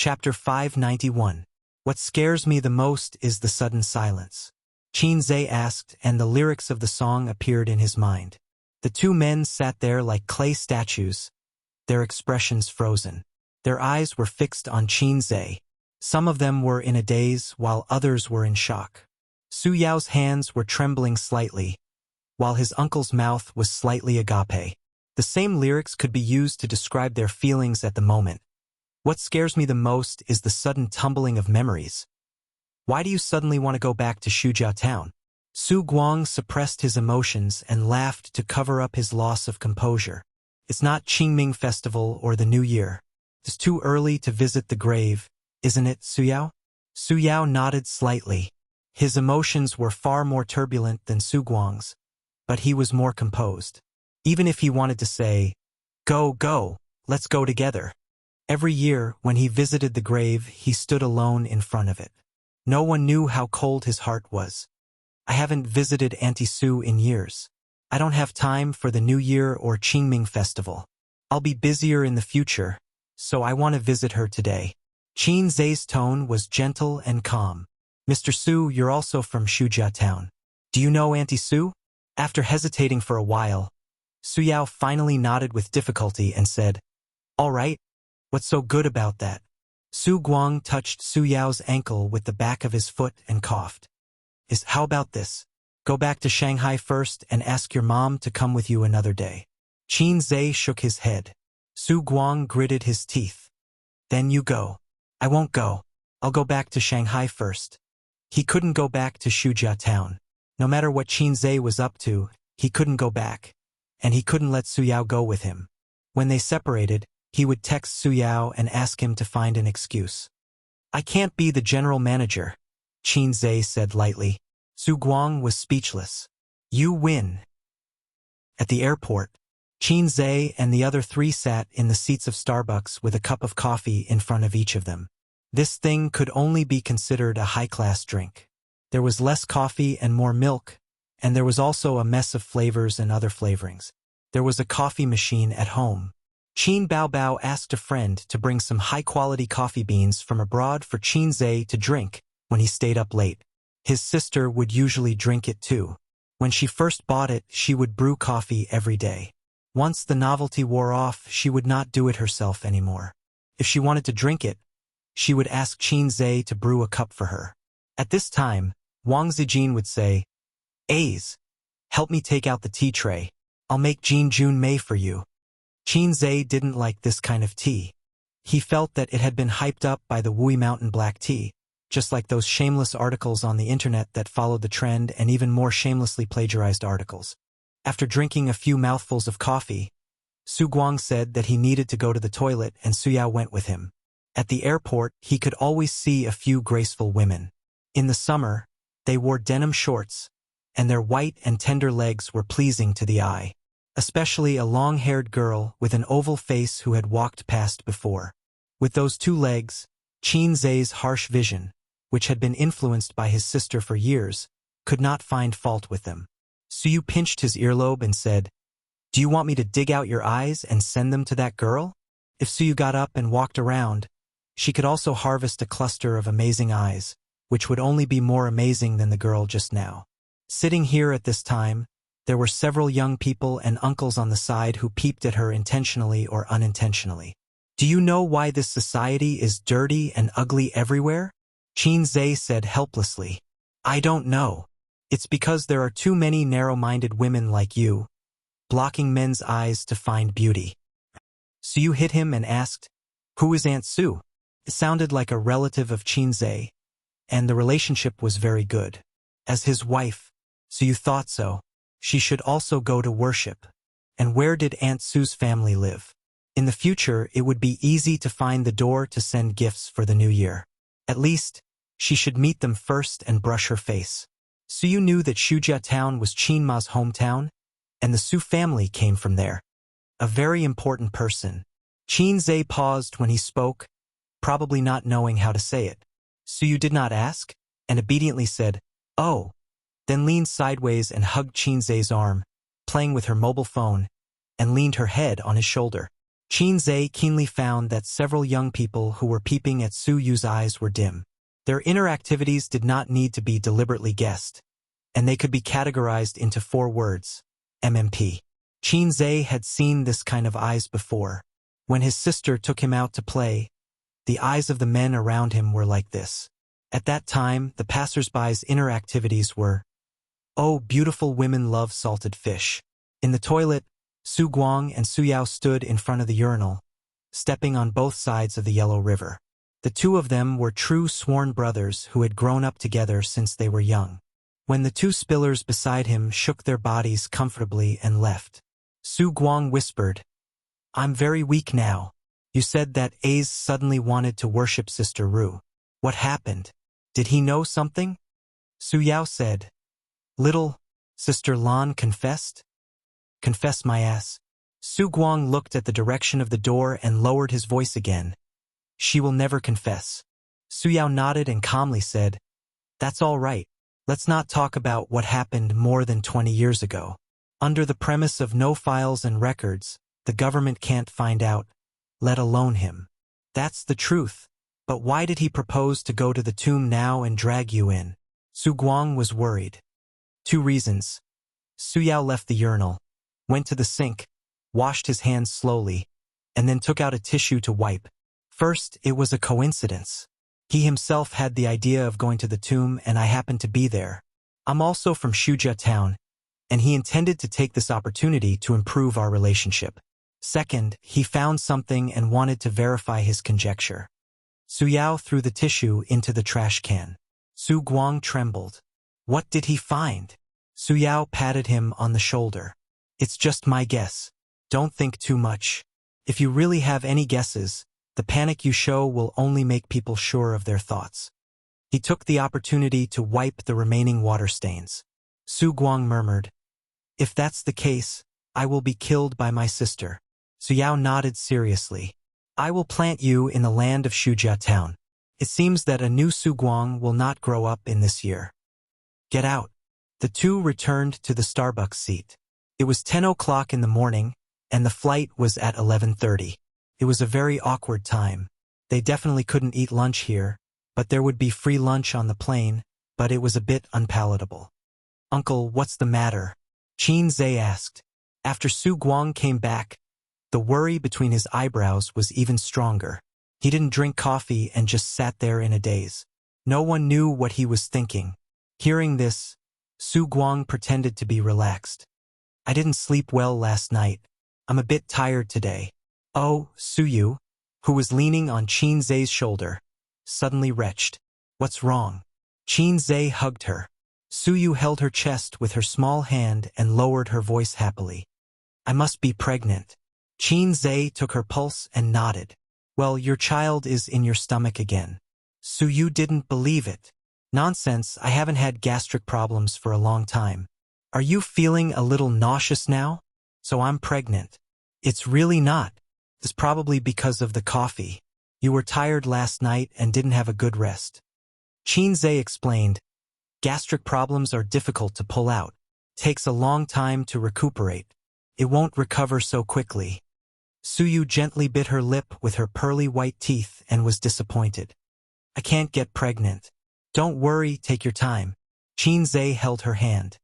Chapter 591. What scares me the most is the sudden silence. Qin asked, and the lyrics of the song appeared in his mind. The two men sat there like clay statues, their expressions frozen. Their eyes were fixed on Qin. Some of them were in a daze, while others were in shock. Su Yao's hands were trembling slightly, while his uncle's mouth was slightly agape. The same lyrics could be used to describe their feelings at the moment. What scares me the most is the sudden tumbling of memories. Why do you suddenly want to go back to Shujia town? Su Guang suppressed his emotions and laughed to cover up his loss of composure. It's not Qingming Festival or the New Year. It's too early to visit the grave, isn't it, Su Yao? Su Yao nodded slightly. His emotions were far more turbulent than Su Guang's, but he was more composed. Even if he wanted to say, Go, let's go together. Every year, when he visited the grave, he stood alone in front of it. No one knew how cold his heart was. I haven't visited Auntie Su in years. I don't have time for the New Year or Qingming Festival. I'll be busier in the future, so I want to visit her today. Qin's tone was gentle and calm. Mr. Su, you're also from Shujia town. Do you know Auntie Su? After hesitating for a while, Su Yao finally nodded with difficulty and said, All right. What's so good about that? Su Guang touched Su Yao's ankle with the back of his foot and coughed. How about this? Go back to Shanghai first and ask your mom to come with you another day. Qin shook his head. Su Guang gritted his teeth. Then you go. I won't go. I'll go back to Shanghai first. He couldn't go back to Shujia town. No matter what Qin was up to, he couldn't go back. And he couldn't let Su Yao go with him. When they separated, he would text Su Yao and ask him to find an excuse. I can't be the general manager, Qin said lightly. Su Guang was speechless. You win. At the airport, Qin and the other three sat in the seats of Starbucks with a cup of coffee in front of each of them. This thing could only be considered a high-class drink. There was less coffee and more milk, and there was also a mess of flavors and other flavorings. There was a coffee machine at home. Qin Bao asked a friend to bring some high-quality coffee beans from abroad for Qin to drink when he stayed up late. His sister would usually drink it too. When she first bought it, she would brew coffee every day. Once the novelty wore off, she would not do it herself anymore. If she wanted to drink it, she would ask Qin to brew a cup for her. At this time, Wang Zijin would say, A's, help me take out the tea tray. I'll make Jun Mei for you. Qin didn't like this kind of tea. He felt that it had been hyped up by the Wui Mountain black tea, just like those shameless articles on the internet that followed the trend and even more shamelessly plagiarized articles. After drinking a few mouthfuls of coffee, Su Guang said that he needed to go to the toilet and Su Yao went with him. At the airport, he could always see a few graceful women. In the summer, they wore denim shorts, and their white and tender legs were pleasing to the eye. Especially a long-haired girl with an oval face who had walked past before. With those two legs, Qin's harsh vision, which had been influenced by his sister for years, could not find fault with them. Suyu pinched his earlobe and said, Do you want me to dig out your eyes and send them to that girl? If Suyu got up and walked around, she could also harvest a cluster of amazing eyes, which would only be more amazing than the girl just now. Sitting here at this time, there were several young people and uncles on the side who peeped at her intentionally or unintentionally. Do you know why this society is dirty and ugly everywhere? Qin said helplessly. I don't know. It's because there are too many narrow-minded women like you, blocking men's eyes to find beauty. Suyu hit him and asked, Who is Aunt Su? It sounded like a relative of Qin, and the relationship was very good. As his wife, Suyu thought so. She should also go to worship. And where did Aunt Su's family live? In the future, it would be easy to find the door to send gifts for the new year. At least, she should meet them first and brush her face. Suyu knew that Shujia town was Qin Ma's hometown, and the Su family came from there. A very important person. Qin paused when he spoke, probably not knowing how to say it. Suyu did not ask, and obediently said, Oh, then leaned sideways and hugged Qin's arm, playing with her mobile phone, and leaned her head on his shoulder. Qin Zhe keenly found that several young people who were peeping at Su Yu's eyes were dim. Their inner activities did not need to be deliberately guessed, and they could be categorized into 4 words: MMP. Qin Zhe had seen this kind of eyes before. When his sister took him out to play, the eyes of the men around him were like this. At that time, the passers-by's inner activities were, "Oh, beautiful women love salted fish." In the toilet, Su Guang and Su Yao stood in front of the urinal, stepping on both sides of the Yellow River. The two of them were true sworn brothers who had grown up together since they were young. When the 2 spillers beside him shook their bodies comfortably and left, Su Guang whispered, "I'm very weak now. You said that Ace suddenly wanted to worship Sister Ru. What happened? Did he know something?" Su Yao said, "Little Sister Lan confessed?" "Confess my ass." Su Guang looked at the direction of the door and lowered his voice again. "She will never confess." Su Yao nodded and calmly said, "That's all right. Let's not talk about what happened more than 20 years ago. Under the premise of no files and records, the government can't find out, let alone him. That's the truth. But why did he propose to go to the tomb now and drag you in?" Su Guang was worried. 2 reasons. Su Yao left the urinal, went to the sink, washed his hands slowly, and then took out a tissue to wipe. First, it was a coincidence. He himself had the idea of going to the tomb and I happened to be there. I'm also from Shujia town, and he intended to take this opportunity to improve our relationship. Second, he found something and wanted to verify his conjecture. Su Yao threw the tissue into the trash can. Su Guang trembled. What did he find? Su Yao patted him on the shoulder. It's just my guess. Don't think too much. If you really have any guesses, the panic you show will only make people sure of their thoughts. He took the opportunity to wipe the remaining water stains. Su Guang murmured, "If that's the case, I will be killed by my sister." Su Yao nodded seriously. "I will plant you in the land of Shujia town. It seems that a new Su Guang will not grow up in this year. Get out." The 2 returned to the Starbucks seat. It was 10 o'clock in the morning, and the flight was at 11:30. It was a very awkward time. They definitely couldn't eat lunch here, but there would be free lunch on the plane, but it was a bit unpalatable. "Uncle, what's the matter?" Qin Zhe asked. After Su Guang came back, the worry between his eyebrows was even stronger. He didn't drink coffee and just sat there in a daze. No one knew what he was thinking. Hearing this, Su Guang pretended to be relaxed. "I didn't sleep well last night. I'm a bit tired today." Oh, Su Yu, who was leaning on Qin Zhe's shoulder, suddenly retched. "What's wrong?" Qin Zhe hugged her. Su Yu held her chest with her small hand and lowered her voice happily. "I must be pregnant." Qin Zhe took her pulse and nodded. "Well, your child is in your stomach again." Su Yu didn't believe it. "Nonsense, I haven't had gastric problems for a long time. Are you feeling a little nauseous now? So I'm pregnant." "It's really not. It's probably because of the coffee. You were tired last night and didn't have a good rest." Qin Zhe explained, "Gastric problems are difficult to pull out. Takes a long time to recuperate. It won't recover so quickly." Su Yu gently bit her lip with her pearly white teeth and was disappointed. "I can't get pregnant." "Don't worry, take your time." Qin Zhe held her hand.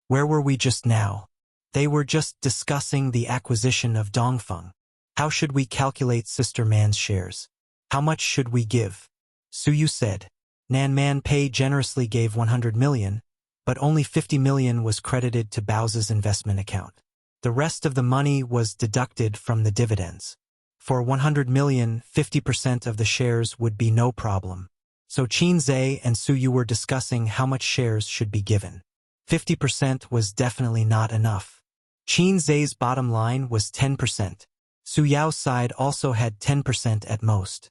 "Where were we just now?" They were just discussing the acquisition of Dongfeng. "How should we calculate Sister Man's shares? How much should we give?" Su Yu said. Nan Man Pei generously gave 100 million, but only 50 million was credited to Bao's investment account. The rest of the money was deducted from the dividends. For 100 million, 50% of the shares would be no problem. So Qin Zhe and Su Yu were discussing how much shares should be given. 50% was definitely not enough. Qin Zhe's bottom line was 10%. Su Yao's side also had 10% at most.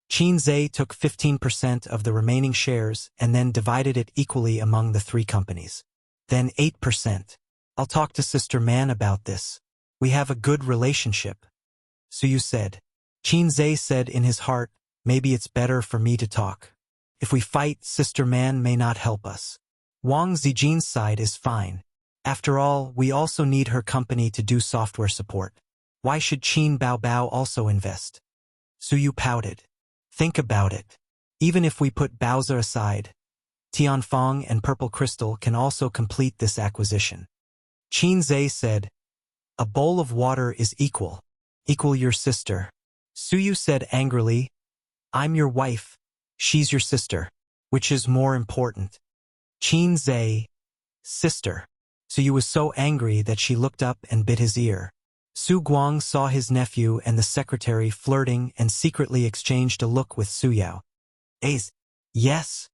Qin Zhe took 15% of the remaining shares and then divided it equally among the 3 companies. Then 8%. "I'll talk to Sister Man about this. We have a good relationship," Su Yu said. Qin Zhe said in his heart, "Maybe it's better for me to talk. If we fight, Sister Man may not help us. Wang Zijin's side is fine. After all, we also need her company to do software support." Why should Qin Bao Bao also invest? Su Yu pouted. Think about it. Even if we put Baozi aside, Tianfeng and Purple Crystal can also complete this acquisition. Qin Zhe said, a bowl of water is equal. Equal your sister. Su Yu said angrily, I'm your wife. She's your sister. Which is more important? Qin Zhe, sister. Su Yu was so angry that she looked up and bit his ear. Su Guang saw his nephew and the secretary flirting and secretly exchanged a look with Su Yao. Yes?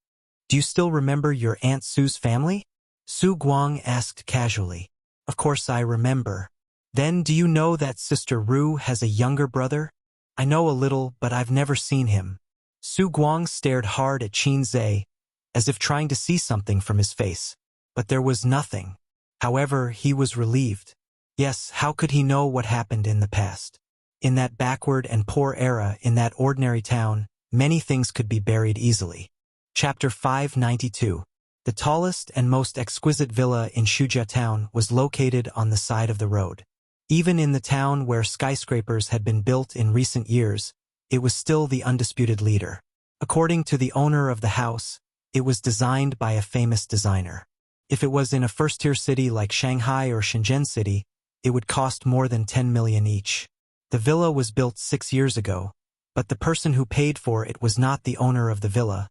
Do you still remember your Aunt Su's family? Su Guang asked casually. Of course I remember. Then do you know that Sister Ru has a younger brother? I know a little, but I've never seen him. Su Guang stared hard at Qin Zhe, as if trying to see something from his face. But there was nothing. However, he was relieved. Yes, how could he know what happened in the past? In that backward and poor era, in that ordinary town, many things could be buried easily. Chapter 592. The tallest and most exquisite villa in Shujia town was located on the side of the road. Even in the town where skyscrapers had been built in recent years, it was still the undisputed leader. According to the owner of the house, it was designed by a famous designer. If it was in a first-tier city like Shanghai or Shenzhen City, it would cost more than 10 million each. The villa was built 6 years ago, but the person who paid for it was not the owner of the villa,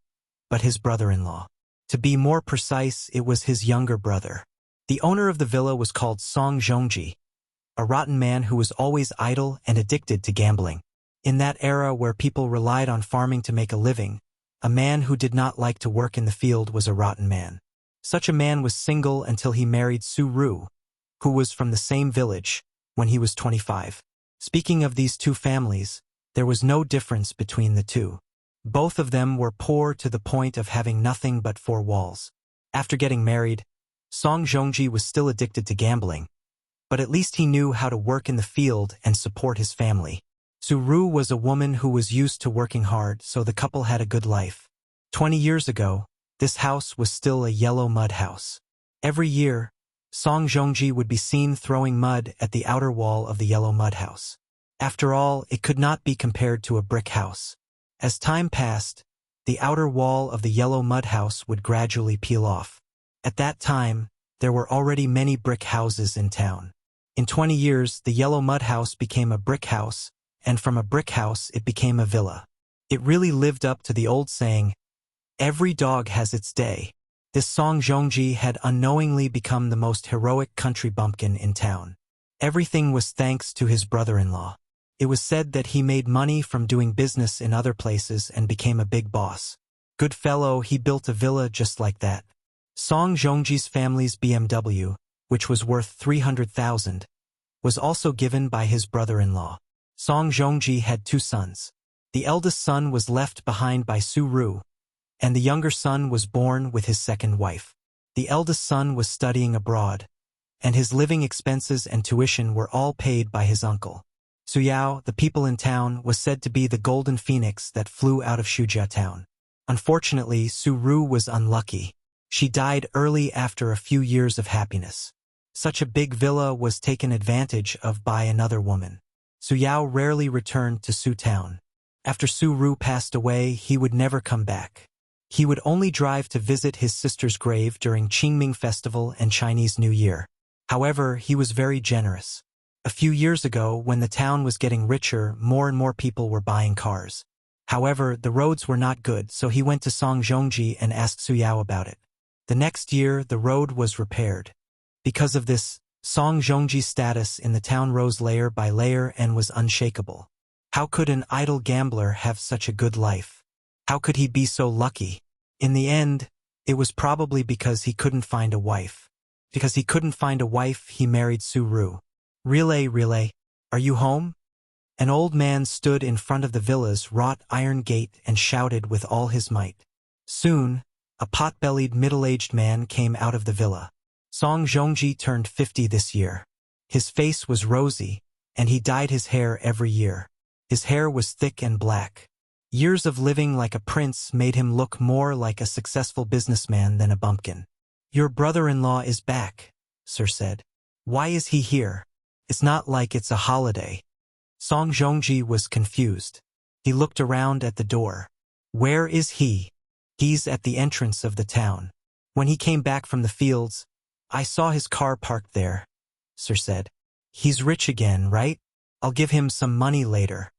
but his brother-in-law. To be more precise, it was his younger brother. The owner of the villa was called Song Zhongji, a rotten man who was always idle and addicted to gambling. In that era where people relied on farming to make a living, a man who did not like to work in the field was a rotten man. Such a man was single until he married Su Ru, who was from the same village, when he was 25. Speaking of these two families, there was no difference between the two. Both of them were poor to the point of having nothing but four walls. After getting married, Song Zhongji was still addicted to gambling, but at least he knew how to work in the field and support his family. Su Ru was a woman who was used to working hard, so the couple had a good life. 20 years ago, this house was still a yellow mud house. Every year, Song Zhongji would be seen throwing mud at the outer wall of the yellow mud house. After all, it could not be compared to a brick house. As time passed, the outer wall of the yellow mud house would gradually peel off. At that time, there were already many brick houses in town. In 20 years, the yellow mud house became a brick house, and from a brick house it became a villa. It really lived up to the old saying, every dog has its day. This Song Zhongji had unknowingly become the most heroic country bumpkin in town. Everything was thanks to his brother-in-law. It was said that he made money from doing business in other places and became a big boss. Good fellow, he built a villa just like that. Song Zhongji's family's BMW, which was worth 300,000, was also given by his brother-in-law. Song Zhongji had 2 sons. The eldest son was left behind by Su Ru, and the younger son was born with his second wife. The eldest son was studying abroad, and his living expenses and tuition were all paid by his uncle. Su Yao, the people in town, was said to be the golden phoenix that flew out of Shujia town. Unfortunately, Su Ru was unlucky. She died early after a few years of happiness. Such a big villa was taken advantage of by another woman. Su Yao rarely returned to Su town. After Su Ru passed away, he would never come back. He would only drive to visit his sister's grave during Qingming Festival and Chinese New Year. However, he was very generous. A few years ago, when the town was getting richer, more and more people were buying cars. However, the roads were not good, so he went to Song Zhongji and asked Su Yao about it. The next year, the road was repaired. Because of this, Song Zhongji's status in the town rose layer by layer and was unshakable. How could an idle gambler have such a good life? How could he be so lucky? In the end, it was probably because he couldn't find a wife. Because he couldn't find a wife, he married Su Ru. Relay, are you home? An old man stood in front of the villa's wrought iron gate and shouted with all his might. Soon, a pot-bellied middle-aged man came out of the villa. Song Zhongji turned 50 this year. His face was rosy, and he dyed his hair every year. His hair was thick and black. Years of living like a prince made him look more like a successful businessman than a bumpkin. Your brother-in-law is back, Sir said. Why is he here? It's not like it's a holiday. Song Zhongji was confused. He looked around at the door. Where is he? He's at the entrance of the town. When he came back from the fields, I saw his car parked there, Sir said. He's rich again, right? I'll give him some money later.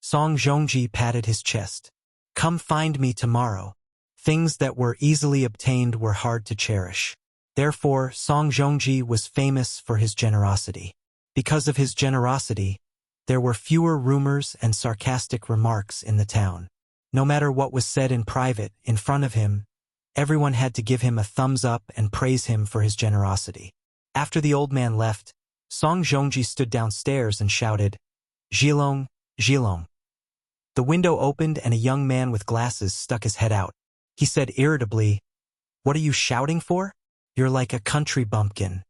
Song Zhongji patted his chest. Come find me tomorrow. Things that were easily obtained were hard to cherish. Therefore, Song Zhongji was famous for his generosity. Because of his generosity, there were fewer rumors and sarcastic remarks in the town. No matter what was said in private, in front of him, everyone had to give him a thumbs up and praise him for his generosity. After the old man left, Song Zhongji stood downstairs and shouted, Zhilong, Zhilong. The window opened and a young man with glasses stuck his head out. He said irritably, What are you shouting for? You're like a country bumpkin.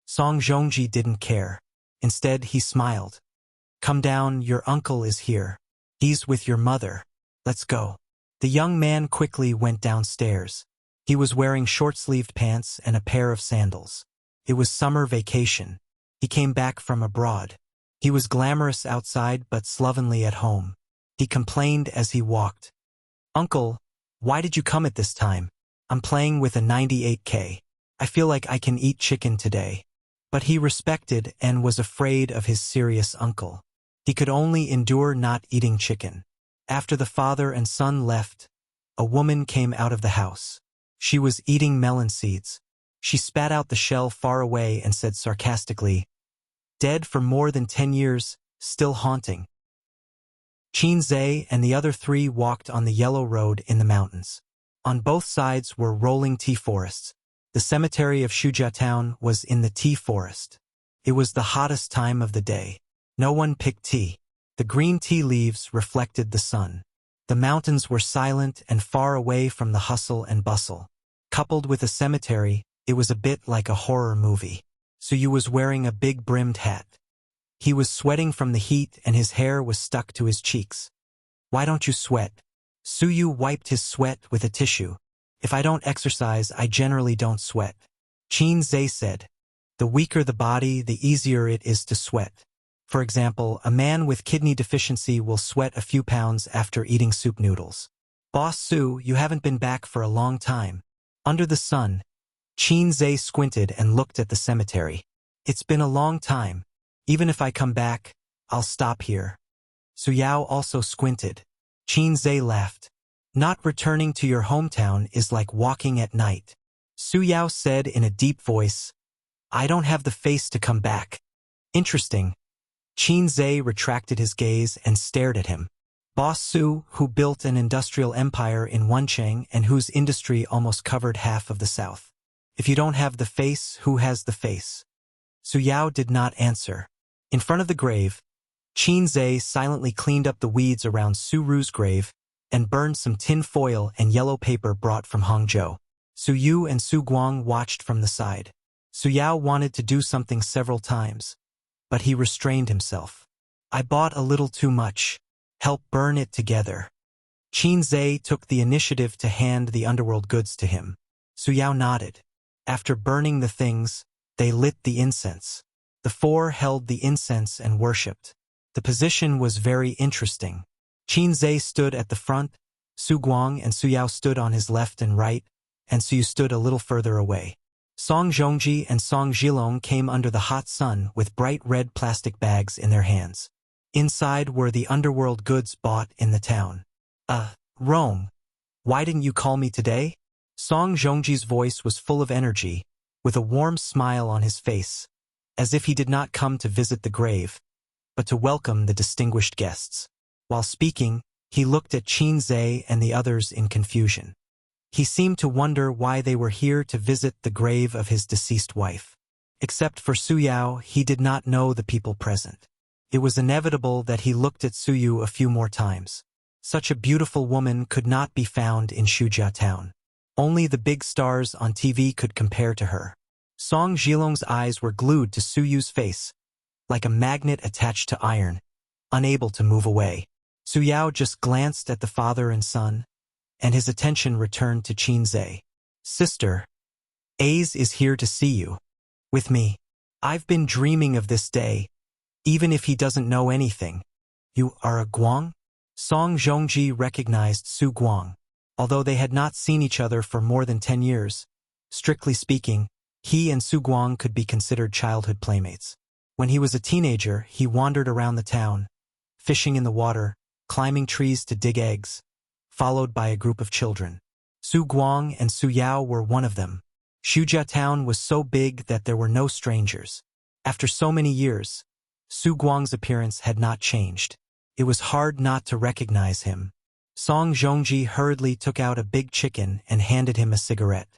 Song Zhongji didn't care. Instead, he smiled. Come down, your uncle is here. He's with your mother. Let's go. The young man quickly went downstairs. He was wearing short-sleeved pants and a pair of sandals. It was summer vacation. He came back from abroad. He was glamorous outside but slovenly at home. He complained as he walked. Uncle, why did you come at this time? I'm playing with a 98K. I feel like I can eat chicken today. But he respected and was afraid of his serious uncle. He could only endure not eating chicken. After the father and son left, a woman came out of the house. She was eating melon seeds. She spat out the shell far away and said sarcastically, Dead for more than 10 years, still haunting. Qin Zhe and the other three walked on the yellow road in the mountains. On both sides were rolling tea forests. The cemetery of Shujia town was in the tea forest. It was the hottest time of the day. No one picked tea. The green tea leaves reflected the sun. The mountains were silent and far away from the hustle and bustle. Coupled with a cemetery, it was a bit like a horror movie. Suyu was wearing a big brimmed hat. He was sweating from the heat and his hair was stuck to his cheeks. Why don't you sweat? Suyu wiped his sweat with a tissue. If I don't exercise, I generally don't sweat. Qin Zhe said, The weaker the body, the easier it is to sweat. For example, a man with kidney deficiency will sweat a few pounds after eating soup noodles. Boss Su, you haven't been back for a long time. Under the sun, Qin Zhe squinted and looked at the cemetery. It's been a long time. Even if I come back, I'll stop here. Su Yao also squinted. Qin Zhe laughed. Not returning to your hometown is like walking at night. Su Yao said in a deep voice, I don't have the face to come back. Interesting. Qin Zhe retracted his gaze and stared at him. Boss Su, who built an industrial empire in Wencheng and whose industry almost covered half of the south. If you don't have the face, who has the face? Su Yao did not answer. In front of the grave, Qin Zhe silently cleaned up the weeds around Su Ru's grave and burned some tin foil and yellow paper brought from Hangzhou. Su Yu and Su Guang watched from the side. Su Yao wanted to do something several times, but he restrained himself. I bought a little too much. Help burn it together. Qin Zhe took the initiative to hand the underworld goods to him. Su Yao nodded. After burning the things, they lit the incense. The four held the incense and worshipped. The position was very interesting. Qin Zhe stood at the front, Su Guang and Su Yao stood on his left and right, and Su Yu stood a little further away. Song Zhongji and Song Zhilong came under the hot sun with bright red plastic bags in their hands. Inside were the underworld goods bought in the town. Rome. Why didn't you call me today? Song Zhongji's voice was full of energy, with a warm smile on his face, as if he did not come to visit the grave, but to welcome the distinguished guests. While speaking, he looked at Qin Zhe and the others in confusion. He seemed to wonder why they were here to visit the grave of his deceased wife. Except for Su Yao, he did not know the people present. It was inevitable that he looked at Su Yu a few more times. Such a beautiful woman could not be found in Shujia town. Only the big stars on TV could compare to her. Song Zhilong's eyes were glued to Su Yu's face, like a magnet attached to iron, unable to move away. Su Yao just glanced at the father and son, and his attention returned to Qin Zhe. Sister, Aze is here to see you. With me. I've been dreaming of this day, even if he doesn't know anything. You are a Guang? Song Zhongji recognized Su Guang. Although they had not seen each other for more than 10 years, strictly speaking, he and Su Guang could be considered childhood playmates. When he was a teenager, he wandered around the town, fishing in the water, climbing trees to dig eggs, followed by a group of children. Su Guang and Su Yao were one of them. Shujia town was so big that there were no strangers. After so many years, Su Guang's appearance had not changed. It was hard not to recognize him. Song Zhongji hurriedly took out a big chicken and handed him a cigarette.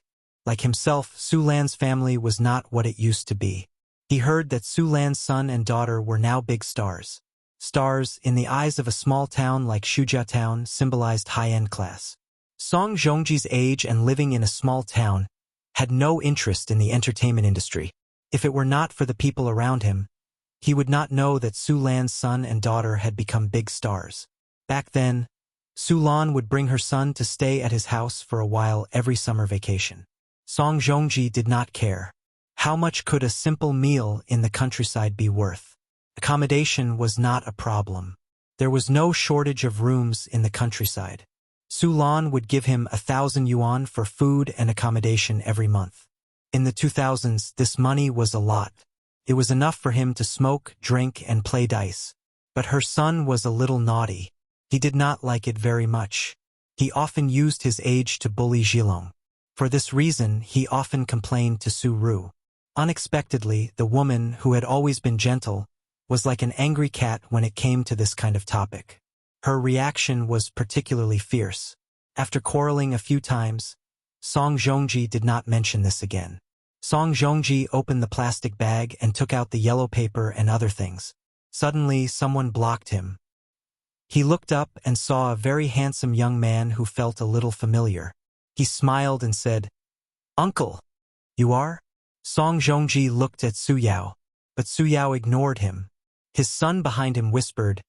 Like himself, Su Lan's family was not what it used to be. He heard that Su Lan's son and daughter were now big stars. Stars, in the eyes of a small town like Shujia town, symbolized high-end class. Song Zhongji's age and living in a small town had no interest in the entertainment industry. If it were not for the people around him, he would not know that Su Lan's son and daughter had become big stars. Back then, Su Lan would bring her son to stay at his house for a while every summer vacation. Song Zhongji did not care. How much could a simple meal in the countryside be worth? Accommodation was not a problem. There was no shortage of rooms in the countryside. Su Lan would give him 1,000 yuan for food and accommodation every month. In the 2000s, this money was a lot. It was enough for him to smoke, drink, and play dice. But her son was a little naughty. He did not like it very much. He often used his age to bully Zhilong. For this reason, he often complained to Su Ru. Unexpectedly, the woman, who had always been gentle, was like an angry cat when it came to this kind of topic. Her reaction was particularly fierce. After quarreling a few times, Song Zhongji did not mention this again. Song Zhongji opened the plastic bag and took out the yellow paper and other things. Suddenly, someone blocked him. He looked up and saw a very handsome young man who felt a little familiar. He smiled and said, "Uncle, you are?" Song Zhongji looked at Su Yao, but Su Yao ignored him. His son behind him whispered,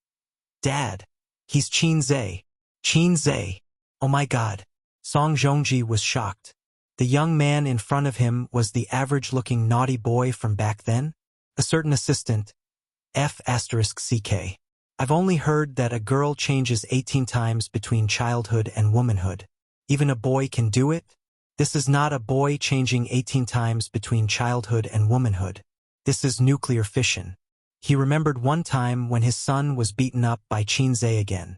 "Dad, he's Qin Zhe. Qin Zhe. Oh my God." Song Zhongji was shocked. The young man in front of him was the average-looking naughty boy from back then? A certain assistant, F*CK. I've only heard that a girl changes 18 times between childhood and womanhood. Even a boy can do it? This is not a boy changing 18 times between childhood and womanhood. This is nuclear fission. He remembered one time when his son was beaten up by Qin Zhe again.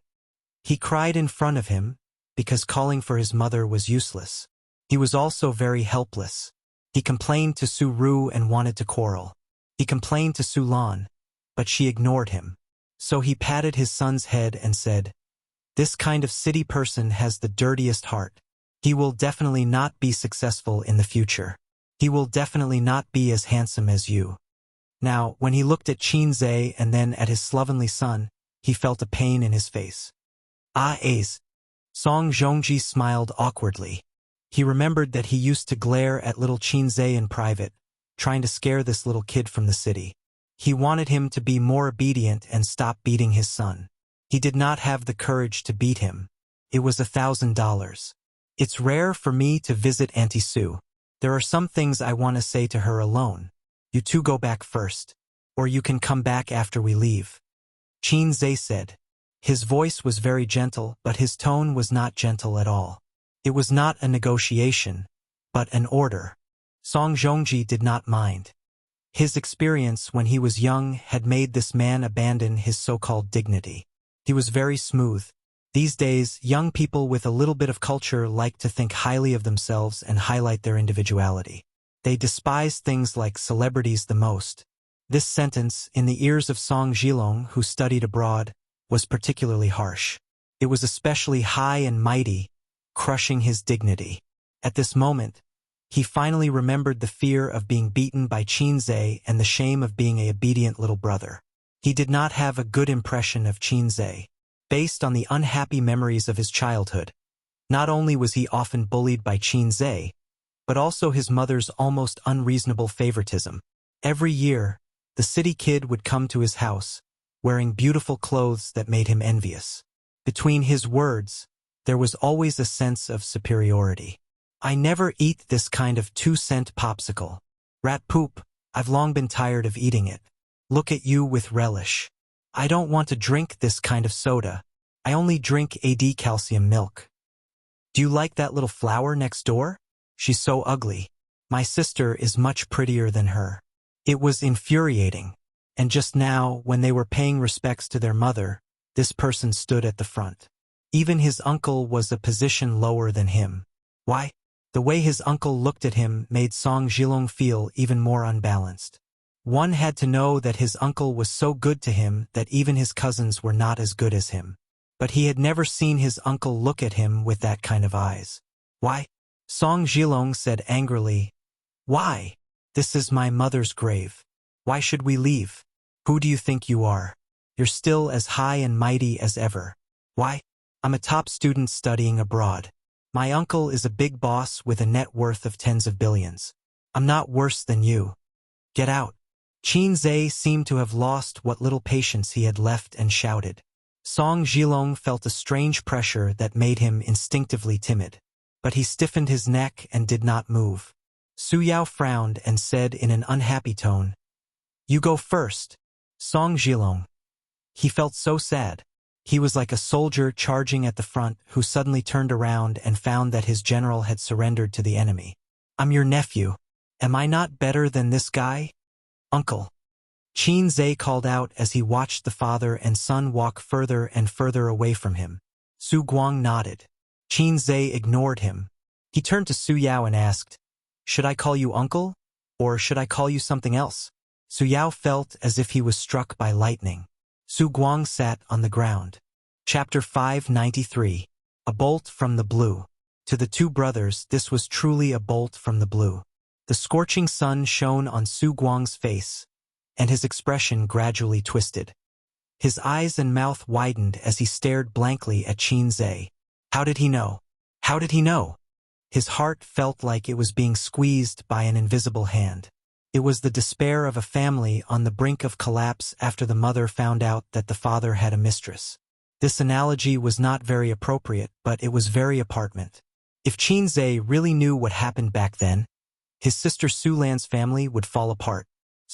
He cried in front of him because calling for his mother was useless. He was also very helpless. He complained to Su Ru and wanted to quarrel. He complained to Su Lan, but she ignored him. So he patted his son's head and said, "This kind of city person has the dirtiest heart. He will definitely not be successful in the future. He will definitely not be as handsome as you." Now, when he looked at Qin Zhe and then at his slovenly son, he felt a pain in his face. "Ah, Ace." Song Zhongji smiled awkwardly. He remembered that he used to glare at little Qin Zhe in private, trying to scare this little kid from the city. He wanted him to be more obedient and stop beating his son. He did not have the courage to beat him. It was $1,000. "It's rare for me to visit Auntie Sue. There are some things I want to say to her alone. You two go back first, or you can come back after we leave," Qin Zhe said. His voice was very gentle, but his tone was not gentle at all. It was not a negotiation, but an order. Song Zhongji did not mind. His experience when he was young had made this man abandon his so-called dignity. He was very smooth. These days, young people with a little bit of culture like to think highly of themselves and highlight their individuality. They despise things like celebrities the most. This sentence, in the ears of Song Zhilong, who studied abroad, was particularly harsh. It was especially high and mighty, crushing his dignity. At this moment, he finally remembered the fear of being beaten by Qin Zhe and the shame of being an obedient little brother. He did not have a good impression of Qin Zhe. Based on the unhappy memories of his childhood, not only was he often bullied by Qin Zhe, but also his mother's almost unreasonable favoritism. Every year, the city kid would come to his house, wearing beautiful clothes that made him envious. Between his words, there was always a sense of superiority. "I never eat this kind of 2-cent popsicle. Rat poop," I've long been tired of eating it. Look at you with relish. I don't want to drink this kind of soda. I only drink AD calcium milk. Do you like that little flower next door? She's so ugly. My sister is much prettier than her. It was infuriating. And just now, when they were paying respects to their mother, this person stood at the front. Even his uncle was a position lower than him. Why? The way his uncle looked at him made Song Jilong feel even more unbalanced. One had to know that his uncle was so good to him that even his cousins were not as good as him. But he had never seen his uncle look at him with that kind of eyes. Why? Song Jilong said angrily. Why? This is my mother's grave. Why should we leave? Who do you think you are? You're still as high and mighty as ever. Why? I'm a top student studying abroad. My uncle is a big boss with a net worth of tens of billions. I'm not worse than you. Get out. Qin Zhe seemed to have lost what little patience he had left and shouted. Song Jilong felt a strange pressure that made him instinctively timid. But he stiffened his neck and did not move. Su Yao frowned and said in an unhappy tone, You go first, Song Jilong. He felt so sad. He was like a soldier charging at the front who suddenly turned around and found that his general had surrendered to the enemy. I'm your nephew. Am I not better than this guy? Uncle. Qin Zhe called out as he watched the father and son walk further and further away from him. Su Guang nodded. Qin Zhe ignored him. He turned to Su Yao and asked, Should I call you uncle? Or should I call you something else? Su Yao felt as if he was struck by lightning. Su Guang sat on the ground. Chapter 593. A Bolt from the Blue. To the two brothers, this was truly a bolt from the blue. The scorching sun shone on Su Guang's face, and his expression gradually twisted. His eyes and mouth widened as he stared blankly at Qin Zhe. How did he know? How did he know? His heart felt like it was being squeezed by an invisible hand. It was the despair of a family on the brink of collapse after the mother found out that the father had a mistress. This analogy was not very appropriate, but it was very apartment. If Qin Zhe really knew what happened back then, his sister Su Lan's family would fall apart.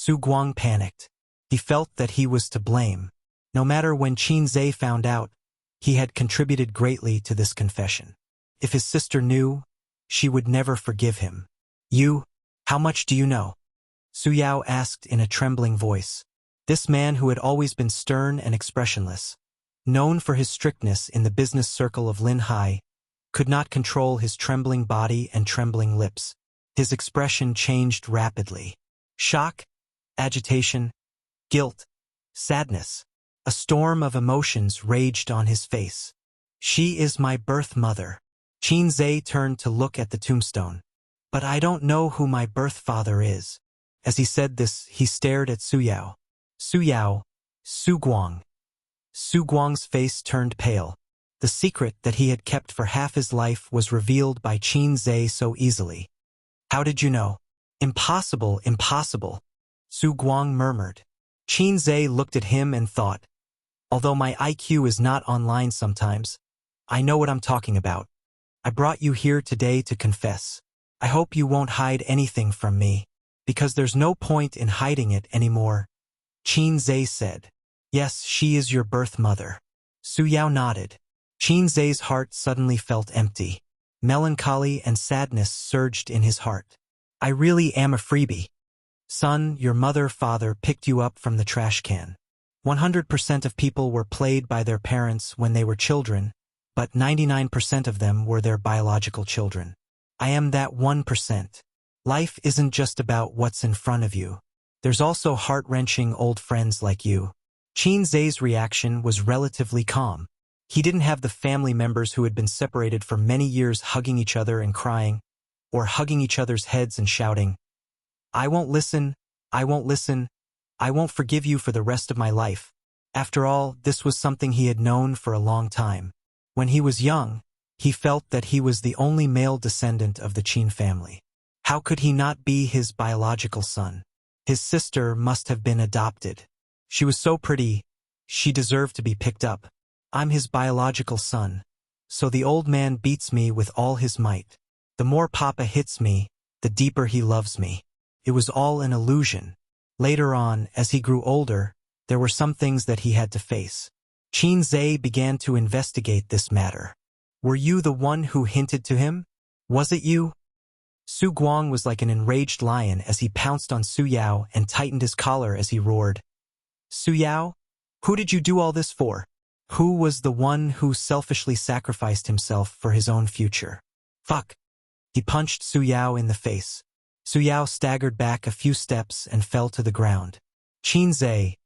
Su Guang panicked. He felt that he was to blame. No matter when Qin Zhe found out, he had contributed greatly to this confession. If his sister knew, she would never forgive him. You, how much do you know? Su Yao asked in a trembling voice. This man who had always been stern and expressionless, known for his strictness in the business circle of Lin Hai, could not control his trembling body and trembling lips. His expression changed rapidly. Shock, agitation, guilt, sadness. A storm of emotions raged on his face. She is my birth mother. Qin Zhe turned to look at the tombstone. But I don't know who my birth father is. As he said this, he stared at Su Yao. Su Yao, Su Guang. Su Guang's face turned pale. The secret that he had kept for half his life was revealed by Qin Zhe so easily. How did you know? Impossible, impossible, Su Guang murmured. Qin Zhe looked at him and thought, although my IQ is not online sometimes, I know what I'm talking about. I brought you here today to confess. I hope you won't hide anything from me, because there's no point in hiding it anymore. Qin Zhe said, Yes, she is your birth mother. Su Yao nodded. Qin Zhe's heart suddenly felt empty. Melancholy and sadness surged in his heart. I really am a freebie. Son, your father picked you up from the trash can. 100% of people were played by their parents when they were children, but 99% of them were their biological children. I am that 1%. Life isn't just about what's in front of you. There's also heart-wrenching old friends like you. Qin Zhe's reaction was relatively calm. He didn't have the family members who had been separated for many years hugging each other and crying, or hugging each other's heads and shouting, I won't listen, I won't listen, I won't forgive you for the rest of my life. After all, this was something he had known for a long time. When he was young, he felt that he was the only male descendant of the Qin family. How could he not be his biological son? His sister must have been adopted. She was so pretty, she deserved to be picked up. I'm his biological son, so the old man beats me with all his might. The more Papa hits me, the deeper he loves me. It was all an illusion. Later on, as he grew older, there were some things that he had to face. Qin Zhe began to investigate this matter. Were you the one who hinted to him? Was it you? Su Guang was like an enraged lion as he pounced on Su Yao and tightened his collar as he roared. Su Yao? Who did you do all this for? Who was the one who selfishly sacrificed himself for his own future? Fuck! He punched Su Yao in the face. Su Yao staggered back a few steps and fell to the ground. Qin Zhe.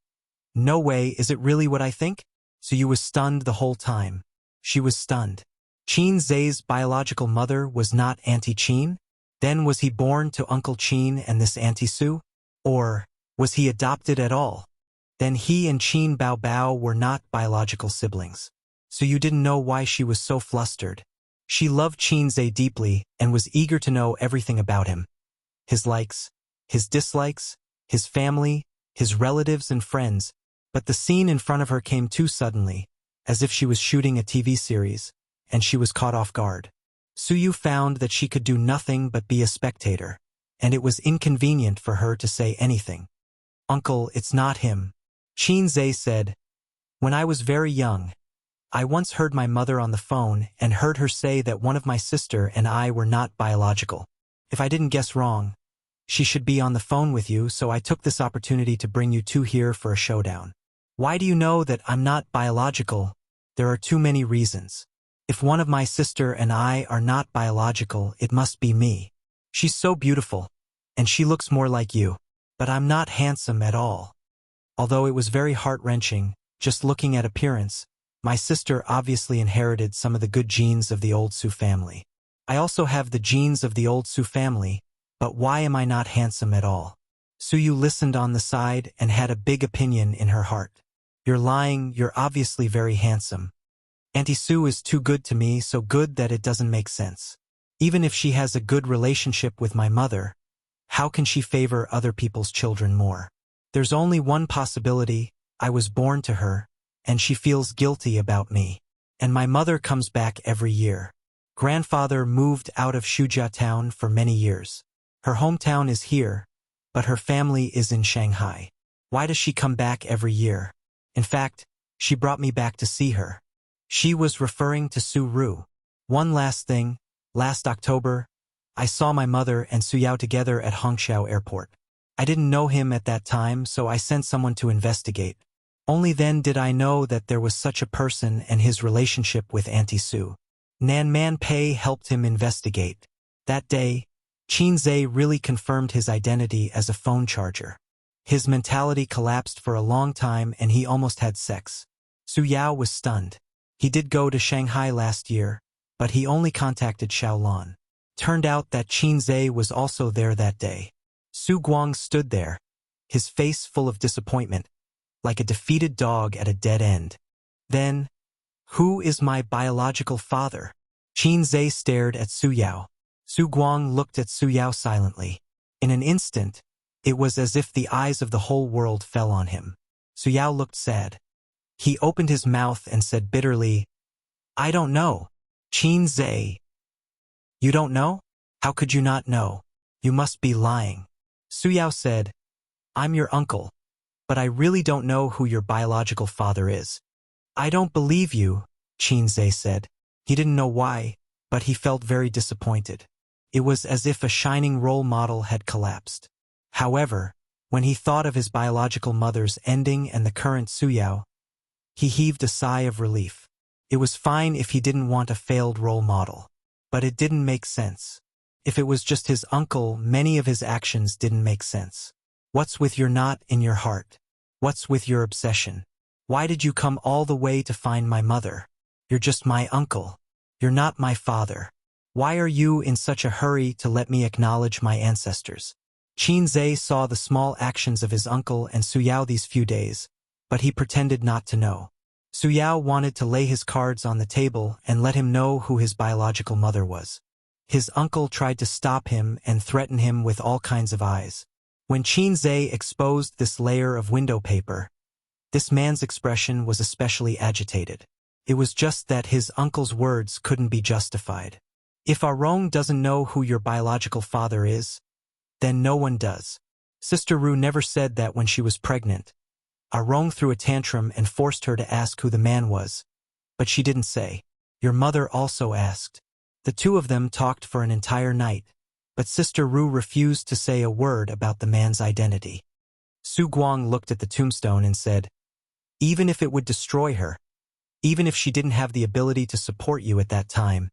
No way, is it really what I think? So you was stunned the whole time. She was stunned. Qin Zhe's biological mother was not Auntie Qin? Then was he born to Uncle Qin and this Auntie Su? Or was he adopted at all? Then he and Qin Bao Bao were not biological siblings. So you didn't know why she was so flustered. She loved Qin Zhe deeply and was eager to know everything about him. His likes, his dislikes, his family, his relatives and friends, but the scene in front of her came too suddenly, as if she was shooting a TV series, and she was caught off guard. Su Yu found that she could do nothing but be a spectator, and it was inconvenient for her to say anything. Uncle, it's not him. Qin Zhe said, when I was very young, I once heard my mother on the phone and heard her say that one of my sister and I were not biological. If I didn't guess wrong, she should be on the phone with you, so I took this opportunity to bring you two here for a showdown. Why do you know that I'm not biological? There are too many reasons. If one of my sister and I are not biological, it must be me. She's so beautiful, and she looks more like you. But I'm not handsome at all. Although it was very heart-wrenching, just looking at appearance, my sister obviously inherited some of the good genes of the old Su family. I also have the genes of the old Su family, but why am I not handsome at all? Su Yu listened on the side and had a big opinion in her heart. You're lying, you're obviously very handsome. Auntie Su is too good to me, so good that it doesn't make sense. Even if she has a good relationship with my mother, how can she favor other people's children more? There's only one possibility. I was born to her, and she feels guilty about me. And my mother comes back every year. Grandfather moved out of Shujia town for many years. Her hometown is here, but her family is in Shanghai. Why does she come back every year? In fact, she brought me back to see her. She was referring to Su Ru. One last thing, last October, I saw my mother and Su Yao together at Hongqiao Airport. I didn't know him at that time, so I sent someone to investigate. Only then did I know that there was such a person and his relationship with Auntie Su. Nan Man Pei helped him investigate. That day, Qin Zhe really confirmed his identity as a phone charger. His mentality collapsed for a long time and he almost had sex. Su Yao was stunned. He did go to Shanghai last year, but he only contacted Shaolin. Turned out that Qin Zhe was also there that day. Su Guang stood there, his face full of disappointment, like a defeated dog at a dead end. Then, who is my biological father? Qin Zhe stared at Su Yao. Su Guang looked at Su Yao silently. In an instant, it was as if the eyes of the whole world fell on him. Su Yao looked sad. He opened his mouth and said bitterly, I don't know. Qin Zhe. You don't know? How could you not know? You must be lying. Su Yao said, I'm your uncle, but I really don't know who your biological father is. I don't believe you, Qin Zhe said. He didn't know why, but he felt very disappointed. It was as if a shining role model had collapsed. However, when he thought of his biological mother's ending and the current Su Yao, he heaved a sigh of relief. It was fine if he didn't want a failed role model, but it didn't make sense. If it was just his uncle, many of his actions didn't make sense. What's with your knot in your heart? What's with your obsession? Why did you come all the way to find my mother? You're just my uncle. You're not my father. Why are you in such a hurry to let me acknowledge my ancestors? Qin Zhe saw the small actions of his uncle and Su Yao these few days, but he pretended not to know. Su Yao wanted to lay his cards on the table and let him know who his biological mother was. His uncle tried to stop him and threaten him with all kinds of eyes. When Qin Zhe exposed this layer of window paper, this man's expression was especially agitated. It was just that his uncle's words couldn't be justified. If Arong doesn't know who your biological father is, then no one does. Sister Ru never said that when she was pregnant. Arong threw a tantrum and forced her to ask who the man was. But she didn't say. Your mother also asked. The two of them talked for an entire night, but Sister Ru refused to say a word about the man's identity. Su Guang looked at the tombstone and said, even if it would destroy her, even if she didn't have the ability to support you at that time,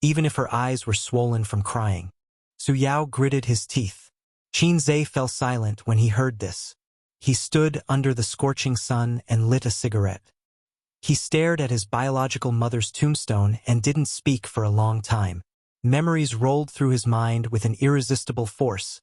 even if her eyes were swollen from crying. Su Yao gritted his teeth. Qin Zhe fell silent when he heard this. He stood under the scorching sun and lit a cigarette. He stared at his biological mother's tombstone and didn't speak for a long time. Memories rolled through his mind with an irresistible force,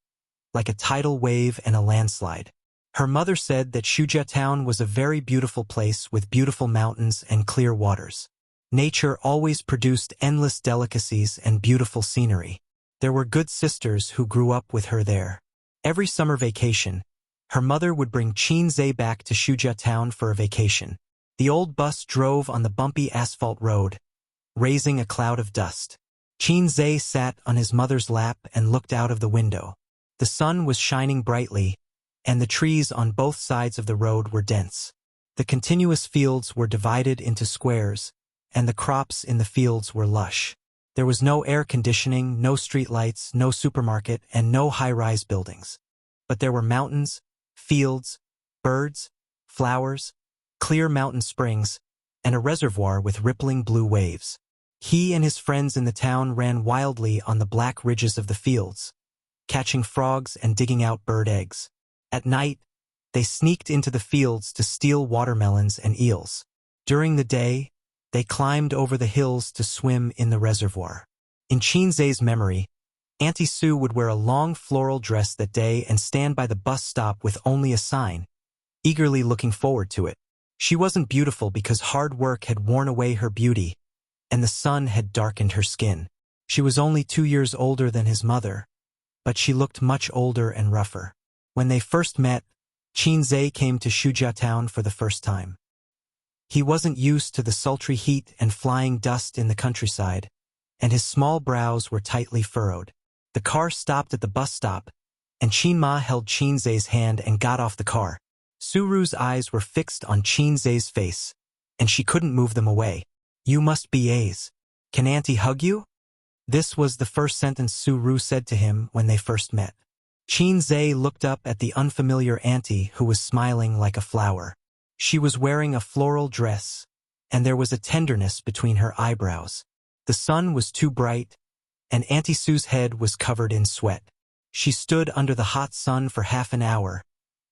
like a tidal wave and a landslide. Her mother said that Shujia town was a very beautiful place with beautiful mountains and clear waters. Nature always produced endless delicacies and beautiful scenery. There were good sisters who grew up with her there. Every summer vacation, her mother would bring Qin Zhe back to Shujia town for a vacation. The old bus drove on the bumpy asphalt road, raising a cloud of dust. Qin Zhe sat on his mother's lap and looked out of the window. The sun was shining brightly, and the trees on both sides of the road were dense. The continuous fields were divided into squares, and the crops in the fields were lush. There was no air conditioning, no streetlights, no supermarket, and no high-rise buildings. But there were mountains, fields, birds, flowers, clear mountain springs, and a reservoir with rippling blue waves. He and his friends in the town ran wildly on the black ridges of the fields, catching frogs and digging out bird eggs. At night, they sneaked into the fields to steal watermelons and eels. During the day, they climbed over the hills to swim in the reservoir. In Qin Zhe's memory, Auntie Sue would wear a long floral dress that day and stand by the bus stop with only a sign, eagerly looking forward to it. She wasn't beautiful because hard work had worn away her beauty, and the sun had darkened her skin. She was only 2 years older than his mother, but she looked much older and rougher. When they first met, Qin Zhe came to Shujia town for the first time. He wasn't used to the sultry heat and flying dust in the countryside, and his small brows were tightly furrowed. The car stopped at the bus stop, and Qin Ma held Qin Zhe's hand and got off the car. Su Ru's eyes were fixed on Qin Zhe's face, and she couldn't move them away. You must be A's. Can Auntie hug you? This was the first sentence Su Ru said to him when they first met. Qin Zhe looked up at the unfamiliar auntie who was smiling like a flower. She was wearing a floral dress, and there was a tenderness between her eyebrows. The sun was too bright, and Auntie Sue's head was covered in sweat. She stood under the hot sun for half an hour,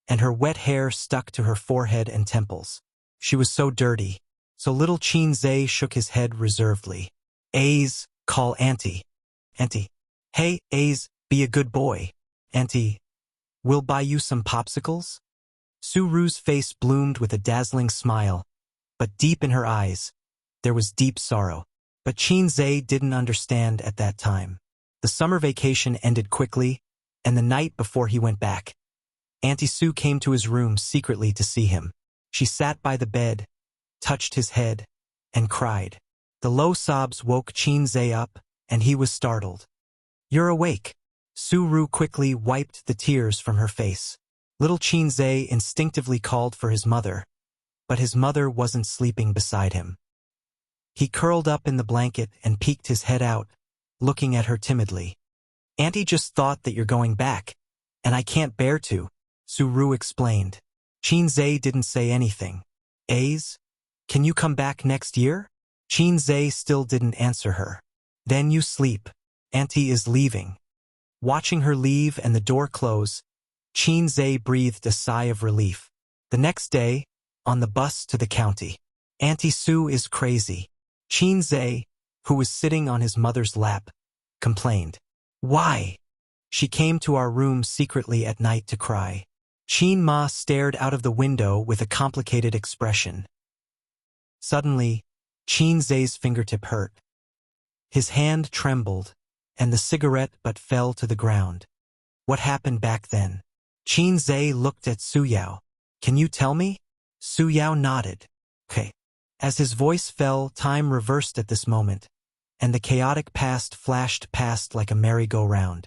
and her wet hair stuck to her forehead and temples. She was so dirty, so little Qin Zhe shook his head reservedly. A's, call Auntie. Auntie. Hey, A's, be a good boy. Auntie, we'll buy you some popsicles? Su Ru's face bloomed with a dazzling smile, but deep in her eyes, there was deep sorrow. But Qin Zhe didn't understand at that time. The summer vacation ended quickly, and the night before he went back, Auntie Sue came to his room secretly to see him. She sat by the bed, touched his head, and cried. The low sobs woke Qin Zhe up, and he was startled. You're awake. Su Ru quickly wiped the tears from her face. Little Qin Zhe instinctively called for his mother, but his mother wasn't sleeping beside him. He curled up in the blanket and peeked his head out, looking at her timidly. Auntie just thought that you're going back, and I can't bear to, Su Ru explained. Qin Zhe didn't say anything. A's? Can you come back next year? Qin Zhe still didn't answer her. Then you sleep. Auntie is leaving. Watching her leave and the door close, Qin Zhe breathed a sigh of relief. The next day, on the bus to the county, Auntie Sue is crazy. Qin Zhe, who was sitting on his mother's lap, complained. Why? She came to our room secretly at night to cry. Qin Ma stared out of the window with a complicated expression. Suddenly, Qin Zhe's fingertip hurt. His hand trembled, and the cigarette butt fell to the ground. What happened back then? Qin Zhe looked at Su Yao. Can you tell me? Su Yao nodded. Okay. As his voice fell, time reversed at this moment, and the chaotic past flashed past like a merry-go-round.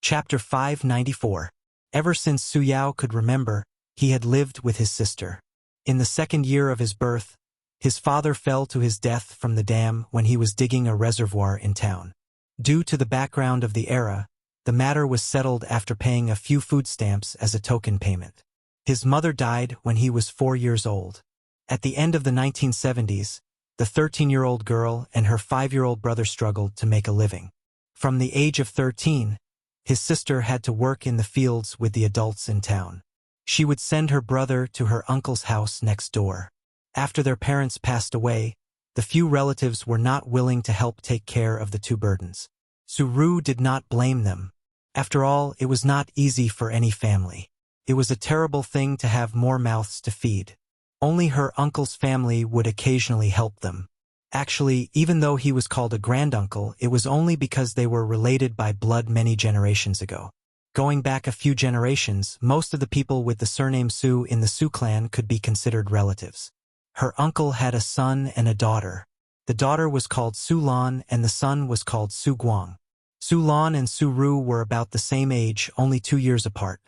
Chapter 594. Ever since Su Yao could remember, he had lived with his sister. In the second year of his birth, his father fell to his death from the dam when he was digging a reservoir in town. Due to the background of the era, the matter was settled after paying a few food stamps as a token payment. His mother died when he was 4 years old. At the end of the 1970s, the 13-year-old girl and her 5-year-old brother struggled to make a living. From the age of 13, his sister had to work in the fields with the adults in town. She would send her brother to her uncle's house next door. After their parents passed away, the few relatives were not willing to help take care of the two burdens. Su Ru did not blame them. After all, it was not easy for any family. It was a terrible thing to have more mouths to feed. Only her uncle's family would occasionally help them. Actually, even though he was called a granduncle, it was only because they were related by blood many generations ago. Going back a few generations, most of the people with the surname Su in the Su clan could be considered relatives. Her uncle had a son and a daughter. The daughter was called Su Lan and the son was called Su Guang. Su Lan and Su Ru were about the same age, only 2 years apart.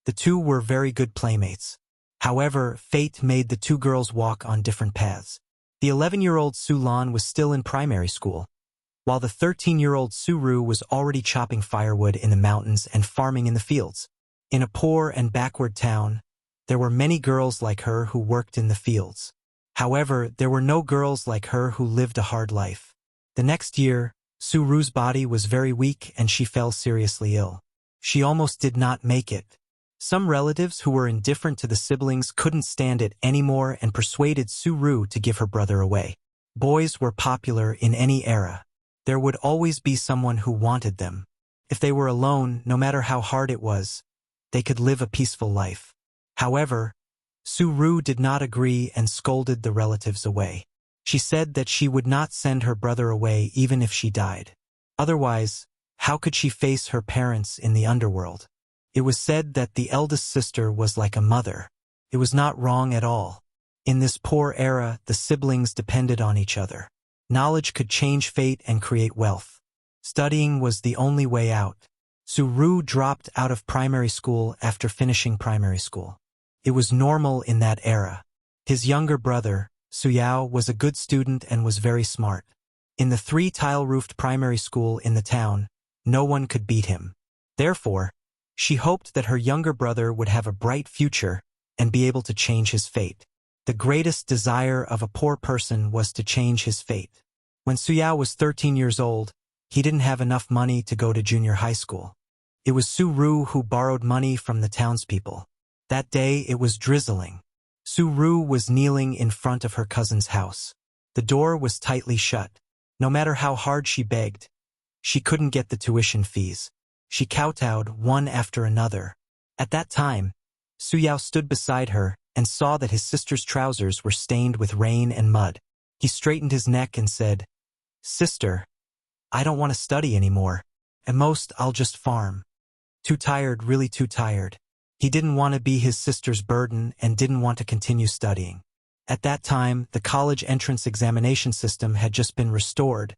The two were very good playmates. However, fate made the two girls walk on different paths. The 11-year-old Su Lan was still in primary school, while the 13-year-old Su Ru was already chopping firewood in the mountains and farming in the fields. In a poor and backward town, there were many girls like her who worked in the fields. However, there were no girls like her who lived a hard life. The next year, Su Ru's body was very weak and she fell seriously ill. She almost did not make it. Some relatives who were indifferent to the siblings couldn't stand it anymore and persuaded Su Ru to give her brother away. Boys were popular in any era. There would always be someone who wanted them. If they were alone, no matter how hard it was, they could live a peaceful life. However, Su Ru did not agree and scolded the relatives away. She said that she would not send her brother away even if she died. Otherwise, how could she face her parents in the underworld? It was said that the eldest sister was like a mother. It was not wrong at all. In this poor era, the siblings depended on each other. Knowledge could change fate and create wealth. Studying was the only way out. Su Ru dropped out of primary school after finishing primary school. It was normal in that era. His younger brother, Su Yao, was a good student and was very smart. In the 3-tile-roofed primary school in the town, no one could beat him. Therefore, she hoped that her younger brother would have a bright future and be able to change his fate. The greatest desire of a poor person was to change his fate. When Su Yao was 13 years old, he didn't have enough money to go to junior high school. It was Su Ru who borrowed money from the townspeople. That day it was drizzling. Su Ru was kneeling in front of her cousin's house. The door was tightly shut. No matter how hard she begged, she couldn't get the tuition fees. She kowtowed one after another. At that time, Su Yao stood beside her and saw that his sister's trousers were stained with rain and mud. He straightened his neck and said, "Sister, I don't want to study anymore. At most, I'll just farm." Too tired, really too tired. He didn't want to be his sister's burden and didn't want to continue studying. At that time, the college entrance examination system had just been restored,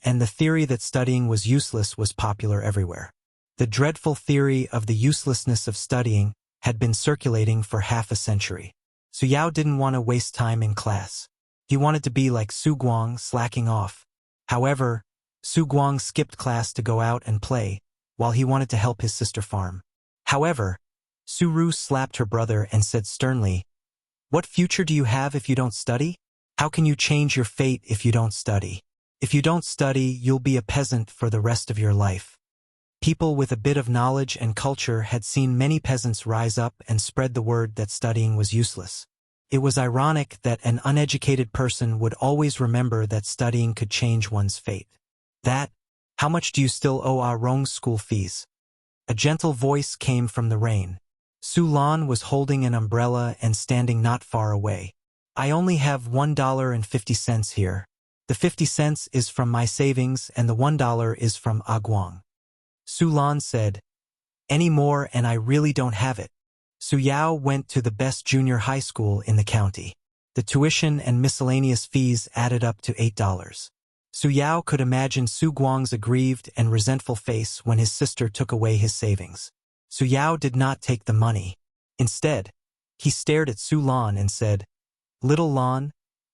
and the theory that studying was useless was popular everywhere. The dreadful theory of the uselessness of studying had been circulating for half a century. Su Yao didn't want to waste time in class. He wanted to be like Su Guang, slacking off. However, Su Guang skipped class to go out and play, while he wanted to help his sister farm. However, Su Ru slapped her brother and said sternly, "What future do you have if you don't study? How can you change your fate if you don't study? If you don't study, you'll be a peasant for the rest of your life." People with a bit of knowledge and culture had seen many peasants rise up and spread the word that studying was useless. It was ironic that an uneducated person would always remember that studying could change one's fate. How much do you still owe our Rong school fees?" A gentle voice came from the rain. Su Lan was holding an umbrella and standing not far away. "I only have $1.50 here. The 50 cents is from my savings and the $1 is from Guang." Su Lan said, "Any more and I really don't have it." Su Yao went to the best junior high school in the county. The tuition and miscellaneous fees added up to $8. Su Yao could imagine Su Guang's aggrieved and resentful face when his sister took away his savings. Su Yao did not take the money. Instead, he stared at Su Lan and said, "Little Lan,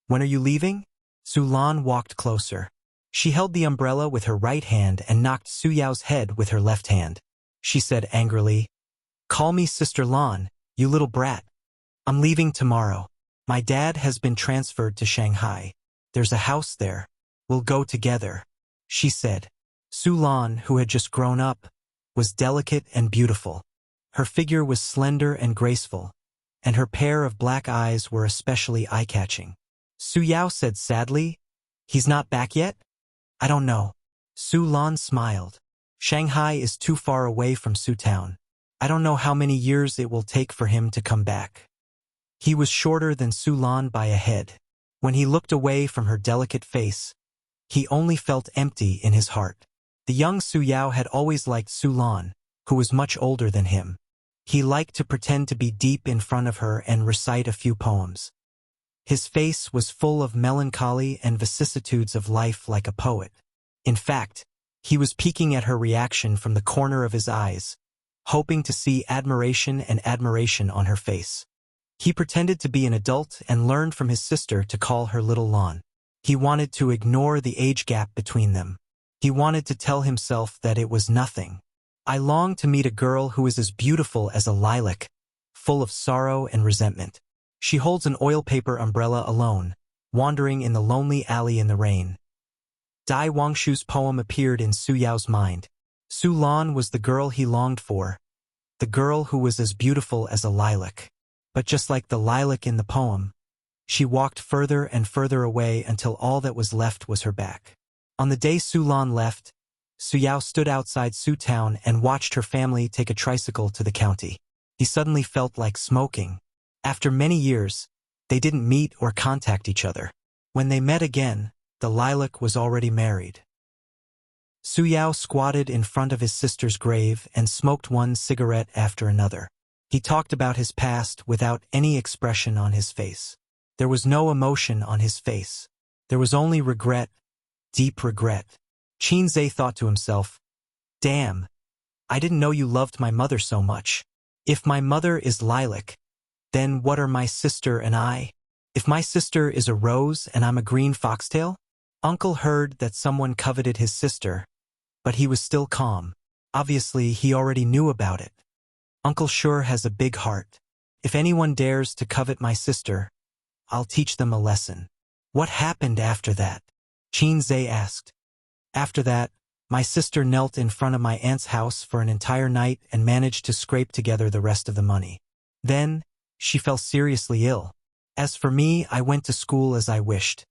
when are you leaving?" Su Lan walked closer. She held the umbrella with her right hand and knocked Su Yao's head with her left hand. She said angrily, "Call me Sister Lan, you little brat. I'm leaving tomorrow. My dad has been transferred to Shanghai. There's a house there. We'll go together," she said. Su Lan, who had just grown up, was delicate and beautiful. Her figure was slender and graceful, and her pair of black eyes were especially eye-catching. Su Yao said sadly, "He's not back yet?" "I don't know." Su Lan smiled. "Shanghai is too far away from Su Town. I don't know how many years it will take for him to come back." He was shorter than Su Lan by a head. When he looked away from her delicate face, he only felt empty in his heart. The young Su Yao had always liked Su Lan, who was much older than him. He liked to pretend to be deep in front of her and recite a few poems. His face was full of melancholy and vicissitudes of life like a poet. In fact, he was peeking at her reaction from the corner of his eyes, hoping to see admiration and admiration on her face. He pretended to be an adult and learned from his sister to call her Little Lan. He wanted to ignore the age gap between them. He wanted to tell himself that it was nothing. "I long to meet a girl who is as beautiful as a lilac, full of sorrow and resentment. She holds an oil paper umbrella alone, wandering in the lonely alley in the rain." Dai Wangshu's poem appeared in Su Yao's mind. Su Lan was the girl he longed for, the girl who was as beautiful as a lilac. But just like the lilac in the poem, she walked further and further away until all that was left was her back. On the day Su Lan left, Su Yao stood outside Su Town and watched her family take a tricycle to the county. He suddenly felt like smoking. After many years, they didn't meet or contact each other. When they met again, the lilac was already married. Su Yao squatted in front of his sister's grave and smoked one cigarette after another. He talked about his past without any expression on his face. There was no emotion on his face. There was only regret, deep regret. Qinze thought to himself, "Damn, I didn't know you loved my mother so much. If my mother is lilac, then what are my sister and I? If my sister is a rose and I'm a green foxtail?" Uncle heard that someone coveted his sister, but he was still calm. Obviously, he already knew about it. "Uncle sure has a big heart. If anyone dares to covet my sister, I'll teach them a lesson." "What happened after that?" Qinze asked. "After that, my sister knelt in front of my aunt's house for an entire night and managed to scrape together the rest of the money. Then, she fell seriously ill. As for me, I went to school as I wished.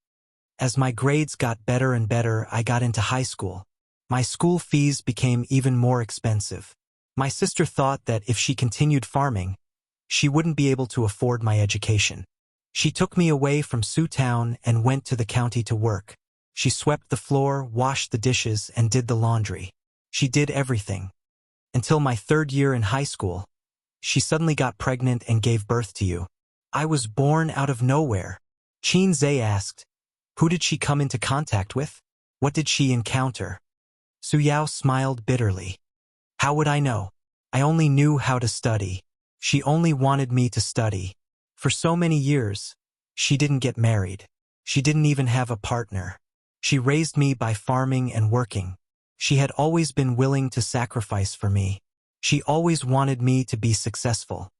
As my grades got better and better, I got into high school. My school fees became even more expensive. My sister thought that if she continued farming, she wouldn't be able to afford my education. She took me away from Su Town and went to the county to work. She swept the floor, washed the dishes, and did the laundry. She did everything. Until my third year in high school, she suddenly got pregnant and gave birth to you. I was born out of nowhere." Qinze asked, "Who did she come into contact with? What did she encounter?" Su Yao smiled bitterly. "How would I know? I only knew how to study. She only wanted me to study. For so many years, she didn't get married. She didn't even have a partner. She raised me by farming and working. She had always been willing to sacrifice for me. She always wanted me to be successful.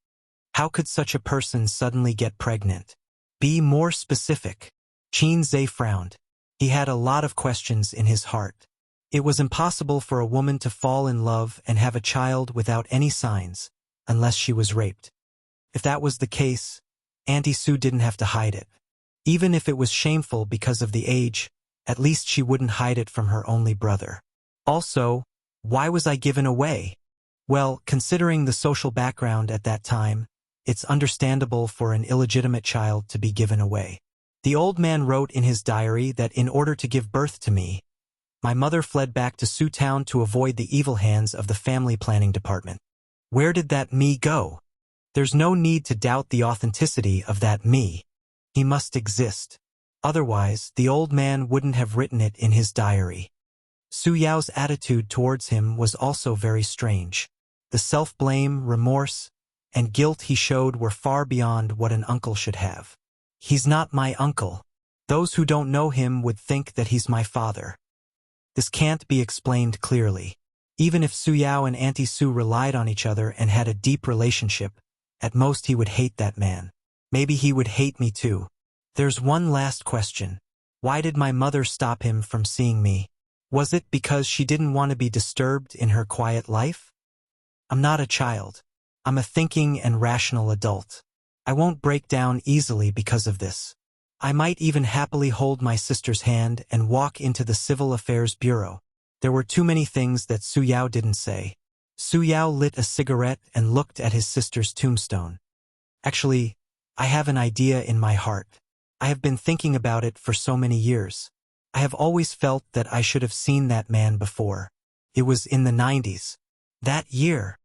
How could such a person suddenly get pregnant? Be more specific." Qinze frowned. He had a lot of questions in his heart. It was impossible for a woman to fall in love and have a child without any signs, unless she was raped. If that was the case, Auntie Sue didn't have to hide it. Even if it was shameful because of the age, at least she wouldn't hide it from her only brother. Also, why was I given away? Well, considering the social background at that time, it's understandable for an illegitimate child to be given away. The old man wrote in his diary that in order to give birth to me, my mother fled back to Su Town to avoid the evil hands of the family planning department. Where did that me go? There's no need to doubt the authenticity of that me. He must exist. Otherwise, the old man wouldn't have written it in his diary. Su Yao's attitude towards him was also very strange. The self-blame, remorse, and guilt he showed were far beyond what an uncle should have. "He's not my uncle. Those who don't know him would think that he's my father." This can't be explained clearly. Even if Su Yao and Auntie Su relied on each other and had a deep relationship, at most he would hate that man. Maybe he would hate me too. There's one last question. Why did my mother stop him from seeing me? Was it because she didn't want to be disturbed in her quiet life? I'm not a child. I'm a thinking and rational adult. I won't break down easily because of this. I might even happily hold my sister's hand and walk into the Civil Affairs Bureau. There were too many things that Su Yao didn't say. Su Yao lit a cigarette and looked at his sister's tombstone. Actually, I have an idea in my heart. I have been thinking about it for so many years. I have always felt that I should have seen that man before. It was in the 90s. That year.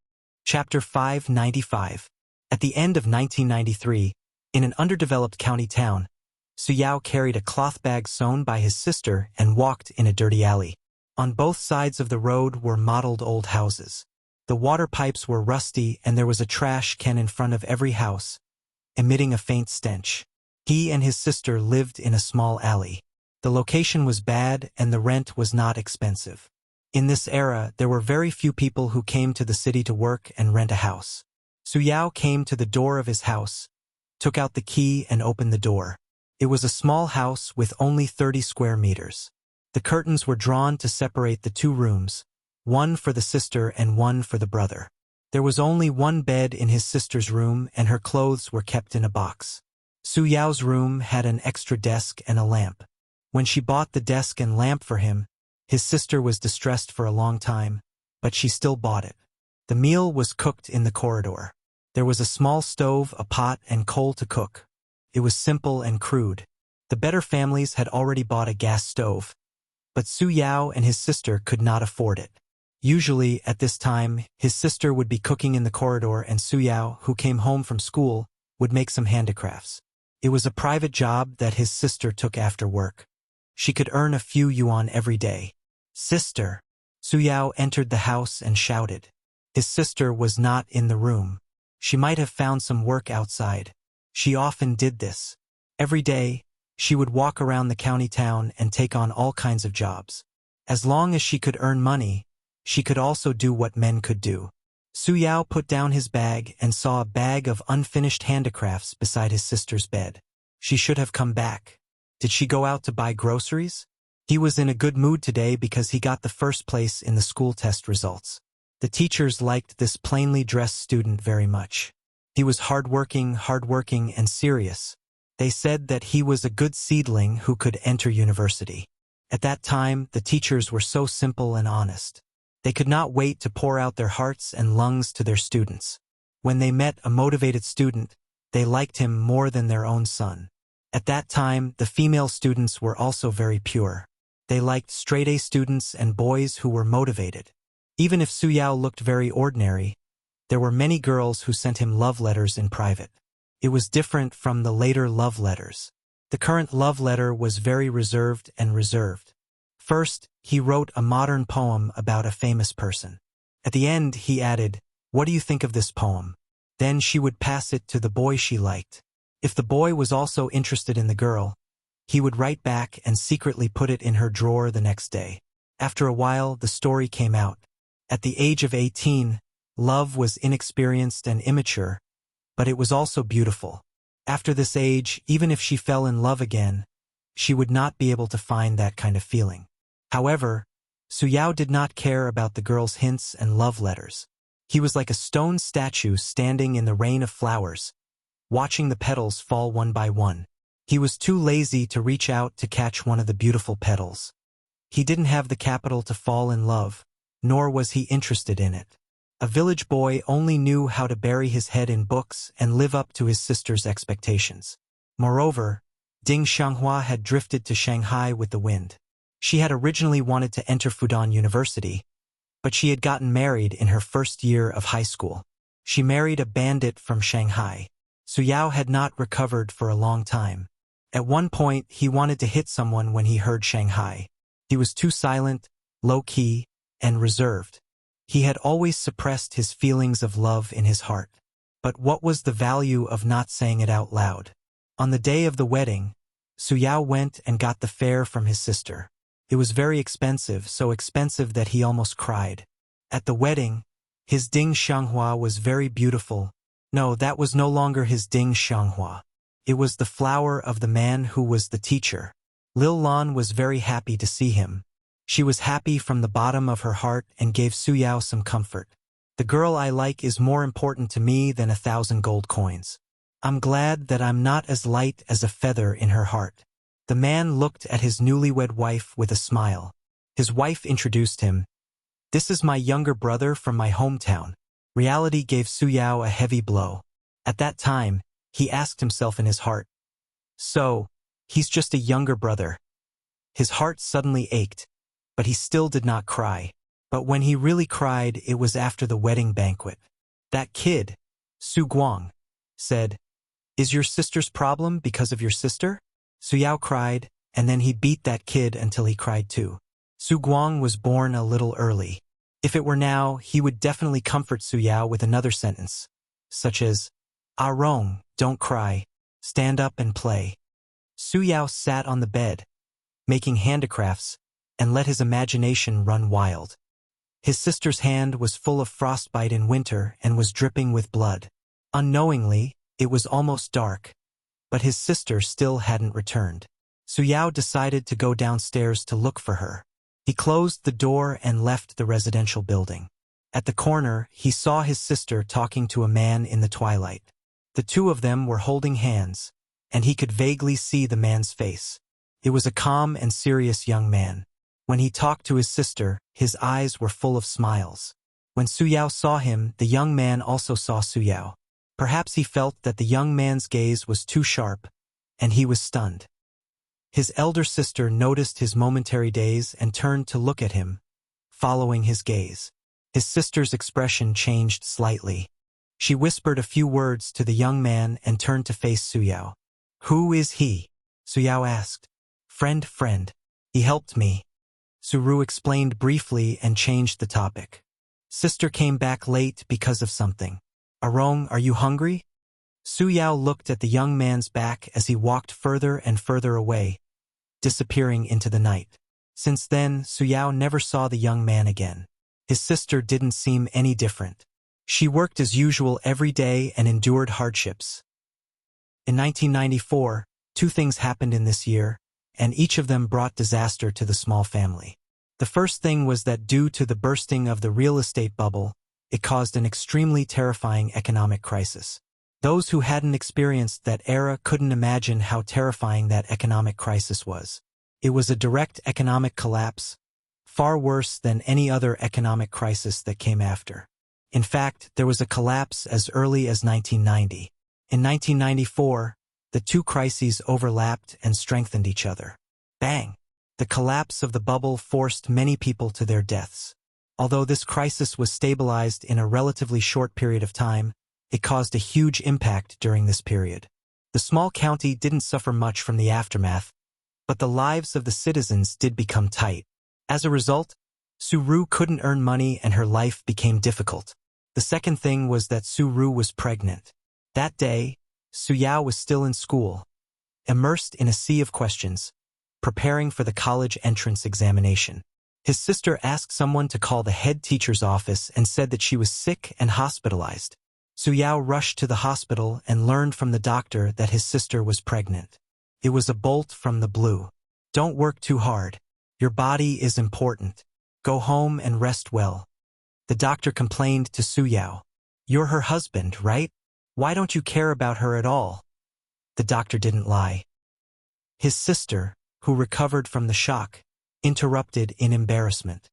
Chapter 595. At the end of 1993, in an underdeveloped county town, Su Yao carried a cloth bag sewn by his sister and walked in a dirty alley. On both sides of the road were mottled old houses. The water pipes were rusty and there was a trash can in front of every house, emitting a faint stench. He and his sister lived in a small alley. The location was bad and the rent was not expensive. In this era, there were very few people who came to the city to work and rent a house. Su Yao came to the door of his house, took out the key and opened the door. It was a small house with only 30 square meters. The curtains were drawn to separate the two rooms, one for the sister and one for the brother. There was only one bed in his sister's room and her clothes were kept in a box. Su Yao's room had an extra desk and a lamp. When she bought the desk and lamp for him, his sister was distressed for a long time, but she still bought it. The meal was cooked in the corridor. There was a small stove, a pot, and coal to cook. It was simple and crude. The better families had already bought a gas stove, but Su Yao and his sister could not afford it. Usually, at this time, his sister would be cooking in the corridor and Su Yao, who came home from school, would make some handicrafts. It was a private job that his sister took after work. She could earn a few yuan every day. "Sister!" Su Yao entered the house and shouted. His sister was not in the room. She might have found some work outside. She often did this. Every day, she would walk around the county town and take on all kinds of jobs. As long as she could earn money, she could also do what men could do. Su Yao put down his bag and saw a bag of unfinished handicrafts beside his sister's bed. She should have come back. Did she go out to buy groceries? He was in a good mood today because he got the first place in the school test results. The teachers liked this plainly dressed student very much. He was hardworking and serious. They said that he was a good seedling who could enter university. At that time, the teachers were so simple and honest. They could not wait to pour out their hearts and lungs to their students. When they met a motivated student, they liked him more than their own son. At that time, the female students were also very pure. They liked straight-A students and boys who were motivated. Even if Su Yao looked very ordinary, there were many girls who sent him love letters in private. It was different from the later love letters. The current love letter was very reserved. First, he wrote a modern poem about a famous person. At the end, he added, "What do you think of this poem?" Then she would pass it to the boy she liked. If the boy was also interested in the girl, he would write back and secretly put it in her drawer the next day. After a while, the story came out. At the age of 18, love was inexperienced and immature, but it was also beautiful. After this age, even if she fell in love again, she would not be able to find that kind of feeling. However, Su Yao did not care about the girl's hints and love letters. He was like a stone statue standing in the rain of flowers, watching the petals fall one by one. He was too lazy to reach out to catch one of the beautiful petals. He didn't have the capital to fall in love, nor was he interested in it. A village boy only knew how to bury his head in books and live up to his sister's expectations. Moreover, Ding Xianghua had drifted to Shanghai with the wind. She had originally wanted to enter Fudan University, but she had gotten married in her first year of high school. She married a bandit from Shanghai. Su Yao had not recovered for a long time. At one point, he wanted to hit someone when he heard Shanghai. He was too silent, low-key, and reserved. He had always suppressed his feelings of love in his heart. But what was the value of not saying it out loud? On the day of the wedding, Suyao went and got the fare from his sister. It was very expensive, so expensive that he almost cried. At the wedding, his Ding Xianghua was very beautiful. No, that was no longer his Ding Xianghua. It was the flower of the man who was the teacher. Lil Lan was very happy to see him. She was happy from the bottom of her heart and gave Suyao some comfort. The girl I like is more important to me than 1,000 gold coins. I'm glad that I'm not as light as a feather in her heart. The man looked at his newlywed wife with a smile. His wife introduced him. This is my younger brother from my hometown. Reality gave Suyao a heavy blow. At that time, he asked himself in his heart, so, he's just a younger brother. His heart suddenly ached, but he still did not cry. But when he really cried, it was after the wedding banquet. That kid, Su Guang, said, "Is your sister's problem because of your sister?" Suyao cried, and then he beat that kid until he cried too. Su Guang was born a little early. If it were now, he would definitely comfort Suyao with another sentence, such as, "Ah Rong, don't cry, stand up and play." Suyao sat on the bed, making handicrafts, and let his imagination run wild. His sister's hand was full of frostbite in winter and was dripping with blood. Unknowingly, it was almost dark, but his sister still hadn't returned. Suyao decided to go downstairs to look for her. He closed the door and left the residential building. At the corner, he saw his sister talking to a man in the twilight. The two of them were holding hands, and he could vaguely see the man's face. It was a calm and serious young man. When he talked to his sister, his eyes were full of smiles. When Suyao saw him, the young man also saw Suyao. Perhaps he felt that the young man's gaze was too sharp, and he was stunned. His elder sister noticed his momentary daze and turned to look at him, following his gaze. His sister's expression changed slightly. She whispered a few words to the young man and turned to face Suyao. "Who is he?" Suyao asked. Friend. He helped me." Suru explained briefly and changed the topic. "Sister came back late because of something. Arong, are you hungry?" Suyao looked at the young man's back as he walked further and further away, disappearing into the night. Since then, Suyao never saw the young man again. His sister didn't seem any different. She worked as usual every day and endured hardships. In 1994, 2 things happened in this year, and each of them brought disaster to the small family. The first thing was that due to the bursting of the real estate bubble, it caused an extremely terrifying economic crisis. Those who hadn't experienced that era couldn't imagine how terrifying that economic crisis was. It was a direct economic collapse, far worse than any other economic crisis that came after. In fact, there was a collapse as early as 1990. In 1994, the 2 crises overlapped and strengthened each other. Bang! The collapse of the bubble forced many people to their deaths. Although this crisis was stabilized in a relatively short period of time, it caused a huge impact during this period. The small county didn't suffer much from the aftermath, but the lives of the citizens did become tight. As a result, Suru couldn't earn money and her life became difficult. The second thing was that Suru was pregnant. That day, Suyao was still in school, immersed in a sea of questions, preparing for the college entrance examination. His sister asked someone to call the head teacher's office and said that she was sick and hospitalized. Suyao rushed to the hospital and learned from the doctor that his sister was pregnant. It was a bolt from the blue. "Don't work too hard. Your body is important. Go home and rest well." The doctor complained to Suyao. "You're her husband, right? Why don't you care about her at all?" The doctor didn't lie. His sister, who recovered from the shock, interrupted in embarrassment.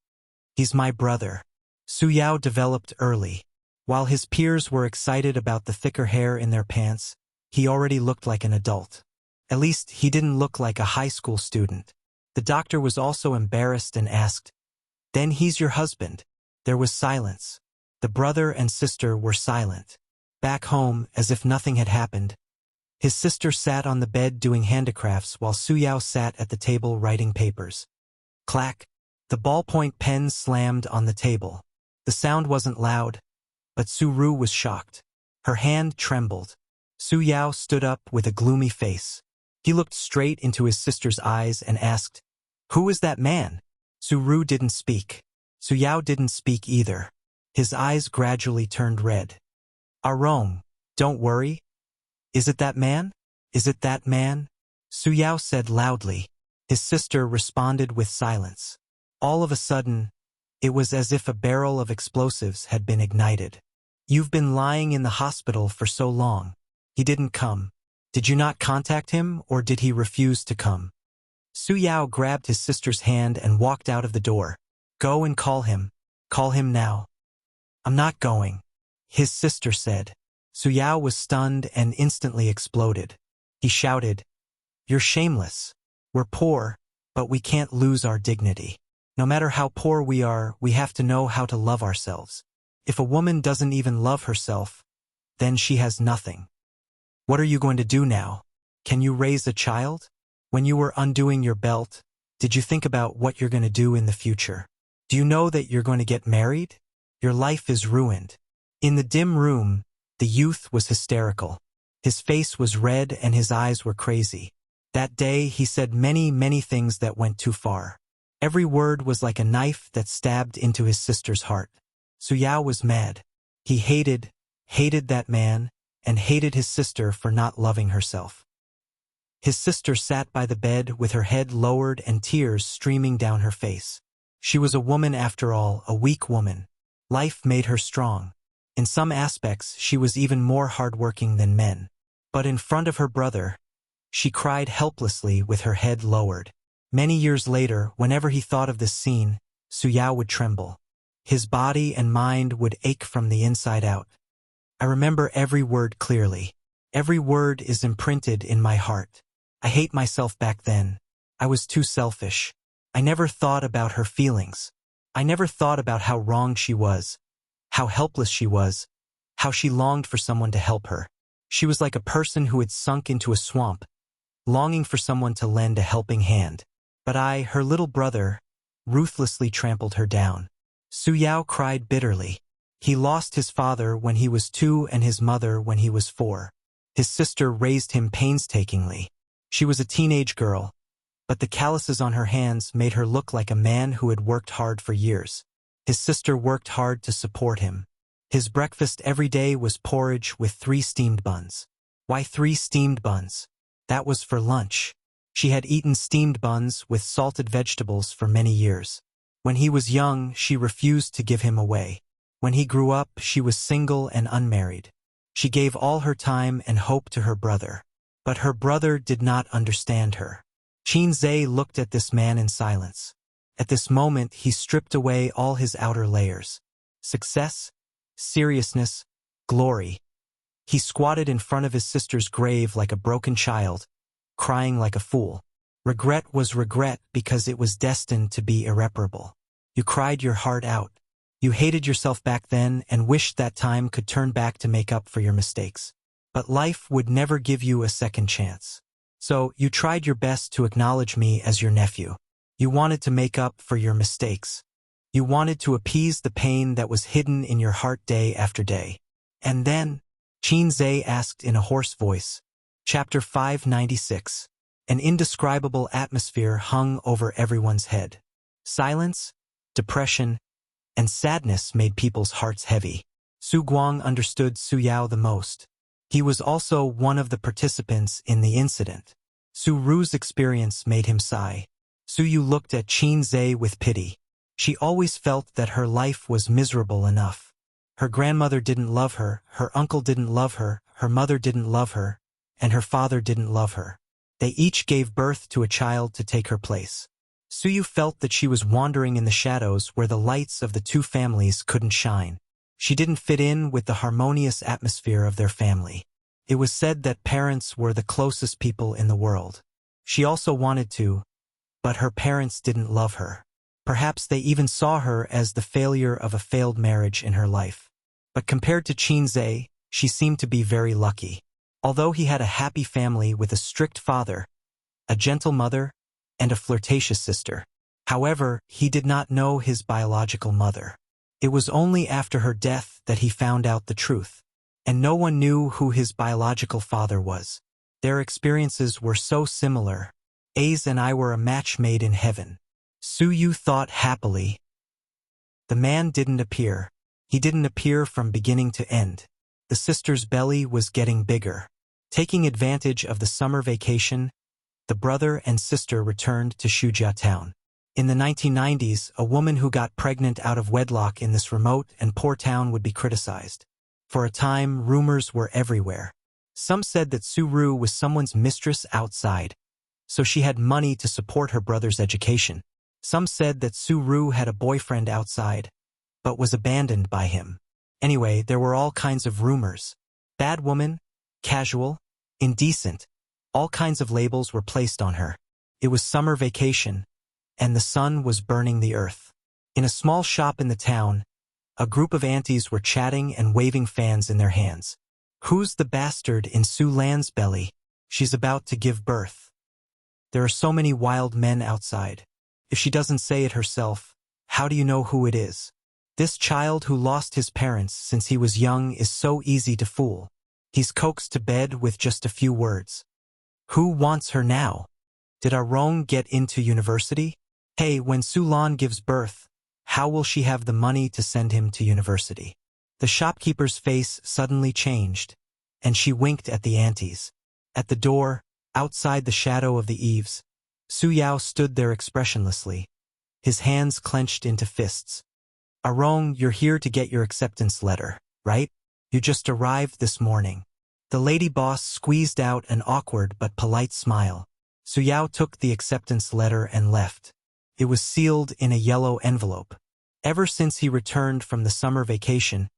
"He's my brother." Suyao developed early. While his peers were excited about the thicker hair in their pants, he already looked like an adult. At least, he didn't look like a high school student. The doctor was also embarrassed and asked, "Then he's your husband?" There was silence. The brother and sister were silent. Back home, as if nothing had happened, His sister sat on the bed doing handicrafts while Su Yao sat at the table writing papers. Clack! The ballpoint pen slammed on the table. The sound wasn't loud, but Su Ru was shocked. Her hand trembled. Su Yao stood up with a gloomy face. He looked straight into his sister's eyes and asked, "Who is that man?" Su Ru didn't speak. Su Yao didn't speak either. His eyes gradually turned red. "Arong, don't worry. Is it that man? Is it that man?" Su Yao said loudly. His sister responded with silence. All of a sudden, it was as if a barrel of explosives had been ignited. "You've been lying in the hospital for so long. He didn't come. Did you not contact him, or did he refuse to come?" Su Yao grabbed his sister's hand and walked out of the door. "Go and call him. Call him now." "I'm not going," his sister said. Su Yao was stunned and instantly exploded. He shouted, "You're shameless. We're poor, but we can't lose our dignity. No matter how poor we are, we have to know how to love ourselves. If a woman doesn't even love herself, then she has nothing. What are you going to do now? Can you raise a child? When you were undoing your belt, did you think about what you're going to do in the future? Do you know that you're going to get married? Your life is ruined." In the dim room, the youth was hysterical. His face was red and his eyes were crazy. That day he said many things that went too far. Every word was like a knife that stabbed into his sister's heart. Su Yao was mad. He hated that man, and hated his sister for not loving herself. His sister sat by the bed with her head lowered and tears streaming down her face. She was a woman after all, a weak woman. Life made her strong. In some aspects, she was even more hardworking than men. But in front of her brother, she cried helplessly with her head lowered. Many years later, whenever he thought of this scene, Su Yao would tremble. His body and mind would ache from the inside out. "I remember every word clearly. Every word is imprinted in my heart. I hate myself back then. I was too selfish. I never thought about her feelings. I never thought about how wrong she was, how helpless she was, how she longed for someone to help her. She was like a person who had sunk into a swamp, longing for someone to lend a helping hand. But I, her little brother, ruthlessly trampled her down." Su Yao cried bitterly. He lost his father when he was 2 and his mother when he was 4. His sister raised him painstakingly. She was a teenage girl, but the calluses on her hands made her look like a man who had worked hard for years. His sister worked hard to support him. His breakfast every day was porridge with 3 steamed buns. Why 3 steamed buns? That was for lunch. She had eaten steamed buns with salted vegetables for many years. When he was young, she refused to give him away. When he grew up, she was single and unmarried. She gave all her time and hope to her brother. But her brother did not understand her. Qin Zhe looked at this man in silence. At this moment, he stripped away all his outer layers. Success, seriousness, glory. He squatted in front of his sister's grave like a broken child, crying like a fool. Regret was regret because it was destined to be irreparable. You cried your heart out. You hated yourself back then and wished that time could turn back to make up for your mistakes. But life would never give you a second chance. So you tried your best to acknowledge me as your nephew. You wanted to make up for your mistakes. You wanted to appease the pain that was hidden in your heart day after day. And then, Qin Zhe asked in a hoarse voice. Chapter 596. An indescribable atmosphere hung over everyone's head. Silence, depression, and sadness made people's hearts heavy. Su Guang understood Su Yao the most. He was also one of the participants in the incident. Su Ru's experience made him sigh. Su Yu looked at Qin Zhe with pity. She always felt that her life was miserable enough. Her grandmother didn't love her, her uncle didn't love her, her mother didn't love her, and her father didn't love her. They each gave birth to a child to take her place. Su Yu felt that she was wandering in the shadows where the lights of the 2 families couldn't shine. She didn't fit in with the harmonious atmosphere of their family. It was said that parents were the closest people in the world. She also wanted to, but her parents didn't love her. Perhaps they even saw her as the failure of a failed marriage in her life. But compared to Qin Zhe, she seemed to be very lucky. Although he had a happy family with a strict father, a gentle mother, and a flirtatious sister. However, he did not know his biological mother. It was only after her death that he found out the truth, and no one knew who his biological father was. Their experiences were so similar. Ace and I were a match made in heaven. Su Yu thought happily. The man didn't appear. He didn't appear from beginning to end. The sister's belly was getting bigger. Taking advantage of the summer vacation, the brother and sister returned to Shujia town. In the 1990s, a woman who got pregnant out of wedlock in this remote and poor town would be criticized. For a time, rumors were everywhere. Some said that Su Ru was someone's mistress outside, so she had money to support her brother's education. Some said that Su Ru had a boyfriend outside, but was abandoned by him. Anyway, there were all kinds of rumors. Bad woman, casual, indecent, all kinds of labels were placed on her. It was summer vacation, and the sun was burning the earth. In a small shop in the town, a group of aunties were chatting and waving fans in their hands. Who's the bastard in Su Lan's belly? She's about to give birth. There are so many wild men outside. If she doesn't say it herself, how do you know who it is? This child who lost his parents since he was young is so easy to fool. He's coaxed to bed with just a few words. Who wants her now? Did Arong get into university? Hey, when Su Lan gives birth, how will she have the money to send him to university? The shopkeeper's face suddenly changed, and she winked at the aunties. At the door, outside the shadow of the eaves, Su Yao stood there expressionlessly, his hands clenched into fists. Arong, you're here to get your acceptance letter, right? You just arrived this morning. The lady boss squeezed out an awkward but polite smile. Su Yao took the acceptance letter and left. It was sealed in a yellow envelope. Ever since he returned from the summer vacation,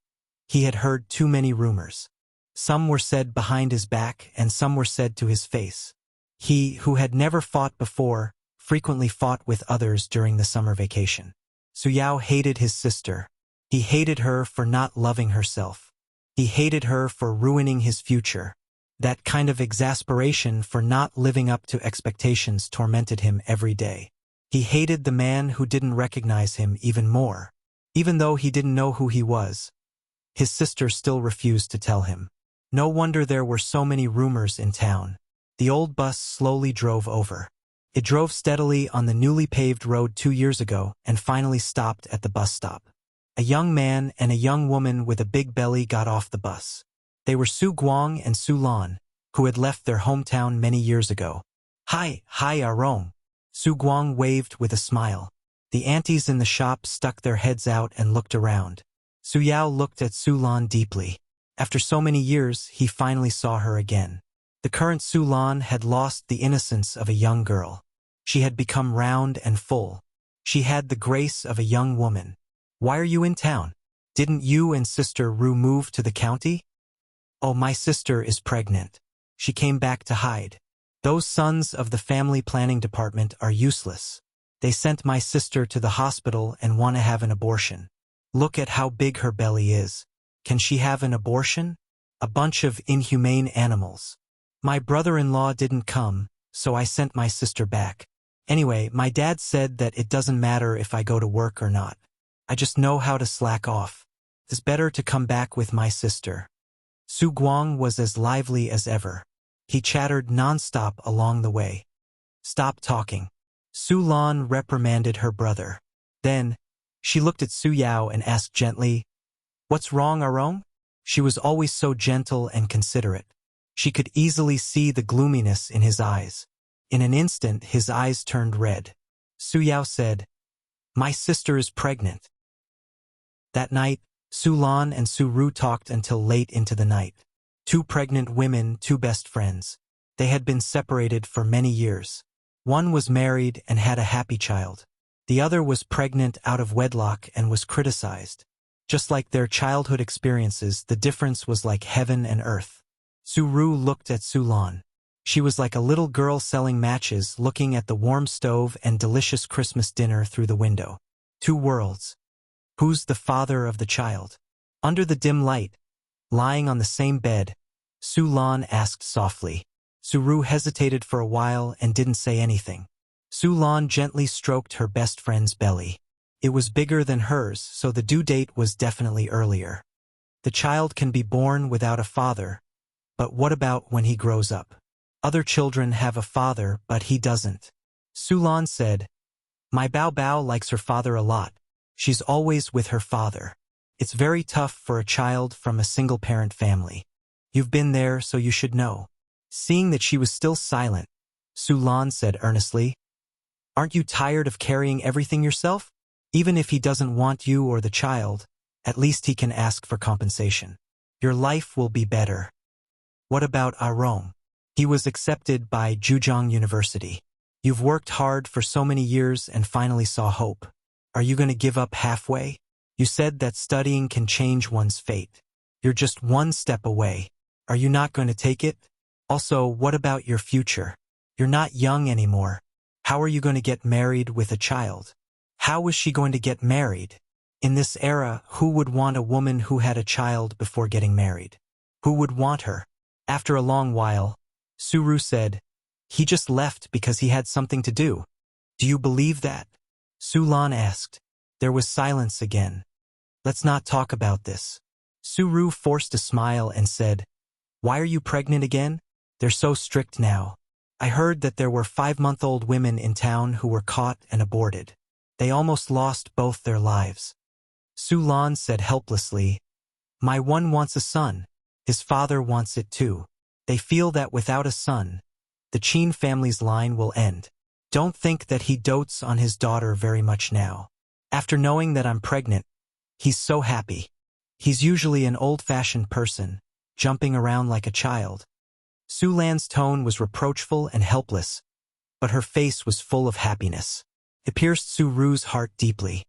he had heard too many rumors. Some were said behind his back and some were said to his face. He, who had never fought before, frequently fought with others during the summer vacation. Su Yao hated his sister. He hated her for not loving herself. He hated her for ruining his future. That kind of exasperation for not living up to expectations tormented him every day. He hated the man who didn't recognize him even more. Even though he didn't know who he was, his sister still refused to tell him. No wonder there were so many rumors in town. The old bus slowly drove over. It drove steadily on the newly paved road 2 years ago and finally stopped at the bus stop. A young man and a young woman with a big belly got off the bus. They were Su Guang and Su Lan, who had left their hometown many years ago. Hi Arong. Su Guang waved with a smile. The aunties in the shop stuck their heads out and looked around. Su Yao looked at Su Lan deeply. After so many years, he finally saw her again. The current Su Lan had lost the innocence of a young girl. She had become round and full. She had the grace of a young woman. Why are you in town? Didn't you and Sister Ru move to the county? Oh, my sister is pregnant. She came back to hide. Those sons of the family planning department are useless. They sent my sister to the hospital and want to have an abortion. Look at how big her belly is. Can she have an abortion? A bunch of inhumane animals. My brother-in-law didn't come, so I sent my sister back. Anyway, my dad said that it doesn't matter if I go to work or not. I just know how to slack off. It's better to come back with my sister. Su Guang was as lively as ever. He chattered non-stop along the way. Stop talking. Su Lan reprimanded her brother. Then, she looked at Su Yao and asked gently, "What's wrong, Arong?" She was always so gentle and considerate. She could easily see the gloominess in his eyes. In an instant, his eyes turned red. Su Yao said, "My sister is pregnant." That night, Su Lan and Su Ru talked until late into the night. 2 pregnant women, 2 best friends. They had been separated for many years. One was married and had a happy child. The other was pregnant out of wedlock and was criticized. Just like their childhood experiences, the difference was like heaven and earth. Su Ru looked at Su Lan. She was like a little girl selling matches looking at the warm stove and delicious Christmas dinner through the window. 2 worlds. Who's the father of the child? Under the dim light, lying on the same bed, Su Lan asked softly. Su Ru hesitated for a while and didn't say anything. Su Lan gently stroked her best friend's belly. It was bigger than hers, so the due date was definitely earlier. The child can be born without a father, but what about when he grows up? Other children have a father, but he doesn't. Su Lan said, "My Bao Bao likes her father a lot. She's always with her father. It's very tough for a child from a single-parent family. You've been there, so you should know." Seeing that she was still silent, Su Lan said earnestly, "Aren't you tired of carrying everything yourself? Even if he doesn't want you or the child, at least he can ask for compensation. Your life will be better." What about Arong? He was accepted by Zhejiang University. You've worked hard for so many years and finally saw hope. Are you going to give up halfway? You said that studying can change one's fate. You're just one step away. Are you not going to take it? Also, what about your future? You're not young anymore. How are you going to get married with a child? How was she going to get married? In this era, who would want a woman who had a child before getting married? Who would want her? After a long while, Su Ru said, "He just left because he had something to do." "Do you believe that?" Su Lan asked. There was silence again. "Let's not talk about this." Su Ru forced a smile and said, "Why are you pregnant again? They're so strict now. I heard that there were 5-month-old women in town who were caught and aborted. They almost lost both their lives." Su Lan said helplessly, "My one wants a son. His father wants it too. They feel that without a son, the Qin family's line will end. Don't think that he dotes on his daughter very much now. After knowing that I'm pregnant, he's so happy. He's usually an old-fashioned person, jumping around like a child." Su Lan's tone was reproachful and helpless, but her face was full of happiness. It pierced Su Ru's heart deeply.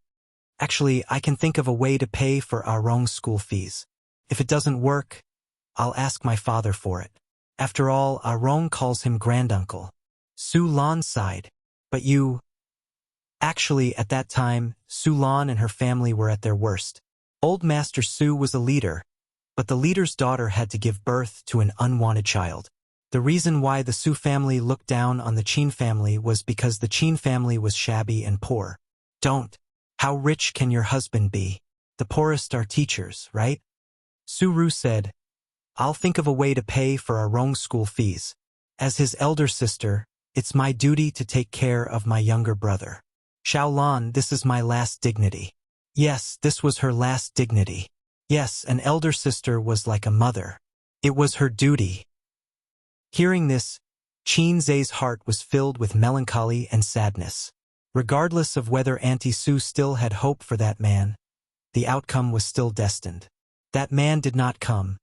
"Actually, I can think of a way to pay for Arong's school fees. If it doesn't work, I'll ask my father for it. After all, Arong calls him granduncle." Su Lan sighed. "But you—" Actually, at that time, Su Lan and her family were at their worst. Old Master Su was a leader, but the leader's daughter had to give birth to an unwanted child. The reason why the Su family looked down on the Qin family was because the Qin family was shabby and poor. "Don't. How rich can your husband be? The poorest are teachers, right?" Su Ru said, "I'll think of a way to pay for Arong's school fees. As his elder sister, it's my duty to take care of my younger brother. Xiao Lan, this is my last dignity." Yes, this was her last dignity. Yes, an elder sister was like a mother. It was her duty. Hearing this, Qin Zhe's heart was filled with melancholy and sadness. Regardless of whether Auntie Su still had hope for that man, the outcome was still destined. That man did not come,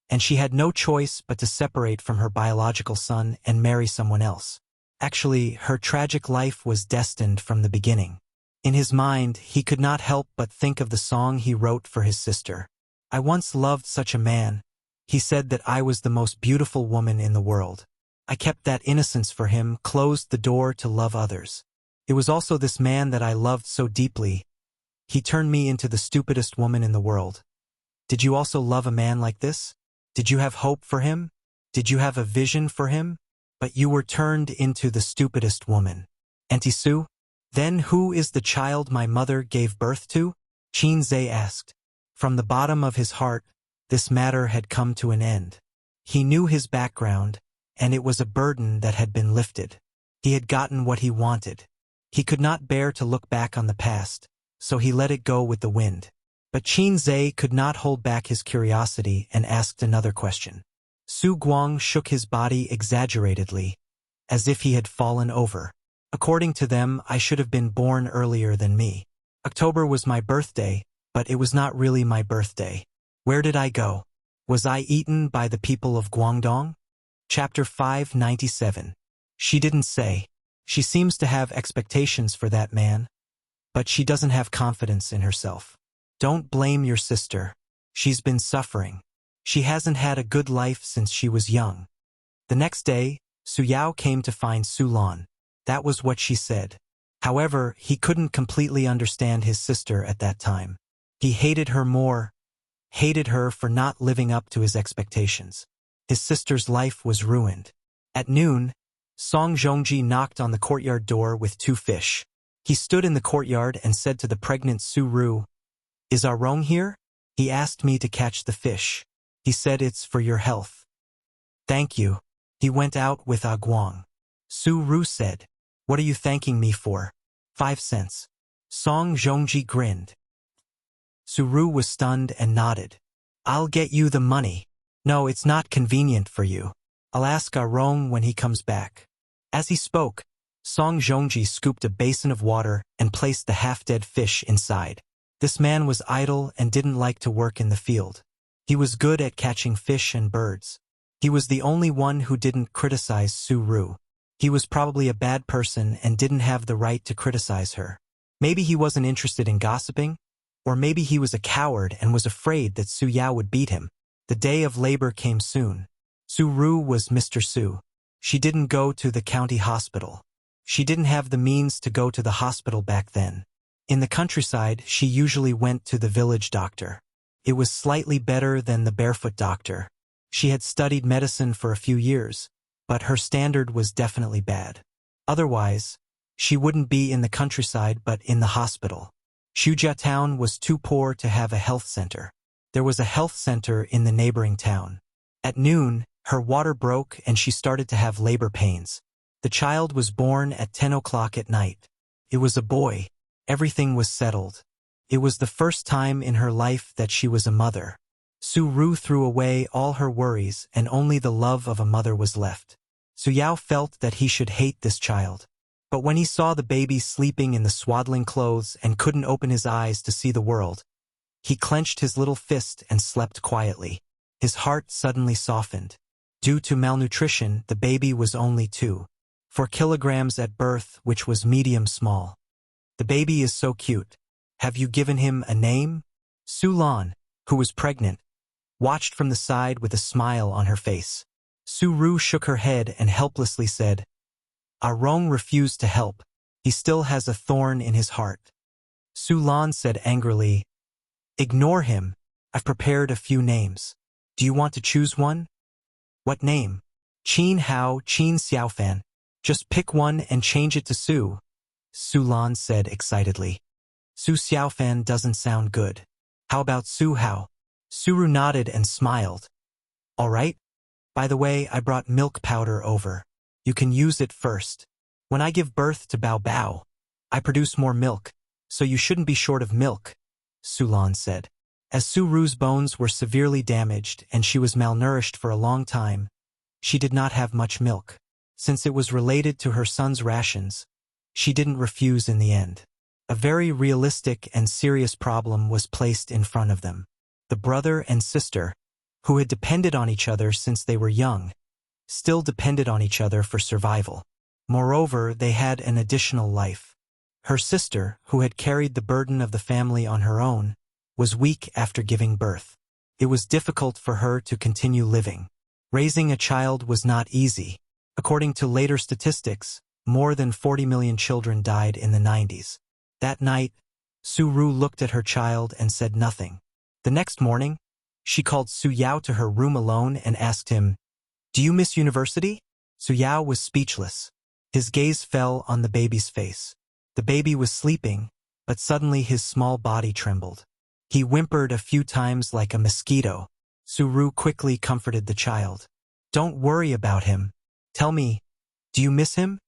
and she had no choice but to separate from her biological son and marry someone else. Actually, her tragic life was destined from the beginning. In his mind, he could not help but think of the song he wrote for his sister. "I once loved such a man. He said that I was the most beautiful woman in the world. I kept that innocence for him, closed the door to love others. It was also this man that I loved so deeply. He turned me into the stupidest woman in the world. Did you also love a man like this? Did you have hope for him? Did you have a vision for him? But you were turned into the stupidest woman. Auntie Su? Then who is the child my mother gave birth to?" Qin Zhe asked. From the bottom of his heart, this matter had come to an end. He knew his background, and it was a burden that had been lifted. He had gotten what he wanted. He could not bear to look back on the past, so he let it go with the wind. But Qin Zhe could not hold back his curiosity and asked another question. Su Guang shook his body exaggeratedly, as if he had fallen over. "According to them, I should have been born earlier than me. October was my birthday, but it was not really my birthday. Where did I go? Was I eaten by the people of Guangdong?" Chapter 597. She didn't say. She seems to have expectations for that man, but she doesn't have confidence in herself. Don't blame your sister. She's been suffering. She hasn't had a good life since she was young. The next day, Su Yao came to find Su Lan. That was what she said. However, he couldn't completely understand his sister at that time. He hated her more, hated her for not living up to his expectations. His sister's life was ruined. At noon, Song Zhongji knocked on the courtyard door with 2 fish. He stood in the courtyard and said to the pregnant Su Ru, "Is our Rong here? He asked me to catch the fish. He said it's for your health." "Thank you." He went out with Ah Guang. Su Ru said, "What are you thanking me for?" 5 cents. Song Zhongji grinned. Su Ru was stunned and nodded. "I'll get you the money." "No, it's not convenient for you. I'll ask our Rong when he comes back." As he spoke, Song Zhongji scooped a basin of water and placed the half-dead fish inside. This man was idle and didn't like to work in the field. He was good at catching fish and birds. He was the only one who didn't criticize Su Ru. He was probably a bad person and didn't have the right to criticize her. Maybe he wasn't interested in gossiping, or maybe he was a coward and was afraid that Su Yao would beat him. The day of labor came soon. Su Ru was Mr. Su. She didn't go to the county hospital. She didn't have the means to go to the hospital back then. In the countryside, she usually went to the village doctor. It was slightly better than the barefoot doctor. She had studied medicine for a few years, but her standard was definitely bad. Otherwise, she wouldn't be in the countryside but in the hospital. Shujia town was too poor to have a health center. There was a health center in the neighboring town. At noon, her water broke and she started to have labor pains. The child was born at 10 o'clock at night. It was a boy. Everything was settled. It was the first time in her life that she was a mother. Su Ru threw away all her worries and only the love of a mother was left. Su Yao felt that he should hate this child. But when he saw the baby sleeping in the swaddling clothes and couldn't open his eyes to see the world, he clenched his little fist and slept quietly. His heart suddenly softened. Due to malnutrition, the baby was only 2.4 kilograms at birth, which was medium small. "The baby is so cute. Have you given him a name?" Su Lan, who was pregnant, watched from the side with a smile on her face. Su Ru shook her head and helplessly said, "Our Rong refused to help. He still has a thorn in his heart." Su Lan said angrily, "Ignore him. I've prepared a few names. Do you want to choose one?" "What name?" "Qin Hao, Qin Xiaofan. Just pick one and change it to Su," Su Lan said excitedly. "Su Xiaofan doesn't sound good. How about Su Hao?" Su Ru nodded and smiled. "All right. By the way, I brought milk powder over. You can use it first. When I give birth to Bao Bao, I produce more milk, so you shouldn't be short of milk," Su Lan said. As Su Ru's bones were severely damaged and she was malnourished for a long time, she did not have much milk. Since it was related to her son's rations, she didn't refuse in the end. A very realistic and serious problem was placed in front of them. The brother and sister, who had depended on each other since they were young, still depended on each other for survival. Moreover, they had an additional life. Her sister, who had carried the burden of the family on her own, was weak after giving birth. It was difficult for her to continue living. Raising a child was not easy. According to later statistics, more than 40 million children died in the 90s. That night, Su Ru looked at her child and said nothing. The next morning, she called Su Yao to her room alone and asked him, "Do you miss university?" Su Yao was speechless. His gaze fell on the baby's face. The baby was sleeping, but suddenly his small body trembled. He whimpered a few times like a mosquito. Su Ru quickly comforted the child. "Don't worry about him. Tell me, do you miss him?"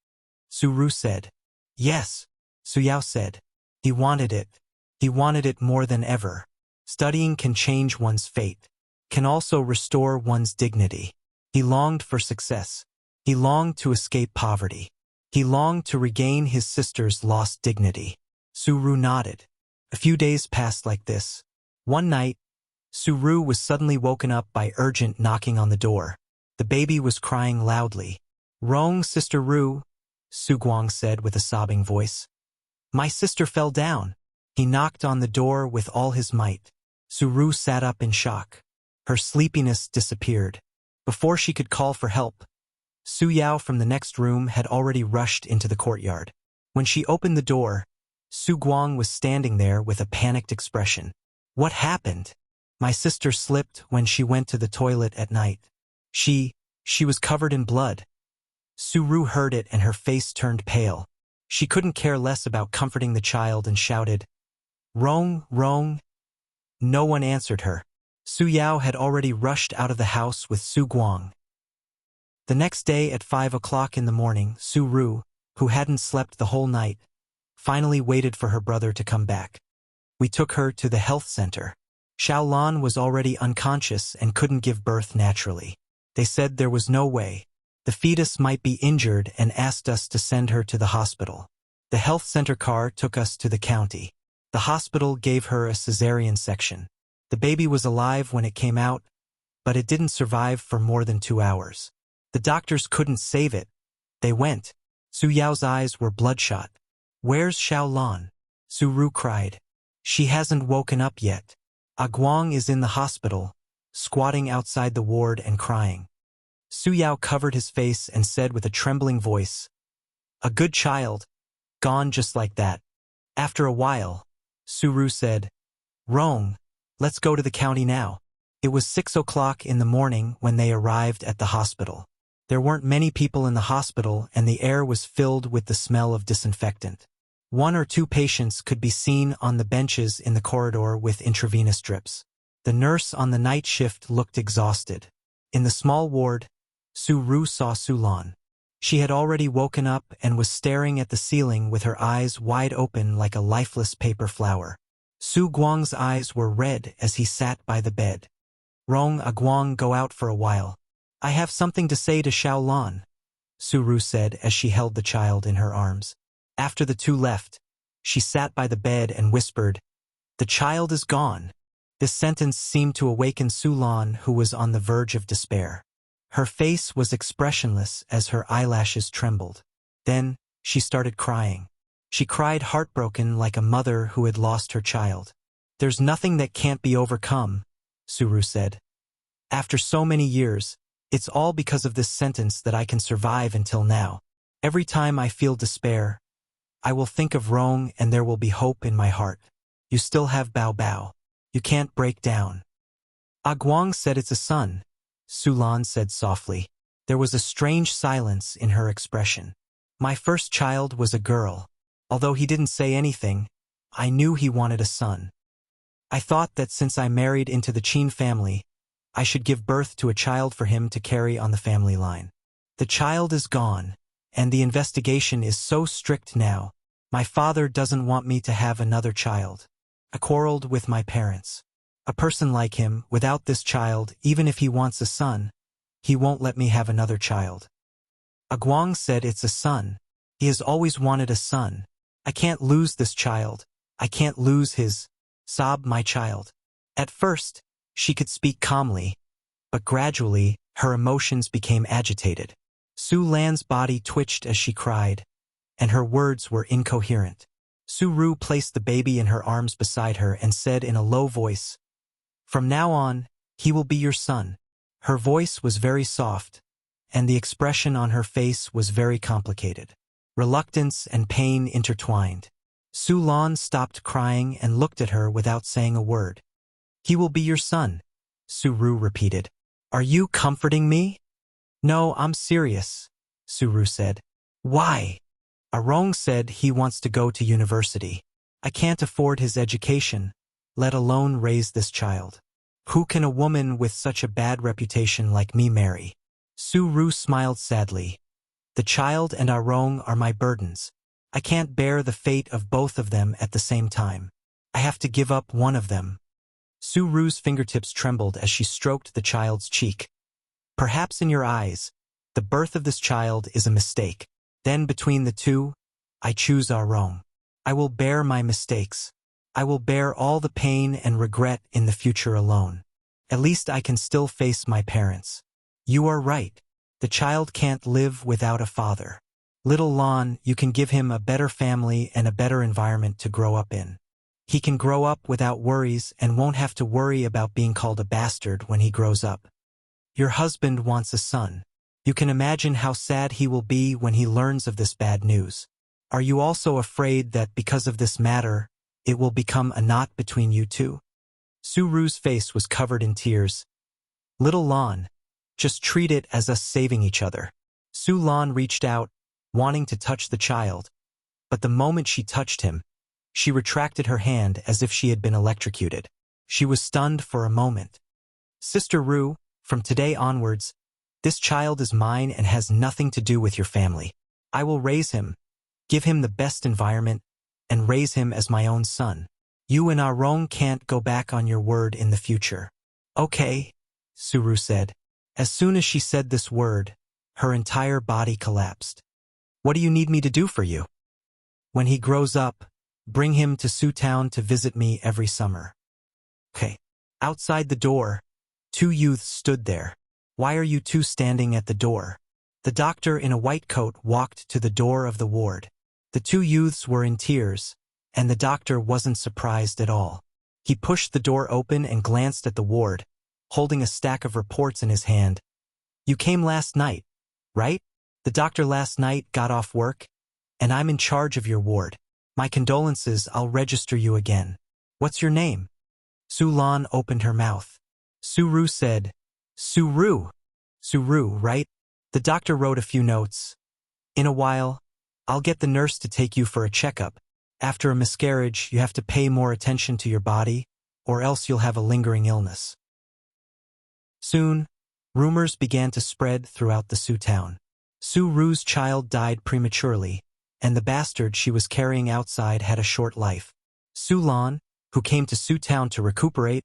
Su Ru said, "Yes." Su Yao said, "He wanted it. He wanted it more than ever. Studying can change one's fate, can also restore one's dignity. He longed for success. He longed to escape poverty. He longed to regain his sister's lost dignity." Su Ru nodded. A few days passed like this. One night, Su Ru was suddenly woken up by urgent knocking on the door. The baby was crying loudly. "Wrong, Sister Ru," Su Guang said with a sobbing voice. "My sister fell down." He knocked on the door with all his might. Su Ru sat up in shock. Her sleepiness disappeared. Before she could call for help, Su Yao from the next room had already rushed into the courtyard. When she opened the door, Su Guang was standing there with a panicked expression. "What happened?" "My sister slipped when she went to the toilet at night. She was covered in blood. Su-ru heard it and her face turned pale. She couldn't care less about comforting the child and shouted, "Rong, Rong." No one answered her. Su Yao had already rushed out of the house with Su Guang. The next day at 5 o'clock in the morning, Su-ru, who hadn't slept the whole night, finally waited for her brother to come back. We took her to the health center. Xiaolan was already unconscious and couldn't give birth naturally. They said there was no way. The fetus might be injured and asked us to send her to the hospital. The health center car took us to the county. The hospital gave her a cesarean section. The baby was alive when it came out, but it didn't survive for more than 2 hours. The doctors couldn't save it. They went. Su Yao's eyes were bloodshot. "Where's Xiaolan?" Su-ru cried. "She hasn't woken up yet. Guang is in the hospital, squatting outside the ward and crying." Su Yao covered his face and said with a trembling voice, "A good child, gone just like that." After a while, Su-ru said, "Rong, let's go to the county now." It was 6 o'clock in the morning when they arrived at the hospital. There weren't many people in the hospital and the air was filled with the smell of disinfectant. 1 or 2 patients could be seen on the benches in the corridor with intravenous drips. The nurse on the night shift looked exhausted. In the small ward, Su-ru saw Su-lan. She had already woken up and was staring at the ceiling with her eyes wide open like a lifeless paper flower. Su Guang's eyes were red as he sat by the bed. "Rong, Guang, go out for a while. I have something to say to Xiaolan," Su-ru said as she held the child in her arms. After the two left, she sat by the bed and whispered, "The child is gone." This sentence seemed to awaken Su-lan, who was on the verge of despair. Her face was expressionless as her eyelashes trembled. Then, she started crying. She cried heartbroken like a mother who had lost her child. "There's nothing that can't be overcome," Su-ru said. "After so many years, it's all because of this sentence that I can survive until now. Every time I feel despair, I will think of Rong and there will be hope in my heart. You still have Bao Bao. You can't break down." Guang said it's a son, Su-lan said softly. There was a strange silence in her expression. "My first child was a girl. Although he didn't say anything, I knew he wanted a son. I thought that since I married into the Qin family, I should give birth to a child for him to carry on the family line. The child is gone, and the investigation is so strict now. My father doesn't want me to have another child. I quarreled with my parents. A person like him, without this child, even if he wants a son, he won't let me have another child." Guang said it's a son. He has always wanted a son. I can't lose this child. I can't lose his, sobbed my child. At first, she could speak calmly, but gradually, her emotions became agitated. Su-lan's body twitched as she cried, and her words were incoherent. Su-ru placed the baby in her arms beside her and said in a low voice, "From now on, he will be your son." Her voice was very soft, and the expression on her face was very complicated. Reluctance and pain intertwined. Su-lan stopped crying and looked at her without saying a word. "He will be your son," Su-ru repeated. "Are you comforting me?" "No, I'm serious," Su-ru said. "Why?" Rong said he wants to go to university. I can't afford his education, let alone raise this child. Who can a woman with such a bad reputation like me marry? Su-ru smiled sadly. The child and Rong are my burdens. I can't bear the fate of both of them at the same time. I have to give up one of them. Su-ru's fingertips trembled as she stroked the child's cheek. "Perhaps in your eyes, the birth of this child is a mistake. Then between the two, I choose Rong. I will bear my mistakes. I will bear all the pain and regret in the future alone. At least I can still face my parents. You are right. The child can't live without a father. Little Lan, you can give him a better family and a better environment to grow up in. He can grow up without worries and won't have to worry about being called a bastard when he grows up. Your husband wants a son. You can imagine how sad he will be when he learns of this bad news. Are you also afraid that because of this matter, it will become a knot between you two?" Su-ru's face was covered in tears. "Little Lan, Just treat it as us saving each other. Su Lan reached out, wanting to touch the child, but the moment she touched him, she retracted her hand as if she had been electrocuted. She was stunned for a moment. Sister Ru, from today onwards, this child is mine and has nothing to do with your family. I will raise him, give him the best environment, and raise him as my own son. You and Arong can't go back on your word in the future. Okay, Su Ru said. As soon as she said this word, her entire body collapsed. What do you need me to do for you? When he grows up, bring him to Su Town to visit me every summer. Okay. Outside the door, two youths stood there. Why are you two standing at the door? The doctor in a white coat walked to the door of the ward. The two youths were in tears, and the doctor wasn't surprised at all. He pushed the door open and glanced at the ward, holding a stack of reports in his hand. You came last night, right? The doctor last night got off work, and I'm in charge of your ward. My condolences, I'll register you again. What's your name? Su Lan opened her mouth. Su Ru said, Su Ru, right? The doctor wrote a few notes. In a while, I'll get the nurse to take you for a checkup. After a miscarriage, you have to pay more attention to your body, or else you'll have a lingering illness. Soon, rumors began to spread throughout the Su town. Su Ru's child died prematurely, and the bastard she was carrying outside had a short life. Su Lan, who came to Su town to recuperate,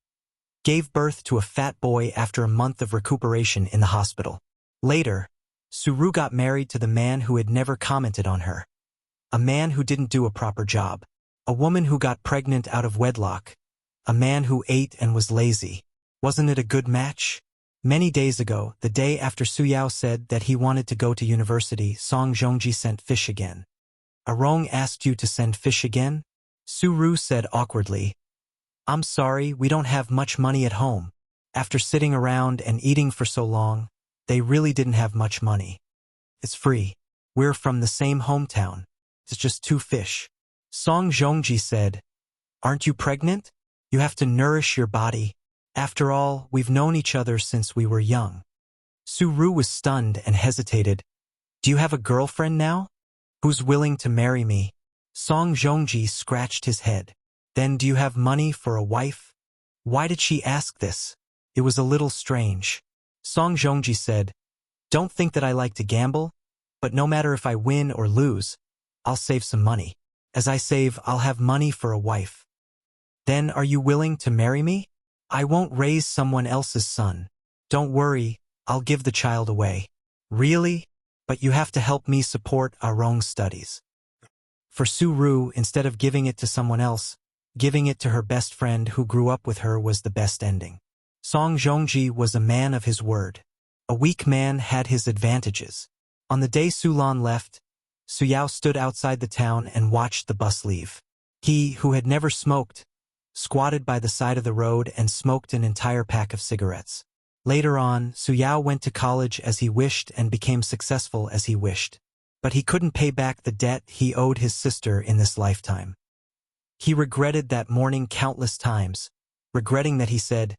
gave birth to a fat boy after a month of recuperation in the hospital. Later, Su Ru got married to the man who had never commented on her. A man who didn't do a proper job. A woman who got pregnant out of wedlock. A man who ate and was lazy. Wasn't it a good match? Many days ago, the day after Su Yao said that he wanted to go to university, Song Zhongji sent fish again. Arong asked you to send fish again? Su Ru said awkwardly, I'm sorry, we don't have much money at home. After sitting around and eating for so long, they really didn't have much money. It's free. We're from the same hometown. It's just 2 fish. Song Zhongji said, Aren't you pregnant? You have to nourish your body. After all, we've known each other since we were young. Su Ru was stunned and hesitated. Do you have a girlfriend now? Who's willing to marry me? Song Zhongji scratched his head. Then do you have money for a wife? Why did she ask this? It was a little strange. Song Zhongji said, Don't think that I like to gamble, but no matter if I win or lose, I'll save some money. As I save, I'll have money for a wife. Then are you willing to marry me? I won't raise someone else's son. Don't worry, I'll give the child away. Really? But you have to help me support our own studies. For Su Ru, instead of giving it to someone else, giving it to her best friend who grew up with her was the best ending. Song Zhongji was a man of his word. A weak man had his advantages. On the day Su Lan left, Su Yao stood outside the town and watched the bus leave. He, who had never smoked, squatted by the side of the road and smoked an entire pack of cigarettes. Later on, Su Yao went to college as he wished and became successful as he wished. But he couldn't pay back the debt he owed his sister in this lifetime. He regretted that morning countless times, regretting that he said,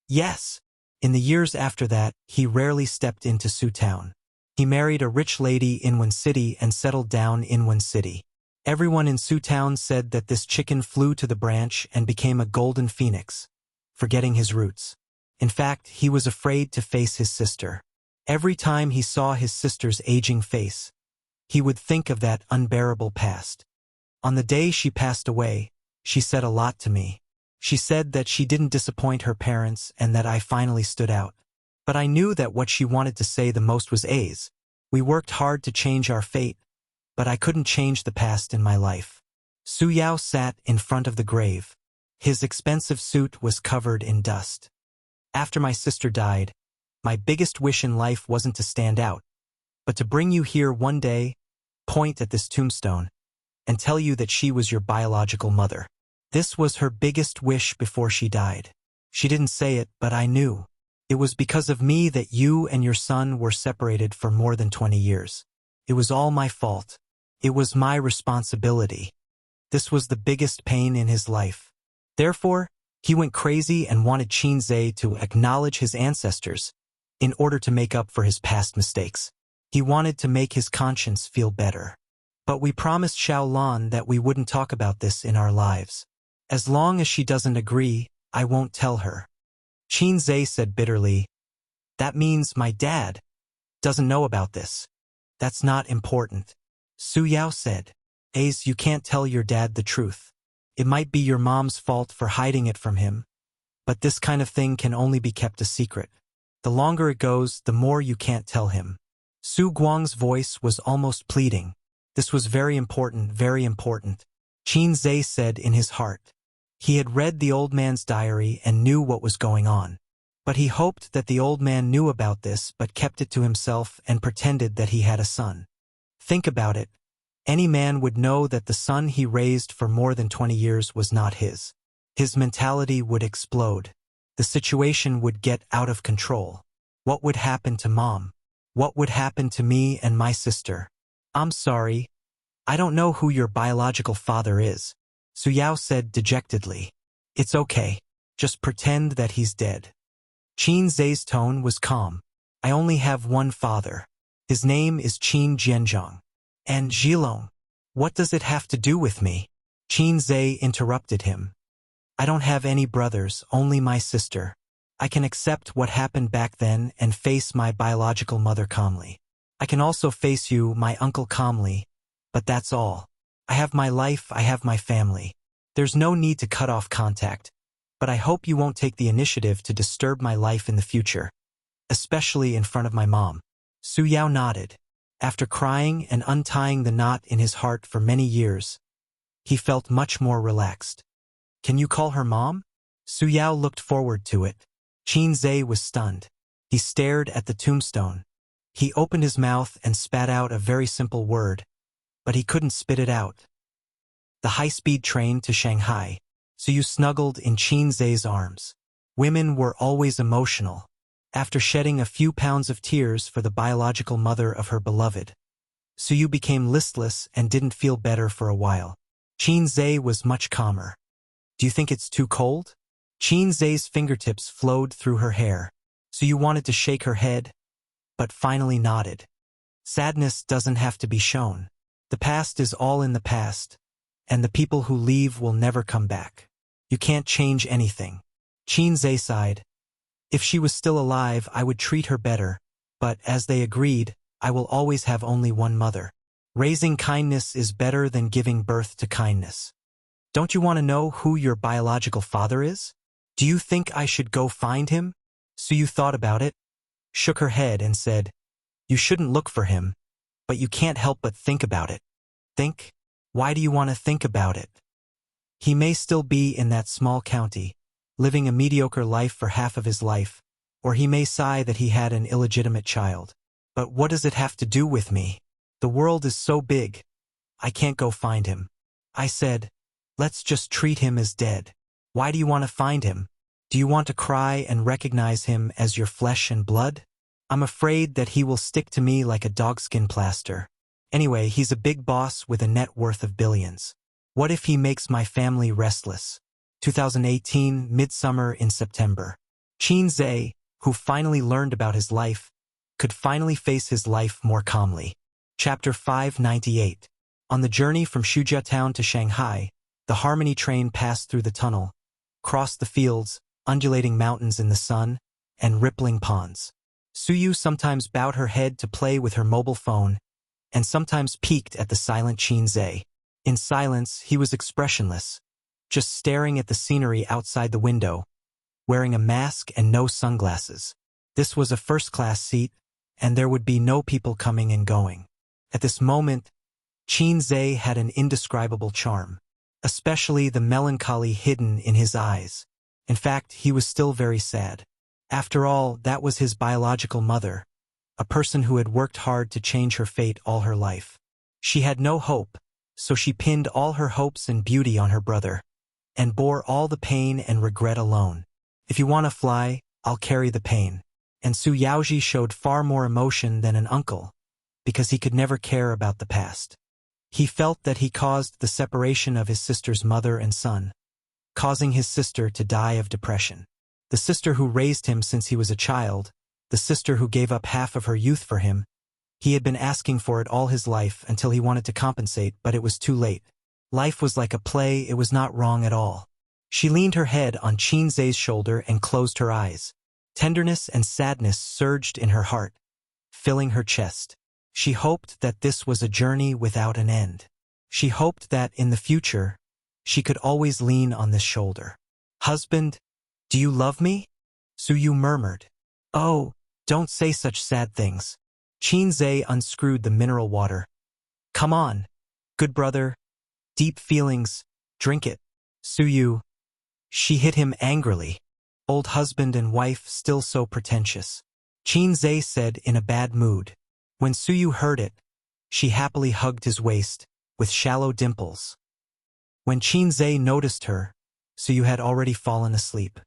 yes. In the years after that, he rarely stepped into Su Town. He married a rich lady in Wen City and settled down in Wen City. Everyone in Su Town said that this chicken flew to the branch and became a golden phoenix, forgetting his roots. In fact, he was afraid to face his sister. Every time he saw his sister's aging face, he would think of that unbearable past. On the day she passed away, she said a lot to me. She said that she didn't disappoint her parents and that I finally stood out. But I knew that what she wanted to say the most was A's. We worked hard to change our fate, but I couldn't change the past in my life. Su Yao sat in front of the grave. His expensive suit was covered in dust. After my sister died, my biggest wish in life wasn't to stand out, but to bring you here one day, point at this tombstone, and tell you that she was your biological mother. This was her biggest wish before she died. She didn't say it, but I knew. It was because of me that you and your son were separated for more than 20 years. It was all my fault. It was my responsibility. This was the biggest pain in his life. Therefore, he went crazy and wanted Qin Zhe to acknowledge his ancestors, in order to make up for his past mistakes. He wanted to make his conscience feel better. But we promised Xiaolan that we wouldn't talk about this in our lives. As long as she doesn't agree, I won't tell her. Qin Zhe said bitterly. That means my dad doesn't know about this. That's not important. Su Yao said. Ace, you can't tell your dad the truth. It might be your mom's fault for hiding it from him, but this kind of thing can only be kept a secret. The longer it goes, the more you can't tell him. Su Guang's voice was almost pleading. This was very important, very important. Qin Zhe said in his heart. He had read the old man's diary and knew what was going on. But he hoped that the old man knew about this but kept it to himself and pretended that he had a son. Think about it. Any man would know that the son he raised for more than 20 years was not his. His mentality would explode. The situation would get out of control. What would happen to Mom? What would happen to me and my sister? I'm sorry. I don't know who your biological father is, Su Yao said dejectedly. It's okay. Just pretend that he's dead. Qin Zhe's tone was calm. I only have one father. His name is Qin Jianzhong. And Zhilong. What does it have to do with me? Qin Zhe interrupted him. I don't have any brothers, only my sister. I can accept what happened back then and face my biological mother calmly. I can also face you, my uncle, calmly, but that's all. I have my life, I have my family. There's no need to cut off contact, but I hope you won't take the initiative to disturb my life in the future, especially in front of my mom. Su Yao nodded. After crying and untying the knot in his heart for many years, he felt much more relaxed. Can you call her mom? Su Yao looked forward to it. Qin Zhe was stunned. He stared at the tombstone. He opened his mouth and spat out a very simple word, but he couldn't spit it out. The high-speed train to Shanghai. Su snuggled in Qin Zhe's arms. Women were always emotional. After shedding a few pounds of tears for the biological mother of her beloved, Su became listless and didn't feel better for a while. Qin Zhe was much calmer. Do you think it's too cold? Qin Zhe's fingertips flowed through her hair. Su wanted to shake her head, but finally nodded. Sadness doesn't have to be shown. The past is all in the past, and the people who leave will never come back. You can't change anything. Qin Zhe sighed. If she was still alive, I would treat her better, but as they agreed, I will always have only one mother. Raising kindness is better than giving birth to kindness. Don't you want to know who your biological father is? Do you think I should go find him? Su thought about it, shook her head and said, You shouldn't look for him, but you can't help but think about it. Think? Why do you want to think about it? He may still be in that small county, living a mediocre life for half of his life, or he may sigh that he had an illegitimate child. But what does it have to do with me? The world is so big. I can't go find him. I said, let's just treat him as dead. Why do you want to find him? Do you want to cry and recognize him as your flesh and blood? I'm afraid that he will stick to me like a dogskin plaster. Anyway, he's a big boss with a net worth of billions. What if he makes my family restless? 2018, midsummer in September. Qin Zhe, who finally learned about his life, could finally face his life more calmly. Chapter 598. On the journey from Shujia town to Shanghai, the Harmony train passed through the tunnel, crossed the fields, undulating mountains in the sun, and rippling ponds. Su sometimes bowed her head to play with her mobile phone, and sometimes peeked at the silent Qin Zhe. In silence, he was expressionless, just staring at the scenery outside the window, wearing a mask and no sunglasses. This was a first-class seat, and there would be no people coming and going. At this moment, Qin Zhe had an indescribable charm, especially the melancholy hidden in his eyes. In fact, he was still very sad. After all, that was his biological mother, a person who had worked hard to change her fate all her life. She had no hope, so she pinned all her hopes and beauty on her brother, and bore all the pain and regret alone. If you want to fly, I'll carry the pain. And Su Yaoji showed far more emotion than an uncle, because he could never care about the past. He felt that he caused the separation of his sister's mother and son, causing his sister to die of depression. The sister who raised him since he was a child the sister who gave up half of her youth for him. He had been asking for it all his life until he wanted to compensate, but it was too late. Life was like a play, it was not wrong at all. She leaned her head on Qin Zhe's shoulder and closed her eyes. Tenderness and sadness surged in her heart, filling her chest. She hoped that this was a journey without an end. She hoped that, in the future, she could always lean on this shoulder. "Husband, do you love me?" Suyu murmured. "Oh, don't say such sad things." Qin Zhe unscrewed the mineral water. "Come on, good brother. Deep feelings, drink it." Suyu. She hit him angrily. Old husband and wife still so pretentious. Qin Zhe said in a bad mood. When Suyu heard it, she happily hugged his waist, with shallow dimples. When Qin Zhe noticed her, Suyu had already fallen asleep.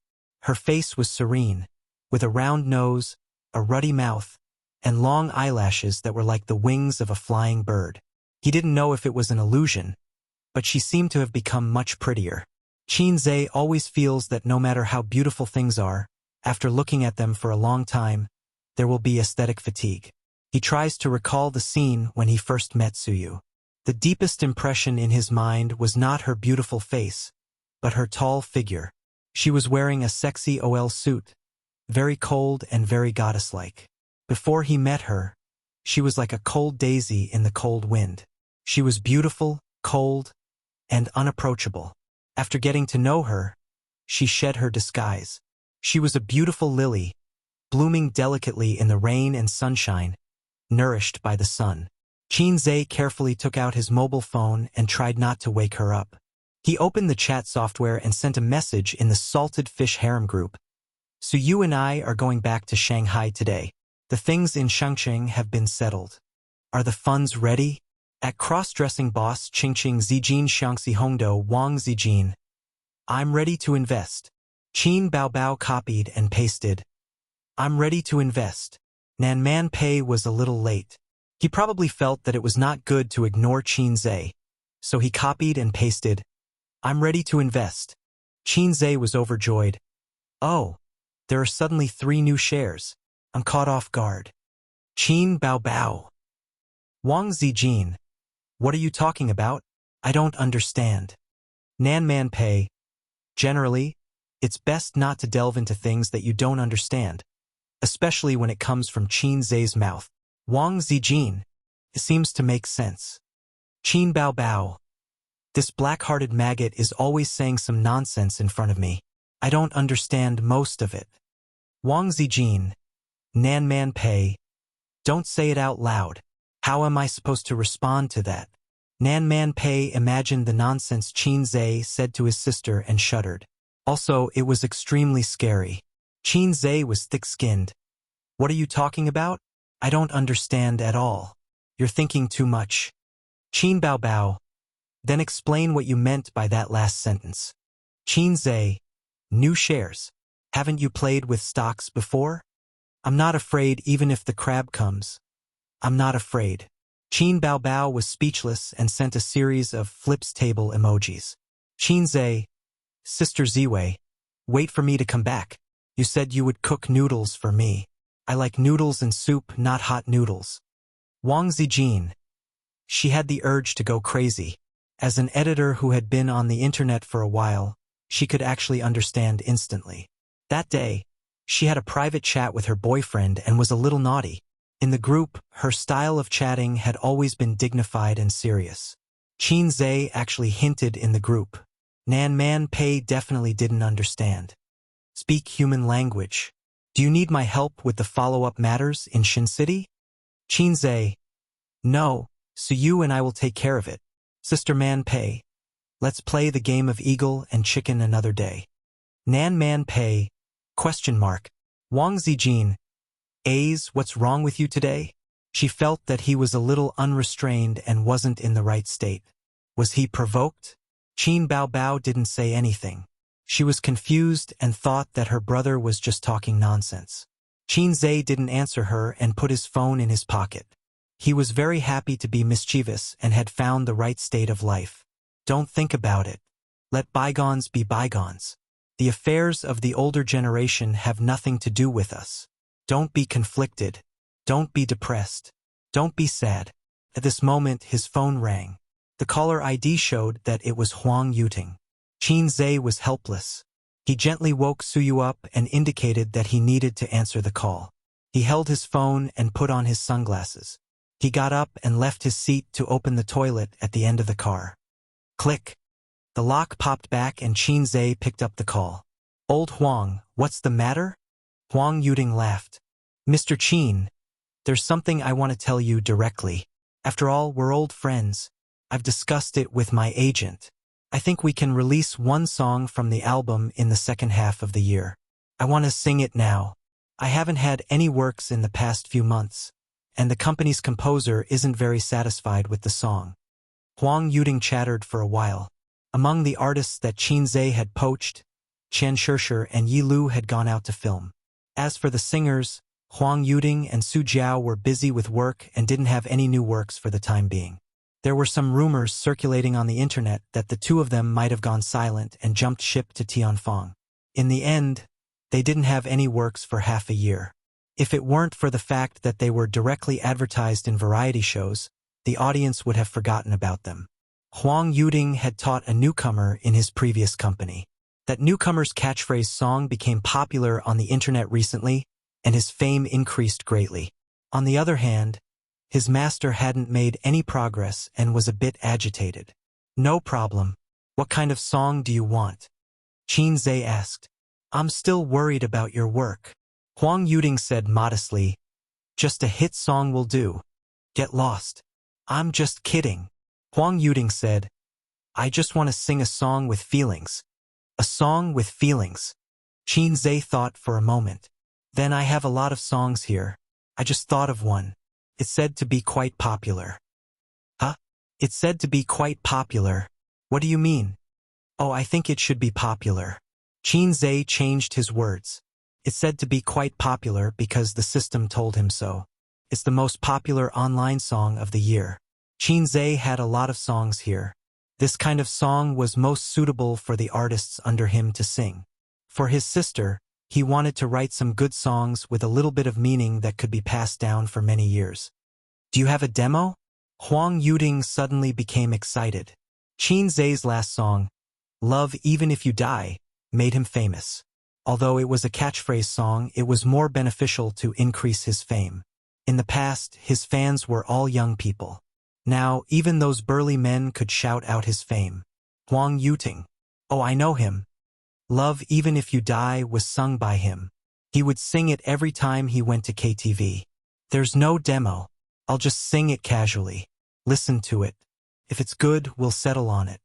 Her face was serene, with a round nose, a ruddy mouth, and long eyelashes that were like the wings of a flying bird. He didn't know if it was an illusion, but she seemed to have become much prettier. Qin Zhe always feels that no matter how beautiful things are, after looking at them for a long time, there will be aesthetic fatigue. He tries to recall the scene when he first met Suyu. The deepest impression in his mind was not her beautiful face, but her tall figure. She was wearing a sexy OL suit, very cold and very goddess-like. Before he met her, she was like a cold daisy in the cold wind. She was beautiful, cold, and unapproachable. After getting to know her, she shed her disguise. She was a beautiful lily, blooming delicately in the rain and sunshine, nourished by the sun. Qin Zhe carefully took out his mobile phone and tried not to wake her up. He opened the chat software and sent a message in the Salted Fish Harem group. "So you and I are going back to Shanghai today. The things in Shangqing have been settled. Are the funds ready?" At cross-dressing boss Qingqing Zijin Xiangxi Hongdo Wang Zijin. "I'm ready to invest." Qin Baobao copied and pasted. "I'm ready to invest." Nan Man Pei was a little late. He probably felt that it was not good to ignore Qin Zhe, so he copied and pasted, "I'm ready to invest." Qin Zhe was overjoyed. "Oh, there are suddenly 3 new shares. I'm caught off guard." Qin Baobao. Wang Zijin. "What are you talking about? I don't understand." Nan Man Pei. "Generally, it's best not to delve into things that you don't understand, especially when it comes from Qin Zhe's mouth." Wang Zijin. "It seems to make sense." Qin Baobao. "This black-hearted maggot is always saying some nonsense in front of me. I don't understand most of it." Wang Zijin. Nan Man Pei. "Don't say it out loud. How am I supposed to respond to that?" Nan Man Pei imagined the nonsense Qin Zhe said to his sister and shuddered. Also, it was extremely scary. Qin Zhe was thick-skinned. "What are you talking about? I don't understand at all. You're thinking too much." Qin Baobao. "Then explain what you meant by that last sentence." Qin Zhe. "New shares. Haven't you played with stocks before?" "I'm not afraid even if the crab comes. I'm not afraid." Qin Baobao was speechless and sent a series of flips table emojis. Qin Zhe. "Sister Ziwei, wait for me to come back. You said you would cook noodles for me. I like noodles and soup, not hot noodles." Wang Zijin. She had the urge to go crazy. As an editor who had been on the internet for a while, she could actually understand instantly. That day, she had a private chat with her boyfriend and was a little naughty. In the group, her style of chatting had always been dignified and serious. Qin Zhe actually hinted in the group. Nan Man Pei definitely didn't understand. "Speak human language. Do you need my help with the follow-up matters in Shin City?" Qin Zhe. "No, so you and I will take care of it. Sister Man Pei, let's play the game of eagle and chicken another day." Nan Man Pei. Question mark. Wang Zijin. "A's, what's wrong with you today?" She felt that he was a little unrestrained and wasn't in the right state. Was he provoked? Qin Baobao didn't say anything. She was confused and thought that her brother was just talking nonsense. Qin Zhe didn't answer her and put his phone in his pocket. He was very happy to be mischievous and had found the right state of life. Don't think about it. Let bygones be bygones. The affairs of the older generation have nothing to do with us. Don't be conflicted. Don't be depressed. Don't be sad. At this moment, his phone rang. The caller ID showed that it was Huang Yuting. Qin Zhe was helpless. He gently woke Suyu up and indicated that he needed to answer the call. He held his phone and put on his sunglasses. He got up and left his seat to open the toilet at the end of the car. Click. The lock popped back and Qin Zhe picked up the call. Old Huang, what's the matter? Huang Yuting laughed. Mr. Qin, there's something I want to tell you directly. After all, we're old friends. I've discussed it with my agent. I think we can release one song from the album in the second half of the year. I want to sing it now. I haven't had any works in the past few months, and the company's composer isn't very satisfied with the song. Huang Yuting chattered for a while. Among the artists that Qin Zhe had poached, Chen Shishir and Yi Lu had gone out to film. As for the singers, Huang Yuting and Su Jiao were busy with work and didn't have any new works for the time being. There were some rumors circulating on the internet that the two of them might have gone silent and jumped ship to Tianfang. In the end, they didn't have any works for half a year. If it weren't for the fact that they were directly advertised in variety shows, the audience would have forgotten about them. Huang Yuting had taught a newcomer in his previous company. That newcomer's catchphrase song became popular on the internet recently, and his fame increased greatly. On the other hand, his master hadn't made any progress and was a bit agitated. No problem. What kind of song do you want? Qin Zhe asked. I'm still worried about your work. Huang Yuting said modestly, just a hit song will do. Get lost. I'm just kidding. Huang Yuting said, I just want to sing a song with feelings. A song with feelings. Qin Zhe thought for a moment. Then I have a lot of songs here. I just thought of one. It's said to be quite popular. Huh? It's said to be quite popular. What do you mean? Oh, I think it should be popular. Qin Zhe changed his words. It's said to be quite popular because the system told him so. It's the most popular online song of the year. Qin Zhe had a lot of songs here. This kind of song was most suitable for the artists under him to sing. For his sister, he wanted to write some good songs with a little bit of meaning that could be passed down for many years. Do you have a demo? Huang Yuting suddenly became excited. Qin Zhe's last song, Love Even If You Die, made him famous. Although it was a catchphrase song, it was more beneficial to increase his fame. In the past, his fans were all young people. Now, even those burly men could shout out his fame. Huang Yuting. Oh, I know him. Love Even If You Die was sung by him. He would sing it every time he went to KTV. There's no demo. I'll just sing it casually. Listen to it. If it's good, we'll settle on it.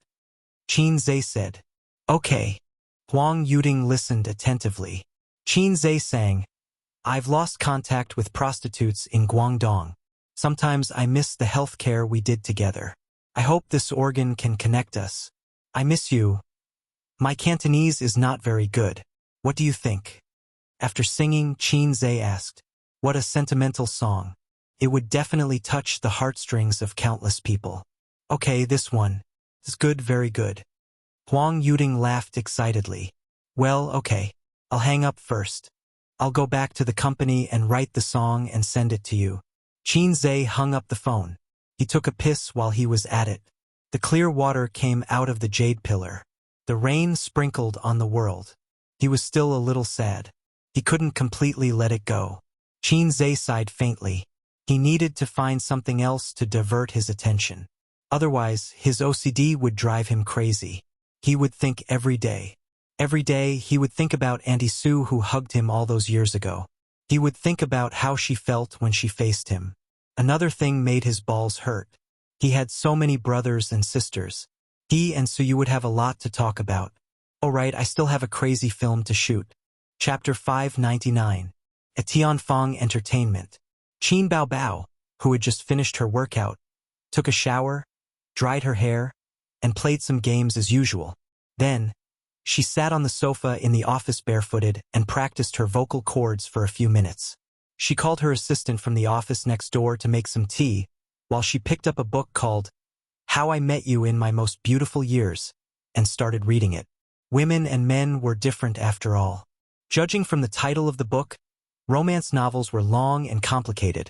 Qin Zhe said. Okay. Huang Yuting listened attentively. Qin Zhe sang, I've lost contact with prostitutes in Guangdong. Sometimes I miss the health care we did together. I hope this organ can connect us. I miss you. My Cantonese is not very good. What do you think? After singing, Qin Zhe asked, what a sentimental song. It would definitely touch the heartstrings of countless people. Okay, this one. It's good, very good. Huang Yuting laughed excitedly. Well, okay. I'll hang up first. I'll go back to the company and write the song and send it to you. Qin Zhe hung up the phone. He took a piss while he was at it. The clear water came out of the jade pillar. The rain sprinkled on the world. He was still a little sad. He couldn't completely let it go. Qin Zhe sighed faintly. He needed to find something else to divert his attention. Otherwise, his OCD would drive him crazy. He would think every day. Every day, he would think about Auntie Sue who hugged him all those years ago. He would think about how she felt when she faced him. Another thing made his balls hurt. He had so many brothers and sisters. He and Suyu would have a lot to talk about. Oh right, I still have a crazy film to shoot. Chapter 599. At Tianfang Entertainment. Qin Baobao, who had just finished her workout, took a shower, dried her hair, and played some games as usual. Then, she sat on the sofa in the office barefooted and practiced her vocal cords for a few minutes. She called her assistant from the office next door to make some tea, while she picked up a book called How I Met You in My Most Beautiful Years, and started reading it. Women and men were different after all. Judging from the title of the book, Romance novels were long and complicated,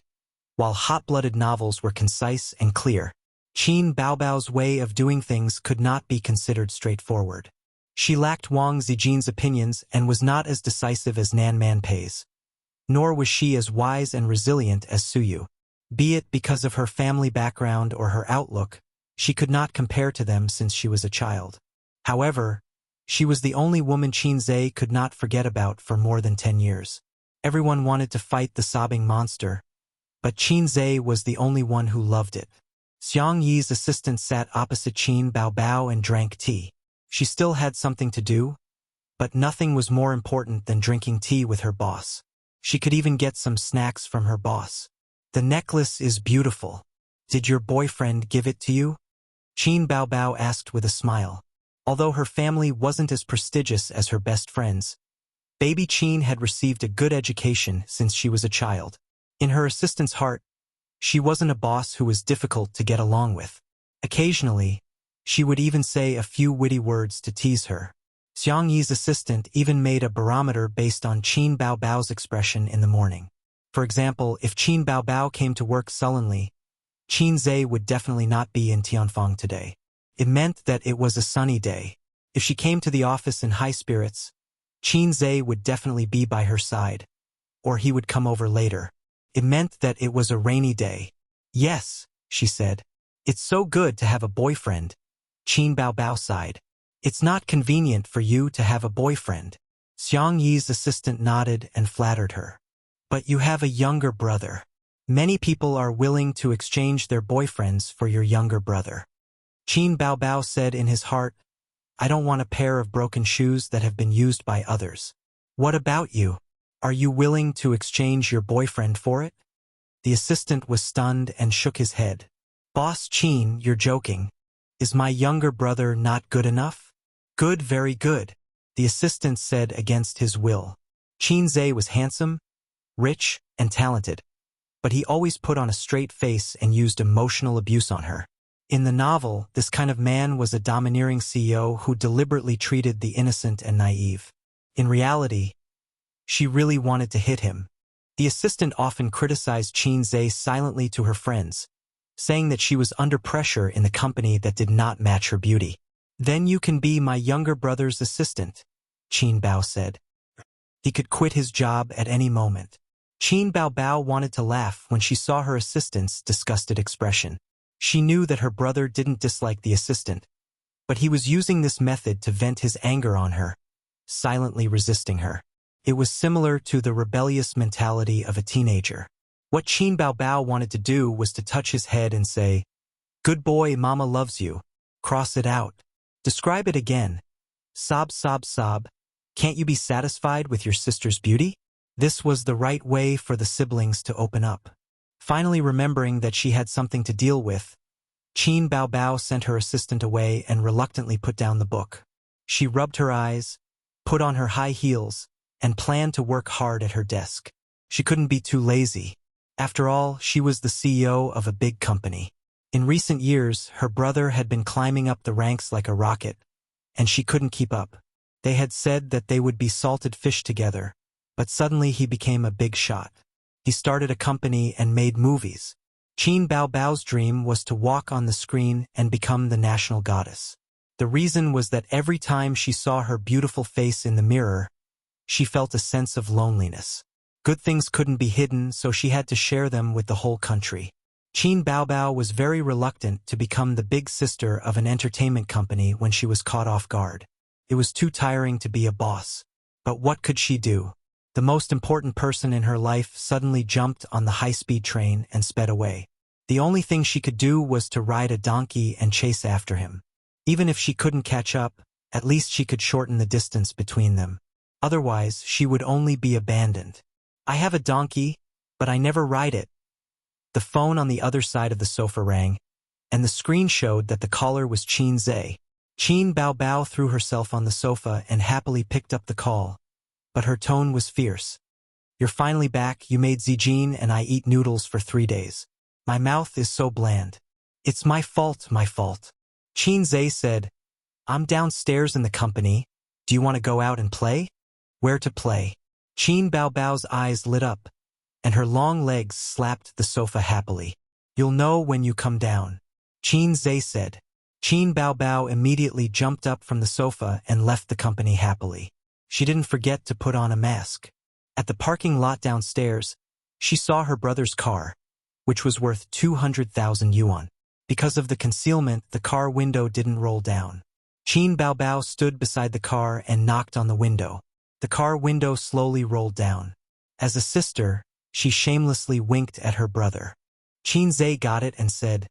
while hot-blooded novels were concise and clear. Qin Baobao's way of doing things could not be considered straightforward. She lacked Wang Zijin's opinions and was not as decisive as Nan Manpei's. Nor was she as wise and resilient as Suyu. Be it because of her family background or her outlook, she could not compare to them since she was a child. However, she was the only woman Qin Zhe could not forget about for more than 10 years. Everyone wanted to fight the sobbing monster, but Qin Zhe was the only one who loved it. Xiang Yi's assistant sat opposite Qin Baobao and drank tea. She still had something to do, but nothing was more important than drinking tea with her boss. She could even get some snacks from her boss. The necklace is beautiful. Did your boyfriend give it to you? Qin Baobao asked with a smile. Although her family wasn't as prestigious as her best friends, baby Qin had received a good education since she was a child. In her assistant's heart, she wasn't a boss who was difficult to get along with. Occasionally, she would even say a few witty words to tease her. Xiang Yi's assistant even made a barometer based on Qin Baobao's expression in the morning. For example, if Qin Baobao came to work sullenly, Qin Zhe would definitely not be in Tianfang today. It meant that it was a sunny day. If she came to the office in high spirits, Qin Zhe would definitely be by her side, or he would come over later. It meant that it was a rainy day. Yes, she said. It's so good to have a boyfriend. Qin Baobao sighed. It's not convenient for you to have a boyfriend. Xiang Yi's assistant nodded and flattered her. But you have a younger brother. Many people are willing to exchange their boyfriends for your younger brother. Qin Baobao said in his heart, I don't want a pair of broken shoes that have been used by others. What about you? Are you willing to exchange your boyfriend for it? The assistant was stunned and shook his head. Boss Qin, you're joking. Is my younger brother not good enough? Good, very good, the assistant said against his will. Qin Zhe was handsome, rich, and talented, but he always put on a straight face and used emotional abuse on her. In the novel, this kind of man was a domineering CEO who deliberately treated the innocent and naive. In reality, she really wanted to hit him. The assistant often criticized Qin Zhe silently to her friends, saying that she was under pressure in the company that did not match her beauty. Then you can be my younger brother's assistant, Qin Bao said. He could quit his job at any moment. Qin Baobao wanted to laugh when she saw her assistant's disgusted expression. She knew that her brother didn't dislike the assistant, but he was using this method to vent his anger on her, silently resisting her. It was similar to the rebellious mentality of a teenager. What Qin Baobao wanted to do was to touch his head and say, Good boy, mama loves you. Cross it out. Describe it again. Sob, sob, sob. Can't you be satisfied with your sister's beauty? This was the right way for the siblings to open up. Finally remembering that she had something to deal with, Qin Baobao sent her assistant away and reluctantly put down the book. She rubbed her eyes, put on her high heels, and planned to work hard at her desk. She couldn't be too lazy. After all, she was the CEO of a big company. In recent years, her brother had been climbing up the ranks like a rocket, and she couldn't keep up. They had said that they would be salted fish together, but suddenly he became a big shot. He started a company and made movies. Qin Baobao's dream was to walk on the screen and become the national goddess. The reason was that every time she saw her beautiful face in the mirror, she felt a sense of loneliness. Good things couldn't be hidden, so she had to share them with the whole country. Qin Baobao was very reluctant to become the big sister of an entertainment company when she was caught off guard. It was too tiring to be a boss. But what could she do? The most important person in her life suddenly jumped on the high-speed train and sped away. The only thing she could do was to ride a donkey and chase after him. Even if she couldn't catch up, at least she could shorten the distance between them. Otherwise, she would only be abandoned. I have a donkey, but I never ride it. The phone on the other side of the sofa rang, and the screen showed that the caller was Qin Zhe. Qin Baobao threw herself on the sofa and happily picked up the call, but her tone was fierce. You're finally back. You made Zijin and I eat noodles for 3 days. My mouth is so bland. It's my fault, my fault. Qin Zhe said, I'm downstairs in the company. Do you want to go out and play? Where to play? Qin Baobao's eyes lit up, and her long legs slapped the sofa happily. You'll know when you come down, Qin Zhe said. Qin Baobao immediately jumped up from the sofa and left the company happily. She didn't forget to put on a mask. At the parking lot downstairs, she saw her brother's car, which was worth 200,000 yuan. Because of the concealment, the car window didn't roll down. Qin Baobao stood beside the car and knocked on the window. The car window slowly rolled down. As a sister, she shamelessly winked at her brother. Qin Zhe got it and said,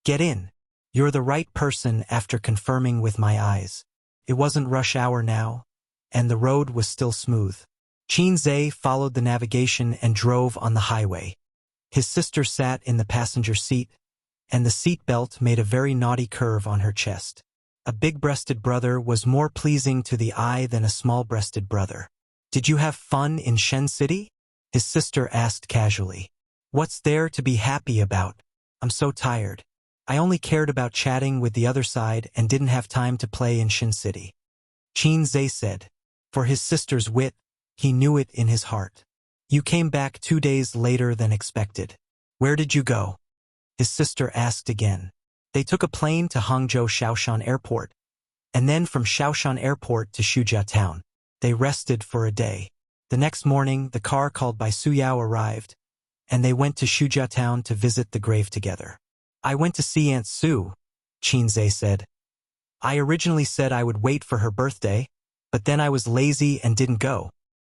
"Get in. You're the right person after confirming with my eyes." It wasn't rush hour now, and the road was still smooth. Qin Zhe followed the navigation and drove on the highway. His sister sat in the passenger seat, and the seat belt made a very naughty curve on her chest. A big-breasted brother was more pleasing to the eye than a small-breasted brother. "Did you have fun in Shen City?" his sister asked casually. "What's there to be happy about? I'm so tired. I only cared about chatting with the other side and didn't have time to play in Shen City," Qin Zhe said. For his sister's wit, he knew it in his heart. "You came back 2 days later than expected. Where did you go?" his sister asked again. They took a plane to Hangzhou Shaoshan Airport, and then from Shaoshan Airport to Shujia Town. They rested for a day. The next morning, the car called by Su Yao arrived, and they went to Shujia Town to visit the grave together. "I went to see Aunt Su," Qin Zhe said. "I originally said I would wait for her birthday, but then I was lazy and didn't go."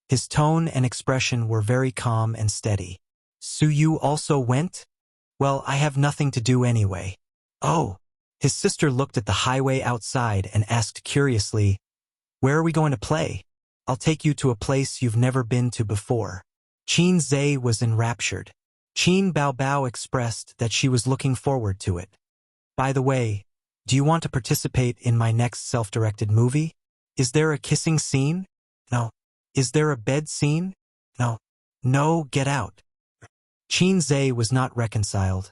His tone and expression were very calm and steady. "Su Yu also went? Well, I have nothing to do anyway." "Oh." His sister looked at the highway outside and asked curiously, "Where are we going to play? I'll take you to a place you've never been to before." Qin Zhe was enraptured. Qin Baobao expressed that she was looking forward to it. "By the way, do you want to participate in my next self-directed movie? Is there a kissing scene? No. Is there a bed scene? No. No, get out." Qin Zhe was not reconciled.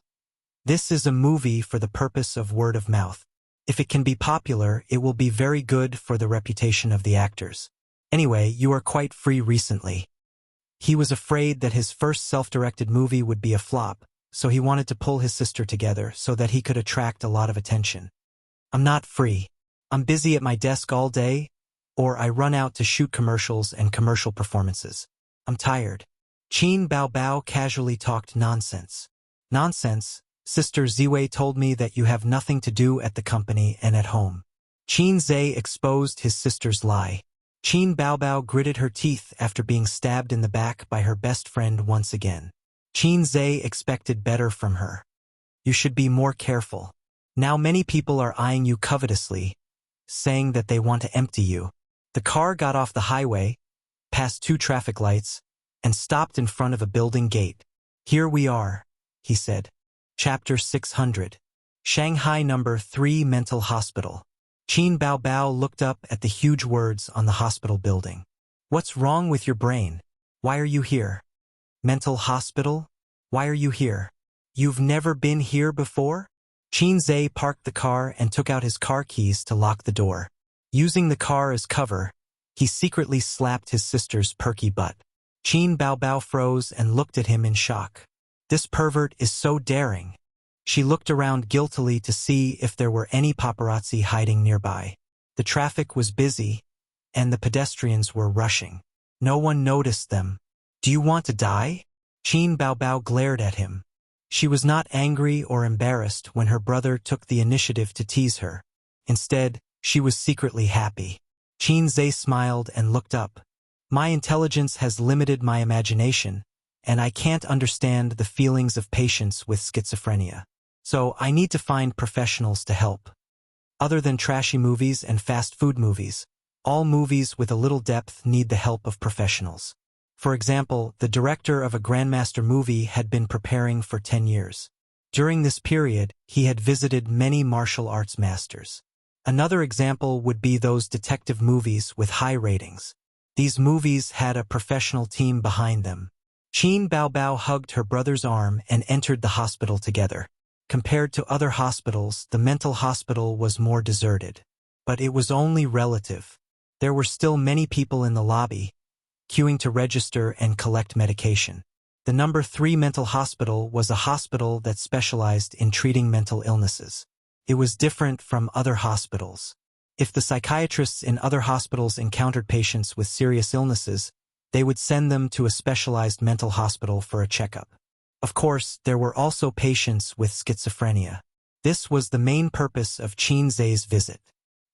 This is a movie for the purpose of word of mouth. If it can be popular, it will be very good for the reputation of the actors. Anyway, you are quite free recently. He was afraid that his first self-directed movie would be a flop, so he wanted to pull his sister together so that he could attract a lot of attention. "I'm not free. I'm busy at my desk all day, or I run out to shoot commercials and commercial performances. I'm tired." Qin Baobao casually talked nonsense. "Nonsense? Sister Ziwei told me that you have nothing to do at the company and at home." Qin Zhe exposed his sister's lie. Qin Baobao gritted her teeth after being stabbed in the back by her best friend once again. Qin Zhe expected better from her. "You should be more careful. Now many people are eyeing you covetously, saying that they want to empty you." The car got off the highway, passed 2 traffic lights, and stopped in front of a building gate. "Here we are," he said. Chapter 600. Shanghai No. 3 Mental Hospital. Qin Baobao looked up at the huge words on the hospital building. "What's wrong with your brain? Why are you here? Mental hospital? Why are you here? You've never been here before?" Qin Zhe parked the car and took out his car keys to lock the door. Using the car as cover, he secretly slapped his sister's perky butt. Qin Baobao froze and looked at him in shock. This pervert is so daring. She looked around guiltily to see if there were any paparazzi hiding nearby. The traffic was busy, and the pedestrians were rushing. No one noticed them. "Do you want to die?" Qin Baobao glared at him. She was not angry or embarrassed when her brother took the initiative to tease her. Instead, she was secretly happy. Qin Zhe smiled and looked up. "My intelligence has limited my imagination, and I can't understand the feelings of patients with schizophrenia. So I need to find professionals to help. Other than trashy movies and fast food movies, all movies with a little depth need the help of professionals." For example, the director of a Grandmaster movie had been preparing for 10 years. During this period, he had visited many martial arts masters. Another example would be those detective movies with high ratings. These movies had a professional team behind them. Qin Baobao hugged her brother's arm and entered the hospital together. Compared to other hospitals, the mental hospital was more deserted. But it was only relative. There were still many people in the lobby, queuing to register and collect medication. The number 3 mental hospital was a hospital that specialized in treating mental illnesses. It was different from other hospitals. If the psychiatrists in other hospitals encountered patients with serious illnesses, they would send them to a specialized mental hospital for a checkup. Of course, there were also patients with schizophrenia. This was the main purpose of Qin Zhe's visit.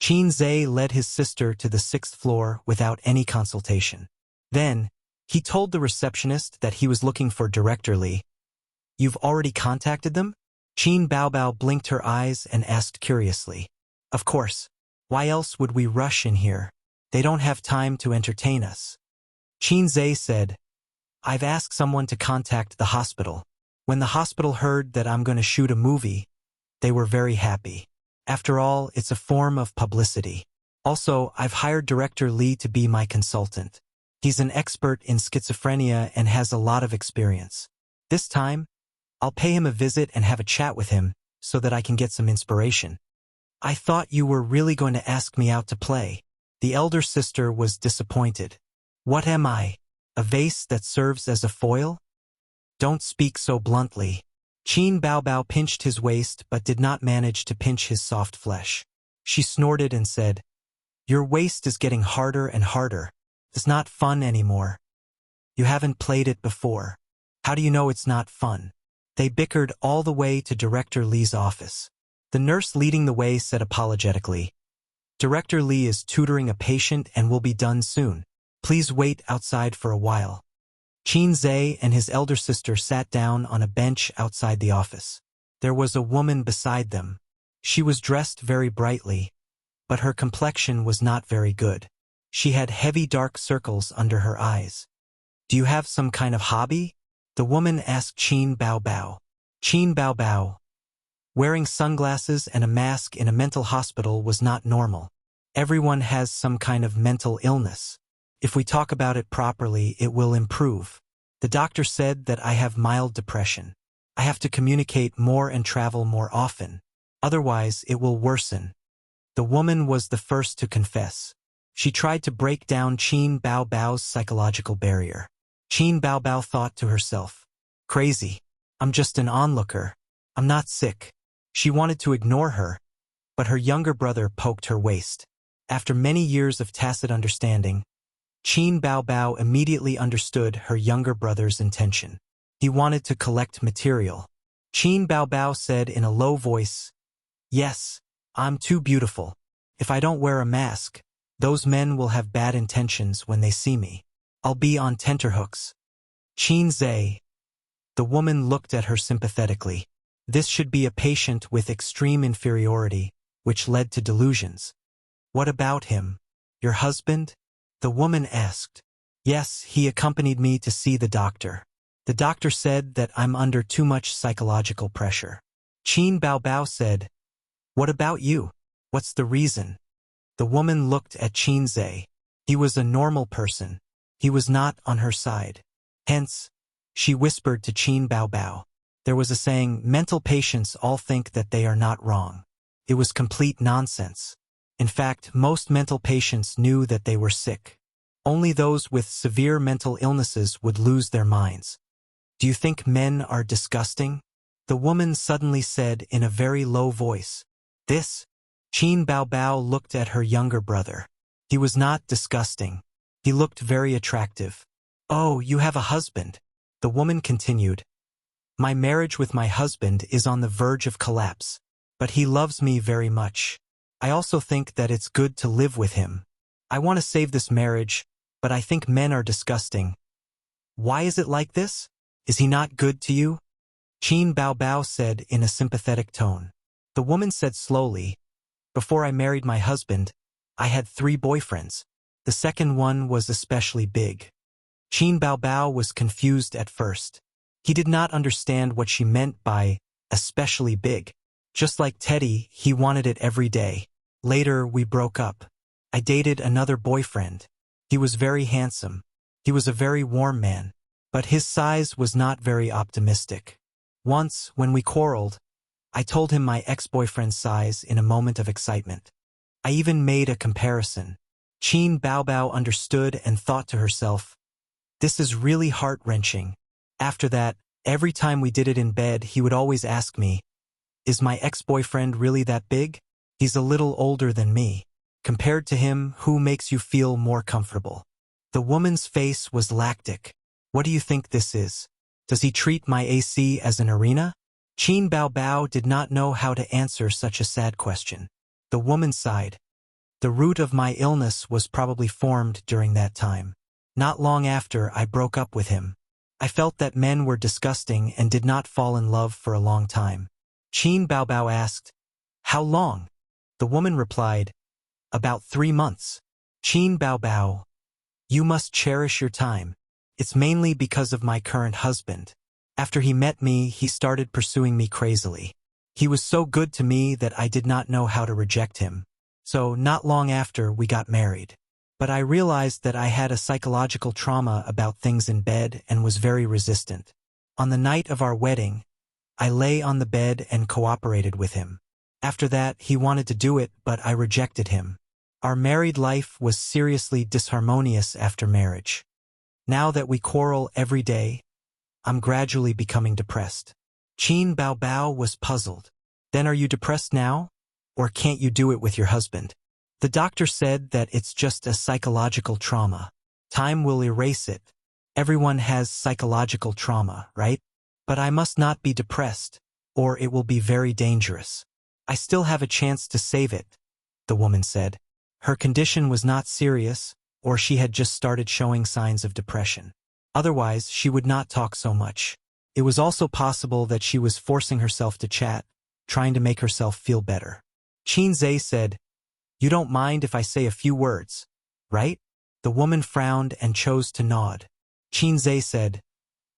Qin Zhe led his sister to the 6th floor without any consultation. Then, he told the receptionist that he was looking for Director Li. "You've already contacted them?" Qin Baobao blinked her eyes and asked curiously. "Of course. Why else would we rush in here? They don't have time to entertain us." Qin Zhe said, "I've asked someone to contact the hospital. When the hospital heard that I'm going to shoot a movie, they were very happy. After all, it's a form of publicity. Also, I've hired Director Li to be my consultant. He's an expert in schizophrenia and has a lot of experience. This time, I'll pay him a visit and have a chat with him so that I can get some inspiration." "I thought you were really going to ask me out to play." The elder sister was disappointed. "What am I? A vase that serves as a foil?" "Don't speak so bluntly." Qin Baobao pinched his waist but did not manage to pinch his soft flesh. She snorted and said, "Your waist is getting harder and harder. It's not fun anymore. You haven't played it before. How do you know it's not fun?" They bickered all the way to Director Li's office. The nurse leading the way said apologetically, "Director Li is tutoring a patient and will be done soon. Please wait outside for a while." Qin Zhe and his elder sister sat down on a bench outside the office. There was a woman beside them. She was dressed very brightly, but her complexion was not very good. She had heavy dark circles under her eyes. "Do you have some kind of hobby?" the woman asked Qin Baobao. Qin Baobao, wearing sunglasses and a mask in a mental hospital was not normal. Everyone has some kind of mental illness. If we talk about it properly, it will improve. The doctor said that I have mild depression. I have to communicate more and travel more often. Otherwise, it will worsen. The woman was the first to confess. She tried to break down Qin Baobao's psychological barrier. Qin Baobao thought to herself, "Crazy. I'm just an onlooker. I'm not sick." She wanted to ignore her, but her younger brother poked her waist. After many years of tacit understanding, Qin Baobao immediately understood her younger brother's intention. He wanted to collect material. Qin Baobao said in a low voice, "Yes, I'm too beautiful. If I don't wear a mask, those men will have bad intentions when they see me. I'll be on tenterhooks." Qin Zhe. The woman looked at her sympathetically. This should be a patient with extreme inferiority, which led to delusions. "What about him? Your husband?" the woman asked. "Yes, he accompanied me to see the doctor. The doctor said that I'm under too much psychological pressure." Qin Baobao said, "What about you? What's the reason?" The woman looked at Qin Zhe. He was a normal person. He was not on her side. Hence, she whispered to Qin Baobao. There was a saying, mental patients all think that they are not wrong. It was complete nonsense. In fact, most mental patients knew that they were sick. Only those with severe mental illnesses would lose their minds. "Do you think men are disgusting?" the woman suddenly said in a very low voice. "This?" Qin Baobao looked at her younger brother. He was not disgusting. He looked very attractive. "Oh, you have a husband," the woman continued. "My marriage with my husband is on the verge of collapse, but he loves me very much. I also think that it's good to live with him. I want to save this marriage, but I think men are disgusting." "Why is it like this? Is he not good to you?" Qin Baobao said in a sympathetic tone. The woman said slowly, "Before I married my husband, I had 3 boyfriends. The second one was especially big." Qin Baobao was confused at first. He did not understand what she meant by especially big. Just like Teddy, he wanted it every day. Later, we broke up. I dated another boyfriend. He was very handsome. He was a very warm man, but his size was not very optimistic. Once, when we quarreled, I told him my ex-boyfriend's size in a moment of excitement. I even made a comparison. Qin Baobao understood and thought to herself, This is really heart-wrenching. After that, every time we did it in bed, he would always ask me, is my ex-boyfriend really that big? He's a little older than me. Compared to him, who makes you feel more comfortable? The woman's face was lactic. What do you think this is? Does he treat my AC as an arena? Qin Bao Bao did not know how to answer such a sad question. The woman sighed. The root of my illness was probably formed during that time. Not long after, I broke up with him. I felt that men were disgusting and did not fall in love for a long time. Qin Bao Bao asked, how long? The woman replied, about 3 months. Qin Bao Bao, you must cherish your time. It's mainly because of my current husband. After he met me, he started pursuing me crazily. He was so good to me that I did not know how to reject him. So, not long after, we got married. But I realized that I had a psychological trauma about things in bed and was very resistant. On the night of our wedding, I lay on the bed and cooperated with him. After that, he wanted to do it, but I rejected him. Our married life was seriously disharmonious after marriage. Now that we quarrel every day, I'm gradually becoming depressed. Qin Bao Bao was puzzled. Then are you depressed now? Or can't you do it with your husband? The doctor said that it's just a psychological trauma. Time will erase it. Everyone has psychological trauma, right? But I must not be depressed, or it will be very dangerous. I still have a chance to save it, the woman said. Her condition was not serious, or she had just started showing signs of depression. Otherwise, she would not talk so much. It was also possible that she was forcing herself to chat, trying to make herself feel better. Qin Zhe said, you don't mind if I say a few words, right? The woman frowned and chose to nod. Qin Zhe said,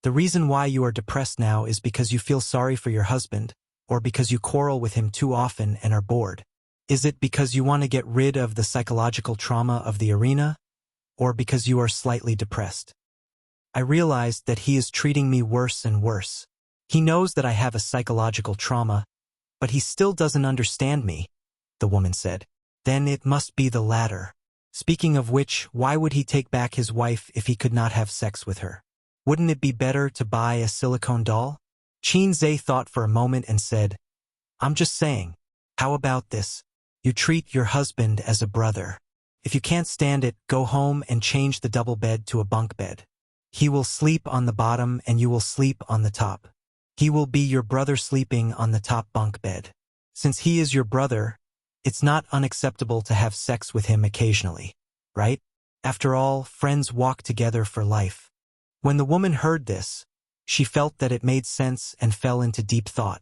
the reason why you are depressed now is because you feel sorry for your husband, or because you quarrel with him too often and are bored. Is it because you want to get rid of the psychological trauma of the arena, or because you are slightly depressed? I realized that he is treating me worse and worse. He knows that I have a psychological trauma, but he still doesn't understand me, the woman said. Then it must be the latter. Speaking of which, why would he take back his wife if he could not have sex with her? Wouldn't it be better to buy a silicone doll? Qin Zhe thought for a moment and said, I'm just saying, how about this? You treat your husband as a brother. If you can't stand it, go home and change the double bed to a bunk bed. He will sleep on the bottom and you will sleep on the top. He will be your brother sleeping on the top bunk bed. Since he is your brother, it's not unacceptable to have sex with him occasionally, right? After all, friends walk together for life. When the woman heard this, she felt that it made sense and fell into deep thought.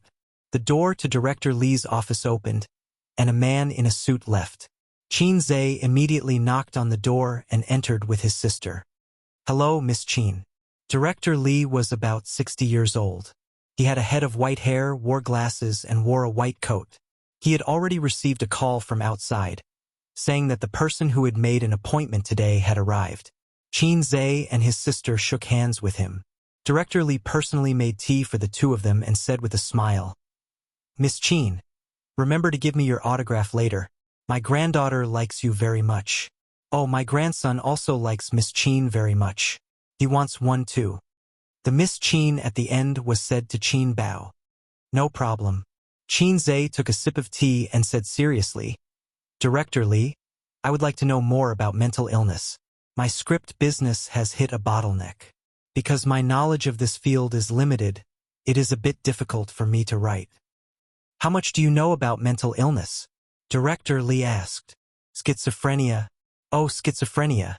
The door to Director Li's office opened, and a man in a suit left. Qin Zhe immediately knocked on the door and entered with his sister. Hello, Miss Qin. Director Li was about 60 years old. He had a head of white hair, wore glasses, and wore a white coat. He had already received a call from outside, saying that the person who had made an appointment today had arrived. Qin Zhe and his sister shook hands with him. Director Li personally made tea for the two of them and said with a smile, Miss Qin, remember to give me your autograph later. My granddaughter likes you very much. Oh, my grandson also likes Miss Qin very much. He wants one too. The Miss Qin at the end was said to Qin Bao. No problem. Qin Zhe took a sip of tea and said seriously, Director Li, I would like to know more about mental illness. My script business has hit a bottleneck. Because my knowledge of this field is limited, it is a bit difficult for me to write. How much do you know about mental illness? Director Li asked. Schizophrenia. Oh, schizophrenia.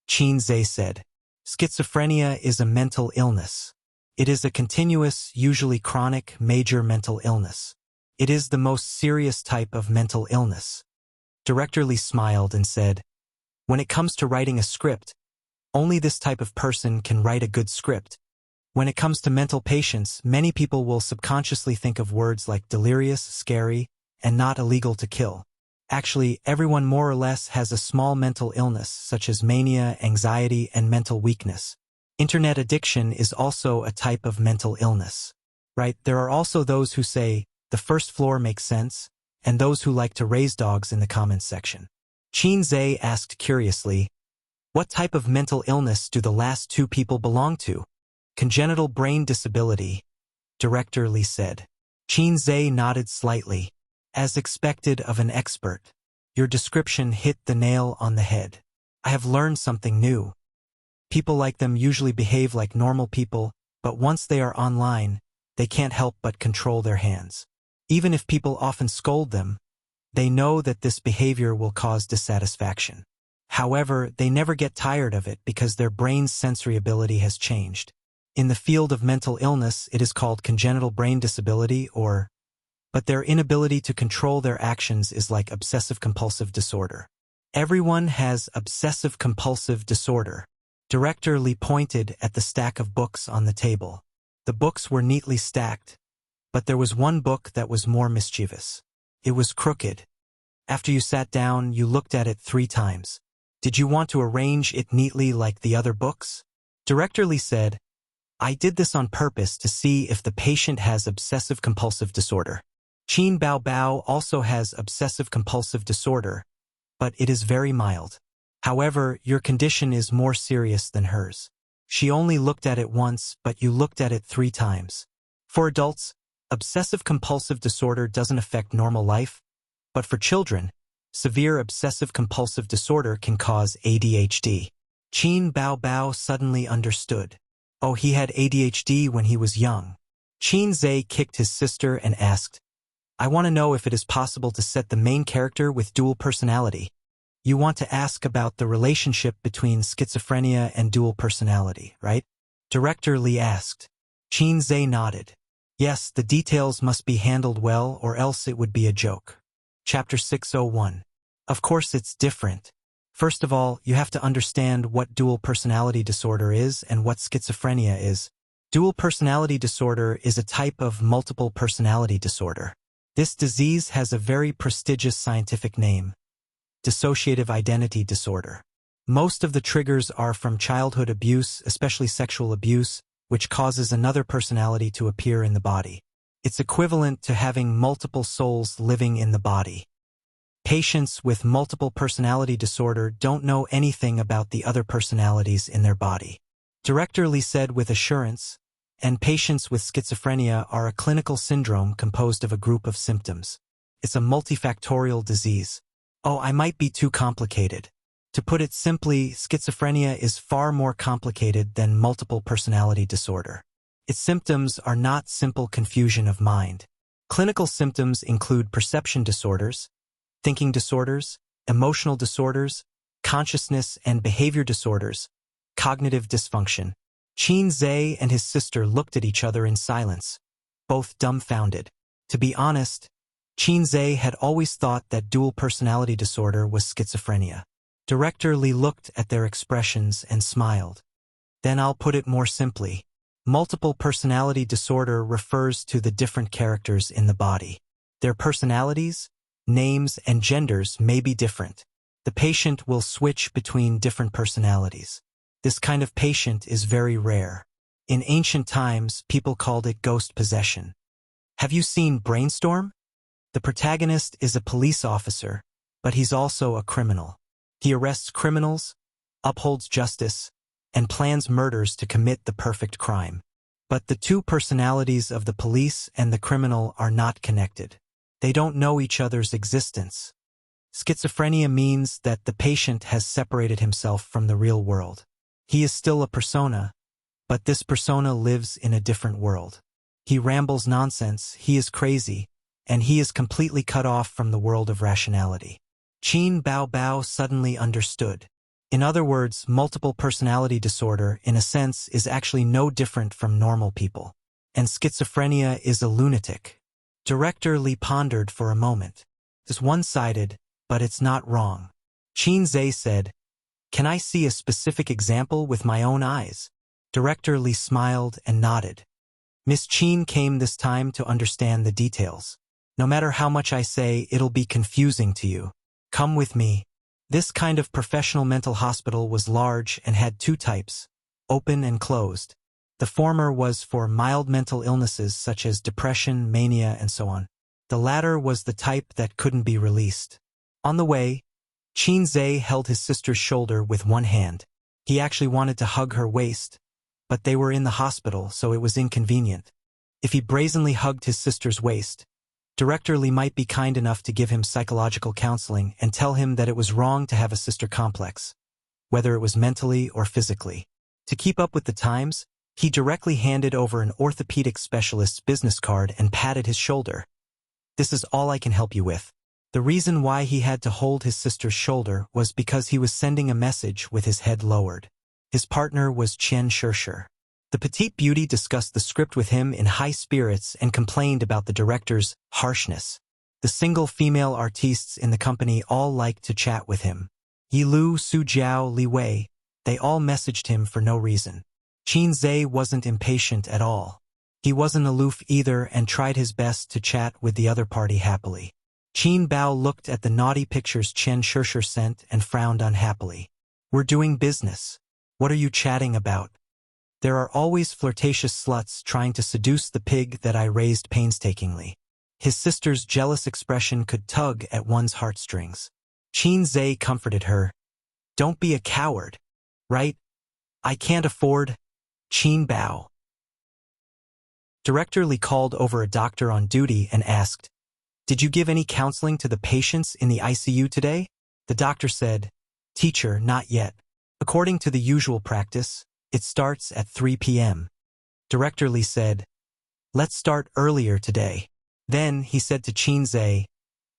Qin Zhe said. Schizophrenia is a mental illness. It is a continuous, usually chronic, major mental illness. It is the most serious type of mental illness. Director Li smiled and said, when it comes to writing a script, only this type of person can write a good script. When it comes to mental patients, many people will subconsciously think of words like delirious, scary, and not illegal to kill. Actually, everyone more or less has a small mental illness, such as mania, anxiety, and mental weakness. Internet addiction is also a type of mental illness. Right? There are also those who say, the first floor makes sense, and those who like to raise dogs in the comments section. Qin Zhe asked curiously, What type of mental illness do the last two people belong to? Congenital brain disability, Director Li said. Qin Zhe nodded slightly, as expected of an expert. Your description hit the nail on the head. I have learned something new. People like them usually behave like normal people, but once they are online, they can't help but control their hands. Even if people often scold them, they know that this behavior will cause dissatisfaction. However, they never get tired of it because their brain's sensory ability has changed. In the field of mental illness, it is called congenital brain disability but their inability to control their actions is like obsessive-compulsive disorder. Everyone has obsessive-compulsive disorder. Director Li pointed at the stack of books on the table. The books were neatly stacked, but there was one book that was more mischievous. It was crooked. After you sat down, you looked at it 3 times. Did you want to arrange it neatly like the other books? Director Li said, I did this on purpose to see if the patient has obsessive-compulsive disorder. Qin Bao Bao also has obsessive-compulsive disorder, but it is very mild. However, your condition is more serious than hers. She only looked at it once, but you looked at it 3 times. For adults, obsessive-compulsive disorder doesn't affect normal life, but for children, severe obsessive-compulsive disorder can cause ADHD. Qin Bao Bao suddenly understood. Oh, he had ADHD when he was young. Qin Zhe kicked his sister and asked, I want to know if it is possible to set the main character with dual personality. You want to ask about the relationship between schizophrenia and dual personality, right? Director Li asked. Qin Zhe nodded. Yes, the details must be handled well or else it would be a joke. Chapter 601. Of course it's different. First of all, you have to understand what dual personality disorder is and what schizophrenia is. Dual personality disorder is a type of multiple personality disorder. This disease has a very prestigious scientific name, dissociative identity disorder. Most of the triggers are from childhood abuse, especially sexual abuse, which causes another personality to appear in the body. It's equivalent to having multiple souls living in the body. Patients with multiple personality disorder don't know anything about the other personalities in their body. Director Li said with assurance, and patients with schizophrenia are a clinical syndrome composed of a group of symptoms. It's a multifactorial disease. Oh, I might be too complicated. To put it simply, schizophrenia is far more complicated than multiple personality disorder. Its symptoms are not simple confusion of mind. Clinical symptoms include perception disorders, thinking disorders, emotional disorders, consciousness and behavior disorders, cognitive dysfunction. Qin Zhe and his sister looked at each other in silence, both dumbfounded. To be honest, Qin Zhe had always thought that dual personality disorder was schizophrenia. Director Li looked at their expressions and smiled. Then I'll put it more simply. Multiple personality disorder refers to the different characters in the body. Their personalities, names, and genders may be different. The patient will switch between different personalities. This kind of patient is very rare. In ancient times, people called it ghost possession. Have you seen Brainstorm? The protagonist is a police officer, but he's also a criminal. He arrests criminals, upholds justice, and plans murders to commit the perfect crime. But the two personalities of the police and the criminal are not connected. They don't know each other's existence. Schizophrenia means that the patient has separated himself from the real world. He is still a persona, but this persona lives in a different world. He rambles nonsense, he is crazy, and he is completely cut off from the world of rationality. Qin Bao Bao suddenly understood. In other words, multiple personality disorder, in a sense, is actually no different from normal people. And schizophrenia is a lunatic. Director Li pondered for a moment. It's one-sided, but it's not wrong. Qin Zhe said, Can I see a specific example with my own eyes? Director Li smiled and nodded. Miss Qin came this time to understand the details. No matter how much I say, it'll be confusing to you. Come with me. This kind of professional mental hospital was large and had 2 types, open and closed. The former was for mild mental illnesses such as depression, mania, and so on. The latter was the type that couldn't be released. On the way, Qin Zhe held his sister's shoulder with one hand. He actually wanted to hug her waist, but they were in the hospital, so it was inconvenient. If he brazenly hugged his sister's waist, Director Li might be kind enough to give him psychological counseling and tell him that it was wrong to have a sister complex, whether it was mentally or physically. To keep up with the times, he directly handed over an orthopedic specialist's business card and patted his shoulder. "This is all I can help you with." The reason why he had to hold his sister's shoulder was because he was sending a message with his head lowered. His partner was Chen Shishir. The petite beauty discussed the script with him in high spirits and complained about the director's harshness. The single female artistes in the company all liked to chat with him. Yi Lu, Su Jiao, Li Wei, they all messaged him for no reason. Qin Zhe wasn't impatient at all. He wasn't aloof either and tried his best to chat with the other party happily. Qin Bao looked at the naughty pictures Chen Shishir sent and frowned unhappily. "We're doing business. What are you chatting about? There are always flirtatious sluts trying to seduce the pig that I raised painstakingly." His sister's jealous expression could tug at one's heartstrings. Qin Zhe comforted her. "Don't be a coward, right? I can't afford." Qin Bao. Director Li called over a doctor on duty and asked, "Did you give any counseling to the patients in the ICU today?" The doctor said, "Teacher, not yet. According to the usual practice, it starts at 3 p.m. Director Li said, "Let's start earlier today." Then he said to Qin Zhe,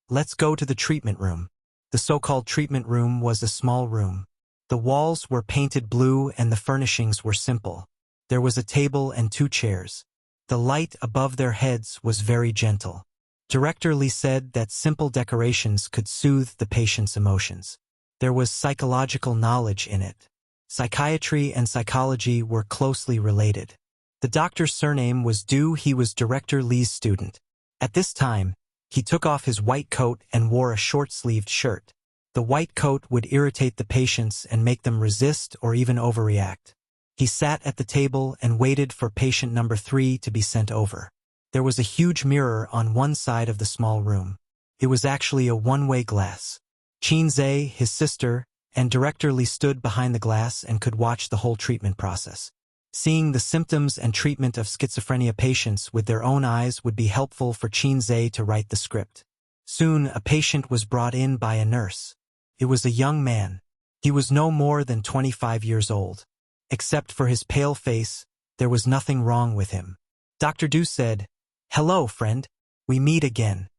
"Let's go to the treatment room." The so-called treatment room was a small room. The walls were painted blue and the furnishings were simple. There was a table and 2 chairs. The light above their heads was very gentle. Director Li said that simple decorations could soothe the patient's emotions. There was psychological knowledge in it. Psychiatry and psychology were closely related. The doctor's surname was Du. He was Director Li's student. At this time, he took off his white coat and wore a short-sleeved shirt. The white coat would irritate the patients and make them resist or even overreact. He sat at the table and waited for patient number 3 to be sent over. There was a huge mirror on one side of the small room. It was actually a one-way glass. Qin Zhe, his sister, and Director Li stood behind the glass and could watch the whole treatment process. Seeing the symptoms and treatment of schizophrenia patients with their own eyes would be helpful for Qin Zhe to write the script. Soon, a patient was brought in by a nurse. It was a young man. He was no more than 25 years old. Except for his pale face, there was nothing wrong with him. Dr. Du said, "Hello, friend. We meet again."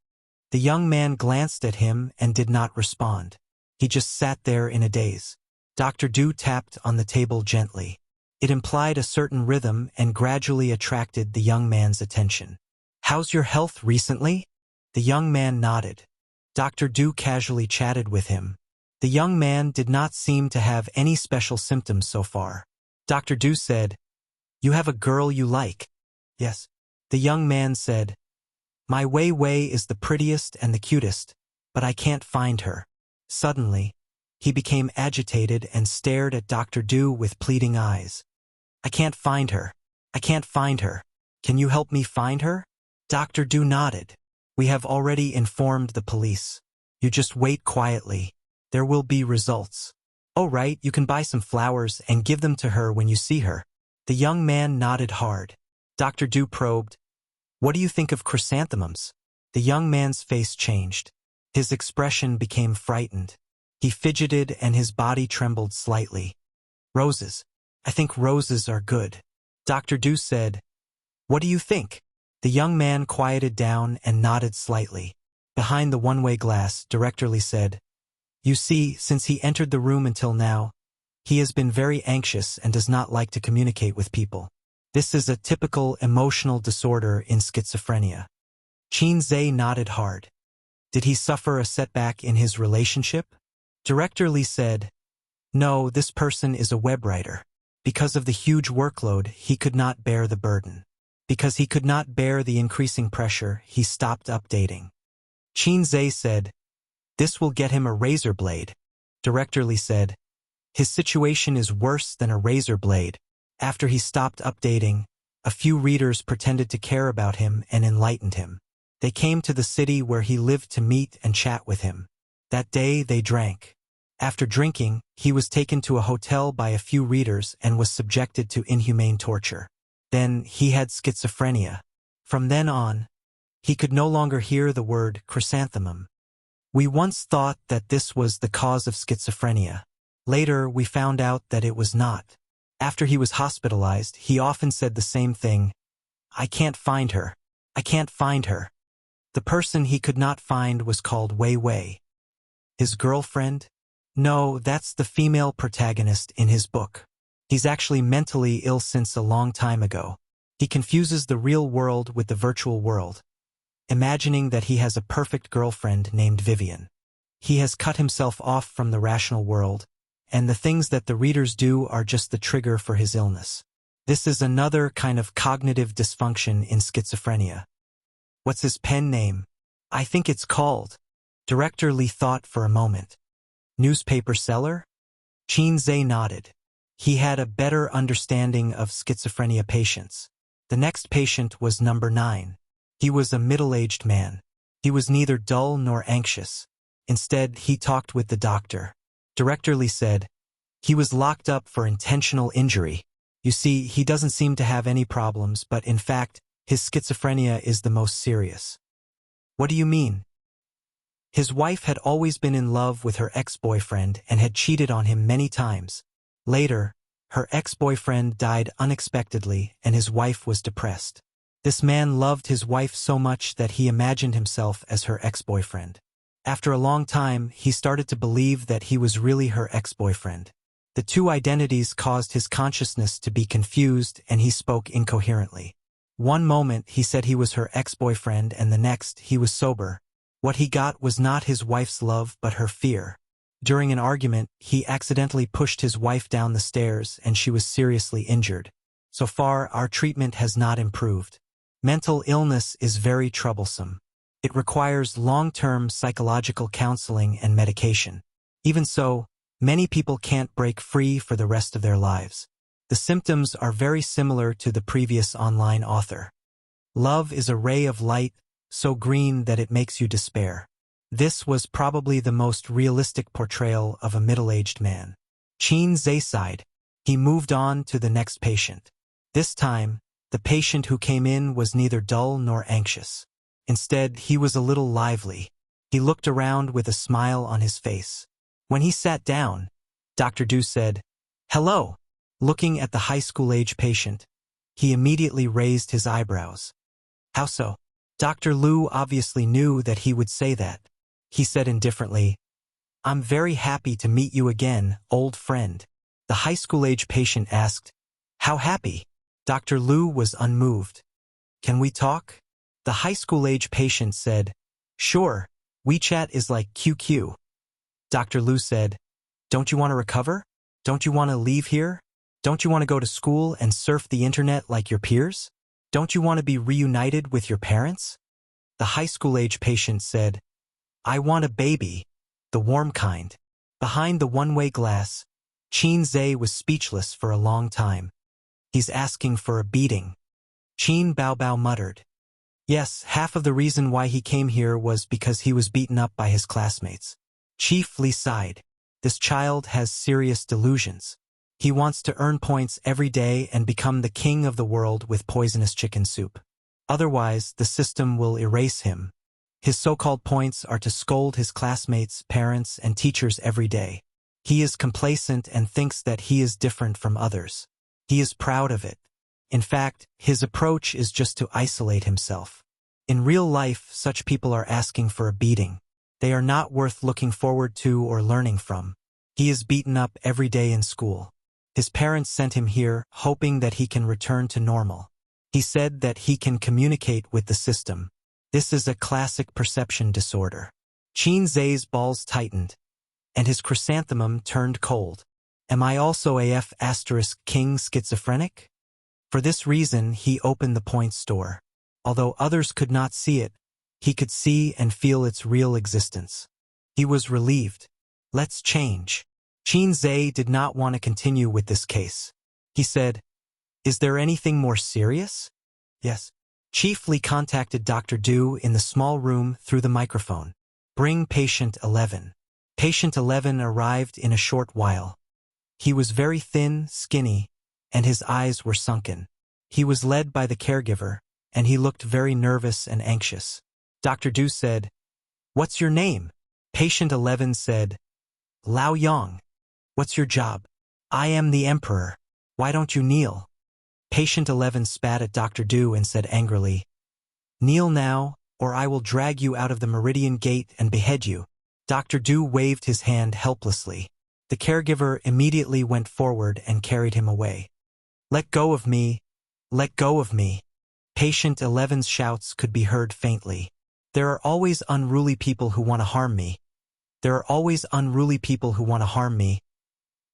The young man glanced at him and did not respond. He just sat there in a daze. Dr. Du tapped on the table gently. It implied a certain rhythm and gradually attracted the young man's attention. "How's your health recently?" The young man nodded. Dr. Du casually chatted with him. The young man did not seem to have any special symptoms so far. Dr. Du said, "You have a girl you like?" "Yes." The young man said, "My Wei Wei is the prettiest and the cutest, but I can't find her." Suddenly, he became agitated and stared at Dr. Du with pleading eyes. "I can't find her. I can't find her. Can you help me find her?" Dr. Du nodded. "We have already informed the police. You just wait quietly. There will be results." "Oh right, you can buy some flowers and give them to her when you see her." The young man nodded hard. Dr. Du probed, "What do you think of chrysanthemums?" The young man's face changed. His expression became frightened. He fidgeted and his body trembled slightly. "Roses. I think roses are good." Dr. Du said, "What do you think?" The young man quieted down and nodded slightly. Behind the one-way glass, Director Li said, "You see, since he entered the room until now, he has been very anxious and does not like to communicate with people. This is a typical emotional disorder in schizophrenia." Qin Zhe nodded hard. "Did he suffer a setback in his relationship?" Director Li said, "No, this person is a web writer. Because of the huge workload, he could not bear the burden. Because he could not bear the increasing pressure, he stopped updating." Qin Zhe said, "This will get him a razor blade." Director Li said, "His situation is worse than a razor blade." After he stopped updating, a few readers pretended to care about him and enlightened him. They came to the city where he lived to meet and chat with him. That day they drank. After drinking, he was taken to a hotel by a few readers and was subjected to inhumane torture. Then he had schizophrenia. From then on, he could no longer hear the word chrysanthemum. We once thought that this was the cause of schizophrenia. Later, we found out that it was not. After he was hospitalized, he often said the same thing, "I can't find her. I can't find her." The person he could not find was called Wei Wei. His girlfriend? No, that's the female protagonist in his book. He's actually mentally ill since a long time ago. He confuses the real world with the virtual world, imagining that he has a perfect girlfriend named Vivian. He has cut himself off from the rational world, and the things that the readers do are just the trigger for his illness. This is another kind of cognitive dysfunction in schizophrenia. What's his pen name? I think it's called. Director Lee thought for a moment. Newspaper seller? Qin Zhe nodded. He had a better understanding of schizophrenia patients. The next patient was number 9. He was a middle-aged man. He was neither dull nor anxious. Instead, he talked with the doctor. Director Lee said, "He was locked up for intentional injury. You see, he doesn't seem to have any problems, but in fact, his schizophrenia is the most serious." "What do you mean?" His wife had always been in love with her ex-boyfriend and had cheated on him many times. Later, her ex-boyfriend died unexpectedly and his wife was depressed. This man loved his wife so much that he imagined himself as her ex-boyfriend. After a long time, he started to believe that he was really her ex-boyfriend. The two identities caused his consciousness to be confused and he spoke incoherently. One moment he said he was her ex-boyfriend and the next he was sober. What he got was not his wife's love but her fear. During an argument, he accidentally pushed his wife down the stairs and she was seriously injured. So far, our treatment has not improved. Mental illness is very troublesome. It requires long-term psychological counseling and medication. Even so, many people can't break free for the rest of their lives. The symptoms are very similar to the previous online author. Love is a ray of light, so green that it makes you despair. This was probably the most realistic portrayal of a middle-aged man. Qin Zhe sighed. He moved on to the next patient. This time, the patient who came in was neither dull nor anxious. Instead, he was a little lively. He looked around with a smile on his face. When he sat down, Dr. Du said, "Hello." Looking at the high school-age patient, he immediately raised his eyebrows. "How so?" Dr. Liu obviously knew that he would say that. He said indifferently, "I'm very happy to meet you again, old friend." The high school-age patient asked, "How happy?" Dr. Liu was unmoved. "Can we talk?" The high school-age patient said, "Sure, WeChat is like QQ." Dr. Liu said, "Don't you want to recover? Don't you want to leave here? Don't you want to go to school and surf the internet like your peers? Don't you want to be reunited with your parents?" The high school-age patient said, "I want a baby, the warm kind." Behind the one-way glass, Qin Zhe was speechless for a long time. "He's asking for a beating." Qin Bao muttered. Yes, half of the reason why he came here was because he was beaten up by his classmates. Chief Li sighed. This child has serious delusions. He wants to earn points every day and become the king of the world with poisonous chicken soup. Otherwise, the system will erase him. His so-called points are to scold his classmates, parents, and teachers every day. He is complacent and thinks that he is different from others. He is proud of it. In fact, his approach is just to isolate himself. In real life, such people are asking for a beating. They are not worth looking forward to or learning from. He is beaten up every day in school. His parents sent him here, hoping that he can return to normal. He said that he can communicate with the system. This is a classic perception disorder. Qin Zhe's balls tightened, and his chrysanthemum turned cold. Am I also AF * king schizophrenic? For this reason, he opened the point store. Although others could not see it, he could see and feel its real existence. He was relieved. Let's change. Qin Zhe did not want to continue with this case. He said, "Is there anything more serious?" "Yes." Chief Li contacted Dr. Du in the small room through the microphone. "Bring patient 11. Patient 11 arrived in a short while. He was very thin, skinny, and his eyes were sunken. He was led by the caregiver, and he looked very nervous and anxious. Dr. Du said, "What's your name?" Patient 11 said, "Lao Yang." "What's your job?" "I am the emperor. Why don't you kneel?" Patient 11 spat at Dr. Du and said angrily, "Kneel now, or I will drag you out of the Meridian Gate and behead you." Dr. Du waved his hand helplessly. The caregiver immediately went forward and carried him away. "Let go of me! Let go of me!" Patient 11's shouts could be heard faintly. "There are always unruly people who want to harm me. There are always unruly people who want to harm me.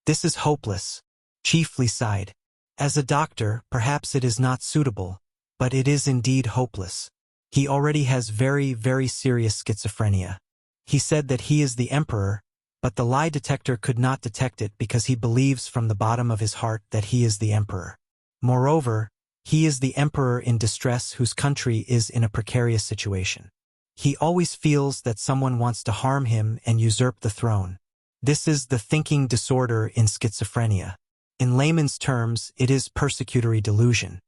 This is hopeless." Chief Li sighed. "As a doctor, perhaps it is not suitable, but it is indeed hopeless. He already has very, very serious schizophrenia. He said that he is the emperor, but the lie detector could not detect it because he believes from the bottom of his heart that he is the emperor. Moreover, he is the emperor in distress whose country is in a precarious situation. He always feels that someone wants to harm him and usurp the throne. This is the thinking disorder in schizophrenia. In layman's terms, it is persecutory delusion.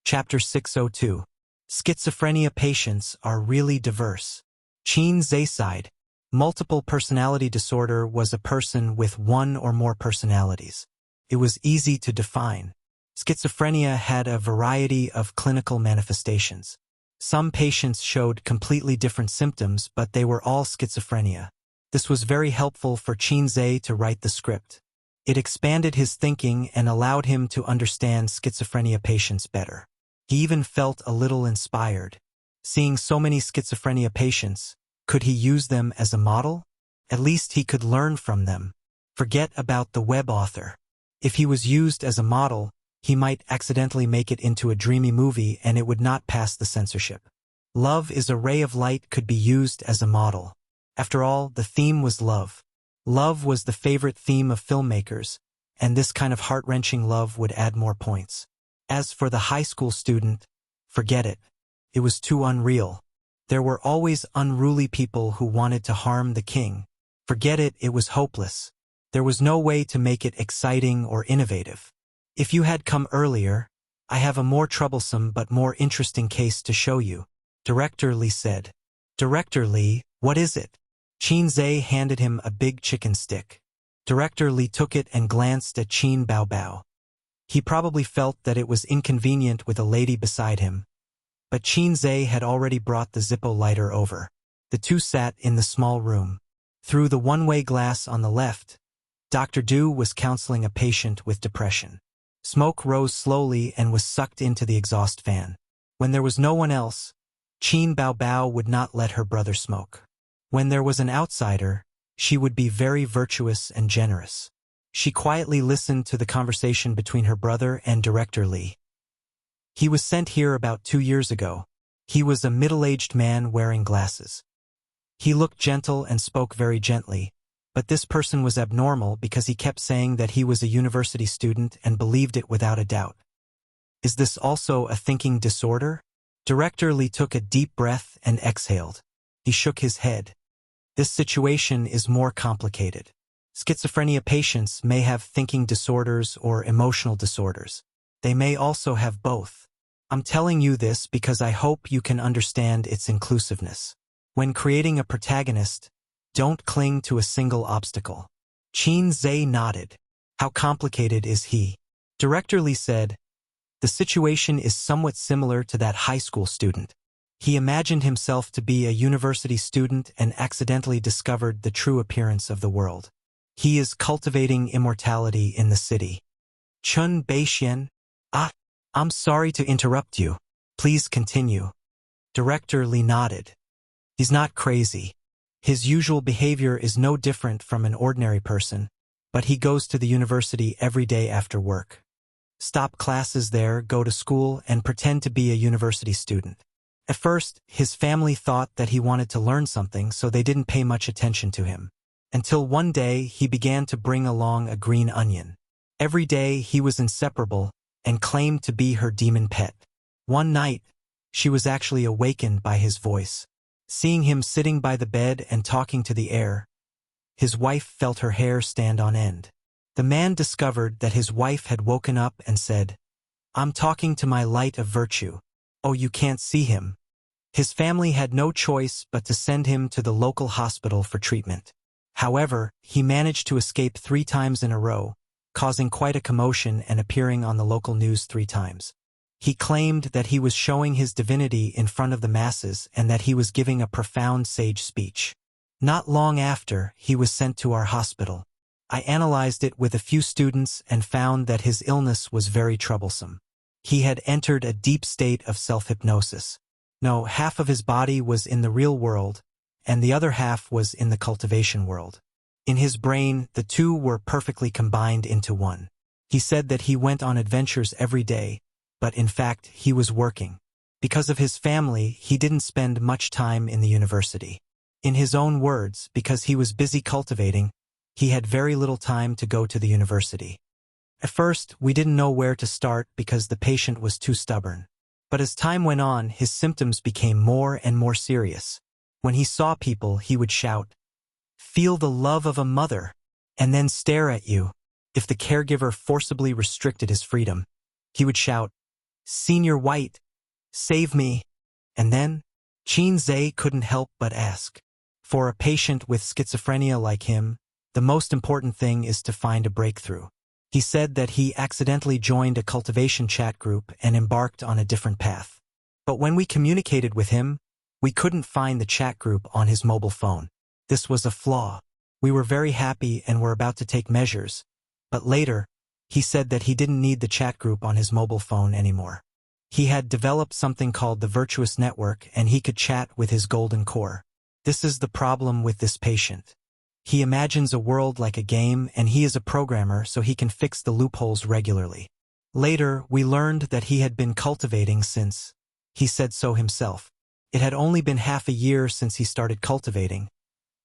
Chapter 602. Schizophrenia patients are really diverse. Qin Zhe sighed. Multiple personality disorder was a person with one or more personalities. It was easy to define. Schizophrenia had a variety of clinical manifestations. Some patients showed completely different symptoms, but they were all schizophrenia. This was very helpful for Qin Zhe to write the script. It expanded his thinking and allowed him to understand schizophrenia patients better. He even felt a little inspired. Seeing so many schizophrenia patients, could he use them as a model? At least he could learn from them. Forget about the web author. If he was used as a model, he might accidentally make it into a dreamy movie and it would not pass the censorship. Love is a ray of light could be used as a model. After all, the theme was love. Love was the favorite theme of filmmakers, and this kind of heart-wrenching love would add more points. As for the high school student, forget it. It was too unreal. There were always unruly people who wanted to harm the king. Forget it, it was hopeless. There was no way to make it exciting or innovative. If you had come earlier, I have a more troublesome but more interesting case to show you, Director Li said. Director Li, what is it? Qin Zhe handed him a big chicken stick. Director Li took it and glanced at Qin Baobao. He probably felt that it was inconvenient with a lady beside him. But Qin Zhe had already brought the Zippo lighter over. The two sat in the small room. Through the one-way glass on the left, Dr. Du was counseling a patient with depression. Smoke rose slowly and was sucked into the exhaust fan. When there was no one else, Qin Baobao would not let her brother smoke. When there was an outsider, she would be very virtuous and generous. She quietly listened to the conversation between her brother and Director Li. He was sent here about 2 years ago. He was a middle-aged man wearing glasses. He looked gentle and spoke very gently, but this person was abnormal because he kept saying that he was a university student and believed it without a doubt. Is this also a thinking disorder? Director Li took a deep breath and exhaled. He shook his head. This situation is more complicated. Schizophrenia patients may have thinking disorders or emotional disorders. They may also have both. I'm telling you this because I hope you can understand its inclusiveness. When creating a protagonist, don't cling to a single obstacle. Qin Zhe nodded. How complicated is he? Director Li said, the situation is somewhat similar to that high school student. He imagined himself to be a university student and accidentally discovered the true appearance of the world. He is cultivating immortality in the city. Chun Beixian? I'm sorry to interrupt you. Please continue. Director Li nodded. He's not crazy. His usual behavior is no different from an ordinary person, but he goes to the university every day after work. Stop classes there, go to school, and pretend to be a university student. At first, his family thought that he wanted to learn something, so they didn't pay much attention to him. Until one day, he began to bring along a green onion. Every day, he was inseparable and claimed to be her demon pet. One night, she was actually awakened by his voice. Seeing him sitting by the bed and talking to the air, His wife felt her hair stand on end. The man discovered that his wife had woken up and said, "I'm talking to my light of virtue. Oh, you can't see him." His family had no choice but to send him to the local hospital for treatment. However, he managed to escape 3 times in a row, causing quite a commotion and appearing on the local news 3 times. He claimed that he was showing his divinity in front of the masses and that he was giving a profound sage speech. Not long after, he was sent to our hospital. I analyzed it with a few students and found that his illness was very troublesome. He had entered a deep state of self-hypnosis. No, half of his body was in the real world, and the other half was in the cultivation world. In his brain, the two were perfectly combined into one. He said that he went on adventures every day, but in fact, he was working. Because of his family, he didn't spend much time in the university. In his own words, because he was busy cultivating, he had very little time to go to the university. At first, we didn't know where to start because the patient was too stubborn. But as time went on, his symptoms became more and more serious. When he saw people, he would shout, "Feel the love of a mother," and then stare at you. If the caregiver forcibly restricted his freedom, he would shout, "Senior White, save me." And then, Qin couldn't help but ask. For a patient with schizophrenia like him, the most important thing is to find a breakthrough. He said that he accidentally joined a cultivation chat group and embarked on a different path. But when we communicated with him, we couldn't find the chat group on his mobile phone. This was a flaw. We were very happy and were about to take measures, but later, he said that he didn't need the chat group on his mobile phone anymore. He had developed something called the virtuous network and he could chat with his golden core. This is the problem with this patient. He imagines a world like a game and he is a programmer so he can fix the loopholes regularly. Later, we learned that he had been cultivating since, he said so himself. It had only been half a year since he started cultivating,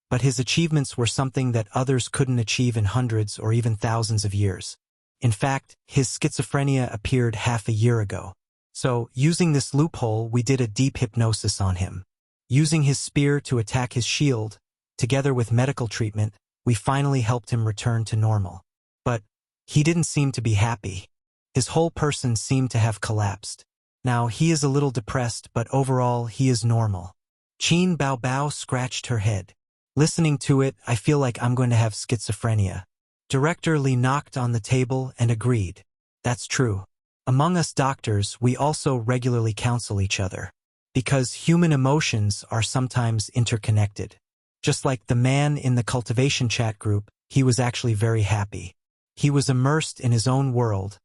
but his achievements were something that others couldn't achieve in hundreds or even thousands of years. In fact, his schizophrenia appeared half a year ago. So, using this loophole, we did a deep hypnosis on him. Using his spear to attack his shield, together with medical treatment, we finally helped him return to normal. But he didn't seem to be happy. His whole person seemed to have collapsed. Now he is a little depressed, but overall he is normal. Qin Bao scratched her head. Listening to it, I feel like I'm going to have schizophrenia. Director Li knocked on the table and agreed. That's true. Among us doctors, we also regularly counsel each other. Because human emotions are sometimes interconnected. Just like the man in the cultivation chat group, he was actually very happy. He was immersed in his own world,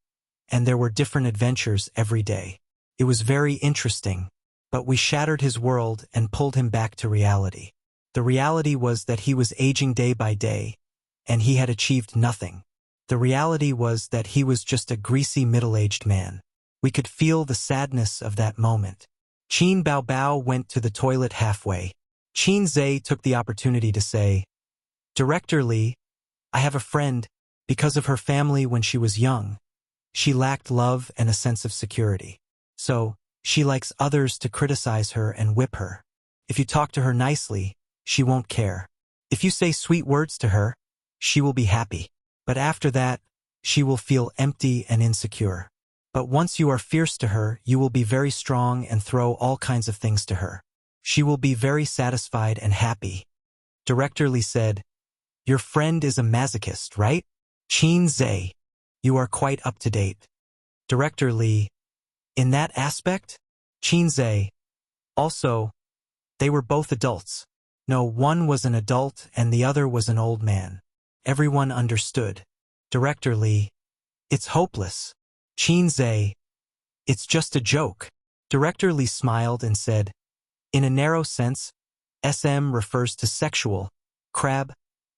and there were different adventures every day. It was very interesting, but we shattered his world and pulled him back to reality. The reality was that he was aging day by day, and he had achieved nothing. The reality was that he was just a greasy middle-aged man. We could feel the sadness of that moment. Qin Bao went to the toilet halfway. Qin took the opportunity to say, "Director Li, I have a friend. Because of her family when she was young, she lacked love and a sense of security. So, she likes others to criticize her and whip her. If you talk to her nicely, she won't care. If you say sweet words to her, she will be happy. But after that, she will feel empty and insecure. But once you are fierce to her, you will be very strong and throw all kinds of things to her. She will be very satisfied and happy." Director Li said, "Your friend is a masochist, right?" Qin, you are quite up to date. Director Li, in that aspect? Qin, also, they were both adults. No, one was an adult and the other was an old man. Everyone understood. Director Li, it's hopeless. Qin, it's just a joke. Director Li smiled and said, in a narrow sense, SM refers to sexual,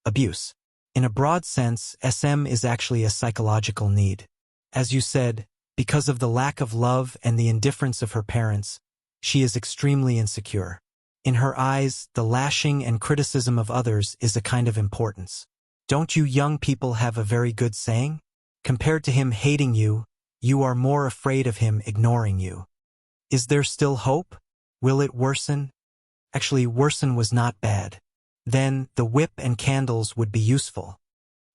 abuse. In a broad sense, SM is actually a psychological need. As you said, because of the lack of love and the indifference of her parents, she is extremely insecure. In her eyes, the lashing and criticism of others is a kind of importance. Don't you young people have a very good saying? Compared to him hating you, you are more afraid of him ignoring you. Is there still hope? Will it worsen? Actually, worsen was not bad. Then the whip and candles would be useful.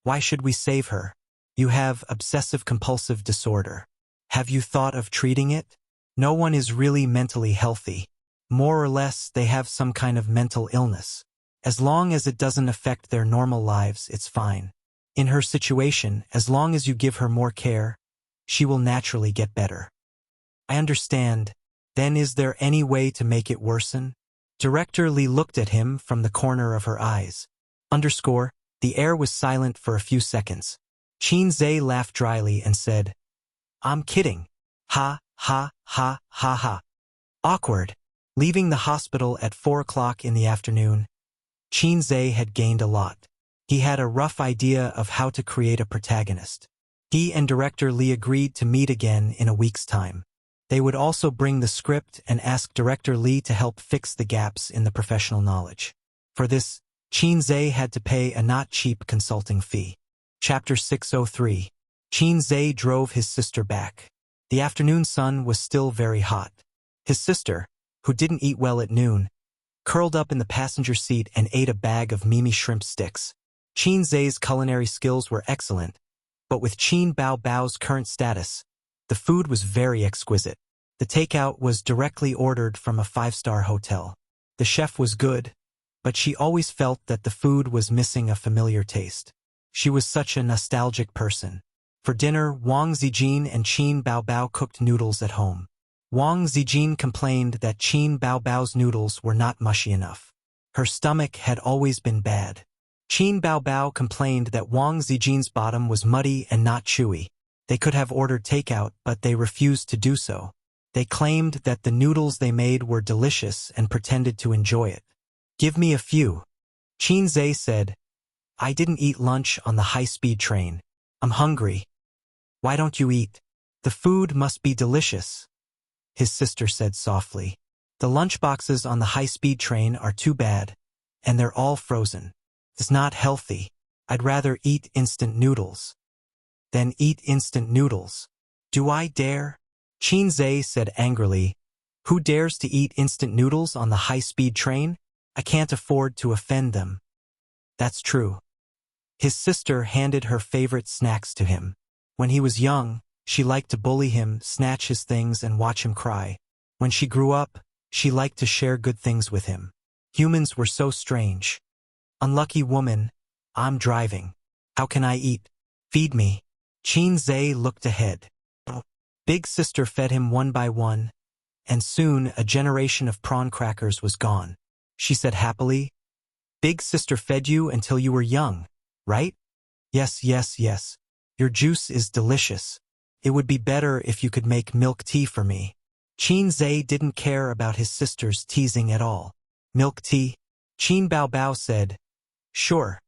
Why should we save her? You have obsessive-compulsive disorder. Have you thought of treating it? No one is really mentally healthy. More or less, they have some kind of mental illness. As long as it doesn't affect their normal lives, it's fine. In her situation, as long as you give her more care, she will naturally get better. I understand. Then is there any way to make it worsen? Director Lee looked at him from the corner of her eyes. The air was silent for a few seconds. Qin Zhe laughed dryly and said, I'm kidding. Ha, ha, ha, ha, ha. Awkward. Leaving the hospital at 4 o'clock in the afternoon, Qin Zhe had gained a lot. He had a rough idea of how to create a protagonist. He and Director Lee agreed to meet again in a week's time. They would also bring the script and ask Director Lee to help fix the gaps in the professional knowledge. For this, Qin Zhe had to pay a not cheap consulting fee. Chapter 603. Qin Zhe drove his sister back. The afternoon sun was still very hot. His sister, who didn't eat well at noon, curled up in the passenger seat and ate a bag of Mimi shrimp sticks. Qin Zhe's culinary skills were excellent, but with Qin Bao Bao's current status, the food was very exquisite. The takeout was directly ordered from a 5-star hotel. The chef was good, but she always felt that the food was missing a familiar taste. She was such a nostalgic person. For dinner, Wang Zijin and Qin Bao Bao cooked noodles at home. Wang Zijin complained that Qin Bao Bao's noodles were not mushy enough. Her stomach had always been bad. Qin Bao Bao complained that Wang Zijin's bottom was muddy and not chewy. They could have ordered takeout, but they refused to do so. They claimed that the noodles they made were delicious and pretended to enjoy it. Give me a few. Qin Zhe said, I didn't eat lunch on the high-speed train. I'm hungry. Why don't you eat? The food must be delicious, his sister said softly. The lunchboxes on the high-speed train are too bad, and they're all frozen. It's not healthy. I'd rather eat instant noodles. Then eat instant noodles. Do I dare? Qin Zhe said angrily. Who dares to eat instant noodles on the high-speed train? I can't afford to offend them. That's true. His sister handed her favorite snacks to him. When he was young, she liked to bully him, snatch his things, and watch him cry. When she grew up, she liked to share good things with him. Humans were so strange. Unlucky woman, I'm driving. How can I eat? Feed me. Qin Zhe looked ahead. Big sister fed him one by one, and soon a generation of prawn crackers was gone. She said happily, Big sister fed you until you were young, right? Yes, yes, yes. Your juice is delicious. It would be better if you could make milk tea for me. Qin Zhe didn't care about his sister's teasing at all. Milk tea? Qin Bao Bao said, Sure.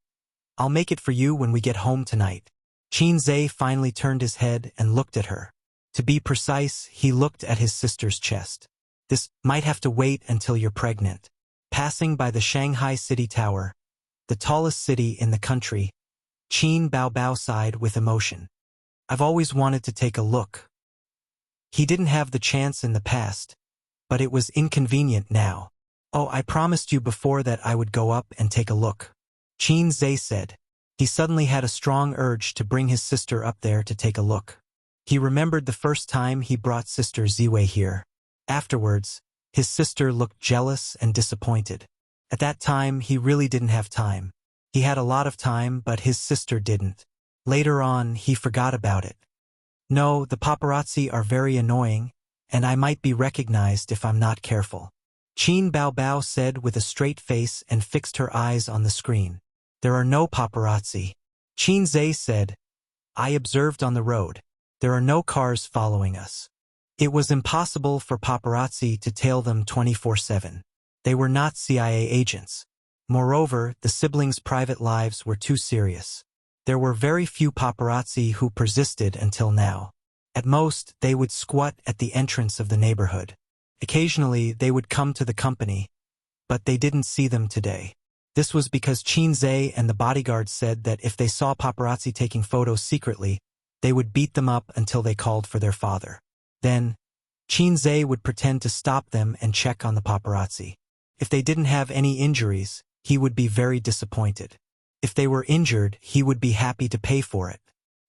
I'll make it for you when we get home tonight. Qin Zhe finally turned his head and looked at her. To be precise, he looked at his sister's chest. This might have to wait until you're pregnant. Passing by the Shanghai City Tower, the tallest city in the country, Qin Bao Bao sighed with emotion. I've always wanted to take a look. He didn't have the chance in the past, but it was inconvenient now. Oh, I promised you before that I would go up and take a look. Qin Zhe said. He suddenly had a strong urge to bring his sister up there to take a look. He remembered the first time he brought Sister Ziwei here. Afterwards, his sister looked jealous and disappointed. At that time, he really didn't have time. He had a lot of time, but his sister didn't. Later on, he forgot about it. No, the paparazzi are very annoying, and I might be recognized if I'm not careful. Qin Bao Bao said with a straight face and fixed her eyes on the screen. There are no paparazzi. Qin Zhe said, I observed on the road. There are no cars following us. It was impossible for paparazzi to tail them 24/7. They were not CIA agents. Moreover, the siblings' private lives were too serious. There were very few paparazzi who persisted until now. At most, they would squat at the entrance of the neighborhood. Occasionally, they would come to the company, but they didn't see them today. This was because Qin Zhe and the bodyguards said that if they saw paparazzi taking photos secretly, they would beat them up until they called for their father. Then, Qin Zhe would pretend to stop them and check on the paparazzi. If they didn't have any injuries, he would be very disappointed. If they were injured, he would be happy to pay for it.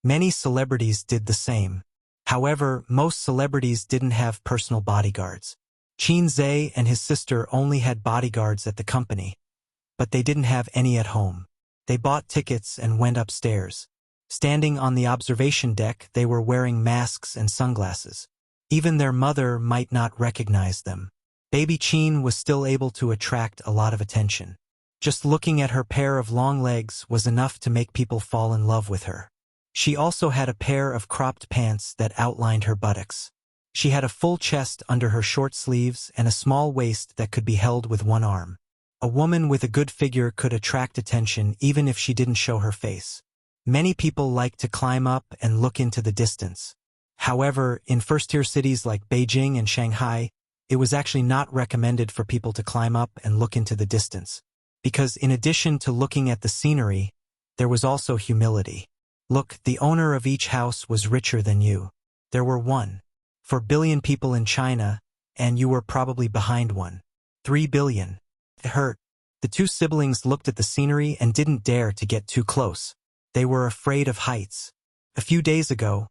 Many celebrities did the same. However, most celebrities didn't have personal bodyguards. Qin Zhe and his sister only had bodyguards at the company, but they didn't have any at home. They bought tickets and went upstairs. Standing on the observation deck, they were wearing masks and sunglasses. Even their mother might not recognize them. Baby Qin was still able to attract a lot of attention. Just looking at her pair of long legs was enough to make people fall in love with her. She also had a pair of cropped pants that outlined her buttocks. She had a full chest under her short sleeves and a small waist that could be held with one arm. A woman with a good figure could attract attention even if she didn't show her face. Many people like to climb up and look into the distance. However, in first-tier cities like Beijing and Shanghai, it was actually not recommended for people to climb up and look into the distance. Because in addition to looking at the scenery, there was also humility. Look, the owner of each house was richer than you. There were 1.4 billion people in China, and you were probably behind 1.3 billion. It hurt. The two siblings looked at the scenery and didn't dare to get too close. They were afraid of heights. A few days ago,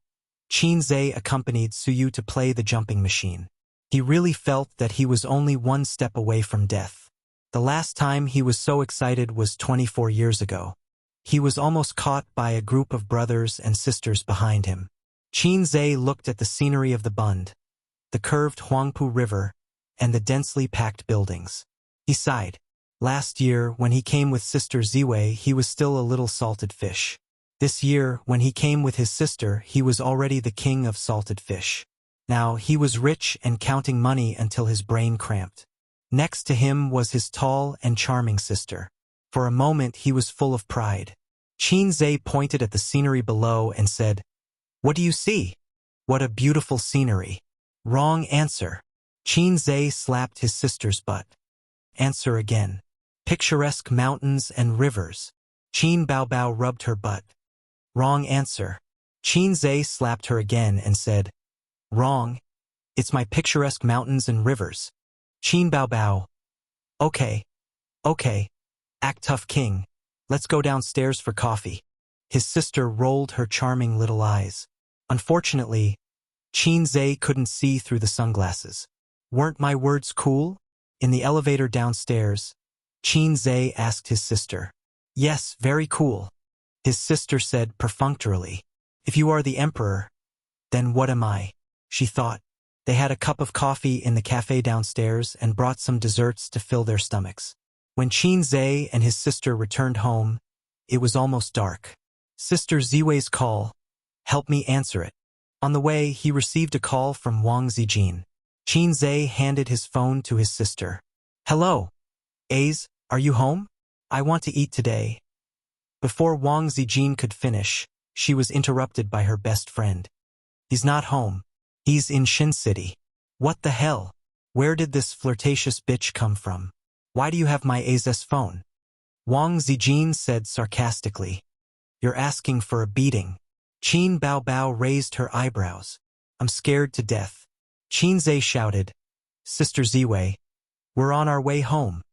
Qin Zhe accompanied Suyu to play the jumping machine. He really felt that he was only one step away from death. The last time he was so excited was 24 years ago. He was almost caught by a group of brothers and sisters behind him. Qin Zhe looked at the scenery of the Bund, the curved Huangpu River, and the densely packed buildings. He sighed. Last year, when he came with Sister Ziwei, he was still a little salted fish. This year, when he came with his sister, he was already the king of salted fish. Now, he was rich and counting money until his brain cramped. Next to him was his tall and charming sister. For a moment, he was full of pride. Qin Zhe pointed at the scenery below and said, "What do you see?" "What a beautiful scenery." "Wrong answer." Qin Zhe slapped his sister's butt. "Answer again." "Picturesque mountains and rivers." Qin Baobao rubbed her butt. "Wrong answer." Qin Zhe slapped her again and said, "Wrong. It's my picturesque mountains and rivers." Qin Baobao. Okay. Act tough, king. Let's go downstairs for coffee." His sister rolled her charming little eyes. Unfortunately, Qin Zhe couldn't see through the sunglasses. "Weren't my words cool?" In the elevator downstairs, Qin Zhe asked his sister. "Yes, very cool." His sister said perfunctorily, "If you are the emperor, then what am I?" She thought. They had a cup of coffee in the cafe downstairs and brought some desserts to fill their stomachs. When Qin Zhe and his sister returned home, it was almost dark. Sister Ziwei's call. "Help me answer it." On the way, he received a call from Wang Zijin. Qin Zhe handed his phone to his sister. "Hello. Aze, are you home? I want to eat today." Before Wang Zijin could finish, she was interrupted by her best friend. "He's not home. He's in Shin City." "What the hell? Where did this flirtatious bitch come from? Why do you have my Aze's phone?" Wang Zijin said sarcastically. "You're asking for a beating." Qin Baobao raised her eyebrows. "I'm scared to death." Qin Zhe shouted, "Sister Ziwei, we're on our way home."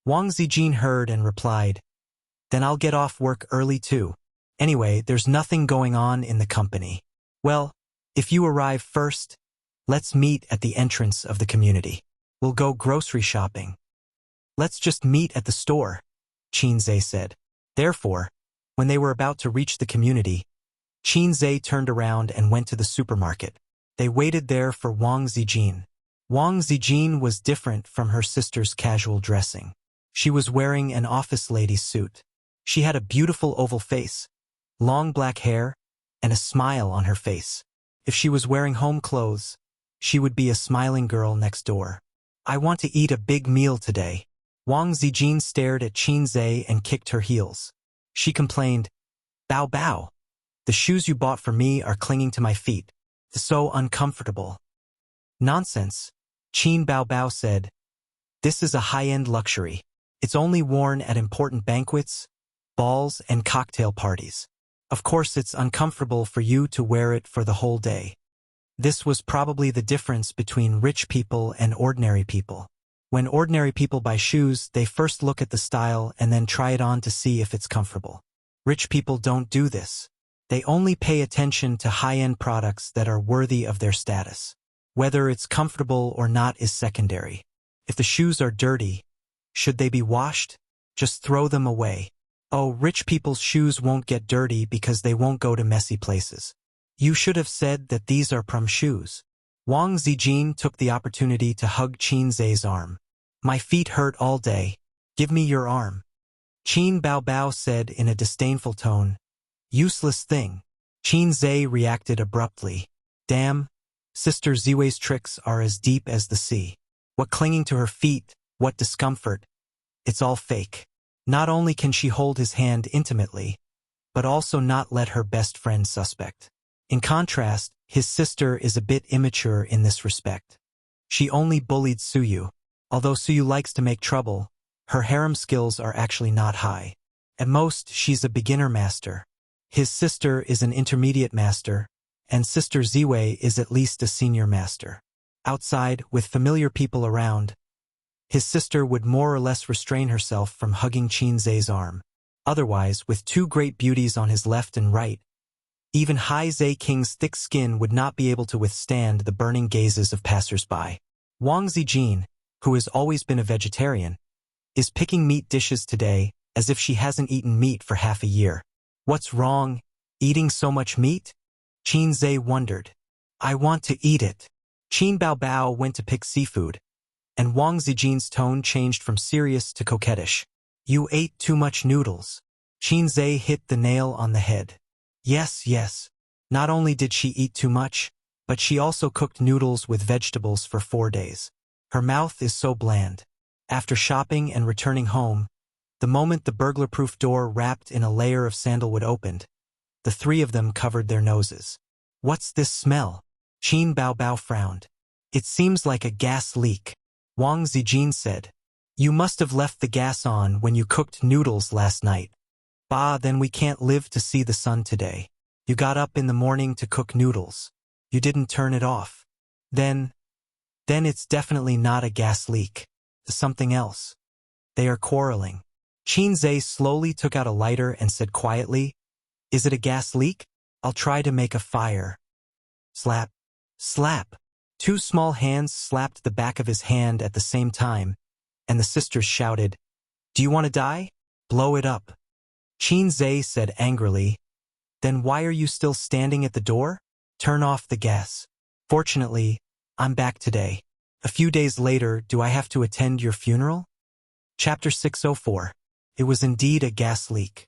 Wang Zijin heard and replied, "Then I'll get off work early too. Anyway, there's nothing going on in the company." "Well, if you arrive first, let's meet at the entrance of the community. We'll go grocery shopping." "Let's just meet at the store," Qin Zhe said. Therefore, when they were about to reach the community, Qin Zhe turned around and went to the supermarket. They waited there for Wang Zijin. Wang Zijin was different from her sister's casual dressing. She was wearing an office lady's suit. She had a beautiful oval face, long black hair, and a smile on her face. If she was wearing home clothes, she would be a smiling girl next door. "I want to eat a big meal today." Wang Zijin stared at Qin Zhe and kicked her heels. She complained, "Bao bao. The shoes you bought for me are clinging to my feet. So uncomfortable." "Nonsense," Qin Baobao said. "This is a high-end luxury. It's only worn at important banquets, balls, and cocktail parties. Of course it's uncomfortable for you to wear it for the whole day." This was probably the difference between rich people and ordinary people. When ordinary people buy shoes, they first look at the style and then try it on to see if it's comfortable. Rich people don't do this. They only pay attention to high-end products that are worthy of their status. Whether it's comfortable or not is secondary. If the shoes are dirty, should they be washed? Just throw them away. Oh, rich people's shoes won't get dirty because they won't go to messy places. You should have said that these are prom shoes. Wang Zijin took the opportunity to hug Qin Zai's arm. My feet hurt all day. Give me your arm. Qin Baobao said in a disdainful tone. Useless thing. Qin Zai reacted abruptly. Damn, Sister Ziwei's tricks are as deep as the sea. What clinging to her feet, what discomfort. It's all fake. Not only can she hold his hand intimately, but also not let her best friend suspect. In contrast, his sister is a bit immature in this respect. She only bullied Suyu. Although Suyu likes to make trouble, her harem skills are actually not high. At most, she's a beginner master. His sister is an intermediate master, and Sister Ziwei is at least a senior master. Outside, with familiar people around, his sister would more or less restrain herself from hugging Qin Zai's arm. Otherwise, with two great beauties on his left and right, even Hai Zai King's thick skin would not be able to withstand the burning gazes of passers-by. Wang Zijin, who has always been a vegetarian, is picking meat dishes today as if she hasn't eaten meat for half a year. What's wrong, eating so much meat? Qin Zai wondered. I want to eat it. Qin Baobao went to pick seafood, and Wang Zijin's tone changed from serious to coquettish. You ate too much noodles. Qin Zai hit the nail on the head. Yes. Not only did she eat too much, but she also cooked noodles with vegetables for 4 days. Her mouth is so bland. After shopping and returning home, the moment the burglar-proof door wrapped in a layer of sandalwood opened, the three of them covered their noses. What's this smell? Qin Baobao frowned. It seems like a gas leak. Wang Zijin said. You must have left the gas on when you cooked noodles last night. Bah, then we can't live to see the sun today. You got up in the morning to cook noodles. You didn't turn it off. Then it's definitely not a gas leak. It's something else. They are quarreling. Qin Zai slowly took out a lighter and said quietly, Is it a gas leak? I'll try to make a fire. Slap. Slap. Two small hands slapped the back of his hand at the same time, and the sisters shouted, Do you want to die? Blow it up. Qin Zai said angrily, Then why are you still standing at the door? Turn off the gas. Fortunately, I'm back today. A few days later, do I have to attend your funeral? Chapter 604. It was indeed a gas leak.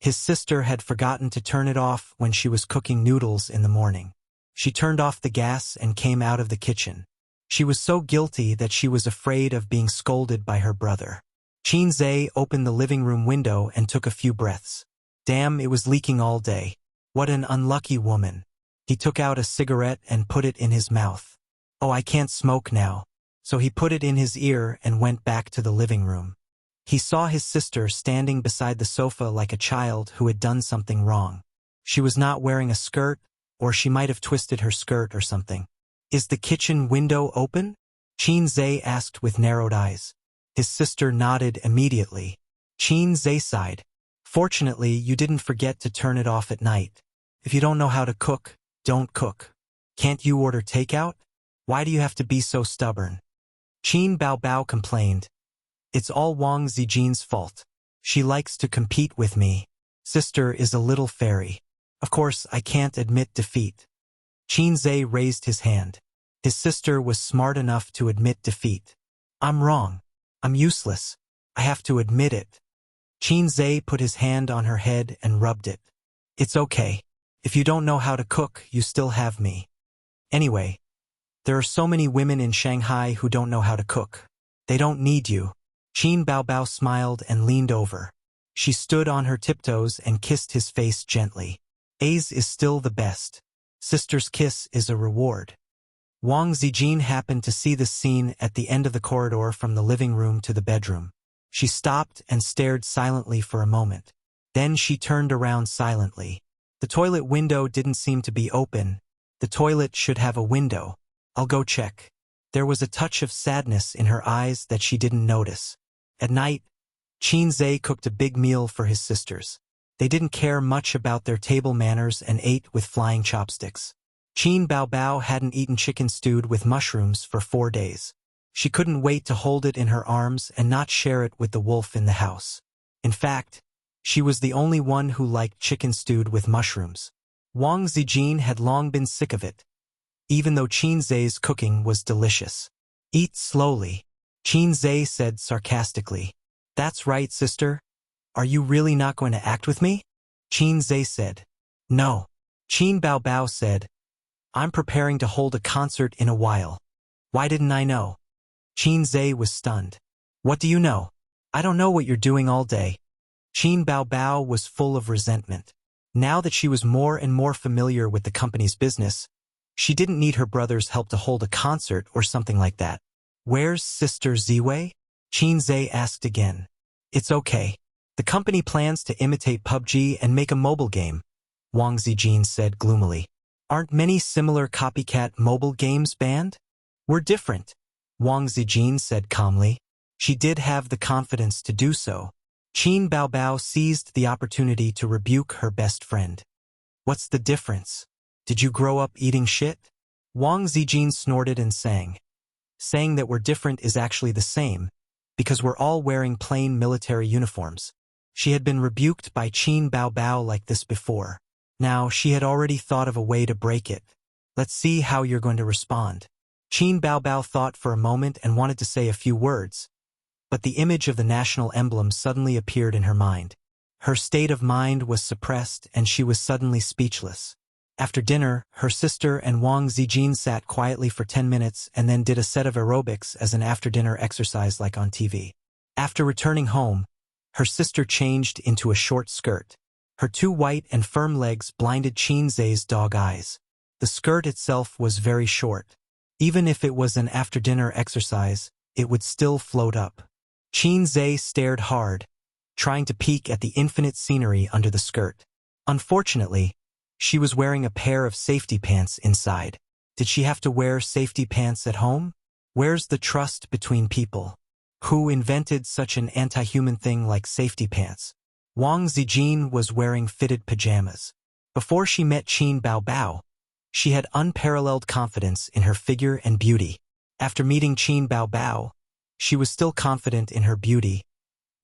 His sister had forgotten to turn it off when she was cooking noodles in the morning. She turned off the gas and came out of the kitchen. She was so guilty that she was afraid of being scolded by her brother. Qin Zai opened the living room window and took a few breaths. Damn, it was leaking all day. What an unlucky woman. He took out a cigarette and put it in his mouth. Oh, I can't smoke now. So he put it in his ear and went back to the living room. He saw his sister standing beside the sofa like a child who had done something wrong. She was not wearing a skirt, or she might have twisted her skirt or something. Is the kitchen window open? Qin Zai asked with narrowed eyes. His sister nodded immediately. Qin Zai sighed. Fortunately, you didn't forget to turn it off at night. If you don't know how to cook, don't cook. Can't you order takeout? Why do you have to be so stubborn? Qin Baobao complained. It's all Wang Zijin's fault. She likes to compete with me. Sister is a little fairy. Of course, I can't admit defeat. Qin Zai raised his hand. His sister was smart enough to admit defeat. I'm wrong. I'm useless. I have to admit it. Qin Zai put his hand on her head and rubbed it. It's okay. If you don't know how to cook, you still have me. Anyway, there are so many women in Shanghai who don't know how to cook. They don't need you. Qin Baobao smiled and leaned over. She stood on her tiptoes and kissed his face gently. A's is still the best. Sister's kiss is a reward. Wang Zijin happened to see this scene at the end of the corridor from the living room to the bedroom. She stopped and stared silently for a moment. Then she turned around silently. The toilet window didn't seem to be open. The toilet should have a window. I'll go check. There was a touch of sadness in her eyes that she didn't notice. At night, Qinzhe cooked a big meal for his sisters. They didn't care much about their table manners and ate with flying chopsticks. Qin Baobao hadn't eaten chicken stewed with mushrooms for 4 days. She couldn't wait to hold it in her arms and not share it with the wolf in the house. In fact, she was the only one who liked chicken stewed with mushrooms. Wang Zijin had long been sick of it, even though Qinzhe's cooking was delicious. "Eat slowly," Qinzhe said sarcastically. "That's right, sister. Are you really not going to act with me?" Qinzhe said. "No." Qin Baobao said, "I'm preparing to hold a concert in a while." "Why didn't I know?" Qinzhe was stunned. "What do you know? I don't know what you're doing all day." Qin Baobao was full of resentment. Now that she was more and more familiar with the company's business, she didn't need her brother's help to hold a concert or something like that. "Where's Sister Ziwei?" Qinzhe asked again. "It's okay. The company plans to imitate PUBG and make a mobile game," Wang Zijin said gloomily. "Aren't many similar copycat mobile games banned?" "We're different," Wang Zijin said calmly. She did have the confidence to do so. Qin Baobao seized the opportunity to rebuke her best friend. "What's the difference? Did you grow up eating shit?" Wang Zijin snorted and sang. "Saying that we're different is actually the same, because we're all wearing plain military uniforms." She had been rebuked by Qin Baobao like this before. Now she had already thought of a way to break it. "Let's see how you're going to respond." Qin Baobao thought for a moment and wanted to say a few words, but the image of the national emblem suddenly appeared in her mind. Her state of mind was suppressed and she was suddenly speechless. After dinner, her sister and Wang Zijin sat quietly for 10 minutes and then did a set of aerobics as an after-dinner exercise like on TV. After returning home, her sister changed into a short skirt. Her 2 white and firm legs blinded Qinzhe's dog eyes. The skirt itself was very short. Even if it was an after-dinner exercise, it would still float up. Qinzhe stared hard, trying to peek at the infinite scenery under the skirt. Unfortunately, she was wearing a pair of safety pants inside. Did she have to wear safety pants at home? Where's the trust between people? Who invented such an anti-human thing like safety pants? Wang Zijin was wearing fitted pajamas. Before she met Qin Baobao, she had unparalleled confidence in her figure and beauty. After meeting Qin Baobao, she was still confident in her beauty,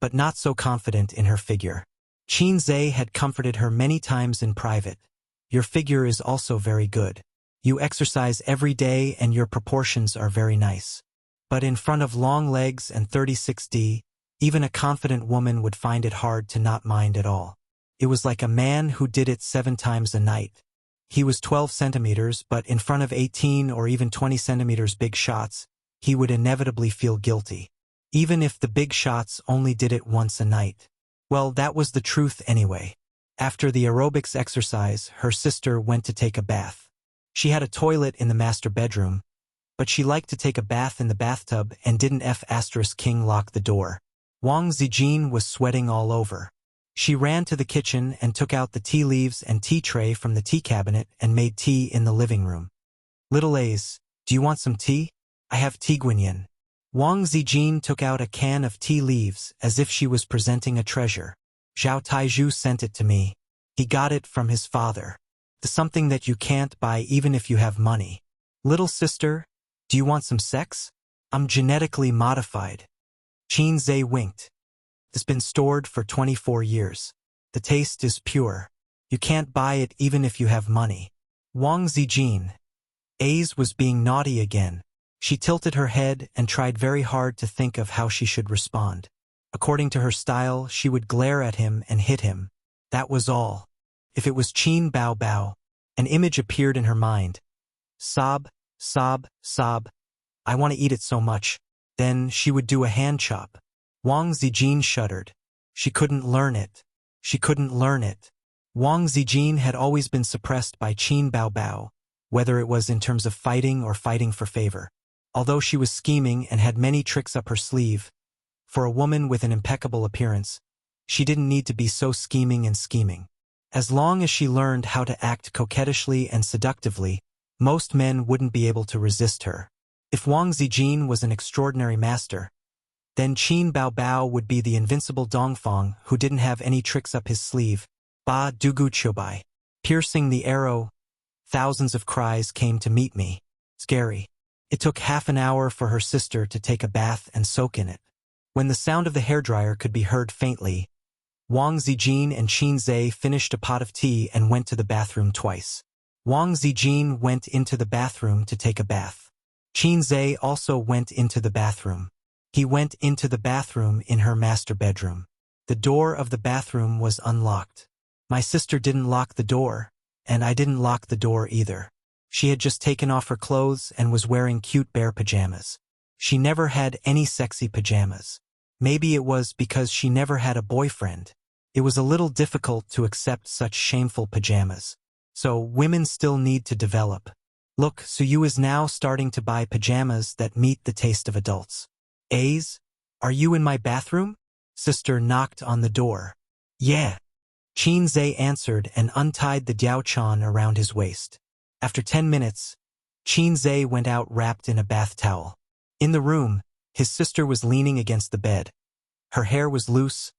but not so confident in her figure. Qinzhe had comforted her many times in private. "Your figure is also very good. You exercise every day and your proportions are very nice." But in front of long legs and 36D, even a confident woman would find it hard to not mind at all. It was like a man who did it 7 times a night. He was 12 centimeters, but in front of 18 or even 20 centimeters big shots, he would inevitably feel guilty. Even if the big shots only did it once a night. Well, that was the truth anyway. After the aerobics exercise, her sister went to take a bath. She had a toilet in the master bedroom, but she liked to take a bath in the bathtub and didn't F***king lock the door. Wang Zijin was sweating all over. She ran to the kitchen and took out the tea leaves and tea tray from the tea cabinet and made tea in the living room. "Little A's, do you want some tea? I have tea guanyin." Wang Zijin took out a can of tea leaves as if she was presenting a treasure. "Zhao Taizhu sent it to me. He got it from his father. It's something that you can't buy even if you have money. Little sister, do you want some sex? I'm genetically modified." Qinzhe winked. "It's been stored for 24 years. The taste is pure. You can't buy it even if you have money." Wang Zijin. A's was being naughty again. She tilted her head and tried very hard to think of how she should respond. According to her style, she would glare at him and hit him. That was all. If it was Qin Baobao, an image appeared in her mind. Sob, sob, sob. "I want to eat it so much." Then she would do a hand chop. Wang Zijin shuddered. She couldn't learn it. She couldn't learn it. Wang Zijin had always been suppressed by Qin Baobao, whether it was in terms of fighting or fighting for favor. Although she was scheming and had many tricks up her sleeve, for a woman with an impeccable appearance, she didn't need to be so scheming and scheming. As long as she learned how to act coquettishly and seductively, most men wouldn't be able to resist her. If Wang Zijin was an extraordinary master, then Qin Baobao would be the invincible Dongfang who didn't have any tricks up his sleeve. Ba Dugu Chobai. Piercing the arrow, thousands of cries came to meet me. Scary. It took half an hour for her sister to take a bath and soak in it. When the sound of the hairdryer could be heard faintly, Wang Zijin and Qin Zhe finished a pot of tea and went to the bathroom twice. Wang Zijin went into the bathroom to take a bath. Qin Zhe also went into the bathroom. He went into the bathroom in her master bedroom. The door of the bathroom was unlocked. My sister didn't lock the door, and I didn't lock the door either. She had just taken off her clothes and was wearing cute bear pajamas. She never had any sexy pajamas. Maybe it was because she never had a boyfriend. It was a little difficult to accept such shameful pajamas. So women still need to develop. Look, Suyu is now starting to buy pajamas that meet the taste of adults. A's? Are you in my bathroom? Sister knocked on the door. Yeah. Qin Zhe answered and untied the diaochan around his waist. After 10 minutes, Qin Zhe went out wrapped in a bath towel. In the room, his sister was leaning against the bed. Her hair was loose.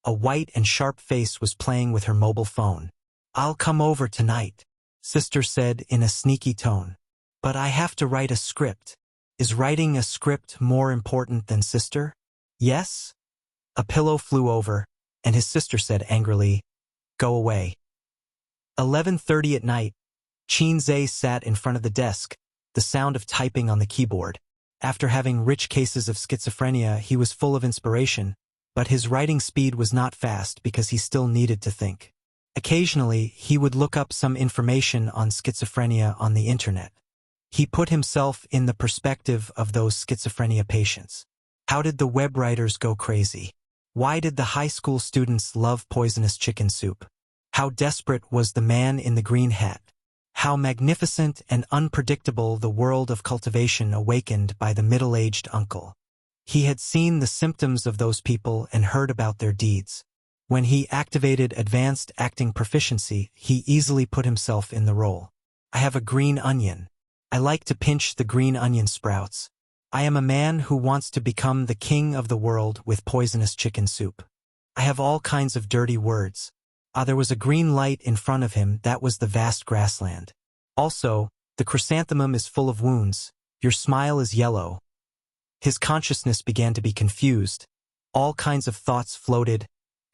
A white and sharp face was playing with her mobile phone. I'll come over tonight, sister said in a sneaky tone. But I have to write a script. Is writing a script more important than sister? Yes? A pillow flew over, and his sister said angrily, Go away. 11:30 at night, Qin Zhe sat in front of the desk, the sound of typing on the keyboard. After having rich cases of schizophrenia, he was full of inspiration, but his writing speed was not fast because he still needed to think. Occasionally, he would look up some information on schizophrenia on the internet. He put himself in the perspective of those schizophrenia patients. How did the web writers go crazy? Why did the high school students love poisonous chicken soup? How desperate was the man in the green hat? How magnificent and unpredictable the world of cultivation awakened by the middle-aged uncle. He had seen the symptoms of those people and heard about their deeds. When he activated advanced acting proficiency, he easily put himself in the role. I have a green onion. I like to pinch the green onion sprouts. I am a man who wants to become the king of the world with poisonous chicken soup. I have all kinds of dirty words. There was a green light in front of him. That was the vast grassland. Also, the chrysanthemum is full of wounds. Your smile is yellow. His consciousness began to be confused. All kinds of thoughts floated,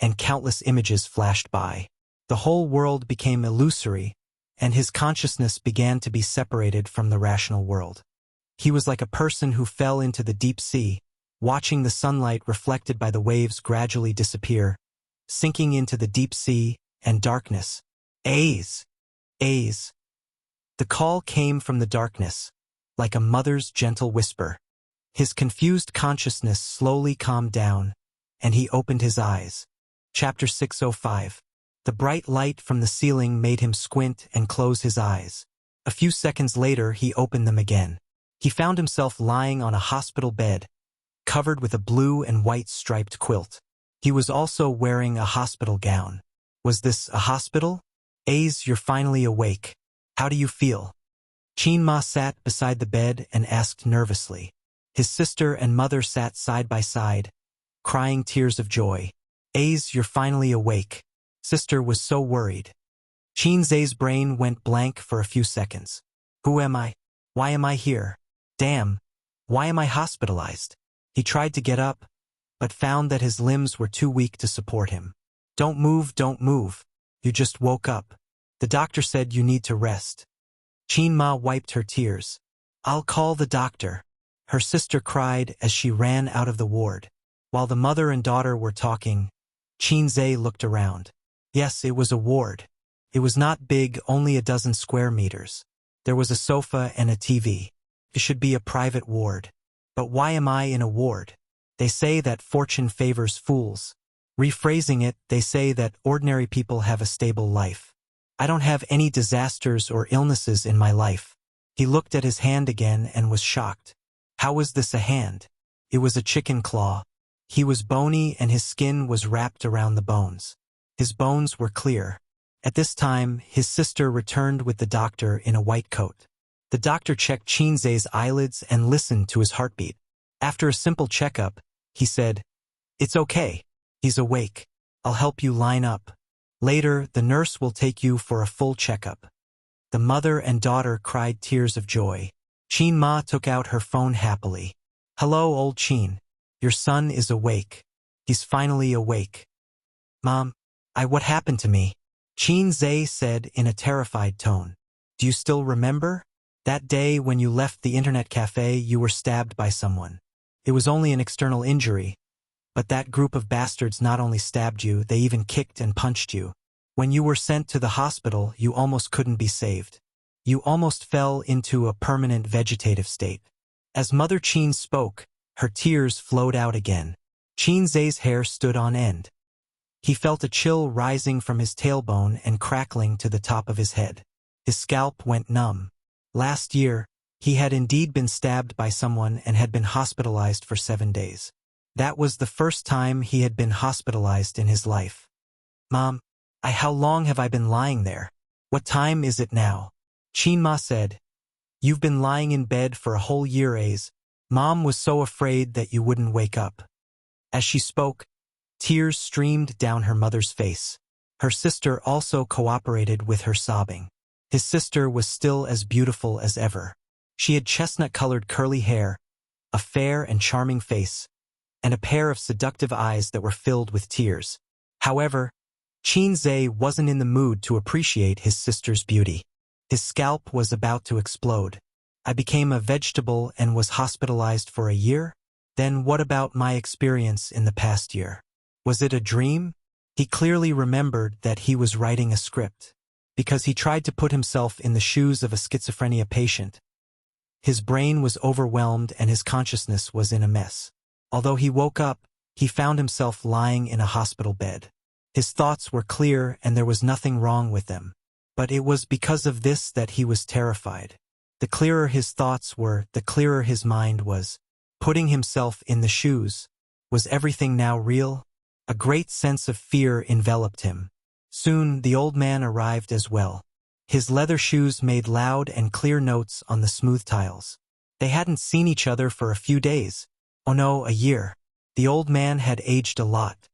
and countless images flashed by. The whole world became illusory, and his consciousness began to be separated from the rational world. He was like a person who fell into the deep sea, watching the sunlight reflected by the waves gradually disappear, sinking into the deep sea and darkness. A's! A's! The call came from the darkness, like a mother's gentle whisper. His confused consciousness slowly calmed down, and he opened his eyes. Chapter 605. The bright light from the ceiling made him squint and close his eyes. A few seconds later, he opened them again. He found himself lying on a hospital bed, covered with a blue and white striped quilt. He was also wearing a hospital gown. Was this a hospital? A's, you're finally awake. How do you feel? Qin Ma sat beside the bed and asked nervously. His sister and mother sat side by side, crying tears of joy. A's, you're finally awake. Sister was so worried. Qin Zhe's brain went blank for a few seconds. Who am I? Why am I here? Damn, why am I hospitalized? He tried to get up, but found that his limbs were too weak to support him. Don't move, don't move. You just woke up. The doctor said you need to rest. Qin Ma wiped her tears. I'll call the doctor. Her sister cried as she ran out of the ward. While the mother and daughter were talking, Qin Zhe looked around. Yes, it was a ward. It was not big, only a dozen square meters. There was a sofa and a TV. It should be a private ward. But why am I in a ward? They say that fortune favors fools. Rephrasing it, they say that ordinary people have a stable life. I don't have any disasters or illnesses in my life. He looked at his hand again and was shocked. How was this a hand? It was a chicken claw. He was bony and his skin was wrapped around the bones. His bones were clear. At this time, his sister returned with the doctor in a white coat. The doctor checked Qinzai's eyelids and listened to his heartbeat. After a simple checkup, he said, "It's okay. He's awake. I'll help you line up. Later, the nurse will take you for a full checkup." The mother and daughter cried tears of joy. Qin Ma took out her phone happily. "Hello, old Qin. Your son is awake. He's finally awake." "Mom, what happened to me?" Qinzai said in a terrified tone. "Do you still remember? That day when you left the internet cafe, you were stabbed by someone. It was only an external injury, but that group of bastards not only stabbed you, they even kicked and punched you. When you were sent to the hospital, you almost couldn't be saved. You almost fell into a permanent vegetative state." As Mother Qin spoke, her tears flowed out again. Qinzai's hair stood on end. He felt a chill rising from his tailbone and crackling to the top of his head. His scalp went numb. Last year, he had indeed been stabbed by someone and had been hospitalized for 7 days. That was the first time he had been hospitalized in his life. "Mom, how long have I been lying there? What time is it now?" Qin Ma said, "You've been lying in bed for a whole year, Ace. Mom was so afraid that you wouldn't wake up." As she spoke, tears streamed down her mother's face. Her sister also cooperated with her sobbing. His sister was still as beautiful as ever. She had chestnut-colored curly hair, a fair and charming face, and a pair of seductive eyes that were filled with tears. However, Qinzai wasn't in the mood to appreciate his sister's beauty. His scalp was about to explode. "I became a vegetable and was hospitalized for a year? Then what about my experience in the past year? Was it a dream?" He clearly remembered that he was writing a script, because he tried to put himself in the shoes of a schizophrenia patient. His brain was overwhelmed and his consciousness was in a mess. Although he woke up, he found himself lying in a hospital bed. His thoughts were clear and there was nothing wrong with them. But it was because of this that he was terrified. The clearer his thoughts were, the clearer his mind was. Putting himself in the shoes. Was everything now real? A great sense of fear enveloped him. Soon the old man arrived as well. His leather shoes made loud and clear notes on the smooth tiles. They hadn't seen each other for a few days. Oh no, a year. The old man had aged a lot.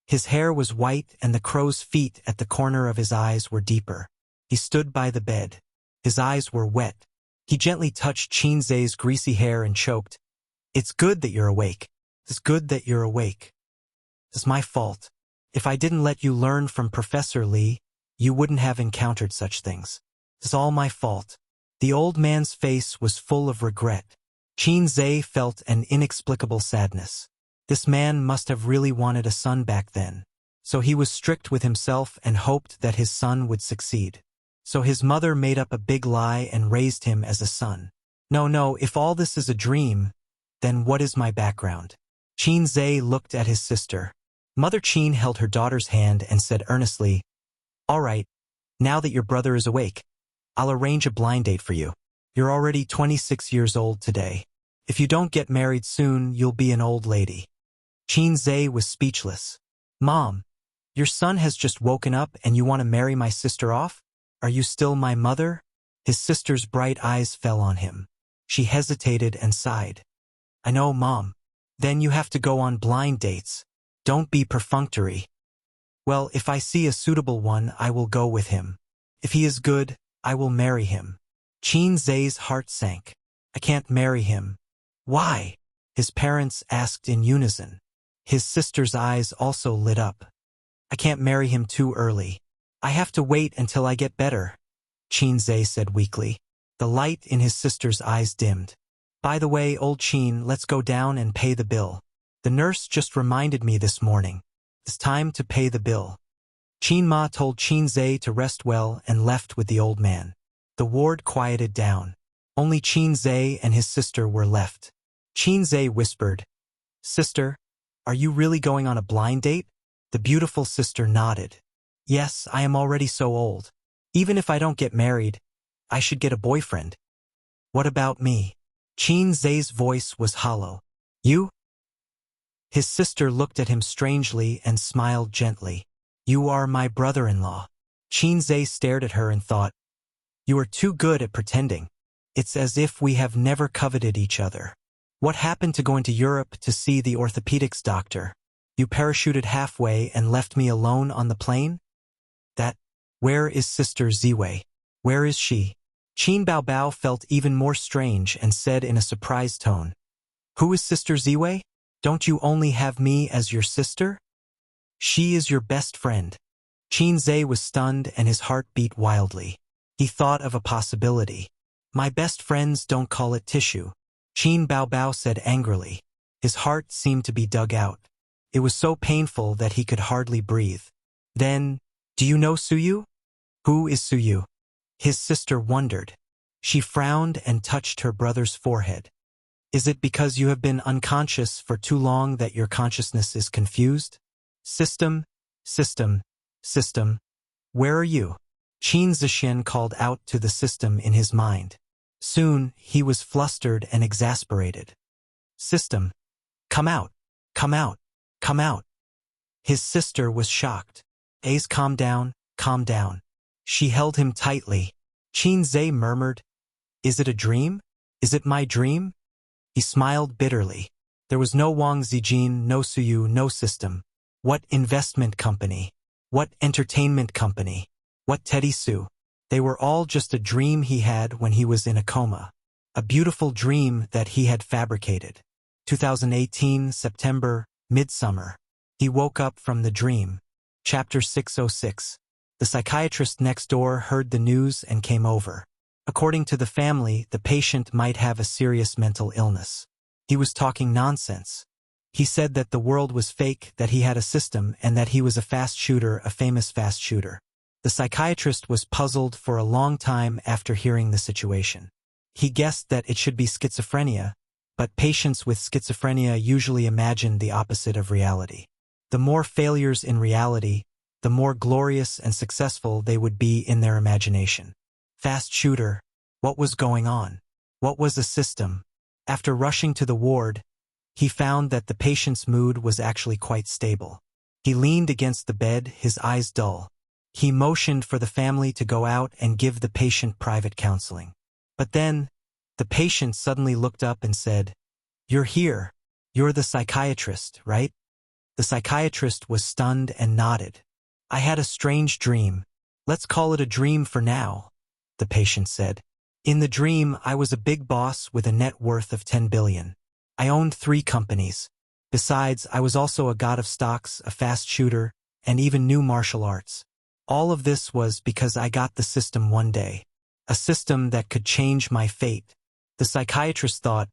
His hair was white and the crow's feet at the corner of his eyes were deeper. He stood by the bed. His eyes were wet. He gently touched Qinzai's greasy hair and choked. "It's good that you're awake. It's good that you're awake. It's my fault. If I didn't let you learn from Professor Li, you wouldn't have encountered such things. It's all my fault." The old man's face was full of regret. Qinzai felt an inexplicable sadness. This man must have really wanted a son back then. So he was strict with himself and hoped that his son would succeed. So his mother made up a big lie and raised him as a son. No, if all this is a dream, then what is my background? Qinzai looked at his sister. Mother Qin held her daughter's hand and said earnestly, "All right, now that your brother is awake, I'll arrange a blind date for you. You're already 26 years old today. If you don't get married soon, you'll be an old lady." Qinzai was speechless. "Mom, your son has just woken up and you want to marry my sister off? Are you still my mother?" His sister's bright eyes fell on him. She hesitated and sighed. "I know, Mom. Then you have to go on blind dates. Don't be perfunctory." "Well, if I see a suitable one, I will go with him. If he is good, I will marry him." Qinzai's heart sank. "I can't marry him." "Why?" his parents asked in unison. His sister's eyes also lit up. "I can't marry him too early. I have to wait until I get better," Qinzai said weakly. The light in his sister's eyes dimmed. "By the way, old Qin, let's go down and pay the bill. The nurse just reminded me this morning. It's time to pay the bill." Qin Ma told Qinzai to rest well and left with the old man. The ward quieted down. Only Qinzai and his sister were left. Qinzai whispered, "Sister, are you really going on a blind date?" The beautiful sister nodded. "Yes, I am already so old. Even if I don't get married, I should get a boyfriend." "What about me?" Qinzai's voice was hollow. "You?" His sister looked at him strangely and smiled gently. "You are my brother-in-law." Qinzai stared at her and thought, "You are too good at pretending." It's as if we have never coveted each other. What happened to going to Europe to see the orthopedics doctor? You parachuted halfway and left me alone on the plane? Where is Sister Ziwei? Where is she? Qin Baobao felt even more strange and said in a surprised tone, Who is Sister Ziwei? Don't you only have me as your sister? She is your best friend. Qin Zhe was stunned and his heart beat wildly. He thought of a possibility. My best friends don't call it tissue. Qin Baobao said angrily. His heart seemed to be dug out. It was so painful that he could hardly breathe. Then, do you know Suyu? Who is Suyu? His sister wondered. She frowned and touched her brother's forehead. Is it because you have been unconscious for too long that your consciousness is confused? System, system, system. Where are you? Qin Zixin called out to the system in his mind. Soon, he was flustered and exasperated. System. Come out. Come out. Come out. His sister was shocked. Ace, calm down, calm down. She held him tightly. Qin Zhe murmured, Is it a dream? Is it my dream? He smiled bitterly. There was no Wang Zijin, no Suyu, no system. What investment company? What entertainment company? What Teddy Su? They were all just a dream he had when he was in a coma. A beautiful dream that he had fabricated. 2018, September, midsummer. He woke up from the dream. Chapter 606. The psychiatrist next door heard the news and came over. According to the family, the patient might have a serious mental illness. He was talking nonsense. He said that the world was fake, that he had a system, and that he was a fast shooter, a famous fast shooter. The psychiatrist was puzzled for a long time after hearing the situation. He guessed that it should be schizophrenia, but patients with schizophrenia usually imagine the opposite of reality. The more failures in reality, the more glorious and successful they would be in their imagination. Fast shooter. What was going on? What was the system? After rushing to the ward, he found that the patient's mood was actually quite stable. He leaned against the bed, his eyes dull. He motioned for the family to go out and give the patient private counseling. But then, the patient suddenly looked up and said, You're here. You're the psychiatrist, right? The psychiatrist was stunned and nodded. I had a strange dream. Let's call it a dream for now, the patient said. In the dream, I was a big boss with a net worth of 10 billion. I owned 3 companies. Besides, I was also a god of stocks, a fast shooter, and even knew martial arts. All of this was because I got the system one day. A system that could change my fate. The psychiatrist thought,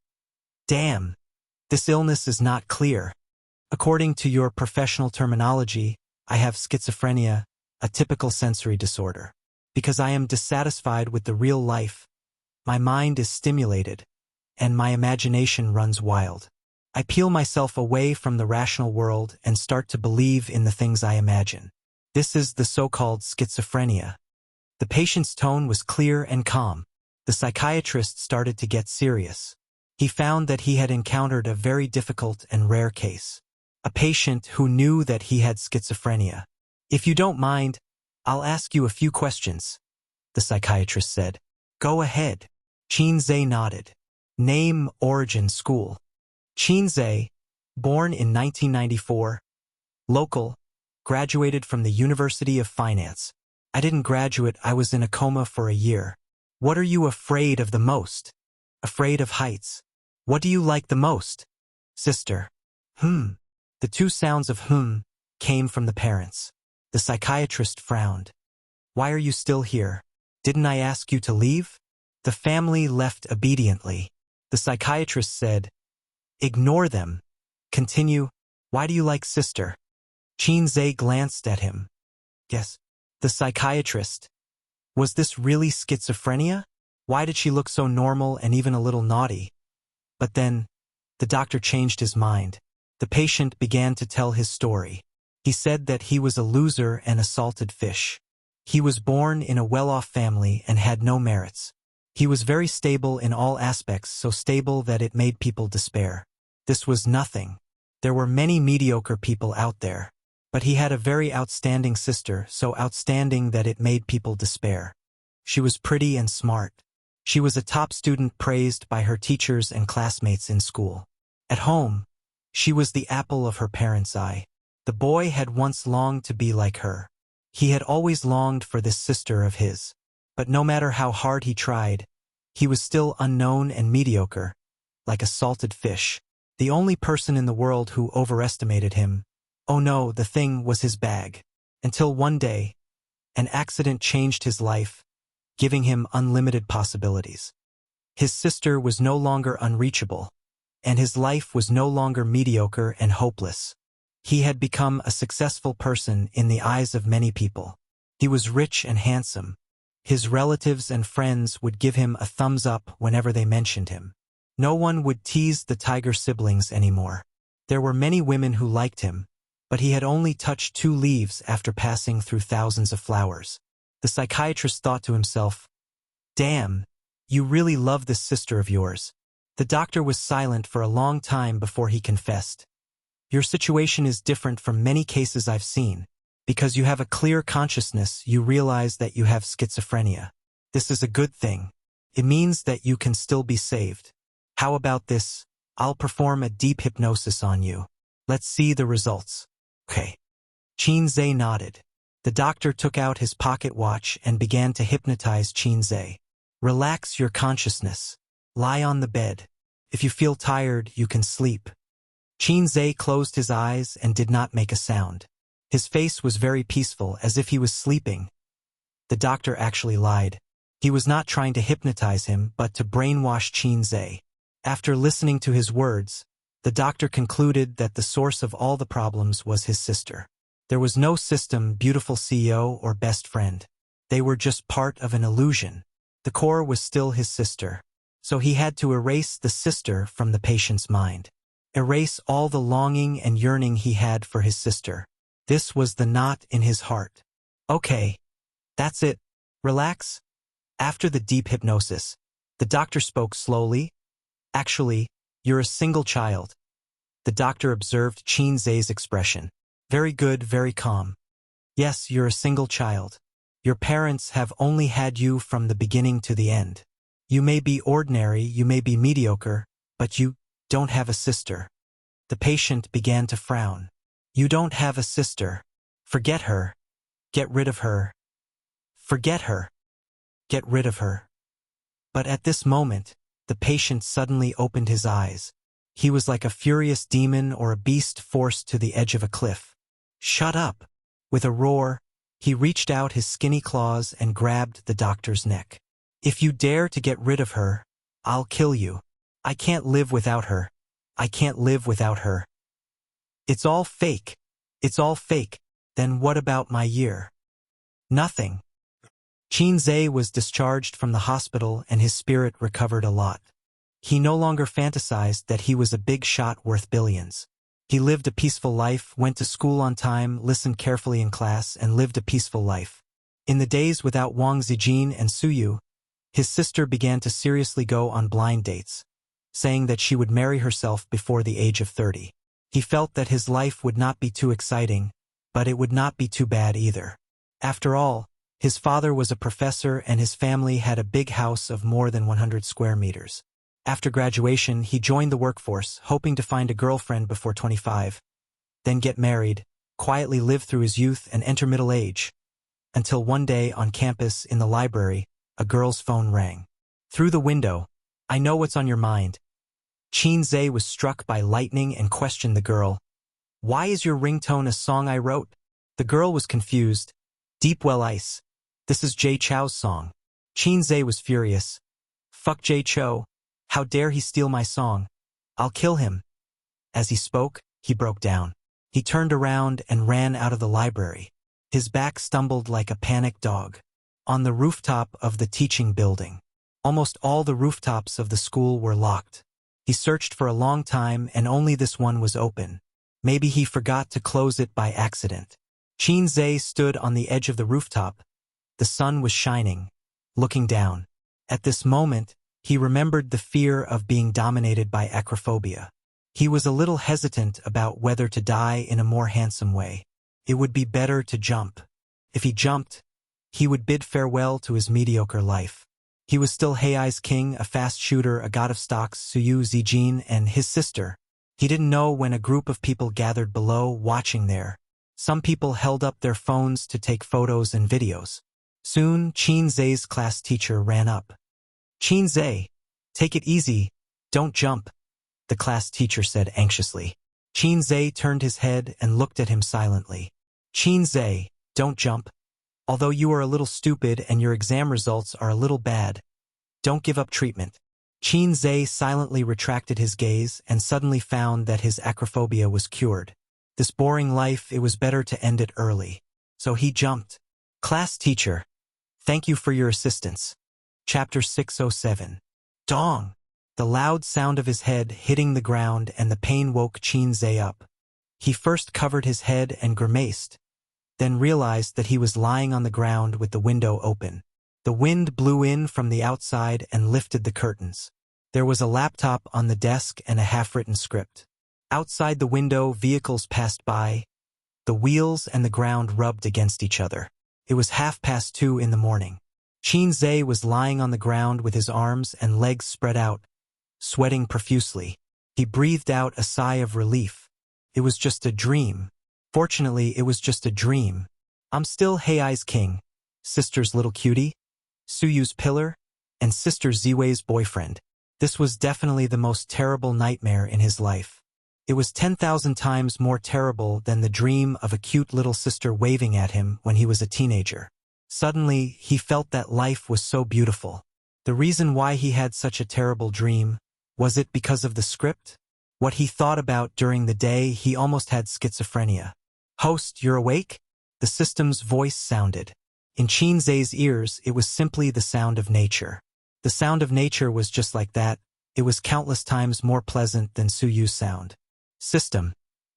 Damn, this illness is not clear. According to your professional terminology, I have schizophrenia, a typical sensory disorder. Because I am dissatisfied with the real life, my mind is stimulated, and my imagination runs wild. I peel myself away from the rational world and start to believe in the things I imagine. This is the so-called schizophrenia. The patient's tone was clear and calm. The psychiatrist started to get serious. He found that he had encountered a very difficult and rare case. A patient who knew that he had schizophrenia. If you don't mind, I'll ask you a few questions, the psychiatrist said. Go ahead. Qin Zhe nodded. Name, origin, school. Qin Zhe, born in 1994. Local, graduated from the University of Finance. I didn't graduate, I was in a coma for a year. What are you afraid of the most? Afraid of heights. What do you like the most? Sister. The 2 sounds of came from the parents. The psychiatrist frowned. Why are you still here? Didn't I ask you to leave? The family left obediently. The psychiatrist said, Ignore them. Continue. Why do you like sister? Qin Zhe glanced at him. Yes. The psychiatrist. Was this really schizophrenia? Why did she look so normal and even a little naughty? But then, the doctor changed his mind. The patient began to tell his story. He said that he was a loser and a salted fish. He was born in a well-off family and had no merits. He was very stable in all aspects, so stable that it made people despair. This was nothing. There were many mediocre people out there. But he had a very outstanding sister, so outstanding that it made people despair. She was pretty and smart. She was a top student praised by her teachers and classmates in school. At home, she was the apple of her parents' eye. The boy had once longed to be like her. He had always longed for this sister of his. But no matter how hard he tried, he was still unknown and mediocre, like a salted fish. The only person in the world who overestimated him. Oh no, the thing was his bag. Until one day, an accident changed his life, giving him unlimited possibilities. His sister was no longer unreachable, and his life was no longer mediocre and hopeless. He had become a successful person in the eyes of many people. He was rich and handsome. His relatives and friends would give him a thumbs up whenever they mentioned him. No one would tease the tiger siblings anymore. There were many women who liked him, but he had only touched 2 leaves after passing through thousands of flowers. The psychiatrist thought to himself, "Damn, you really love this sister of yours." The doctor was silent for a long time before he confessed. "Your situation is different from many cases I've seen. Because you have a clear consciousness, you realize that you have schizophrenia. This is a good thing. It means that you can still be saved. How about this? I'll perform a deep hypnosis on you. Let's see the results." "Okay." Qinze nodded. The doctor took out his pocket watch and began to hypnotize Qinze. "Relax your consciousness. Lie on the bed. If you feel tired, you can sleep." Qinze closed his eyes and did not make a sound. His face was very peaceful, as if he was sleeping. The doctor actually lied. He was not trying to hypnotize him, but to brainwash Qinze. After listening to his words, the doctor concluded that the source of all the problems was his sister. There was no system, beautiful CEO, or best friend. They were just part of an illusion. The core was still his sister. So he had to erase the sister from the patient's mind. Erase all the longing and yearning he had for his sister. This was the knot in his heart. "Okay. That's it. Relax." After the deep hypnosis, the doctor spoke slowly. "Actually, you're a single child." The doctor observed Qinze's expression. "Very good, very calm. Yes, you're a single child. Your parents have only had you from the beginning to the end. You may be ordinary, you may be mediocre, but you don't have a sister." The patient began to frown. "You don't have a sister. Forget her. Get rid of her. Forget her. Get rid of her." But at this moment, the patient suddenly opened his eyes. He was like a furious demon or a beast forced to the edge of a cliff. "Shut up!" With a roar, he reached out his skinny claws and grabbed the doctor's neck. "If you dare to get rid of her, I'll kill you. I can't live without her. I can't live without her. It's all fake. It's all fake. Then what about my year?" "Nothing." Qinze was discharged from the hospital and his spirit recovered a lot. He no longer fantasized that he was a big shot worth billions. He lived a peaceful life, went to school on time, listened carefully in class, and lived a peaceful life. In the days without Wang Zijin and Suyu, his sister began to seriously go on blind dates, saying that she would marry herself before the age of 30. He felt that his life would not be too exciting, but it would not be too bad either. After all, his father was a professor and his family had a big house of more than 100 square meters. After graduation, he joined the workforce, hoping to find a girlfriend before 25, then get married, quietly live through his youth and enter middle age. Until one day on campus in the library, a girl's phone rang. Through the window, "I know what's on your mind." Qinze was struck by lightning and questioned the girl. "Why is your ringtone a song I wrote?" The girl was confused. "Deep Well Ice. This is Jay Chou's song." Qinze was furious. "Fuck Jay Chou. How dare he steal my song? I'll kill him." As he spoke, he broke down. He turned around and ran out of the library. His back stumbled like a panicked dog. On the rooftop of the teaching building. Almost all the rooftops of the school were locked. He searched for a long time and only this one was open. Maybe he forgot to close it by accident. Qinze stood on the edge of the rooftop. The sun was shining, looking down. At this moment, he remembered the fear of being dominated by acrophobia. He was a little hesitant about whether to die in a more handsome way. It would be better to jump. If he jumped, he would bid farewell to his mediocre life. He was still Heiai's king, a fast shooter, a god of stocks, Suyu Zijin, and his sister. He didn't know when a group of people gathered below, watching there. Some people held up their phones to take photos and videos. Soon, Qin Zai's class teacher ran up. "Qin Zai, take it easy, don't jump," the class teacher said anxiously. Qin Zai turned his head and looked at him silently. "Qin Zai, don't jump. Although you are a little stupid and your exam results are a little bad, don't give up treatment." Qin Zai silently retracted his gaze and suddenly found that his acrophobia was cured. This boring life, it was better to end it early. So he jumped. "Class teacher, thank you for your assistance." Chapter 607. Dong! The loud sound of his head hitting the ground and the pain woke Qin Zai up. He first covered his head and grimaced, then realized that he was lying on the ground with the window open. The wind blew in from the outside and lifted the curtains. There was a laptop on the desk and a half-written script. Outside the window, vehicles passed by. The wheels and the ground rubbed against each other. It was 2:30 in the morning. Qin Zai was lying on the ground with his arms and legs spread out, sweating profusely. He breathed out a sigh of relief. It was just a dream. Fortunately, it was just a dream. I'm still Heiai's king, sister's little cutie, Suyu's pillar, and sister Ziwei's boyfriend. This was definitely the most terrible nightmare in his life. It was 10,000 times more terrible than the dream of a cute little sister waving at him when he was a teenager. Suddenly, he felt that life was so beautiful. The reason why he had such a terrible dream, was it because of the script? What he thought about during the day, he almost had schizophrenia. "Host, you're awake?" The system's voice sounded. In Qin Zai's ears, it was simply the sound of nature. The sound of nature was just like that. It was countless times more pleasant than Suyu's sound. "System,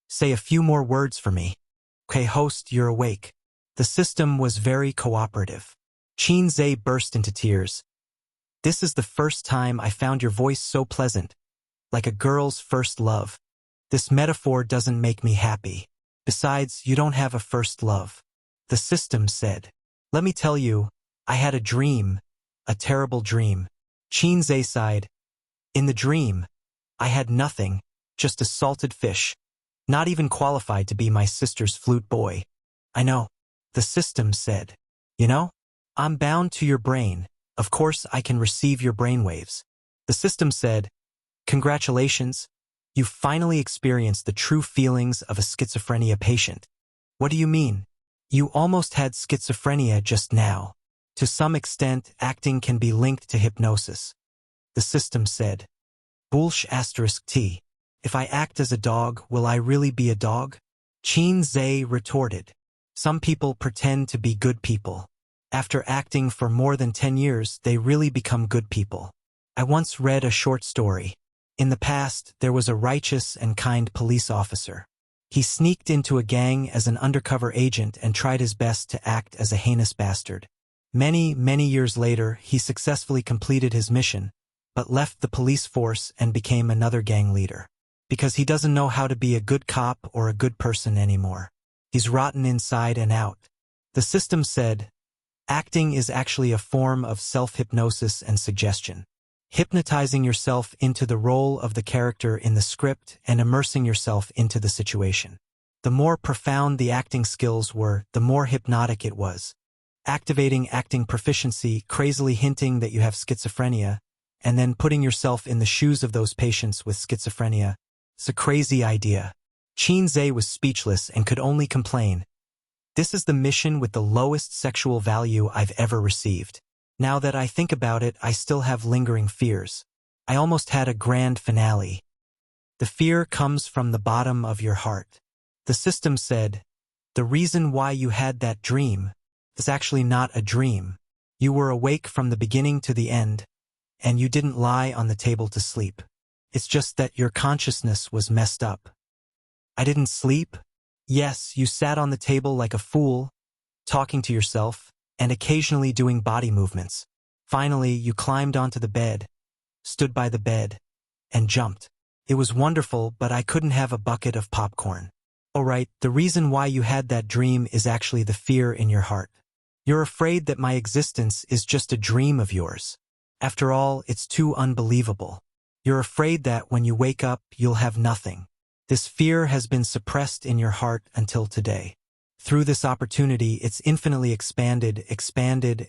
say a few more words for me." "Okay, host, you're awake." The system was very cooperative. Qin Zai burst into tears. "This is the first time I found your voice so pleasant, like a girl's first love. This metaphor doesn't make me happy. Besides, you don't have a first love." The system said. "Let me tell you, I had a dream, a terrible dream." Qin Zai sighed. "In the dream, I had nothing, just a salted fish, not even qualified to be my sister's flute boy." "I know," the system said. "You know, I'm bound to your brain. Of course I can receive your brainwaves." The system said, "Congratulations, you finally experienced the true feelings of a schizophrenia patient." "What do you mean?" "You almost had schizophrenia just now. To some extent, acting can be linked to hypnosis." The system said. "Bullsh asterisk T. If I act as a dog, will I really be a dog?" Qin Zai retorted. "Some people pretend to be good people. After acting for more than 10 years, they really become good people. I once read a short story. In the past, there was a righteous and kind police officer. He sneaked into a gang as an undercover agent and tried his best to act as a heinous bastard. Many, many years later, he successfully completed his mission, but left the police force and became another gang leader. Because he doesn't know how to be a good cop or a good person anymore. He's rotten inside and out." The system said, "Acting is actually a form of self-hypnosis and suggestion. Hypnotizing yourself into the role of the character in the script and immersing yourself into the situation. The more profound the acting skills were, the more hypnotic it was. Activating acting proficiency, crazily hinting that you have schizophrenia, and then putting yourself in the shoes of those patients with schizophrenia. It's a crazy idea." Qin Zai was speechless and could only complain. "This is the mission with the lowest sexual value I've ever received. Now that I think about it, I still have lingering fears. I almost had a grand finale." "The fear comes from the bottom of your heart." The system said, "The reason why you had that dream is actually not a dream. You were awake from the beginning to the end, and you didn't lie on the table to sleep. It's just that your consciousness was messed up." "I didn't sleep?" "Yes, you sat on the table like a fool, talking to yourself, and occasionally doing body movements. Finally, you climbed onto the bed, stood by the bed, and jumped. It was wonderful, but I couldn't have a bucket of popcorn." "All right, the reason why you had that dream is actually the fear in your heart. You're afraid that my existence is just a dream of yours. After all, it's too unbelievable. You're afraid that when you wake up, you'll have nothing. This fear has been suppressed in your heart until today. Through this opportunity, it's infinitely expanded,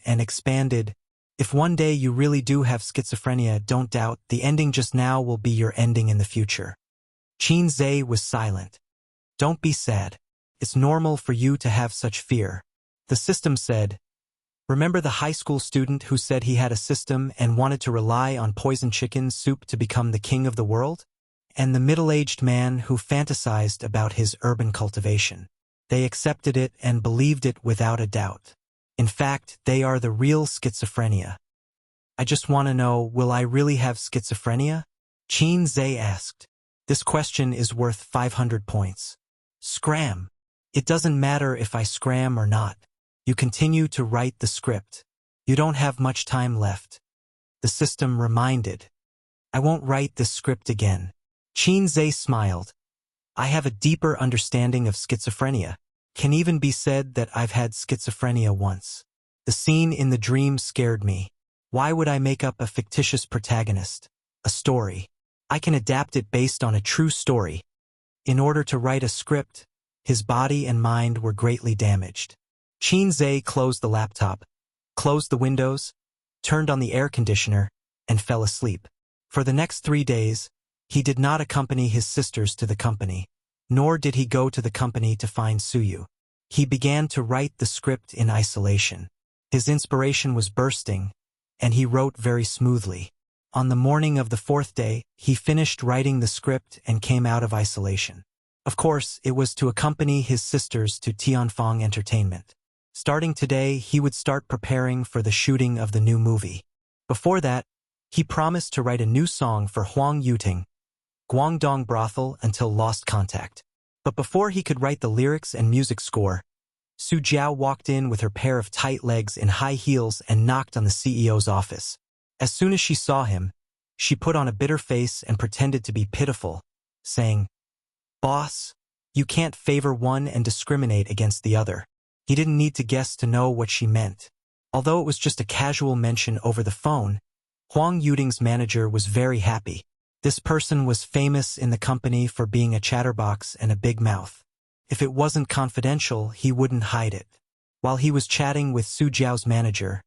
and expanded. If one day you really do have schizophrenia, don't doubt, the ending just now will be your ending in the future. Qin Zhe was silent. Don't be sad. It's normal for you to have such fear. The system said, remember the high school student who said he had a system and wanted to rely on poisoned chicken soup to become the king of the world? And the middle-aged man who fantasized about his urban cultivation. They accepted it and believed it without a doubt. In fact, they are the real schizophrenia. I just want to know, will I really have schizophrenia? Qin Zhe asked. This question is worth 500 points. Scram. It doesn't matter if I scram or not. You continue to write the script. You don't have much time left. The system reminded. I won't write this script again. Qin Zhe smiled. I have a deeper understanding of schizophrenia. Can even be said that I've had schizophrenia once. The scene in the dream scared me. Why would I make up a fictitious protagonist? A story. I can adapt it based on a true story. In order to write a script, his body and mind were greatly damaged. Qin Zhe closed the laptop, closed the windows, turned on the air conditioner, and fell asleep. For the next 3 days, he did not accompany his sisters to the company, nor did he go to the company to find Suyu. He began to write the script in isolation. His inspiration was bursting, and he wrote very smoothly. On the morning of the 4th day, he finished writing the script and came out of isolation. Of course, it was to accompany his sisters to Tianfeng Entertainment. Starting today, he would start preparing for the shooting of the new movie. Before that, he promised to write a new song for Huang Yuting, Guangdong Brothel until Lost Contact. But before he could write the lyrics and music score, Su Jiao walked in with her pair of tight legs in high heels and knocked on the CEO's office. As soon as she saw him, she put on a bitter face and pretended to be pitiful, saying, "Boss, you can't favor one and discriminate against the other." He didn't need to guess to know what she meant. Although it was just a casual mention over the phone, Huang Yuting's manager was very happy. This person was famous in the company for being a chatterbox and a big mouth. If it wasn't confidential, he wouldn't hide it. While he was chatting with Su Jiao's manager,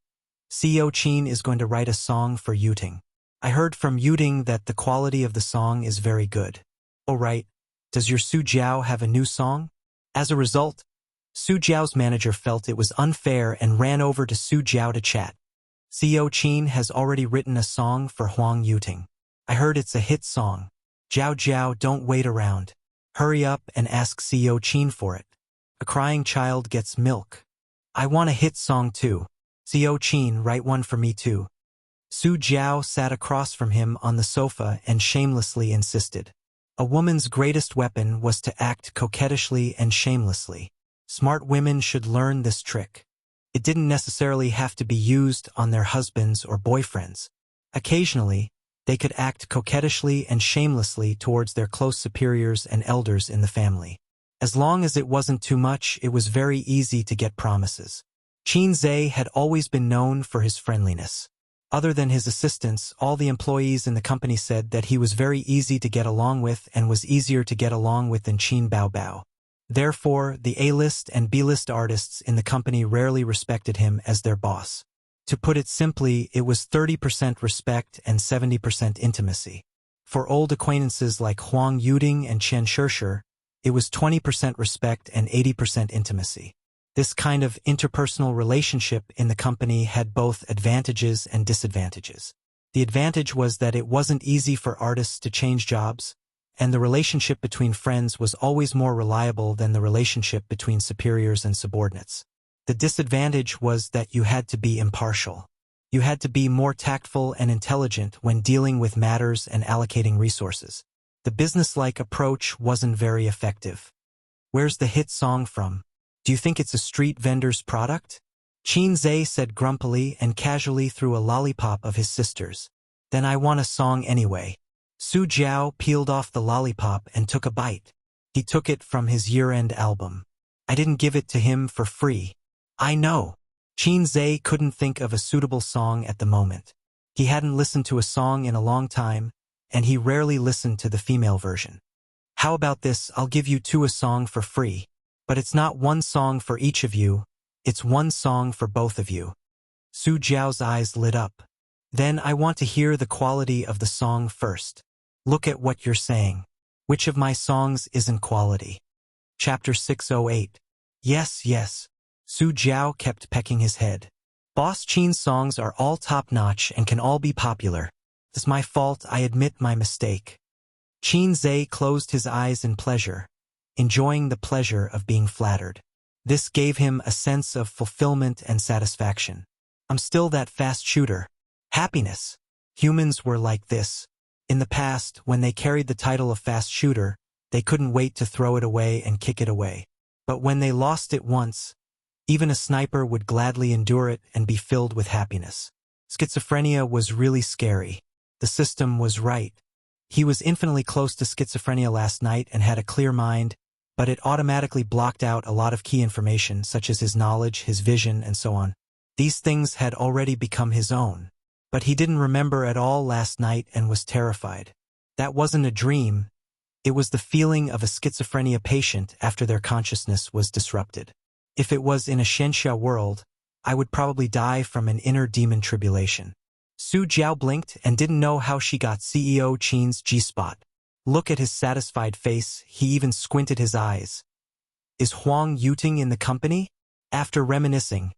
CEO Qin is going to write a song for Yuting. I heard from Yuting that the quality of the song is very good. Oh right, does your Su Jiao have a new song? As a result, Su Jiao's manager felt it was unfair and ran over to Su Jiao to chat. CEO Qin has already written a song for Huang Yuting. I heard it's a hit song. Jiao Jiao, don't wait around. Hurry up and ask CEO Qin for it. A crying child gets milk. I want a hit song too. CEO Qin, write one for me too. Su Jiao sat across from him on the sofa and shamelessly insisted. A woman's greatest weapon was to act coquettishly and shamelessly. Smart women should learn this trick. It didn't necessarily have to be used on their husbands or boyfriends. Occasionally, they could act coquettishly and shamelessly towards their close superiors and elders in the family. As long as it wasn't too much, it was very easy to get promises. Qin Zhe had always been known for his friendliness. Other than his assistants, all the employees in the company said that he was very easy to get along with and was easier to get along with than Qin Baobao. Therefore, the A-list and B-list artists in the company rarely respected him as their boss. To put it simply, it was 30% respect and 70% intimacy. For old acquaintances like Huang Yuting and Chen Shishir, it was 20% respect and 80% intimacy. This kind of interpersonal relationship in the company had both advantages and disadvantages. The advantage was that it wasn't easy for artists to change jobs, and the relationship between friends was always more reliable than the relationship between superiors and subordinates. The disadvantage was that you had to be impartial. You had to be more tactful and intelligent when dealing with matters and allocating resources. The business-like approach wasn't very effective. Where's the hit song from? Do you think it's a street vendor's product? Qin Zhe said grumpily and casually through a lollipop of his sister's. Then I want a song anyway. Su Jiao peeled off the lollipop and took a bite. He took it from his year-end album. I didn't give it to him for free. I know. Qin Zhe couldn't think of a suitable song at the moment. He hadn't listened to a song in a long time, and he rarely listened to the female version. How about this? I'll give you two a song for free. But it's not one song for each of you, it's one song for both of you. Su Jiao's eyes lit up. Then I want to hear the quality of the song first. Look at what you're saying. Which of my songs isn't quality? Chapter 608. Yes, yes. Su Jiao kept pecking his head. Boss Qin's songs are all top-notch and can all be popular. It's my fault, I admit my mistake. Qin Zhe closed his eyes in pleasure, enjoying the pleasure of being flattered. This gave him a sense of fulfillment and satisfaction. I'm still that fast shooter. Happiness. Humans were like this. In the past, when they carried the title of fast shooter, they couldn't wait to throw it away and kick it away. But when they lost it once, even a sniper would gladly endure it and be filled with happiness. Schizophrenia was really scary. The system was right. He was infinitely close to schizophrenia last night and had a clear mind, but it automatically blocked out a lot of key information, such as his knowledge, his vision, and so on. These things had already become his own. But he didn't remember at all last night and was terrified. That wasn't a dream. It was the feeling of a schizophrenia patient after their consciousness was disrupted. If it was in a Shenxia world, I would probably die from an inner demon tribulation. Su Jiao blinked and didn't know how she got CEO Qin's G-spot. Look at his satisfied face, he even squinted his eyes. Is Huang Yuting in the company? After reminiscing,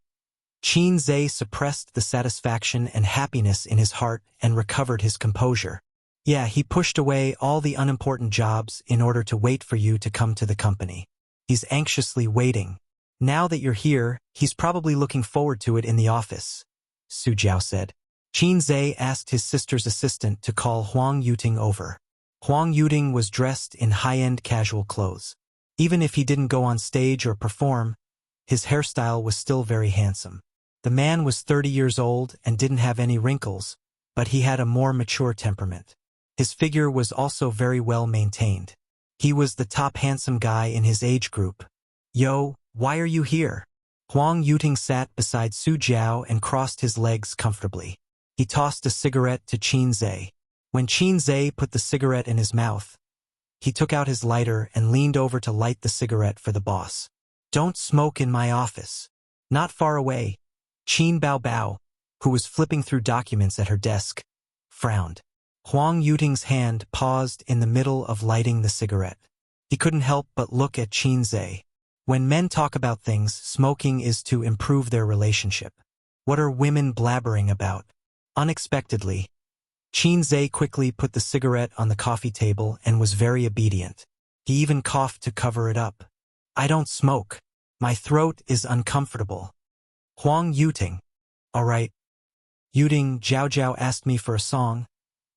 Qin Zhe suppressed the satisfaction and happiness in his heart and recovered his composure. Yeah, he pushed away all the unimportant jobs in order to wait for you to come to the company. He's anxiously waiting. Now that you're here, he's probably looking forward to it in the office, Su Jiao said. Qin Zhe asked his sister's assistant to call Huang Yuting over. Huang Yuting was dressed in high-end casual clothes. Even if he didn't go on stage or perform, his hairstyle was still very handsome. The man was 30 years old and didn't have any wrinkles, but he had a more mature temperament. His figure was also very well maintained. He was the top handsome guy in his age group. Yo, why are you here? Huang Yuting sat beside Su Jiao and crossed his legs comfortably. He tossed a cigarette to Qin Zhe. When Qin Zhe put the cigarette in his mouth, he took out his lighter and leaned over to light the cigarette for the boss. Don't smoke in my office. Not far away. Qin Bao, who was flipping through documents at her desk, frowned. Huang Yuting's hand paused in the middle of lighting the cigarette. He couldn't help but look at Qin Zhe. When men talk about things, smoking is to improve their relationship. What are women blabbering about? Unexpectedly, Qin Zhe quickly put the cigarette on the coffee table and was very obedient. He even coughed to cover it up. I don't smoke. My throat is uncomfortable. Huang Yuting. All right. Yuting, Zhao asked me for a song,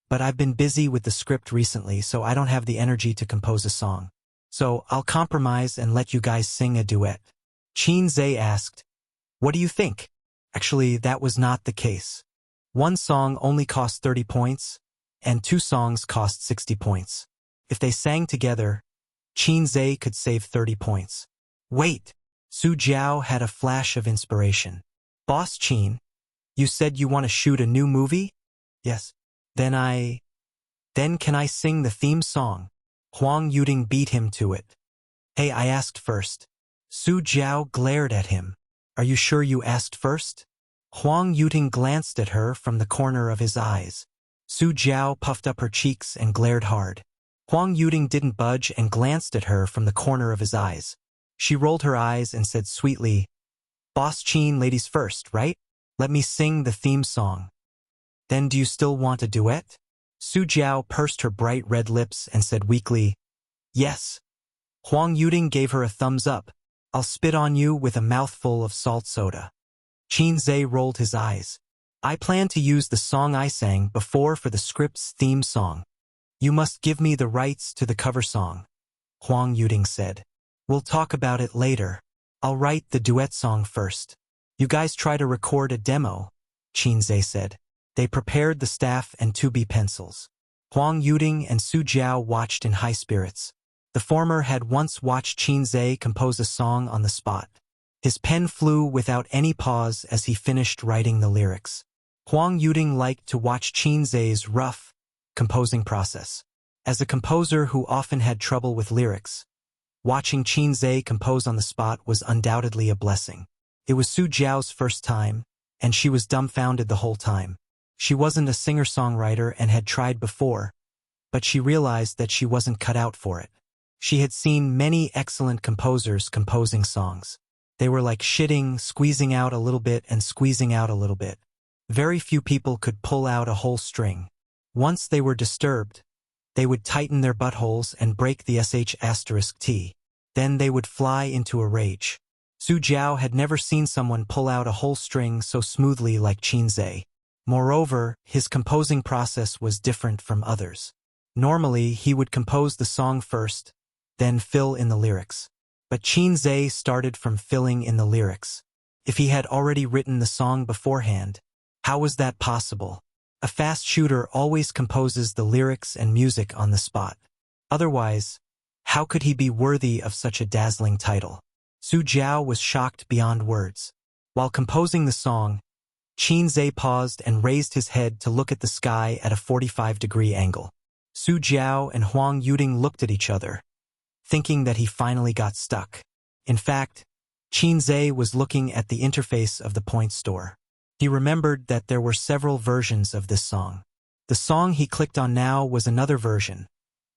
but I've been busy with the script recently, so I don't have the energy to compose a song. So I'll compromise and let you guys sing a duet. Qin Zhe asked, what do you think? Actually, that was not the case. One song only cost 30 points, and two songs cost 60 points. If they sang together, Qin Zhe could save 30 points. Wait! Su Jiao had a flash of inspiration. Boss Qin, you said you want to shoot a new movie? Yes. Then can I sing the theme song? Huang Yuting beat him to it. Hey, I asked first. Su Jiao glared at him. Are you sure you asked first? Huang Yuting glanced at her from the corner of his eyes. Su Jiao puffed up her cheeks and glared hard. Huang Yuting didn't budge and glanced at her from the corner of his eyes. She rolled her eyes and said sweetly, Boss Qin, ladies first, right? Let me sing the theme song. Then do you still want a duet? Su Jiao pursed her bright red lips and said weakly, yes. Huang Yuting gave her a thumbs up. I'll spit on you with a mouthful of salt soda. Qin Zhe rolled his eyes. I plan to use the song I sang before for the script's theme song. You must give me the rights to the cover song, Huang Yuting said. We'll talk about it later. I'll write the duet song first. You guys try to record a demo, Qin Zhe said. They prepared the staff and 2B pencils. Huang Yuting and Su Jiao watched in high spirits. The former had once watched Qin Zhe compose a song on the spot. His pen flew without any pause as he finished writing the lyrics. Huang Yuding liked to watch Qin Zhe's rough, composing process. As a composer who often had trouble with lyrics, watching Qin Zhe compose on the spot was undoubtedly a blessing. It was Su Jiao's first time, and she was dumbfounded the whole time. She wasn't a singer-songwriter and had tried before, but she realized that she wasn't cut out for it. She had seen many excellent composers composing songs. They were like shitting, squeezing out a little bit and squeezing out a little bit. Very few people could pull out a whole string. Once they were disturbed, they would tighten their buttholes and break the sh*t. Then they would fly into a rage. Su Jiao had never seen someone pull out a whole string so smoothly like Qin Zhe. Moreover, his composing process was different from others. Normally, he would compose the song first, then fill in the lyrics. But Qin Zhe started from filling in the lyrics. If he had already written the song beforehand, how was that possible? A fast shooter always composes the lyrics and music on the spot. Otherwise, how could he be worthy of such a dazzling title? Su Jiao was shocked beyond words. While composing the song, Qin Zhe paused and raised his head to look at the sky at a 45-degree angle. Su Jiao and Huang Yuding looked at each other, thinking that he finally got stuck. In fact, Qin Zhe was looking at the interface of the point store. He remembered that there were several versions of this song. The song he clicked on now was another version,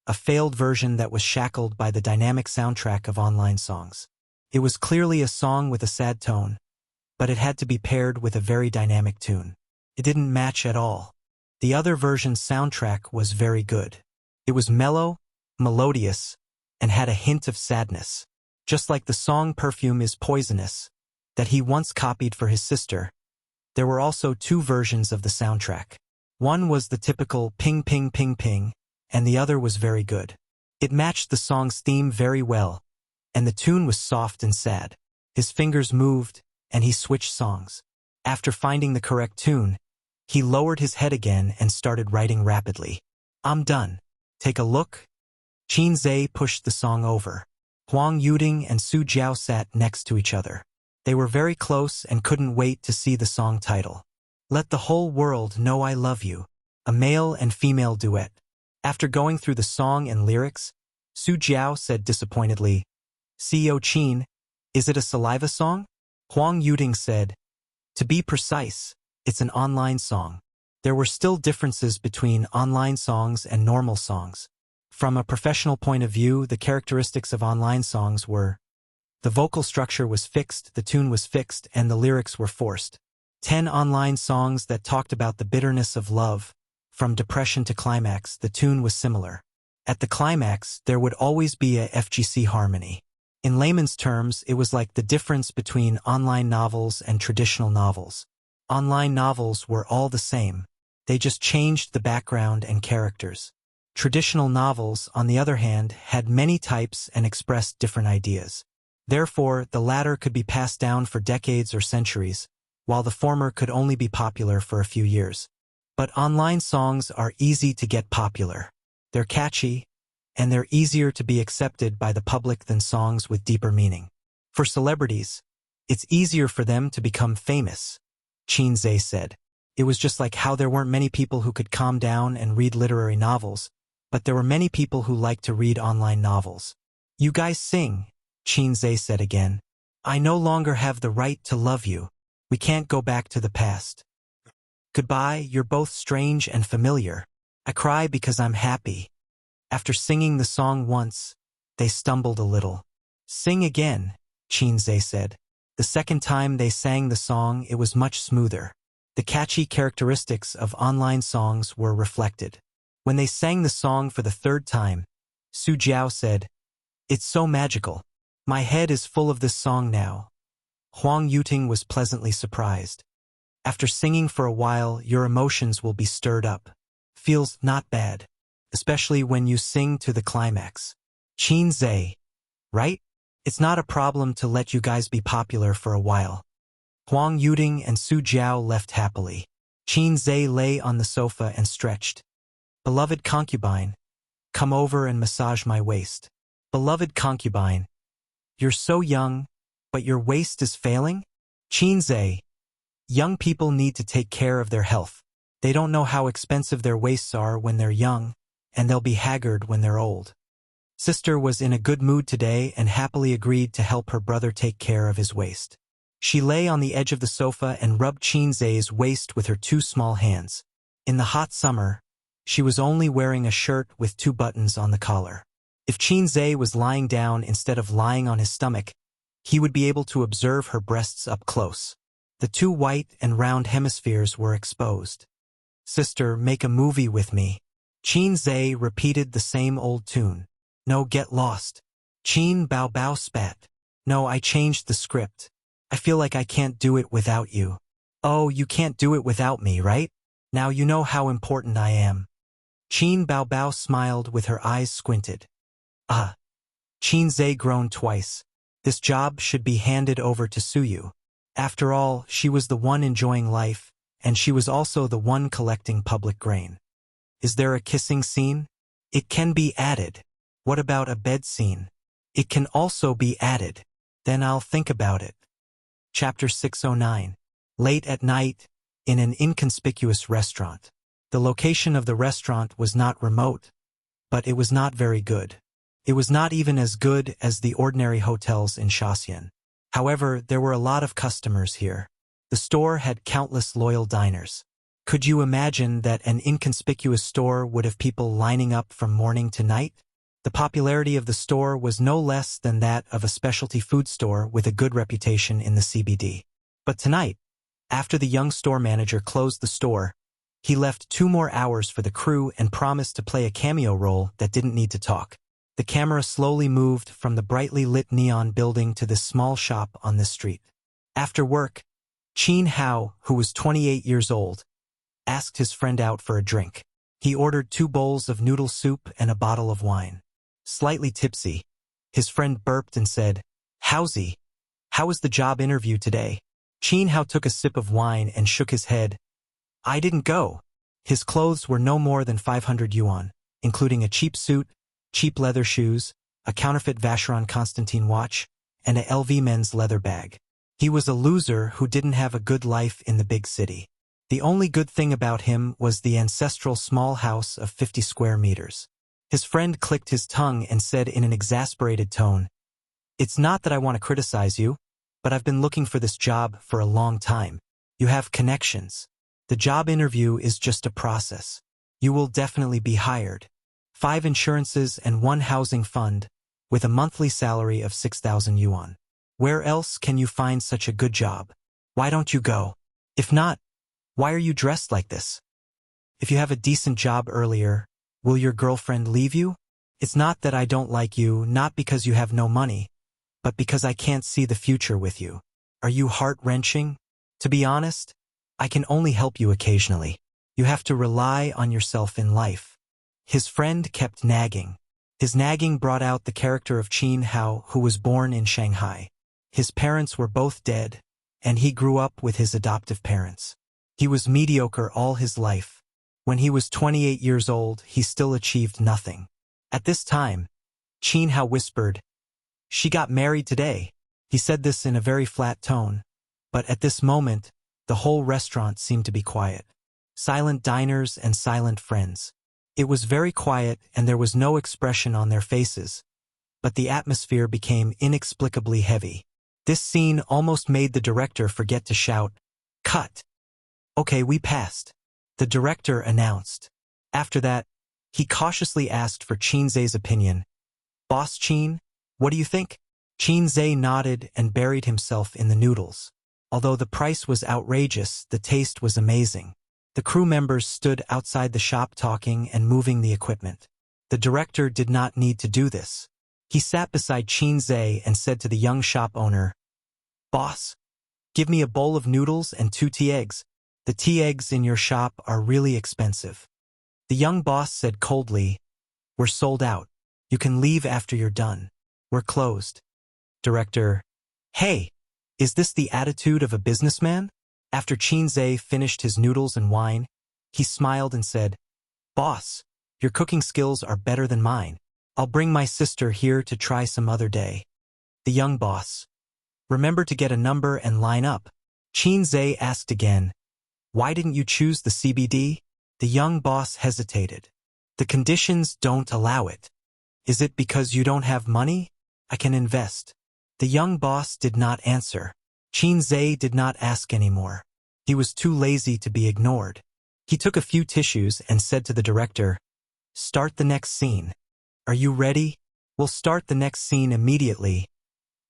a failed version that was shackled by the dynamic soundtrack of online songs. It was clearly a song with a sad tone, but it had to be paired with a very dynamic tune. It didn't match at all. The other version's soundtrack was very good. It was mellow, melodious, and had a hint of sadness. Just like the song Perfume is Poisonous, that he once copied for his sister, there were also two versions of the soundtrack. One was the typical ping ping ping ping, and the other was very good. It matched the song's theme very well, and the tune was soft and sad. His fingers moved, and he switched songs. After finding the correct tune, he lowered his head again and started writing rapidly. I'm done. Take a look. Qin Zhe pushed the song over. Huang Yuding and Su Jiao sat next to each other. They were very close and couldn't wait to see the song title. Let the Whole World Know I Love You, a male and female duet. After going through the song and lyrics, Su Jiao said disappointedly, CEO Qin, is it a saliva song? Huang Yuding said, to be precise, it's an online song. There were still differences between online songs and normal songs. From a professional point of view, the characteristics of online songs were: the vocal structure was fixed, the tune was fixed, and the lyrics were forced. 10 online songs that talked about the bitterness of love. From depression to climax, the tune was similar. At the climax, there would always be a FGC harmony. In layman's terms, it was like the difference between online novels and traditional novels. Online novels were all the same. They just changed the background and characters. Traditional novels, on the other hand, had many types and expressed different ideas. Therefore, the latter could be passed down for decades or centuries, while the former could only be popular for a few years. But online songs are easy to get popular. They're catchy, and they're easier to be accepted by the public than songs with deeper meaning. For celebrities, it's easier for them to become famous, Qin Zhe said. It was just like how there weren't many people who could calm down and read literary novels, but there were many people who liked to read online novels. You guys sing, Qin Zhe said again. I no longer have the right to love you. We can't go back to the past. Goodbye, you're both strange and familiar. I cry because I'm happy. After singing the song once, they stumbled a little. Sing again, Qin Zhe said. The second time they sang the song, it was much smoother. The catchy characteristics of online songs were reflected. When they sang the song for the third time, Su Jiao said, it's so magical. My head is full of this song now. Huang Yuding was pleasantly surprised. After singing for a while, your emotions will be stirred up. Feels not bad. Especially when you sing to the climax. Qin Zhe, right? It's not a problem to let you guys be popular for a while. Huang Yuding and Su Jiao left happily. Qin Zhe lay on the sofa and stretched. Beloved concubine, come over and massage my waist. Beloved concubine, you're so young, but your waist is failing? Qin Zhe, Young people need to take care of their health. They don't know how expensive their waists are when they're young, and they'll be haggard when they're old. Sister was in a good mood today and happily agreed to help her brother take care of his waist. She lay on the edge of the sofa and rubbed Qinzai's waist with her two small hands. In the hot summer, she was only wearing a shirt with 2 buttons on the collar. If Qinzai was lying down instead of lying on his stomach, he would be able to observe her breasts up close. The 2 white and round hemispheres were exposed. Sister, make a movie with me. Qinzai repeated the same old tune. No, get lost. Qin Bao Bao spat. No, I changed the script. I feel like I can't do it without you. Oh, you can't do it without me, right? Now you know how important I am. Qin Bao Bao smiled with her eyes squinted. Qinzai groaned twice. This job should be handed over to Suyu. After all, she was the one enjoying life, and she was also the one collecting public grain. Is there a kissing scene? It can be added. What about a bed scene? It can also be added. Then I'll think about it. Chapter 609. Late at night, in an inconspicuous restaurant. The location of the restaurant was not remote, but it was not very good. It was not even as good as the ordinary hotels in Shaxian. However, there were a lot of customers here. The store had countless loyal diners. Could you imagine that an inconspicuous store would have people lining up from morning to night? The popularity of the store was no less than that of a specialty food store with a good reputation in the CBD. But tonight, after the young store manager closed the store, he left 2 more hours for the crew and promised to play a cameo role that didn't need to talk. The camera slowly moved from the brightly lit neon building to this small shop on this street. After work, Qin Hao, who was 28 years old, asked his friend out for a drink. He ordered 2 bowls of noodle soup and a bottle of wine. Slightly tipsy, his friend burped and said, "Howsy? How was the job interview today?" Qin Hao took a sip of wine and shook his head. "I didn't go." His clothes were no more than 500 yuan, including a cheap suit, cheap leather shoes, a counterfeit Vacheron Constantin watch, and a LV men's leather bag. He was a loser who didn't have a good life in the big city. The only good thing about him was the ancestral small house of 50 square meters. His friend clicked his tongue and said in an exasperated tone, "It's not that I want to criticize you, but I've been looking for this job for a long time. You have connections. The job interview is just a process. You will definitely be hired. 5 insurances and 1 housing fund, with a monthly salary of 6,000 yuan. Where else can you find such a good job? Why don't you go? If not, why are you dressed like this? If you have a decent job earlier, will your girlfriend leave you? It's not that I don't like you, not because you have no money, but because I can't see the future with you. Are you heart-wrenching? To be honest, I can only help you occasionally. You have to rely on yourself in life." His friend kept nagging. His nagging brought out the character of Qin Hao, who was born in Shanghai. His parents were both dead, and he grew up with his adoptive parents. He was mediocre all his life. When he was 28 years old, he still achieved nothing. At this time, Qin Hao whispered, "She got married today." He said this in a very flat tone, but at this moment, the whole restaurant seemed to be quiet. Silent diners and silent friends. It was very quiet and there was no expression on their faces, but the atmosphere became inexplicably heavy. This scene almost made the director forget to shout, "Cut." "Okay, we passed," the director announced. After that, he cautiously asked for Qinzai's opinion. "Boss Qin, what do you think?" Qinzai nodded and buried himself in the noodles. Although the price was outrageous, the taste was amazing. The crew members stood outside the shop talking and moving the equipment. The director did not need to do this. He sat beside Qinzai and said to the young shop owner, "Boss, give me a bowl of noodles and 2 tea eggs. The tea eggs in your shop are really expensive." The young boss said coldly, "We're sold out. You can leave after you're done. We're closed." Director, "Hey, is this the attitude of a businessman?" After Qinzai finished his noodles and wine, he smiled and said, "Boss, your cooking skills are better than mine. I'll bring my sister here to try some other day." The young boss, "Remember to get a number and line up." Qin Zhe asked again, "Why didn't you choose the CBD?" The young boss hesitated. "The conditions don't allow it." "Is it because you don't have money?" "I can invest." The young boss did not answer. Qin Zhe did not ask anymore. He was too lazy to be ignored. He took a few tissues and said to the director, "Start the next scene." "Are you ready?" "We'll start the next scene immediately,"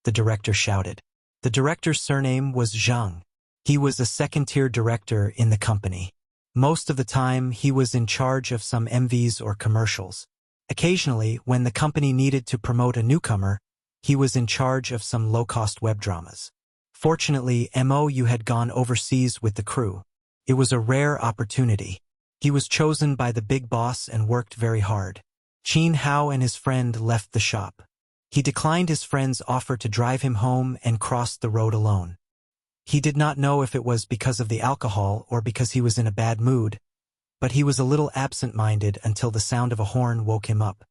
the director shouted. The director's surname was Zhang. He was a second-tier director in the company. Most of the time, he was in charge of some MVs or commercials. Occasionally, when the company needed to promote a newcomer, he was in charge of some low-cost web dramas. Fortunately, MOU had gone overseas with the crew. It was a rare opportunity. He was chosen by the big boss and worked very hard. Qin Hao and his friend left the shop. He declined his friend's offer to drive him home and crossed the road alone. He did not know if it was because of the alcohol or because he was in a bad mood, but he was a little absent-minded until the sound of a horn woke him up.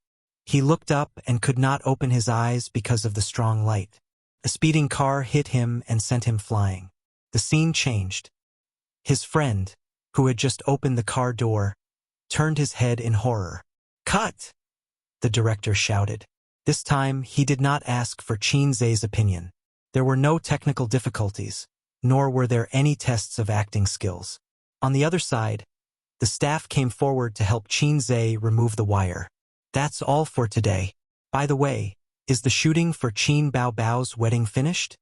He looked up and could not open his eyes because of the strong light. A speeding car hit him and sent him flying. The scene changed. His friend, who had just opened the car door, turned his head in horror. "Cut!" the director shouted. This time, he did not ask for Qin Zhe's opinion. There were no technical difficulties, nor were there any tests of acting skills. On the other side, the staff came forward to help Qin Zhe remove the wire. "That's all for today. By the way, is the shooting for Qin Bao Bao's wedding finished?"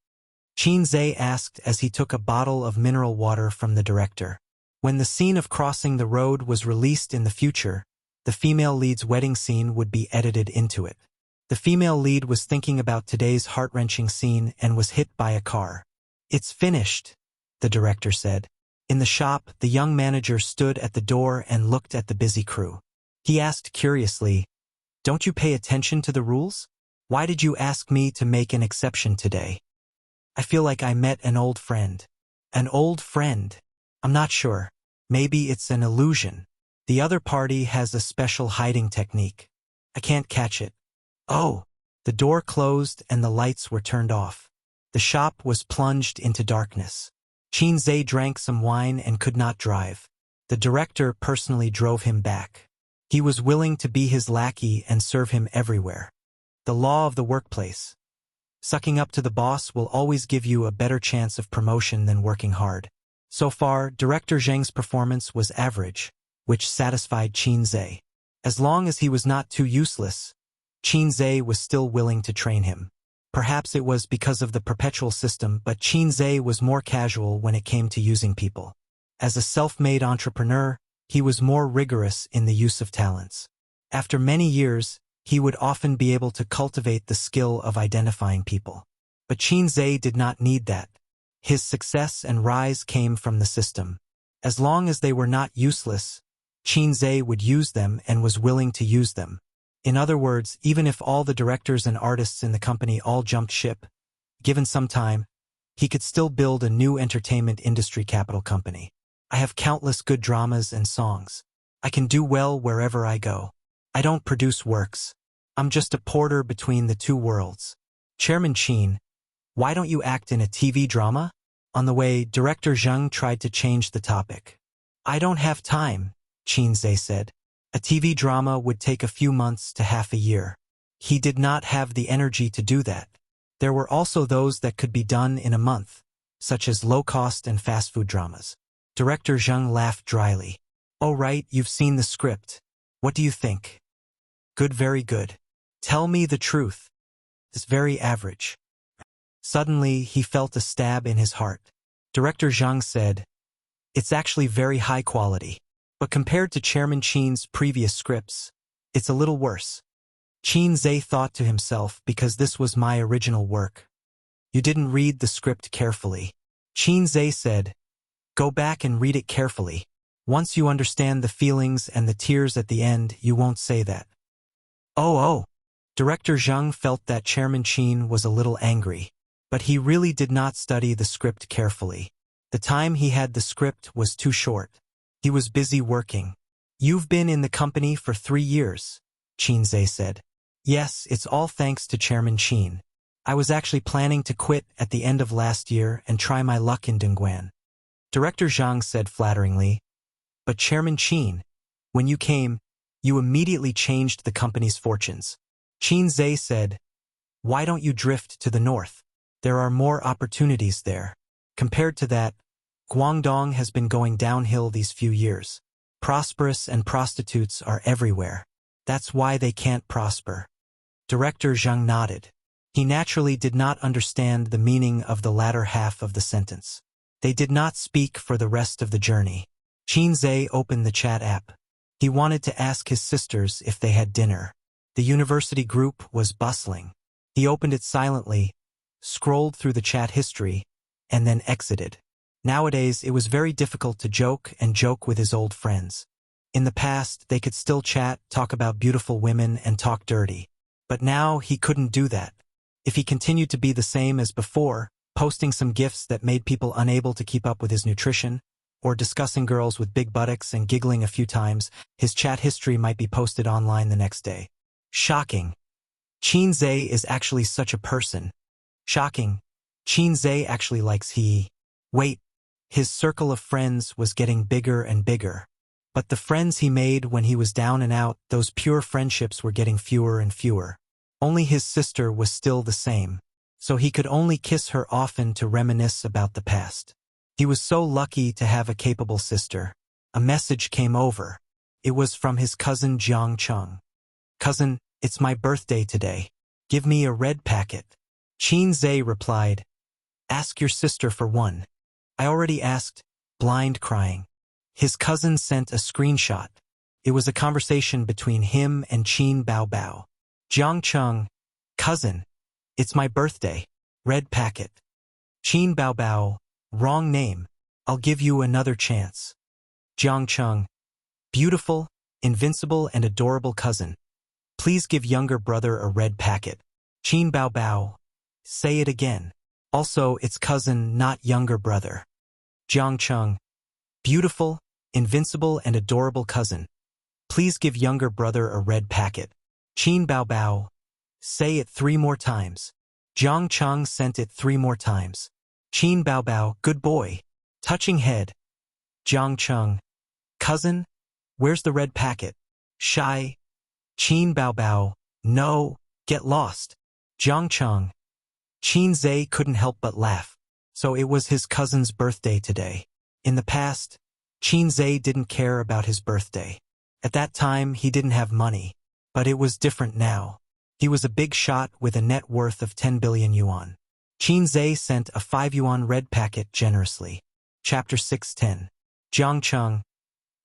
Qin Zhe asked as he took a bottle of mineral water from the director. When the scene of crossing the road was released in the future, the female lead's wedding scene would be edited into it. The female lead was thinking about today's heart-wrenching scene and was hit by a car. "It's finished," the director said. In the shop, the young manager stood at the door and looked at the busy crew. He asked curiously, "Don't you pay attention to the rules? Why did you ask me to make an exception today?" "I feel like I met an old friend." "An old friend? I'm not sure. Maybe it's an illusion. The other party has a special hiding technique. I can't catch it." "Oh!" The door closed and the lights were turned off. The shop was plunged into darkness. Qin Zhe drank some wine and could not drive. The director personally drove him back. He was willing to be his lackey and serve him everywhere. The law of the workplace. Sucking up to the boss will always give you a better chance of promotion than working hard. So far, Director Zheng's performance was average, which satisfied Qin Zhe. As long as he was not too useless, Qin Zhe was still willing to train him. Perhaps it was because of the perpetual system, but Qin Zhe was more casual when it came to using people. As a self-made entrepreneur, he was more rigorous in the use of talents. After many years, he would often be able to cultivate the skill of identifying people. But Qin Zhe did not need that. His success and rise came from the system. As long as they were not useless, Qin Zhe would use them and was willing to use them. In other words, even if all the directors and artists in the company all jumped ship, given some time, he could still build a new entertainment industry capital company. "I have countless good dramas and songs. I can do well wherever I go. I don't produce works. I'm just a porter between the two worlds." "Chairman Qin, why don't you act in a TV drama?" On the way, Director Zhang tried to change the topic. "I don't have time," Qin Zhe said. A TV drama would take a few months to half a year. He did not have the energy to do that. There were also those that could be done in a month, such as low-cost and fast-food dramas. Director Zhang laughed dryly. "Oh right, you've seen the script. What do you think?" "Good, very good. Tell me the truth." "It's very average." Suddenly, he felt a stab in his heart. Director Zhang said, "It's actually very high quality. But compared to Chairman Qin's previous scripts, it's a little worse." Qin Zhe thought to himself, because this was my original work. "You didn't read the script carefully." Qin Zhe said, "Go back and read it carefully. Once you understand the feelings and the tears at the end, you won't say that." Oh. Director Zhang felt that Chairman Qin was a little angry, but he really did not study the script carefully. The time he had the script was too short. He was busy working. "You've been in the company for 3 years, Qin Zhe said. "Yes, it's all thanks to Chairman Qin." I was actually planning to quit at the end of last year and try my luck in Dongguan. Director Zhang said flatteringly. But Chairman Qin, when you came, you immediately changed the company's fortunes. Qin Zhe said, why don't you drift to the north? There are more opportunities there. Compared to that, Guangdong has been going downhill these few years. Prosperous and prostitutes are everywhere. That's why they can't prosper. Director Zhang nodded. He naturally did not understand the meaning of the latter half of the sentence. They did not speak for the rest of the journey. Qin Zhe opened the chat app. He wanted to ask his sisters if they had dinner. The university group was bustling. He opened it silently, scrolled through the chat history, and then exited. Nowadays, it was very difficult to joke with his old friends. In the past, they could still chat, talk about beautiful women, and talk dirty. But now, he couldn't do that. If he continued to be the same as before, posting some gifs that made people unable to keep up with his nutrition, or discussing girls with big buttocks and giggling a few times, his chat history might be posted online the next day. Shocking. Qin Zhe is actually such a person. Shocking. Qin Zhe actually likes he. Wait. His circle of friends was getting bigger and bigger. But the friends he made when he was down and out, those pure friendships were getting fewer and fewer. Only his sister was still the same, so he could only kiss her often to reminisce about the past. He was so lucky to have a capable sister. A message came over. It was from his cousin Jiang Cheng. Cousin, it's my birthday today. Give me a red packet. Qin Zhe replied, ask your sister for one. I already asked, blind crying. His cousin sent a screenshot. It was a conversation between him and Qin Baobao. Jiang Cheng, cousin, it's my birthday. Red packet. Qin Baobao, wrong name. I'll give you another chance. Jiang Cheng, beautiful, invincible and adorable cousin. Please give younger brother a red packet. Qin Baobao, say it again. Also, it's cousin, not younger brother. Jiang Cheng, beautiful, invincible and adorable cousin. Please give younger brother a red packet. Qin Baobao, say it 3 more times. Jiang Cheng sent it 3 more times. Qin Baobao, good boy. Touching head. Jiang Cheng, cousin, where's the red packet? Shy. Qin Baobao, no, get lost. Jiang Cheng. Qin Zhe couldn't help but laugh. So it was his cousin's birthday today. In the past, Qin Zhe didn't care about his birthday. At that time, he didn't have money. But it was different now. He was a big shot with a net worth of 10 billion yuan. Qin Zhe sent a 5 yuan red packet generously. Chapter 610. Jiang Cheng,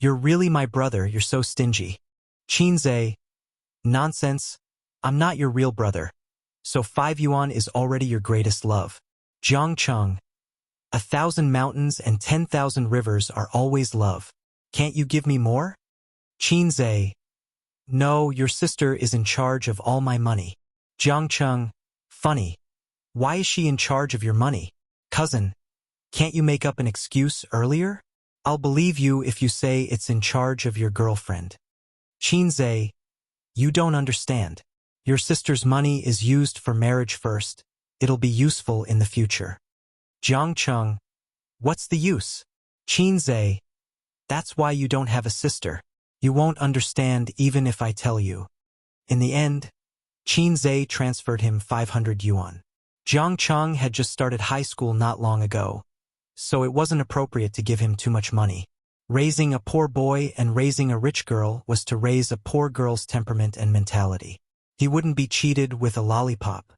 you're really my brother, you're so stingy. Qin Zhe, nonsense, I'm not your real brother. So 5 yuan is already your greatest love. Jiang Cheng, 1,000 mountains and 10,000 rivers are always love. Can't you give me more? Qin Zhe, no, your sister is in charge of all my money. Jiang Cheng, funny. Why is she in charge of your money? Cousin, can't you make up an excuse earlier? I'll believe you if you say it's in charge of your girlfriend. Qin Zhe, you don't understand. Your sister's money is used for marriage first. It'll be useful in the future. Jiang Cheng, what's the use? Qin Zhe, that's why you don't have a sister. You won't understand even if I tell you. In the end, Qin Zhe transferred him 500 yuan. Jiang Cheng had just started high school not long ago, so it wasn't appropriate to give him too much money. Raising a poor boy and raising a rich girl was to raise a poor girl's temperament and mentality. He wouldn't be cheated with a lollipop.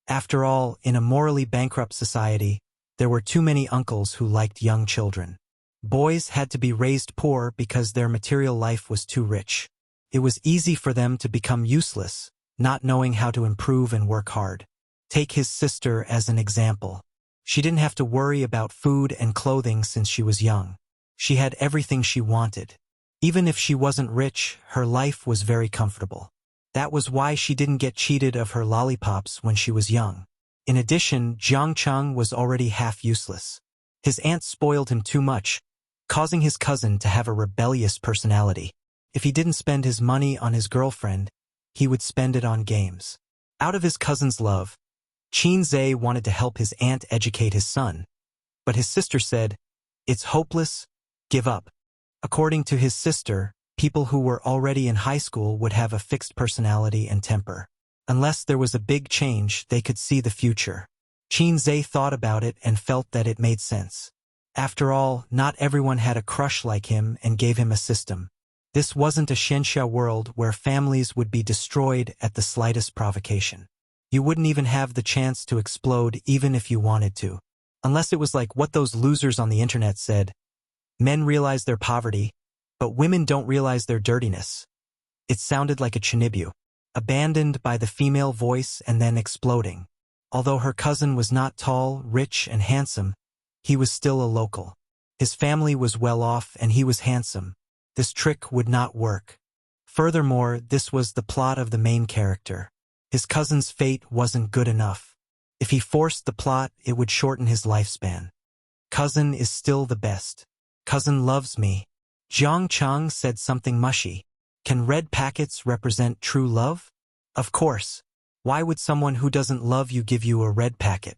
After all, in a morally bankrupt society, there were too many uncles who liked young children. Boys had to be raised poor because their material life was too rich. It was easy for them to become useless, not knowing how to improve and work hard. Take his sister as an example. She didn't have to worry about food and clothing since she was young. She had everything she wanted. Even if she wasn't rich, her life was very comfortable. That was why she didn't get cheated of her lollipops when she was young. In addition, Jiang Cheng was already half useless. His aunt spoiled him too much, causing his cousin to have a rebellious personality. If he didn't spend his money on his girlfriend, he would spend it on games. Out of his cousin's love, Zhe wanted to help his aunt educate his son, but his sister said, "It's hopeless, give up." According to his sister, people who were already in high school would have a fixed personality and temper. Unless there was a big change, they could see the future. Zhe thought about it and felt that it made sense. After all, not everyone had a crush like him and gave him a system. This wasn't a Xianxia world where families would be destroyed at the slightest provocation. You wouldn't even have the chance to explode even if you wanted to. Unless it was like what those losers on the internet said, men realize their poverty, but women don't realize their dirtiness. It sounded like a chinibu, abandoned by the female voice and then exploding. Although her cousin was not tall, rich, and handsome, he was still a local. His family was well off and he was handsome. This trick would not work. Furthermore, this was the plot of the main character. His cousin's fate wasn't good enough. If he forced the plot, it would shorten his lifespan. Cousin is still the best. Cousin loves me. Jiang Chang said something mushy. Can red packets represent true love? Of course. Why would someone who doesn't love you give you a red packet?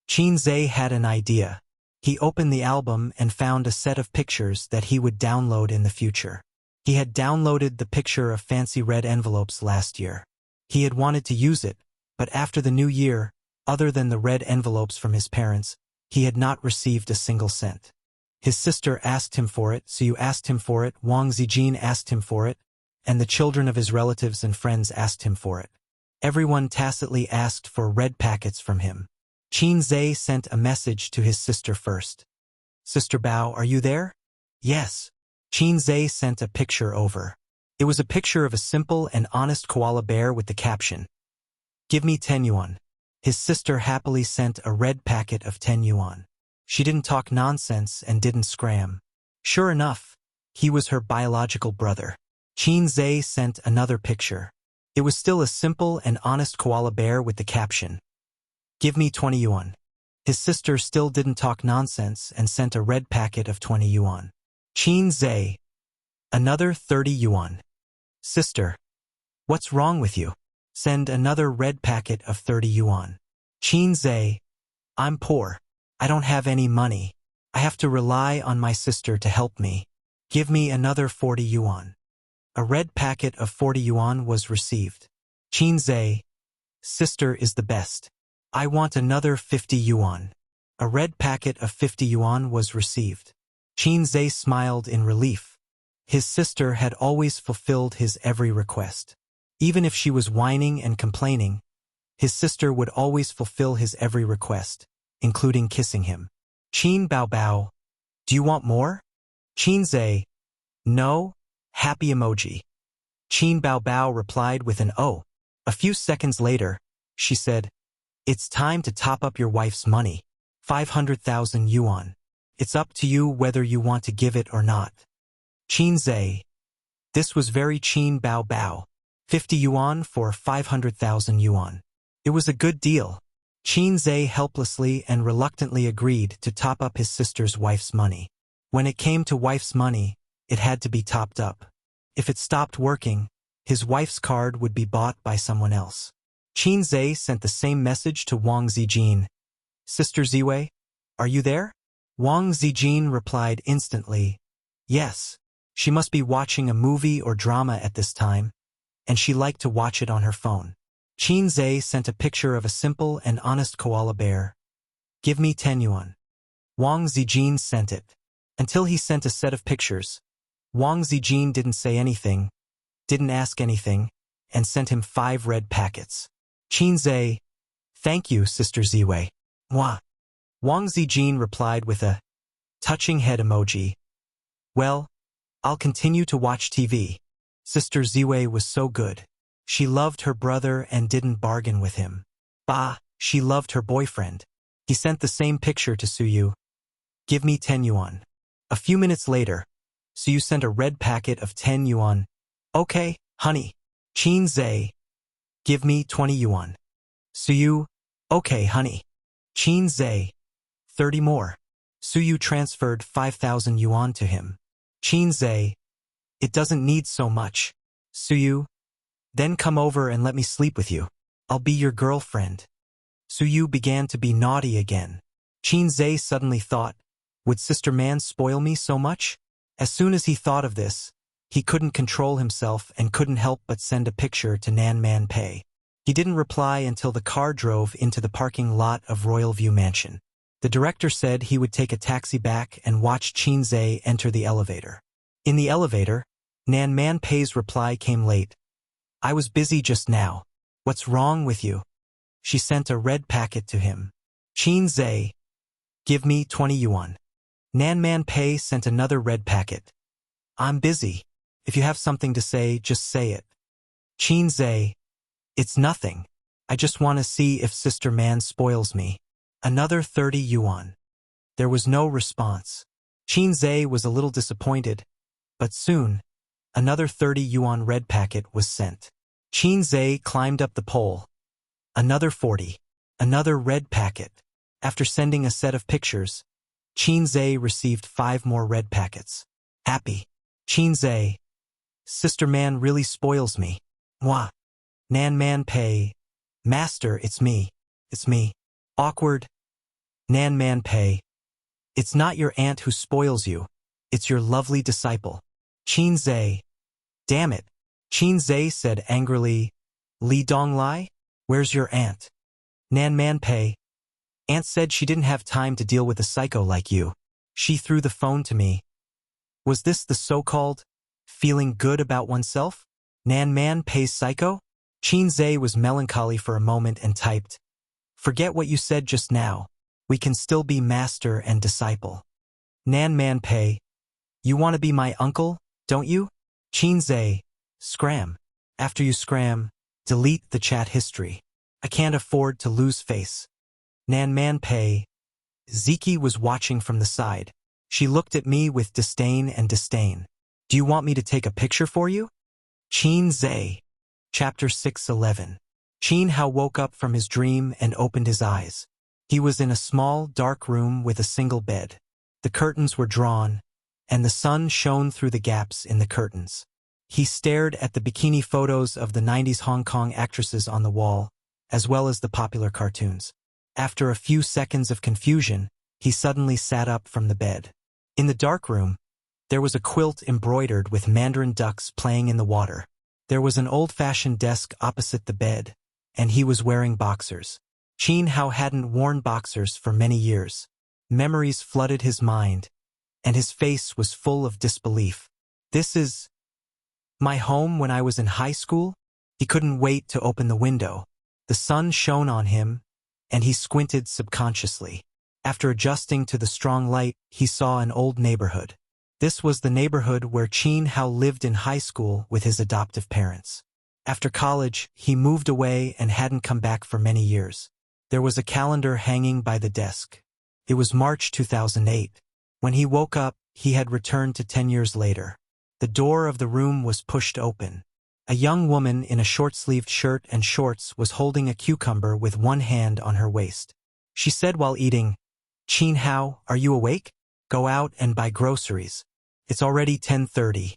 Zhe had an idea. He opened the album and found a set of pictures that he would download in the future. He had downloaded the picture of fancy red envelopes last year. He had wanted to use it, but after the new year, other than the red envelopes from his parents, he had not received a single cent. His sister asked him for it, Suyu asked him for it, Wang Zijin asked him for it, and the children of his relatives and friends asked him for it. Everyone tacitly asked for red packets from him. Zhe sent a message to his sister first. "Sister Bao, are you there?" "Yes." Zhe sent a picture over. It was a picture of a simple and honest koala bear with the caption, "Give me 10 yuan." His sister happily sent a red packet of 10 yuan. She didn't talk nonsense and didn't scram. Sure enough, he was her biological brother. Zhe sent another picture. It was still a simple and honest koala bear with the caption, "Give me 20 yuan." His sister still didn't talk nonsense and sent a red packet of 20 yuan. Zhe, another 30 yuan. "Sister, what's wrong with you? Send another red packet of 30 yuan. Zhe, I'm poor. I don't have any money. I have to rely on my sister to help me. Give me another 40 yuan. A red packet of 40 yuan was received. Zhe, sister is the best. I want another 50 yuan. A red packet of 50 yuan was received. Zhe smiled in relief. His sister had always fulfilled his every request. Even if she was whining and complaining, his sister would always fulfill his every request, including kissing him. "Qin Bao Bao, do you want more?" Zhe, no, happy emoji. Qin Bao Bao replied with an "oh." A few seconds later, she said, "It's time to top up your wife's money. 500,000 yuan. It's up to you whether you want to give it or not." Zhe, this was very Qin Bao Bao. 50 yuan for 500,000 yuan. It was a good deal. Zhe helplessly and reluctantly agreed to top up his sister's wife's money. When it came to wife's money, it had to be topped up. If it stopped working, his wife's card would be bought by someone else. Zhe sent the same message to Wang Zijin. "Sister Ziwei, are you there?" Wang Zijin replied instantly, "Yes." She must be watching a movie or drama at this time, and she liked to watch it on her phone. Zhe sent a picture of a simple and honest koala bear. "Give me 10 yuan. Wang Zijin sent it. Until he sent a set of pictures, Wang Zijin didn't say anything, didn't ask anything, and sent him 5 red packets. Zhe, thank you, Sister Ziwei. Mwah. Wang Zijin replied with a touching head emoji. "Well, I'll continue to watch TV." Sister Ziwei was so good. She loved her brother and didn't bargain with him. Bah, she loved her boyfriend. He sent the same picture to Suyu. "Give me 10 yuan. A few minutes later, Suyu sent a red packet of 10 yuan. "Okay, honey." Zhe, "Give me 20 yuan. Suyu, "Okay, honey." Zhe, 30 more. Suyu transferred 5,000 yuan to him. Zhe, "It doesn't need so much. Suyu, then come over and let me sleep with you. I'll be your girlfriend." Suyu began to be naughty again. Qinzhe suddenly thought, would Sister Man spoil me so much? As soon as he thought of this, he couldn't control himself and couldn't help but send a picture to Nan Man Pei. He didn't reply until the car drove into the parking lot of Royal View Mansion. The director said he would take a taxi back and watch Qinzhe enter the elevator. In the elevator, Nan Man Pei's reply came late. I was busy just now. What's wrong with you? She sent a red packet to him. Qinzhe, give me 20 yuan. Nan Man Pei sent another red packet. I'm busy. If you have something to say, just say it. Qinzhe, it's nothing. I just want to see if Sister Man spoils me. Another 30 yuan. There was no response. Qinzhe was a little disappointed, but soon, another 30 yuan red packet was sent. Qinzhe climbed up the pole. Another 40. Another red packet. After sending a set of pictures, Qinzhe received 5 more red packets. Happy. Qinzhe, Sister Man really spoils me. Mwah. Nan Man Pei, Master, it's me. It's me. Awkward. Nan Man Pei, it's not your aunt who spoils you. It's your lovely disciple. Qinzhe, damn it. Qinzhe said angrily, Li Donglai, where's your aunt? Nan Man Pei, Aunt said she didn't have time to deal with a psycho like you. She threw the phone to me. Was this the so-called feeling good about oneself? Nan Man Pei's psycho? Qinzhe was melancholy for a moment and typed, forget what you said just now. We can still be master and disciple. Nan Man Pei, you want to be my uncle, don't you? Qinzhe, scram. After you scram, delete the chat history. I can't afford to lose face. Nan Man Pei. Ziki was watching from the side. She looked at me with disdain and disdain. Do you want me to take a picture for you? Qinzhe. Chapter 6:11. Qin Hao woke up from his dream and opened his eyes. He was in a small, dark room with a single bed. The curtains were drawn, and the sun shone through the gaps in the curtains. He stared at the bikini photos of the 90s Hong Kong actresses on the wall, as well as the popular cartoons. After a few seconds of confusion, he suddenly sat up from the bed. In the dark room, there was a quilt embroidered with mandarin ducks playing in the water. There was an old-fashioned desk opposite the bed, and he was wearing boxers. Qin Hao hadn't worn boxers for many years. Memories flooded his mind, and his face was full of disbelief. This is my home when I was in high school? He couldn't wait to open the window. The sun shone on him, and he squinted subconsciously. After adjusting to the strong light, he saw an old neighborhood. This was the neighborhood where Qin Hao lived in high school with his adoptive parents. After college, he moved away and hadn't come back for many years. There was a calendar hanging by the desk. It was March 2008. When he woke up, he had returned to 10 years later. The door of the room was pushed open. A young woman in a short-sleeved shirt and shorts was holding a cucumber with one hand on her waist. She said while eating, Qin Hao, are you awake? Go out and buy groceries. It's already 10:30.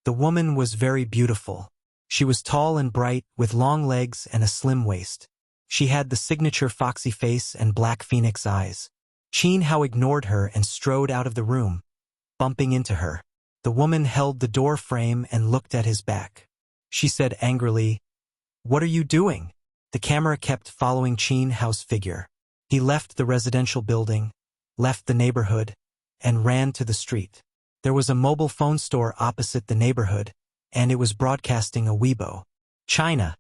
The woman was very beautiful. She was tall and bright, with long legs and a slim waist. She had the signature foxy face and black phoenix eyes. Qin Hao ignored her and strode out of the room, bumping into her. The woman held the door frame and looked at his back. She said angrily, What are you doing? The camera kept following Qin Hao's figure. He left the residential building, left the neighborhood, and ran to the street. There was a mobile phone store opposite the neighborhood, and it was broadcasting a Weibo. China,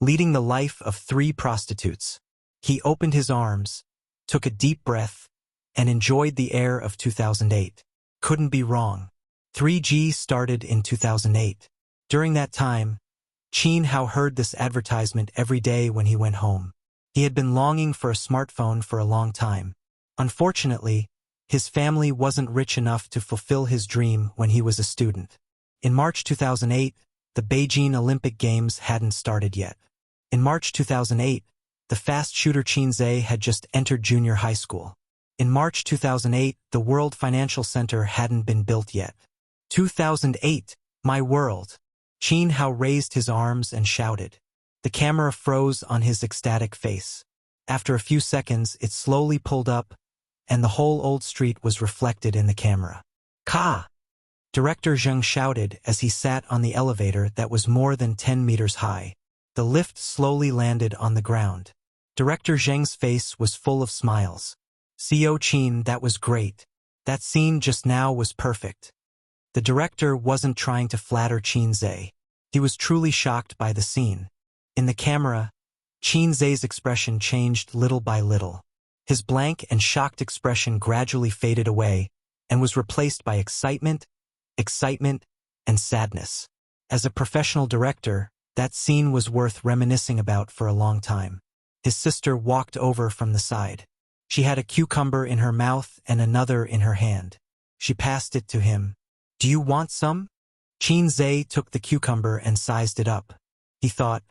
leading the life of 3 prostitutes. He opened his arms, took a deep breath, and enjoyed the air of 2008. Couldn't be wrong. 3G started in 2008. During that time, Qin Hao heard this advertisement every day when he went home. He had been longing for a smartphone for a long time. Unfortunately, his family wasn't rich enough to fulfill his dream when he was a student. In March 2008, the Beijing Olympic Games hadn't started yet. In March 2008, the fast shooter Qinzhe had just entered junior high school. In March 2008, the World Financial Center hadn't been built yet. 2008, my world. Qin Hao raised his arms and shouted. The camera froze on his ecstatic face. After a few seconds, it slowly pulled up, and the whole old street was reflected in the camera. Ka! Director Zheng shouted as he sat on the elevator that was more than 10 meters high. The lift slowly landed on the ground. Director Zheng's face was full of smiles. Co Qin, that was great. That scene just now was perfect. The director wasn't trying to flatter Qin Zhe. He was truly shocked by the scene. In the camera, Qin Zhe's expression changed little by little. His blank and shocked expression gradually faded away and was replaced by excitement, and sadness. As a professional director, that scene was worth reminiscing about for a long time. His sister walked over from the side. She had a cucumber in her mouth and another in her hand. She passed it to him. Do you want some? Qin Zhe took the cucumber and sized it up. He thought,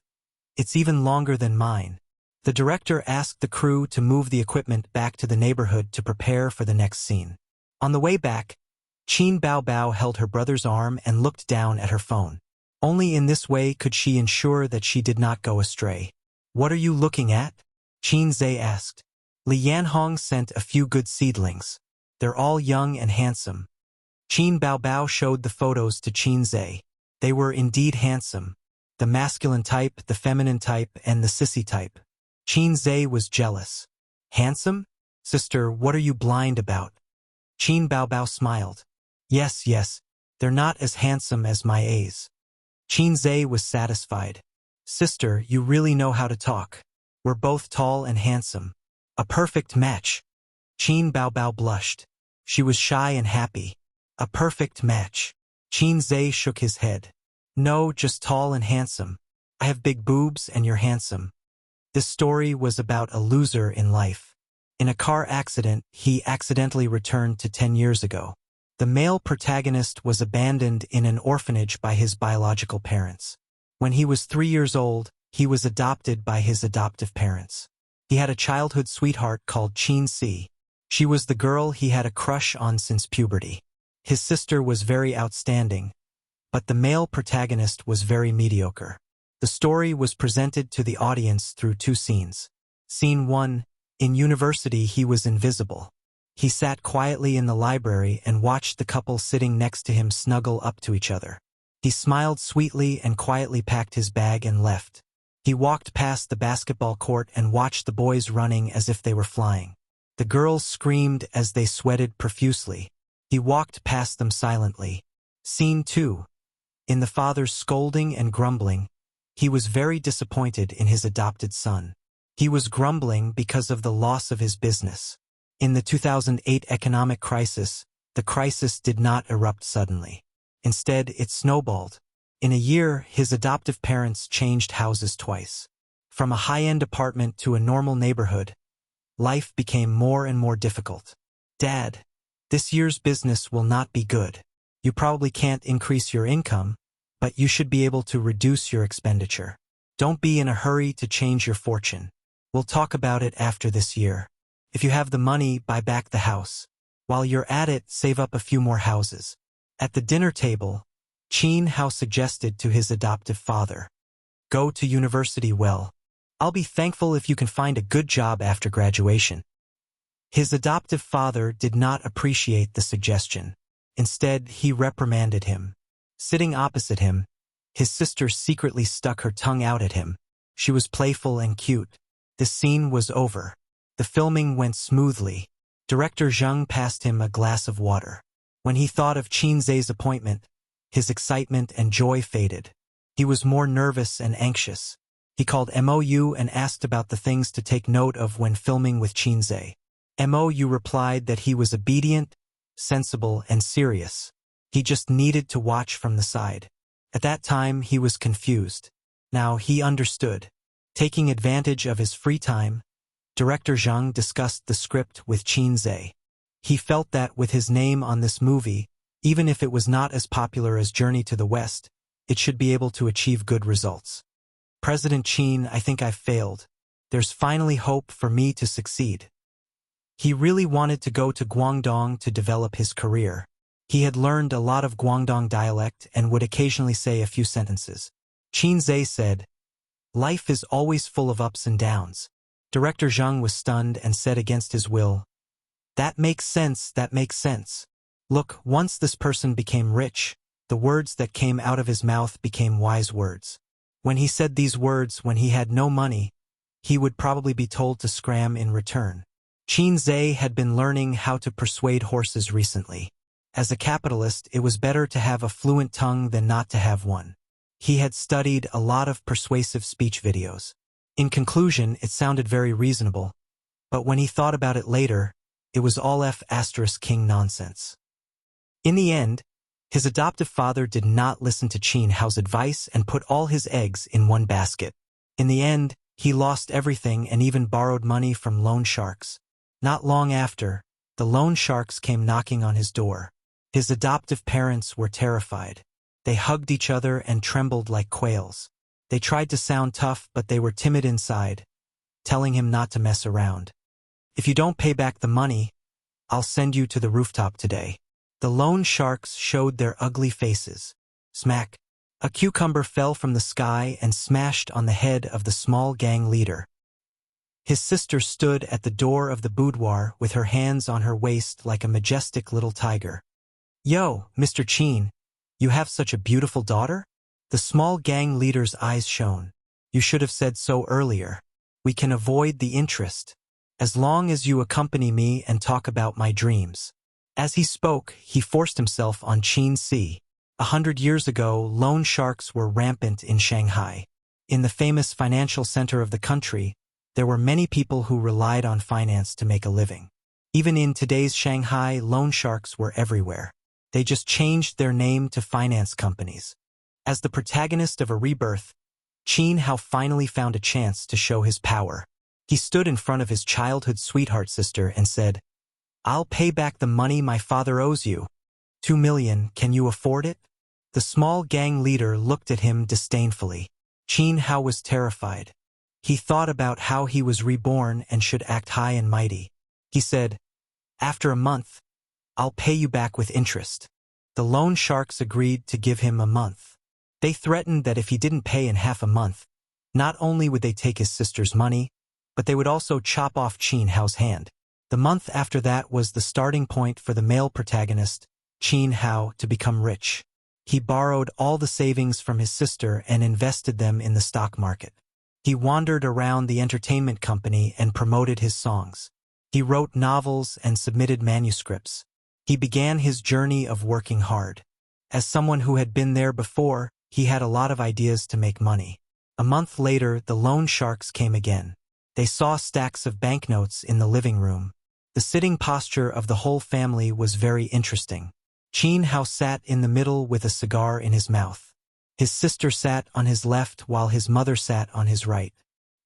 it's even longer than mine. The director asked the crew to move the equipment back to the neighborhood to prepare for the next scene. On the way back, Qin Baobao held her brother's arm and looked down at her phone. Only in this way could she ensure that she did not go astray. What are you looking at? Qin Zhe asked. Li Yanhong sent a few good seedlings. They're all young and handsome. Qin Baobao showed the photos to Qin Zhe. They were indeed handsome. The masculine type, the feminine type, and the sissy type. Qin Zhe was jealous. Handsome? Sister, what are you blind about? Qin Baobao smiled. Yes, they're not as handsome as my A's. Qin Zhe was satisfied. Sister, you really know how to talk. We're both tall and handsome. A perfect match. Qin Baobao blushed. She was shy and happy. A perfect match. Qin Zhe shook his head. No, just tall and handsome. I have big boobs and you're handsome. This story was about a loser in life. In a car accident, he accidentally returned to 10 years ago. The male protagonist was abandoned in an orphanage by his biological parents. When he was 3 years old, he was adopted by his adoptive parents. He had a childhood sweetheart called Qin Si. She was the girl he had a crush on since puberty. His sister was very outstanding, but the male protagonist was very mediocre. The story was presented to the audience through 2 scenes. Scene 1, in university he was invisible. He sat quietly in the library and watched the couple sitting next to him snuggle up to each other. He smiled sweetly and quietly packed his bag and left. He walked past the basketball court and watched the boys running as if they were flying. The girls screamed as they sweated profusely. He walked past them silently. Scene 2. In the father's scolding and grumbling, he was very disappointed in his adopted son. He was grumbling because of the loss of his business. In the 2008 economic crisis, the crisis did not erupt suddenly. Instead, it snowballed. In a year, his adoptive parents changed houses twice. From a high-end apartment to a normal neighborhood, life became more and more difficult. Dad, this year's business will not be good. You probably can't increase your income, but you should be able to reduce your expenditure. Don't be in a hurry to change your fortune. We'll talk about it after this year. If you have the money, buy back the house. While you're at it, save up a few more houses. At the dinner table, Qin Hao suggested to his adoptive father, go to university well. I'll be thankful if you can find a good job after graduation. His adoptive father did not appreciate the suggestion. Instead, he reprimanded him. Sitting opposite him, his sister secretly stuck her tongue out at him. She was playful and cute. The scene was over. The filming went smoothly. Director Zheng passed him a glass of water. When he thought of Qin Zhe's appointment, his excitement and joy faded. He was more nervous and anxious. He called Mou and asked about the things to take note of when filming with Qin Zhe. Mou replied that he was obedient, sensible, and serious. He just needed to watch from the side. At that time, he was confused. Now he understood. Taking advantage of his free time, Director Zheng discussed the script with Qin Zhe. He felt that with his name on this movie, even if it was not as popular as Journey to the West, it should be able to achieve good results. President Qin, I think I've failed. There's finally hope for me to succeed. He really wanted to go to Guangdong to develop his career. He had learned a lot of Guangdong dialect and would occasionally say a few sentences. Qin Zhe said, life is always full of ups and downs. Director Zhang was stunned and said against his will, "That makes sense, that makes sense. Look, once this person became rich, the words that came out of his mouth became wise words. When he said these words when he had no money, he would probably be told to scram in return." Qin Zhe had been learning how to persuade horses recently. As a capitalist, it was better to have a fluent tongue than not to have one. He had studied a lot of persuasive speech videos. In conclusion, it sounded very reasonable, but when he thought about it later, it was all F***king nonsense. In the end, his adoptive father did not listen to Qin Hao's advice and put all his eggs in one basket. In the end, he lost everything and even borrowed money from loan sharks. Not long after, the loan sharks came knocking on his door. His adoptive parents were terrified. They hugged each other and trembled like quails. They tried to sound tough, but they were timid inside, telling him not to mess around. "If you don't pay back the money, I'll send you to the rooftop today." The loan sharks showed their ugly faces. Smack! A cucumber fell from the sky and smashed on the head of the small gang leader. His sister stood at the door of the boudoir with her hands on her waist like a majestic little tiger. "Yo, Mr. Qin, you have such a beautiful daughter?" The small gang leader's eyes shone. "You should have said so earlier. We can avoid the interest, as long as you accompany me and talk about my dreams." As he spoke, he forced himself on Qin Si. 100 years ago, loan sharks were rampant in Shanghai. In the famous financial center of the country, there were many people who relied on finance to make a living. Even in today's Shanghai, loan sharks were everywhere. They just changed their name to finance companies. As the protagonist of a rebirth, Qin Hao finally found a chance to show his power. He stood in front of his childhood sweetheart sister and said, "I'll pay back the money my father owes you. 2 million, can you afford it?" The small gang leader looked at him disdainfully. Qin Hao was terrified. He thought about how he was reborn and should act high and mighty. He said, "After a month, I'll pay you back with interest." The loan sharks agreed to give him a month. They threatened that if he didn't pay in half a month, not only would they take his sister's money, but they would also chop off Qin Hao's hand. The month after that was the starting point for the male protagonist, Qin Hao, to become rich. He borrowed all the savings from his sister and invested them in the stock market. He wandered around the entertainment company and promoted his songs. He wrote novels and submitted manuscripts. He began his journey of working hard. As someone who had been there before, he had a lot of ideas to make money. A month later, the loan sharks came again. They saw stacks of banknotes in the living room. The sitting posture of the whole family was very interesting. Qin Hao sat in the middle with a cigar in his mouth. His sister sat on his left while his mother sat on his right.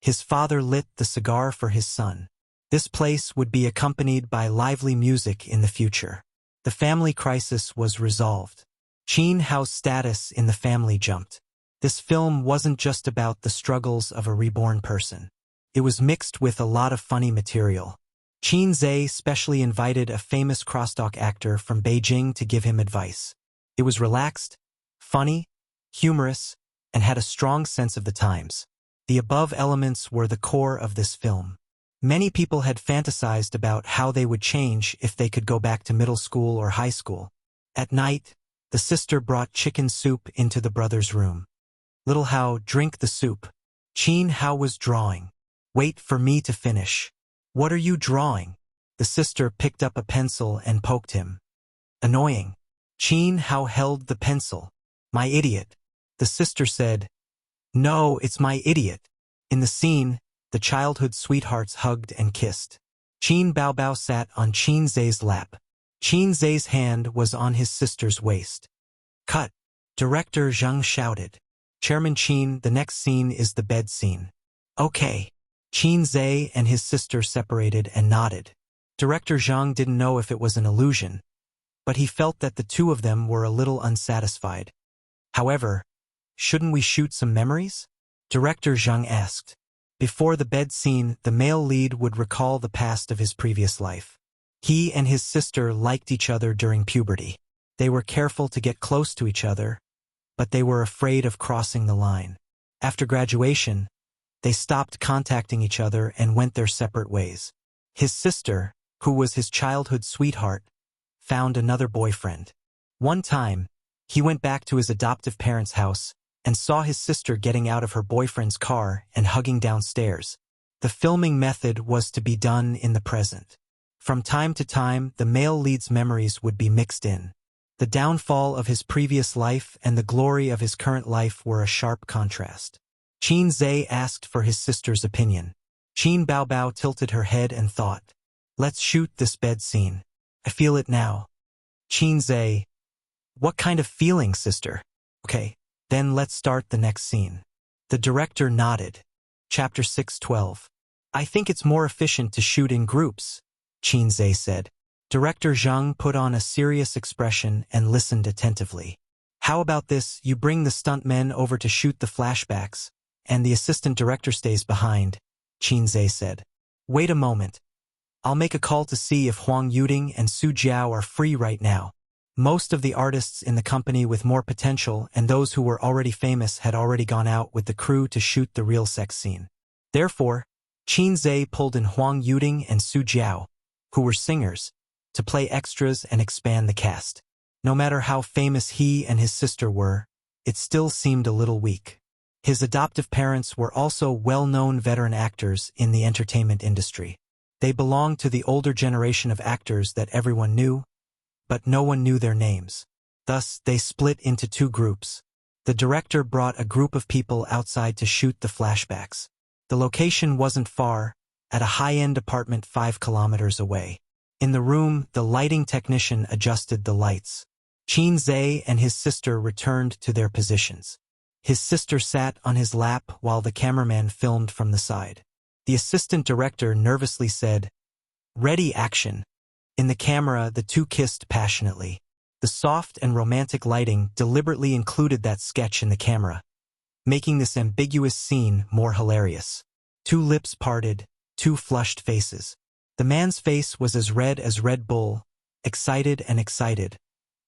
His father lit the cigar for his son. This place would be accompanied by lively music in the future. The family crisis was resolved. Qin Hao's status in the family jumped. This film wasn't just about the struggles of a reborn person. It was mixed with a lot of funny material. Qin Zhe specially invited a famous crosstalk actor from Beijing to give him advice. It was relaxed, funny, humorous, and had a strong sense of the times. The above elements were the core of this film. Many people had fantasized about how they would change if they could go back to middle school or high school. At night, the sister brought chicken soup into the brother's room. "Little Hao, drink the soup." Qin Hao was drawing. "Wait for me to finish." "What are you drawing?" The sister picked up a pencil and poked him. Annoying. Qin Hao held the pencil. "My idiot." The sister said, "No, it's my idiot." In the scene, the childhood sweethearts hugged and kissed. Qin Baobao sat on Qin Zhe's lap. Qin Zhe's hand was on his sister's waist. "Cut!" Director Zhang shouted. "Chairman Qin, the next scene is the bed scene." "Okay." Qin Zhe and his sister separated and nodded. Director Zhang didn't know if it was an illusion, but he felt that the two of them were a little unsatisfied. "However, shouldn't we shoot some memories?" Director Zhang asked. Before the bed scene, the male lead would recall the past of his previous life. He and his sister liked each other during puberty. They were careful to get close to each other, but they were afraid of crossing the line. After graduation, They stopped contacting each other and went their separate ways. His sister, who was his childhood sweetheart, found another boyfriend. One time, he went back to his adoptive parents' house and saw his sister getting out of her boyfriend's car and hugging downstairs. The filming method was to be done in the present. From time to time, the male lead's memories would be mixed in. The downfall of his previous life and the glory of his current life were a sharp contrast. Qin Zhe asked for his sister's opinion. Qin Baobao tilted her head and thought, "Let's shoot this bed scene. I feel it now." Qin Zhe, "What kind of feeling, sister?" "Okay, then let's start the next scene." The director nodded. Chapter 6:12. "I think it's more efficient to shoot in groups," Qin Zhe said. Director Zhang put on a serious expression and listened attentively. "How about this, you bring the stuntmen over to shoot the flashbacks, and the assistant director stays behind," Qin Zhe said. "Wait a moment. I'll make a call to see if Huang Yuding and Su Jiao are free right now." Most of the artists in the company with more potential and those who were already famous had already gone out with the crew to shoot the real sex scene. Therefore, Qin Zhe pulled in Huang Yuding and Su Jiao, who were singers, to play extras and expand the cast. No matter how famous he and his sister were, it still seemed a little weak. His adoptive parents were also well-known veteran actors in the entertainment industry. They belonged to the older generation of actors that everyone knew, but no one knew their names. Thus, they split into two groups. The director brought a group of people outside to shoot the flashbacks. The location wasn't far, at a high-end apartment 5 kilometers away. In the room, the lighting technician adjusted the lights. Qin Zhe and his sister returned to their positions. His sister sat on his lap while the cameraman filmed from the side. The assistant director nervously said, "Ready, action." In the camera, the two kissed passionately. The soft and romantic lighting deliberately included that sketch in the camera, making this ambiguous scene more hilarious. Two lips parted, two flushed faces. The man's face was as Red Bull, excited and excited,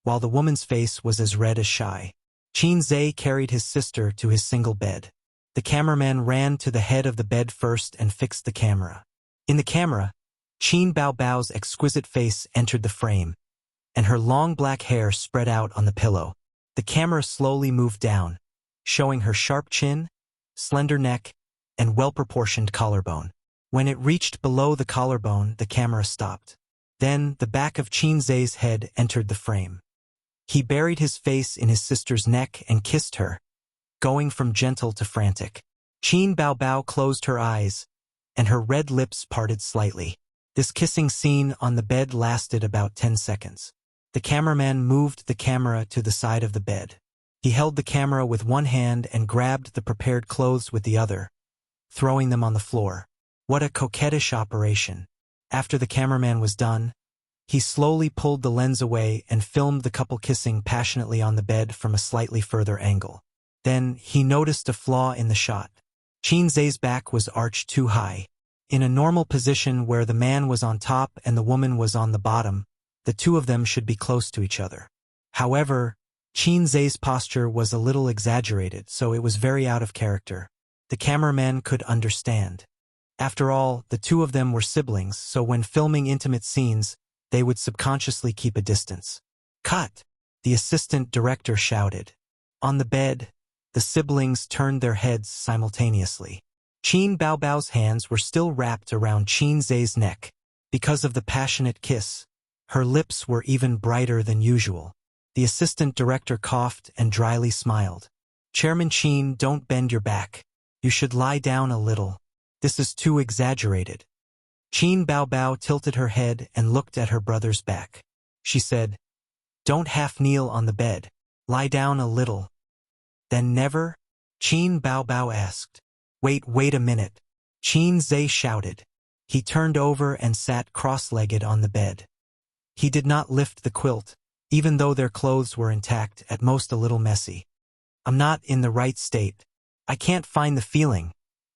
while the woman's face was as red as shy. Qin Zhe carried his sister to his single bed. The cameraman ran to the head of the bed first and fixed the camera. In the camera, Qin Baobao's exquisite face entered the frame, and her long black hair spread out on the pillow. The camera slowly moved down, showing her sharp chin, slender neck, and well-proportioned collarbone. When it reached below the collarbone, the camera stopped. Then, the back of Qin Zhe's head entered the frame. He buried his face in his sister's neck and kissed her, going from gentle to frantic. Qin Baobao closed her eyes, and her red lips parted slightly. This kissing scene on the bed lasted about 10 seconds. The cameraman moved the camera to the side of the bed. He held the camera with one hand and grabbed the prepared clothes with the other, throwing them on the floor. What a coquettish operation. After the cameraman was done, he slowly pulled the lens away and filmed the couple kissing passionately on the bed from a slightly further angle. Then, he noticed a flaw in the shot. Qin Zhe's back was arched too high. In a normal position where the man was on top and the woman was on the bottom, the two of them should be close to each other. However, Qin Zhe's posture was a little exaggerated, so it was very out of character. The cameraman could understand. After all, the two of them were siblings, so when filming intimate scenes, they would subconsciously keep a distance. "Cut!" the assistant director shouted. On the bed, the siblings turned their heads simultaneously. Qin Baobao's hands were still wrapped around Qin Zhe's neck. Because of the passionate kiss, her lips were even brighter than usual. The assistant director coughed and dryly smiled. "Chairman Qin, don't bend your back. You should lie down a little. This is too exaggerated." Qin Baobao tilted her head and looked at her brother's back. She said, "Don't half kneel on the bed. Lie down a little." "Then never?" Qin Baobao asked. Wait a minute," Qin Zhe shouted. He turned over and sat cross-legged on the bed. He did not lift the quilt, even though their clothes were intact, at most a little messy. "I'm not in the right state. I can't find the feeling,"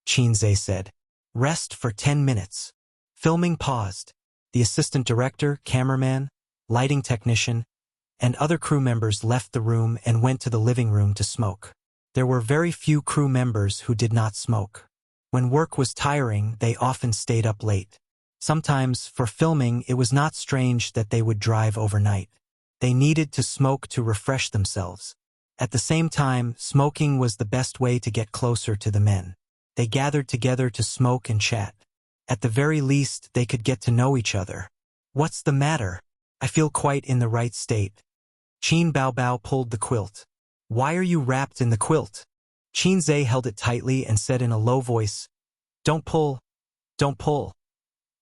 Qin Zhe said. "Rest for 10 minutes. Filming paused. The assistant director, cameraman, lighting technician, and other crew members left the room and went to the living room to smoke. There were very few crew members who did not smoke. When work was tiring, they often stayed up late. Sometimes, for filming, it was not strange that they would drive overnight. They needed to smoke to refresh themselves. At the same time, smoking was the best way to get closer to the men. They gathered together to smoke and chat. At the very least, they could get to know each other. "What's the matter? I feel quite in the right state." Qin Baobao pulled the quilt. "Why are you wrapped in the quilt?" Qin Zhe held it tightly and said in a low voice, "Don't pull. Don't pull."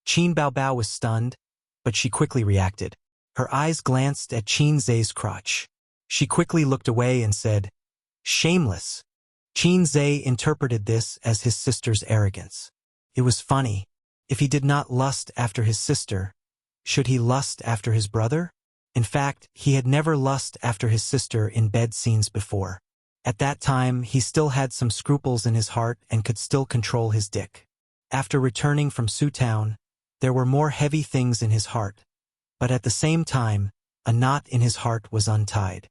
Qin Baobao was stunned, but she quickly reacted. Her eyes glanced at Qin Zhe's crotch. She quickly looked away and said, "Shameless." Qin Zhe interpreted this as his sister's arrogance. It was funny. If he did not lust after his sister, should he lust after his brother? In fact, he had never lust after his sister in bed scenes before. At that time, he still had some scruples in his heart and could still control his dick. After returning from Su Town, there were more heavy things in his heart. But at the same time, a knot in his heart was untied.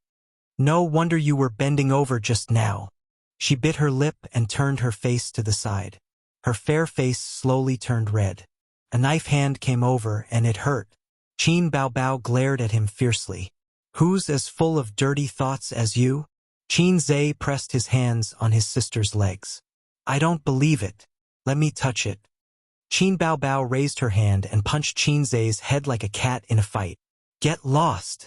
"No wonder you were bending over just now." She bit her lip and turned her face to the side. Her fair face slowly turned red. A knife hand came over and it hurt. Qin Baobao glared at him fiercely. "Who's as full of dirty thoughts as you?" Qin Zhe pressed his hands on his sister's legs. "I don't believe it. Let me touch it." Qin Baobao raised her hand and punched Qin Zhe's head like a cat in a fight. "Get lost."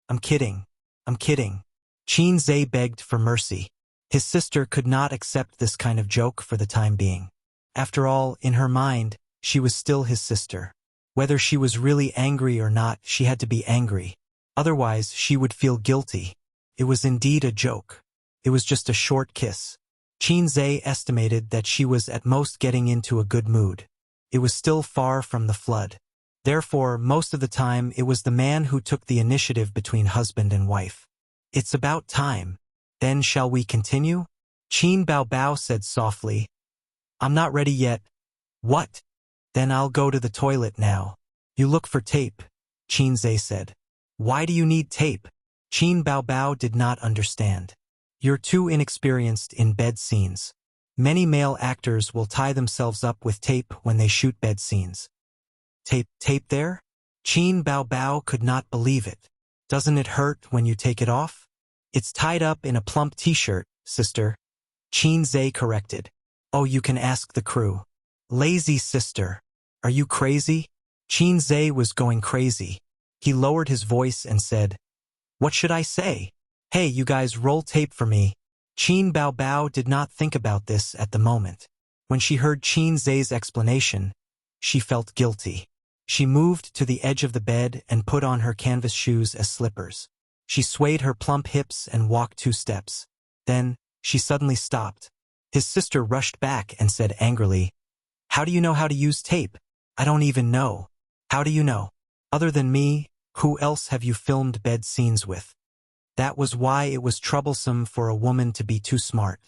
"I'm kidding. I'm kidding." Qin Zhe begged for mercy. His sister could not accept this kind of joke for the time being. After all, in her mind, she was still his sister. Whether she was really angry or not, she had to be angry. Otherwise, she would feel guilty. It was indeed a joke. It was just a short kiss. Qin Zhe estimated that she was at most getting into a good mood. It was still far from the flood. Therefore, most of the time, it was the man who took the initiative between husband and wife. "It's about time. Then shall we continue?" Qin Baobao said softly. "I'm not ready yet." "What? Then I'll go to the toilet now." "You look for tape," Qin Zhe said. "Why do you need tape?" Qin Baobao did not understand. "You're too inexperienced in bed scenes. Many male actors will tie themselves up with tape when they shoot bed scenes." Tape there?" Qin Baobao could not believe it. "Doesn't it hurt when you take it off?" "It's tied up in a plump t-shirt, sister," Qin Zhe corrected. "Oh, you can ask the crew." "Lazy sister. Are you crazy?" Qin Zhe was going crazy. He lowered his voice and said, "What should I say? Hey, you guys, roll tape for me." Qin Baobao did not think about this at the moment. When she heard Qin Zhe's explanation, she felt guilty. She moved to the edge of the bed and put on her canvas shoes as slippers. She swayed her plump hips and walked 2 steps. Then, she suddenly stopped. His sister rushed back and said angrily, "How do you know how to use tape?" "I don't even know." "How do you know? Other than me, who else have you filmed bed scenes with?" That was why it was troublesome for a woman to be too smart.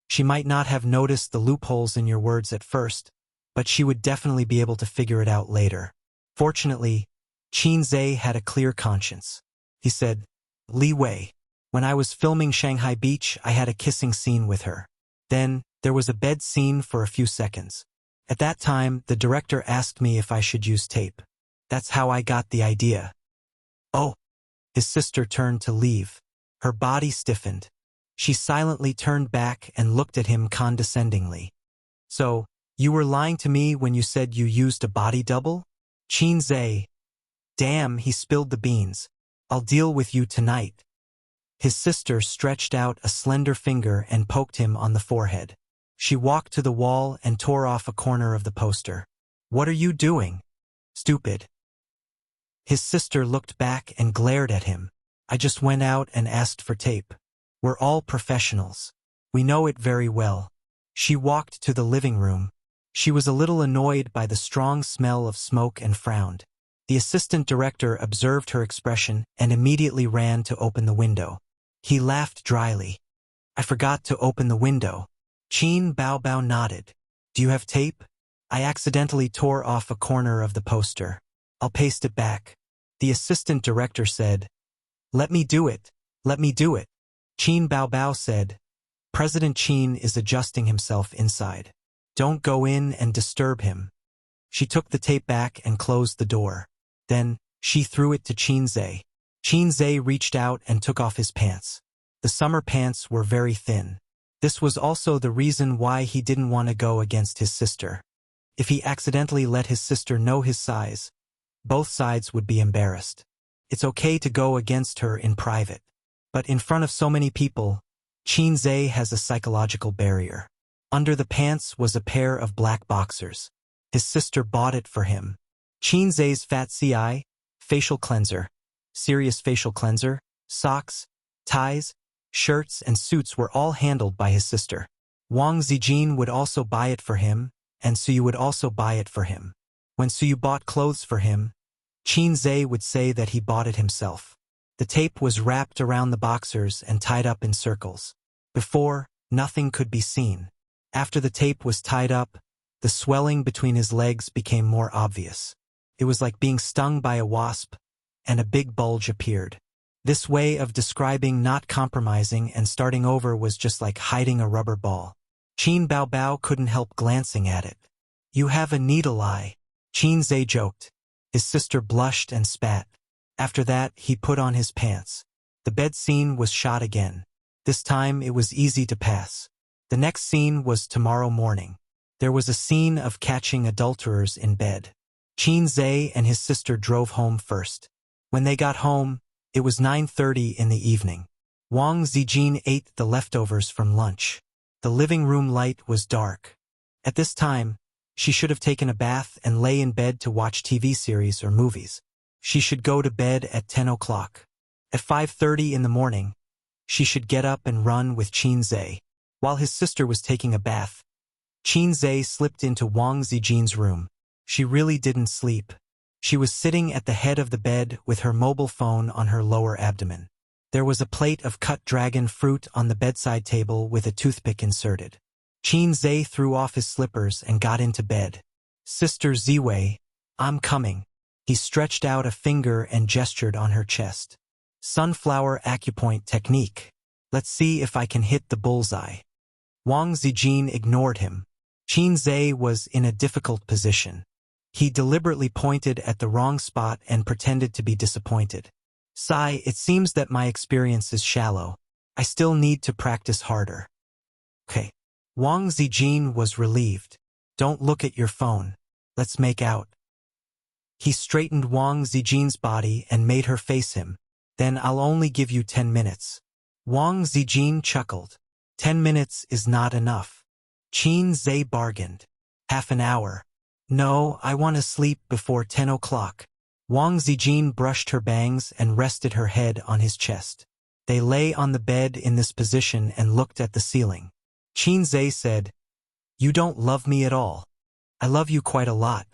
She might not have noticed the loopholes in your words at first, but she would definitely be able to figure it out later. Fortunately, Qin Zhe had a clear conscience. He said, "Li Wei, when I was filming Shanghai Beach, I had a kissing scene with her. Then, there was a bed scene for a few seconds. At that time, the director asked me if I should use tape. That's how I got the idea." "Oh." His sister turned to leave. Her body stiffened. She silently turned back and looked at him condescendingly. "So, you were lying to me when you said you used a body double?" Qin Zhe. "Damn, he spilled the beans. I'll deal with you tonight." His sister stretched out a slender finger and poked him on the forehead. She walked to the wall and tore off a corner of the poster. "What are you doing? Stupid." His sister looked back and glared at him. "I just went out and asked for tape. We're all professionals. We know it very well." She walked to the living room. She was a little annoyed by the strong smell of smoke and frowned. The assistant director observed her expression and immediately ran to open the window. He laughed dryly. "I forgot to open the window." Qin Baobao nodded. "Do you have tape?" "I accidentally tore off a corner of the poster. I'll paste it back." The assistant director said, "Let me do it. Let me do it." Qin Baobao said, "President Qin is adjusting himself inside. Don't go in and disturb him. She took the tape back and closed the door. Then, she threw it to Qinze. Qinze reached out and took off his pants. The summer pants were very thin. This was also the reason why he didn't want to go against his sister. If he accidentally let his sister know his size, both sides would be embarrassed. It's okay to go against her in private. But in front of so many people, Qinze has a psychological barrier. Under the pants was a pair of black boxers. His sister bought it for him. Qinze's fat CI, facial cleanser, serious facial cleanser, socks, ties, shirts and suits were all handled by his sister. Wang Zijin would also buy it for him, and Suyu would also buy it for him. When Suyu bought clothes for him, Qinze would say that he bought it himself. The tape was wrapped around the boxers and tied up in circles. Before, nothing could be seen. After the tape was tied up, the swelling between his legs became more obvious. It was like being stung by a wasp, and a big bulge appeared. This way of describing not compromising and starting over was just like hiding a rubber ball. Qin Baobao couldn't help glancing at it. You have a needle eye, Qinze joked. His sister blushed and spat. After that, he put on his pants. The bed scene was shot again. This time it was easy to pass. The next scene was tomorrow morning. There was a scene of catching adulterers in bed. Qinze and his sister drove home first. When they got home, it was 9:30 in the evening. Wang Zijin ate the leftovers from lunch. The living room light was dark. At this time, she should have taken a bath and lay in bed to watch TV series or movies. She should go to bed at 10 o'clock. At 5:30 in the morning, she should get up and run with Qinze. While his sister was taking a bath, Qinze slipped into Wang Zijin's room. She really didn't sleep. She was sitting at the head of the bed with her mobile phone on her lower abdomen. There was a plate of cut dragon fruit on the bedside table with a toothpick inserted. Qinze threw off his slippers and got into bed. Sister Ziwei, I'm coming. He stretched out a finger and gestured on her chest. Sunflower acupoint technique. Let's see if I can hit the bullseye. Wang Zijin ignored him. Qinze was in a difficult position. He deliberately pointed at the wrong spot and pretended to be disappointed. Sigh, it seems that my experience is shallow. I still need to practice harder. Okay. Wang Zijin was relieved. Don't look at your phone. Let's make out. He straightened Wang Zijin's body and made her face him. Then I'll only give you 10 minutes. Wang Zijin chuckled. 10 minutes is not enough. Qinze bargained. Half an hour. No, I want to sleep before 10 o'clock. Wang Zijin brushed her bangs and rested her head on his chest. They lay on the bed in this position and looked at the ceiling. Qinze said, You don't love me at all. I love you quite a lot.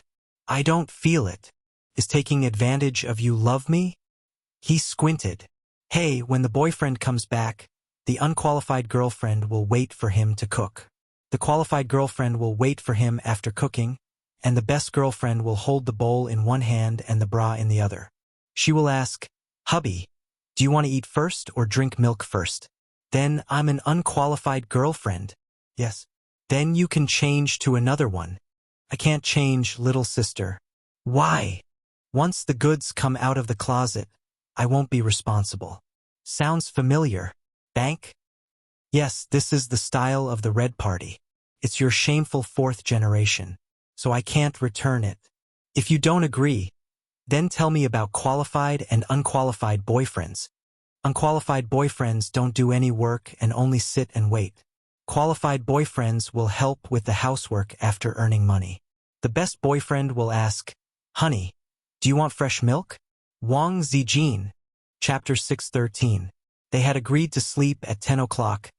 I don't feel it. Is taking advantage of you love me? He squinted. Hey, when the boyfriend comes back, the unqualified girlfriend will wait for him to cook. The qualified girlfriend will wait for him after cooking, and the best girlfriend will hold the bowl in one hand and the bra in the other. She will ask, Hubby, do you want to eat first or drink milk first? Then I'm an unqualified girlfriend. Yes. Then you can change to another one. I can't change, little sister. Why? Once the goods come out of the closet, I won't be responsible. Sounds familiar. Bank? Yes, this is the style of the Red Party. It's your shameful fourth generation, so I can't return it. If you don't agree, then tell me about qualified and unqualified boyfriends. Unqualified boyfriends don't do any work and only sit and wait. Qualified boyfriends will help with the housework after earning money. The best boyfriend will ask, Honey, do you want fresh milk? Wang Zijin, Chapter 613. They had agreed to sleep at 10 o'clock,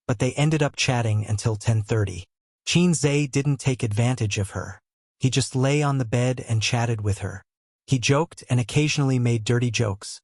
but they ended up chatting until 10:30. Qinze didn't take advantage of her. He just lay on the bed and chatted with her. He joked and occasionally made dirty jokes,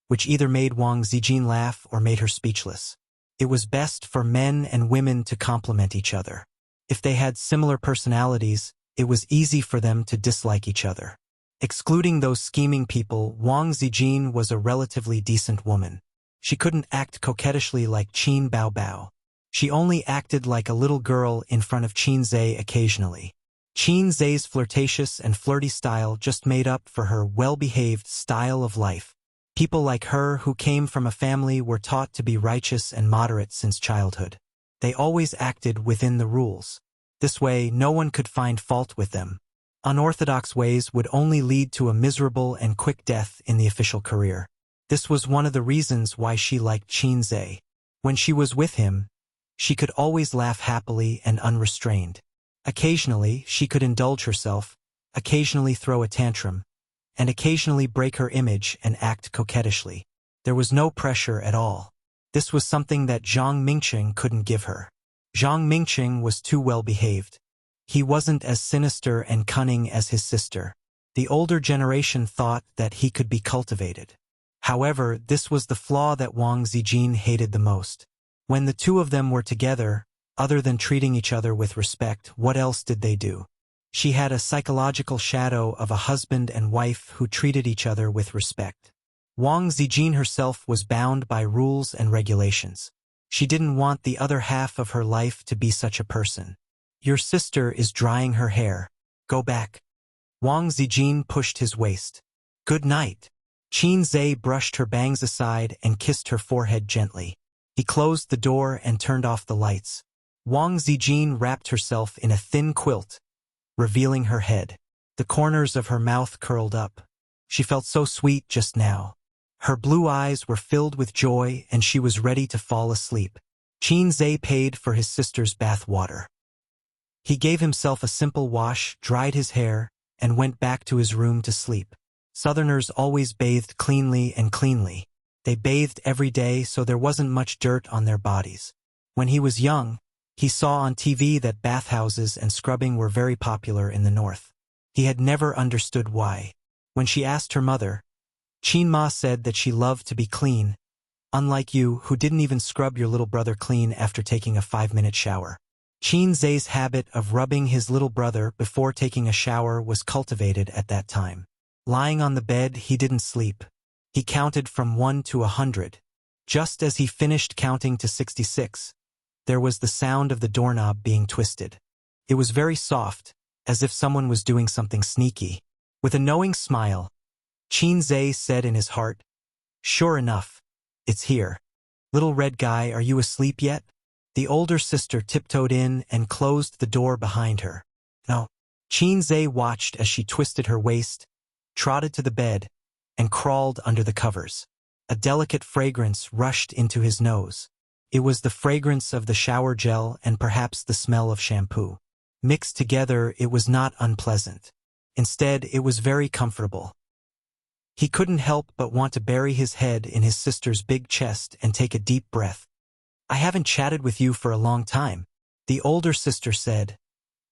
which either made Wang Zijin laugh or made her speechless. It was best for men and women to complement each other. If they had similar personalities, it was easy for them to dislike each other. Excluding those scheming people, Wang Zijin was a relatively decent woman. She couldn't act coquettishly like Qin Baobao. She only acted like a little girl in front of Qinze occasionally. Qinze's flirtatious and flirty style just made up for her well-behaved style of life. People like her who came from a family were taught to be righteous and moderate since childhood. They always acted within the rules. This way, no one could find fault with them. Unorthodox ways would only lead to a miserable and quick death in the official career. This was one of the reasons why she liked Qinze. When she was with him, she could always laugh happily and unrestrained. Occasionally, she could indulge herself, occasionally throw a tantrum, and occasionally break her image and act coquettishly. There was no pressure at all. This was something that Zhang Mingqing couldn't give her. Zhang Mingqing was too well-behaved. He wasn't as sinister and cunning as his sister. The older generation thought that he could be cultivated. However, this was the flaw that Wang Zijin hated the most. When the two of them were together, other than treating each other with respect, what else did they do? She had a psychological shadow of a husband and wife who treated each other with respect. Wang Zijin herself was bound by rules and regulations. She didn't want the other half of her life to be such a person. Your sister is drying her hair. Go back. Wang Zijin pushed his waist. Good night. Qinze brushed her bangs aside and kissed her forehead gently. He closed the door and turned off the lights. Wang Zijin wrapped herself in a thin quilt, revealing her head. The corners of her mouth curled up. She felt so sweet just now. Her blue eyes were filled with joy and she was ready to fall asleep. Qinze paid for his sister's bath water. He gave himself a simple wash, dried his hair, and went back to his room to sleep. Southerners always bathed cleanly and cleanly. They bathed every day, so there wasn't much dirt on their bodies. When he was young, he saw on TV that bathhouses and scrubbing were very popular in the north. He had never understood why. When she asked her mother, Qinma said that she loved to be clean, unlike you who didn't even scrub your little brother clean after taking a 5-minute shower. Qinze's habit of rubbing his little brother before taking a shower was cultivated at that time. Lying on the bed, he didn't sleep. He counted from 1 to 100. Just as he finished counting to 66, there was the sound of the doorknob being twisted. It was very soft, as if someone was doing something sneaky. With a knowing smile, Qinze said in his heart, "Sure enough, it's here. Little red guy, are you asleep yet?" The older sister tiptoed in and closed the door behind her. No. Qinze watched as she twisted her waist, trotted to the bed, and crawled under the covers. A delicate fragrance rushed into his nose. It was the fragrance of the shower gel and perhaps the smell of shampoo. Mixed together, it was not unpleasant. Instead, it was very comfortable. He couldn't help but want to bury his head in his sister's big chest and take a deep breath. "I haven't chatted with you for a long time," the older sister said,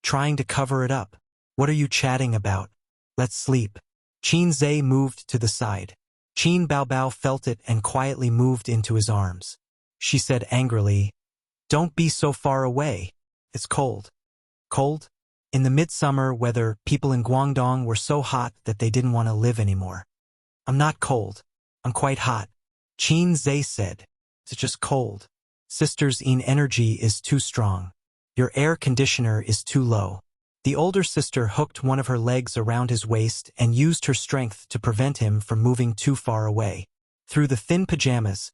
trying to cover it up. "What are you chatting about? Let's sleep." Qinze moved to the side. Qin Baobao felt it and quietly moved into his arms. She said angrily, "Don't be so far away. It's cold." Cold? In the midsummer weather, people in Guangdong were so hot that they didn't want to live anymore. "I'm not cold. I'm quite hot," Qinze said. "It's just cold. Sister's energy is too strong. Your air conditioner is too low." The older sister hooked one of her legs around his waist and used her strength to prevent him from moving too far away. Through the thin pajamas,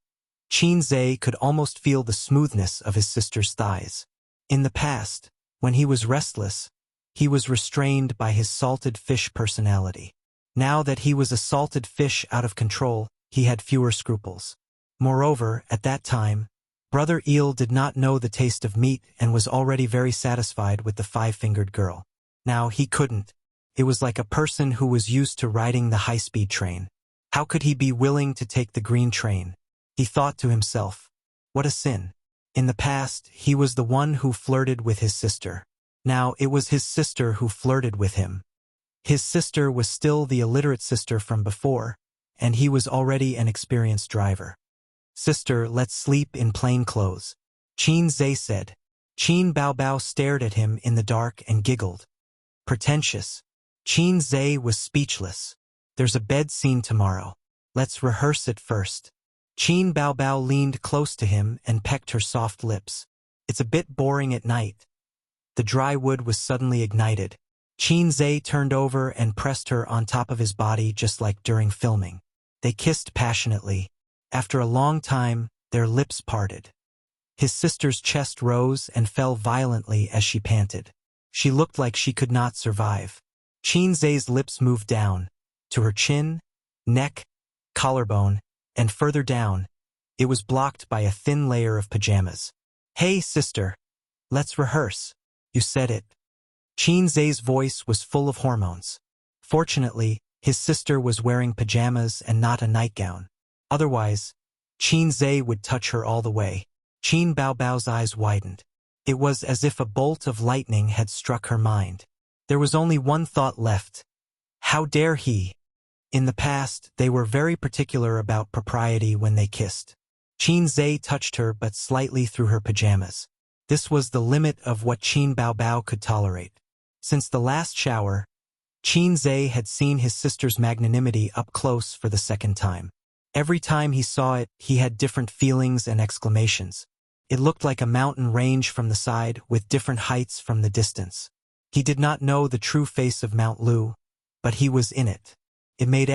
Qinze could almost feel the smoothness of his sister's thighs. In the past, when he was restless, he was restrained by his salted fish personality. Now that he was a salted fish out of control, he had fewer scruples. Moreover, at that time, Brother Eel did not know the taste of meat and was already very satisfied with the 5-fingered girl. Now he couldn't. It was like a person who was used to riding the high-speed train. How could he be willing to take the green train? He thought to himself, what a sin. In the past, he was the one who flirted with his sister. Now it was his sister who flirted with him. His sister was still the illiterate sister from before, and he was already an experienced driver. "Sister, let's sleep in plain clothes," Qinze said. Qin Baobao stared at him in the dark and giggled. Pretentious. Qinze was speechless. "There's a bed scene tomorrow. Let's rehearse it first." Qin Baobao leaned close to him and pecked her soft lips. It's a bit boring at night. The dry wood was suddenly ignited. Qin Zhe turned over and pressed her on top of his body just like during filming. They kissed passionately. After a long time, their lips parted. His sister's chest rose and fell violently as she panted. She looked like she could not survive. Qin Zhe's lips moved down, to her chin, neck, collarbone, and further down. It was blocked by a thin layer of pajamas. "Hey, sister. Let's rehearse. You said it." Qin Zhe's voice was full of hormones. Fortunately, his sister was wearing pajamas and not a nightgown. Otherwise, Qin Zhe would touch her all the way. Qin Baobao's eyes widened. It was as if a bolt of lightning had struck her mind. There was only one thought left. How dare he? In the past, they were very particular about propriety when they kissed. Qin Zhe touched her but slightly through her pajamas. This was the limit of what Qin Baobao could tolerate. Since the last shower, Qin Zhe had seen his sister's magnanimity up close for the second time. Every time he saw it, he had different feelings and exclamations. It looked like a mountain range from the side with different heights from the distance. He did not know the true face of Mount Lu, but he was in it. It made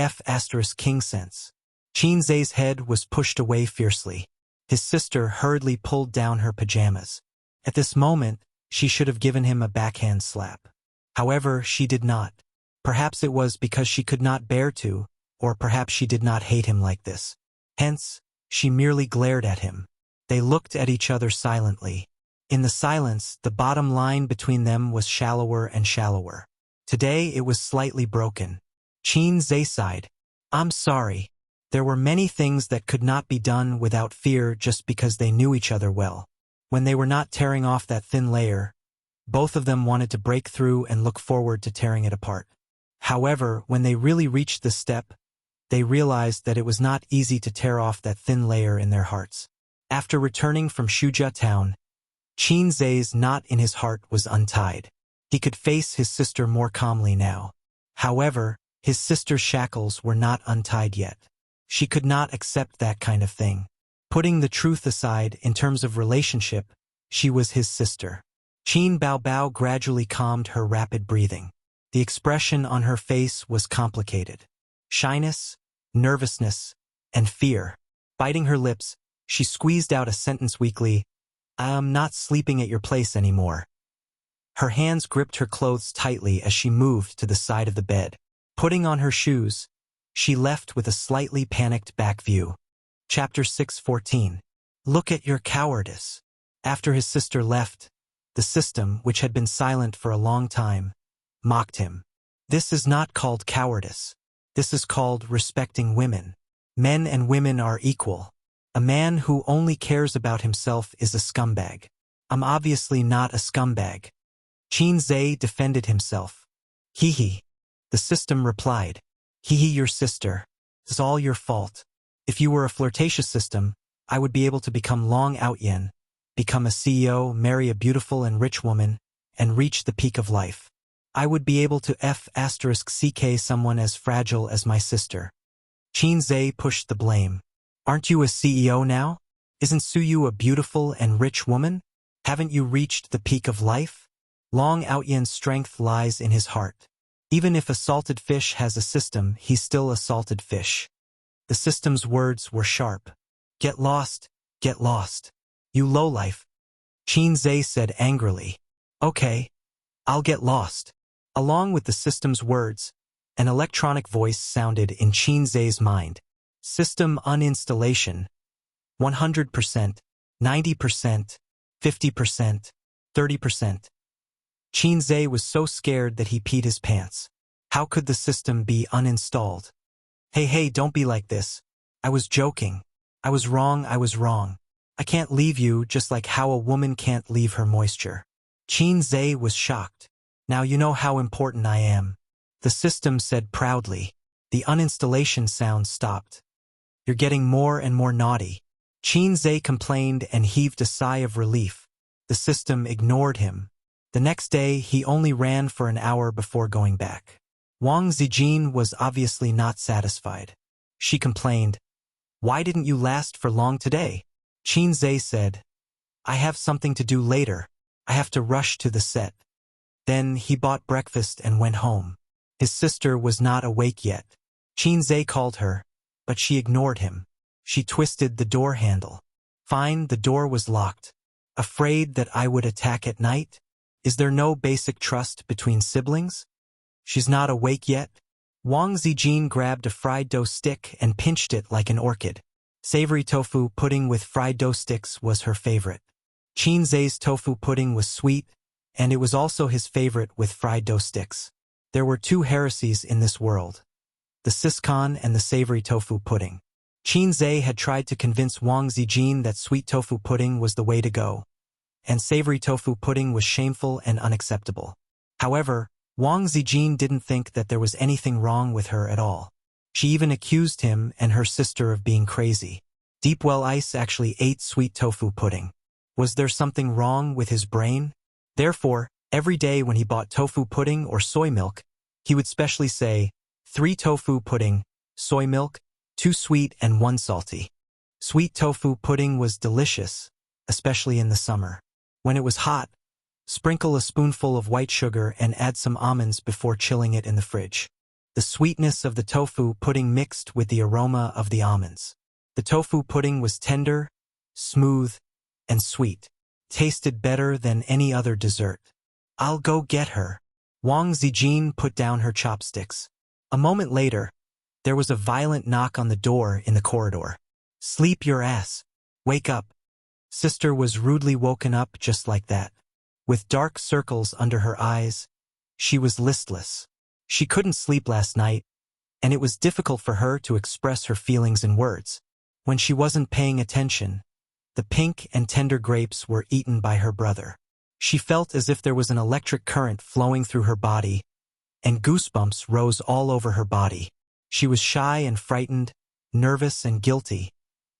King sense. Qin Zhe's head was pushed away fiercely. His sister hurriedly pulled down her pajamas. At this moment, she should have given him a backhand slap. However, she did not. Perhaps it was because she could not bear to, or perhaps she did not hate him like this. Hence, she merely glared at him. They looked at each other silently. In the silence, the bottom line between them was shallower and shallower. Today it was slightly broken. Qin Zhe sighed. "I'm sorry. There were many things that could not be done without fear just because they knew each other well. When they were not tearing off that thin layer, both of them wanted to break through and look forward to tearing it apart. However, when they really reached this step, they realized that it was not easy to tear off that thin layer in their hearts. After returning from Shujia town, Qin Zhe's knot in his heart was untied. He could face his sister more calmly now. However, his sister's shackles were not untied yet. She could not accept that kind of thing. Putting the truth aside in terms of relationship, she was his sister. Qin Baobao gradually calmed her rapid breathing. The expression on her face was complicated. Shyness, nervousness, and fear. Biting her lips, she squeezed out a sentence weakly, "I'm not sleeping at your place anymore." Her hands gripped her clothes tightly as she moved to the side of the bed. Putting on her shoes, she left with a slightly panicked back view. Chapter 6:14. Look at your cowardice. After his sister left, the system, which had been silent for a long time, mocked him. This is not called cowardice. This is called respecting women. Men and women are equal. A man who only cares about himself is a scumbag. I'm obviously not a scumbag. Qin Zhe defended himself. Hee. The system replied. Hee, your sister. It's all your fault. If you were a flirtatious system, I would be able to become Long Outyen, become a CEO, marry a beautiful and rich woman, and reach the peak of life. I would be able to *ck someone as fragile as my sister. Qin Zhe pushed the blame. Aren't you a CEO now? Isn't Suyu a beautiful and rich woman? Haven't you reached the peak of life? Long Outyen's strength lies in his heart. Even if a salted fish has a system, he's still a salted fish. The system's words were sharp. Get lost, get lost. You lowlife. Qin Zhe said angrily. Okay, I'll get lost. Along with the system's words, an electronic voice sounded in Qin Zhe's mind. System uninstallation. 100%, 90%, 50%, 30%. Qin Zhe was so scared that he peed his pants. How could the system be uninstalled? Hey, don't be like this. I was joking. I was wrong. I can't leave you just like how a woman can't leave her moisture. Qin Zhe was shocked. Now you know how important I am. The system said proudly. The uninstallation sound stopped. You're getting more and more naughty. Qin Zhe complained and heaved a sigh of relief. The system ignored him. The next day, he only ran for an hour before going back. Wang Zijin was obviously not satisfied. She complained, "Why didn't you last for long today?" Qin Zhe said, I have something to do later. I have to rush to the set. Then he bought breakfast and went home. His sister was not awake yet. Qinzhe called her, but she ignored him. She twisted the door handle. Fine, the door was locked. Afraid that I would attack at night? Is there no basic trust between siblings? She's not awake yet? Wang Zijin grabbed a fried dough stick and pinched it like an orchid. Savory tofu pudding with fried dough sticks was her favorite. Qinzhe's tofu pudding was sweet, and it was also his favorite with fried dough sticks. There were two heresies in this world: the siscon and the savory tofu pudding. Qinzhe had tried to convince Wang Zijin that sweet tofu pudding was the way to go, and savory tofu pudding was shameful and unacceptable. However, Wang Zijin didn't think that there was anything wrong with her at all. She even accused him and her sister of being crazy. Deepwell Ice actually ate sweet tofu pudding. Was there something wrong with his brain? Therefore, every day when he bought tofu pudding or soy milk, he would specially say, 3 tofu pudding, soy milk, 2 sweet and 1 salty. Sweet tofu pudding was delicious, especially in the summer. When it was hot, sprinkle a spoonful of white sugar and add some almonds before chilling it in the fridge. The sweetness of the tofu pudding mixed with the aroma of the almonds. The tofu pudding was tender, smooth, and sweet. Tasted better than any other dessert. I'll go get her. Wang Zijin put down her chopsticks. A moment later, there was a violent knock on the door in the corridor. Sleep your ass. Wake up. Sister was rudely woken up just like that. With dark circles under her eyes, she was listless. She couldn't sleep last night, and it was difficult for her to express her feelings in words. When she wasn't paying attention, the pink and tender grapes were eaten by her brother. She felt as if there was an electric current flowing through her body, and goosebumps rose all over her body. She was shy and frightened, nervous and guilty,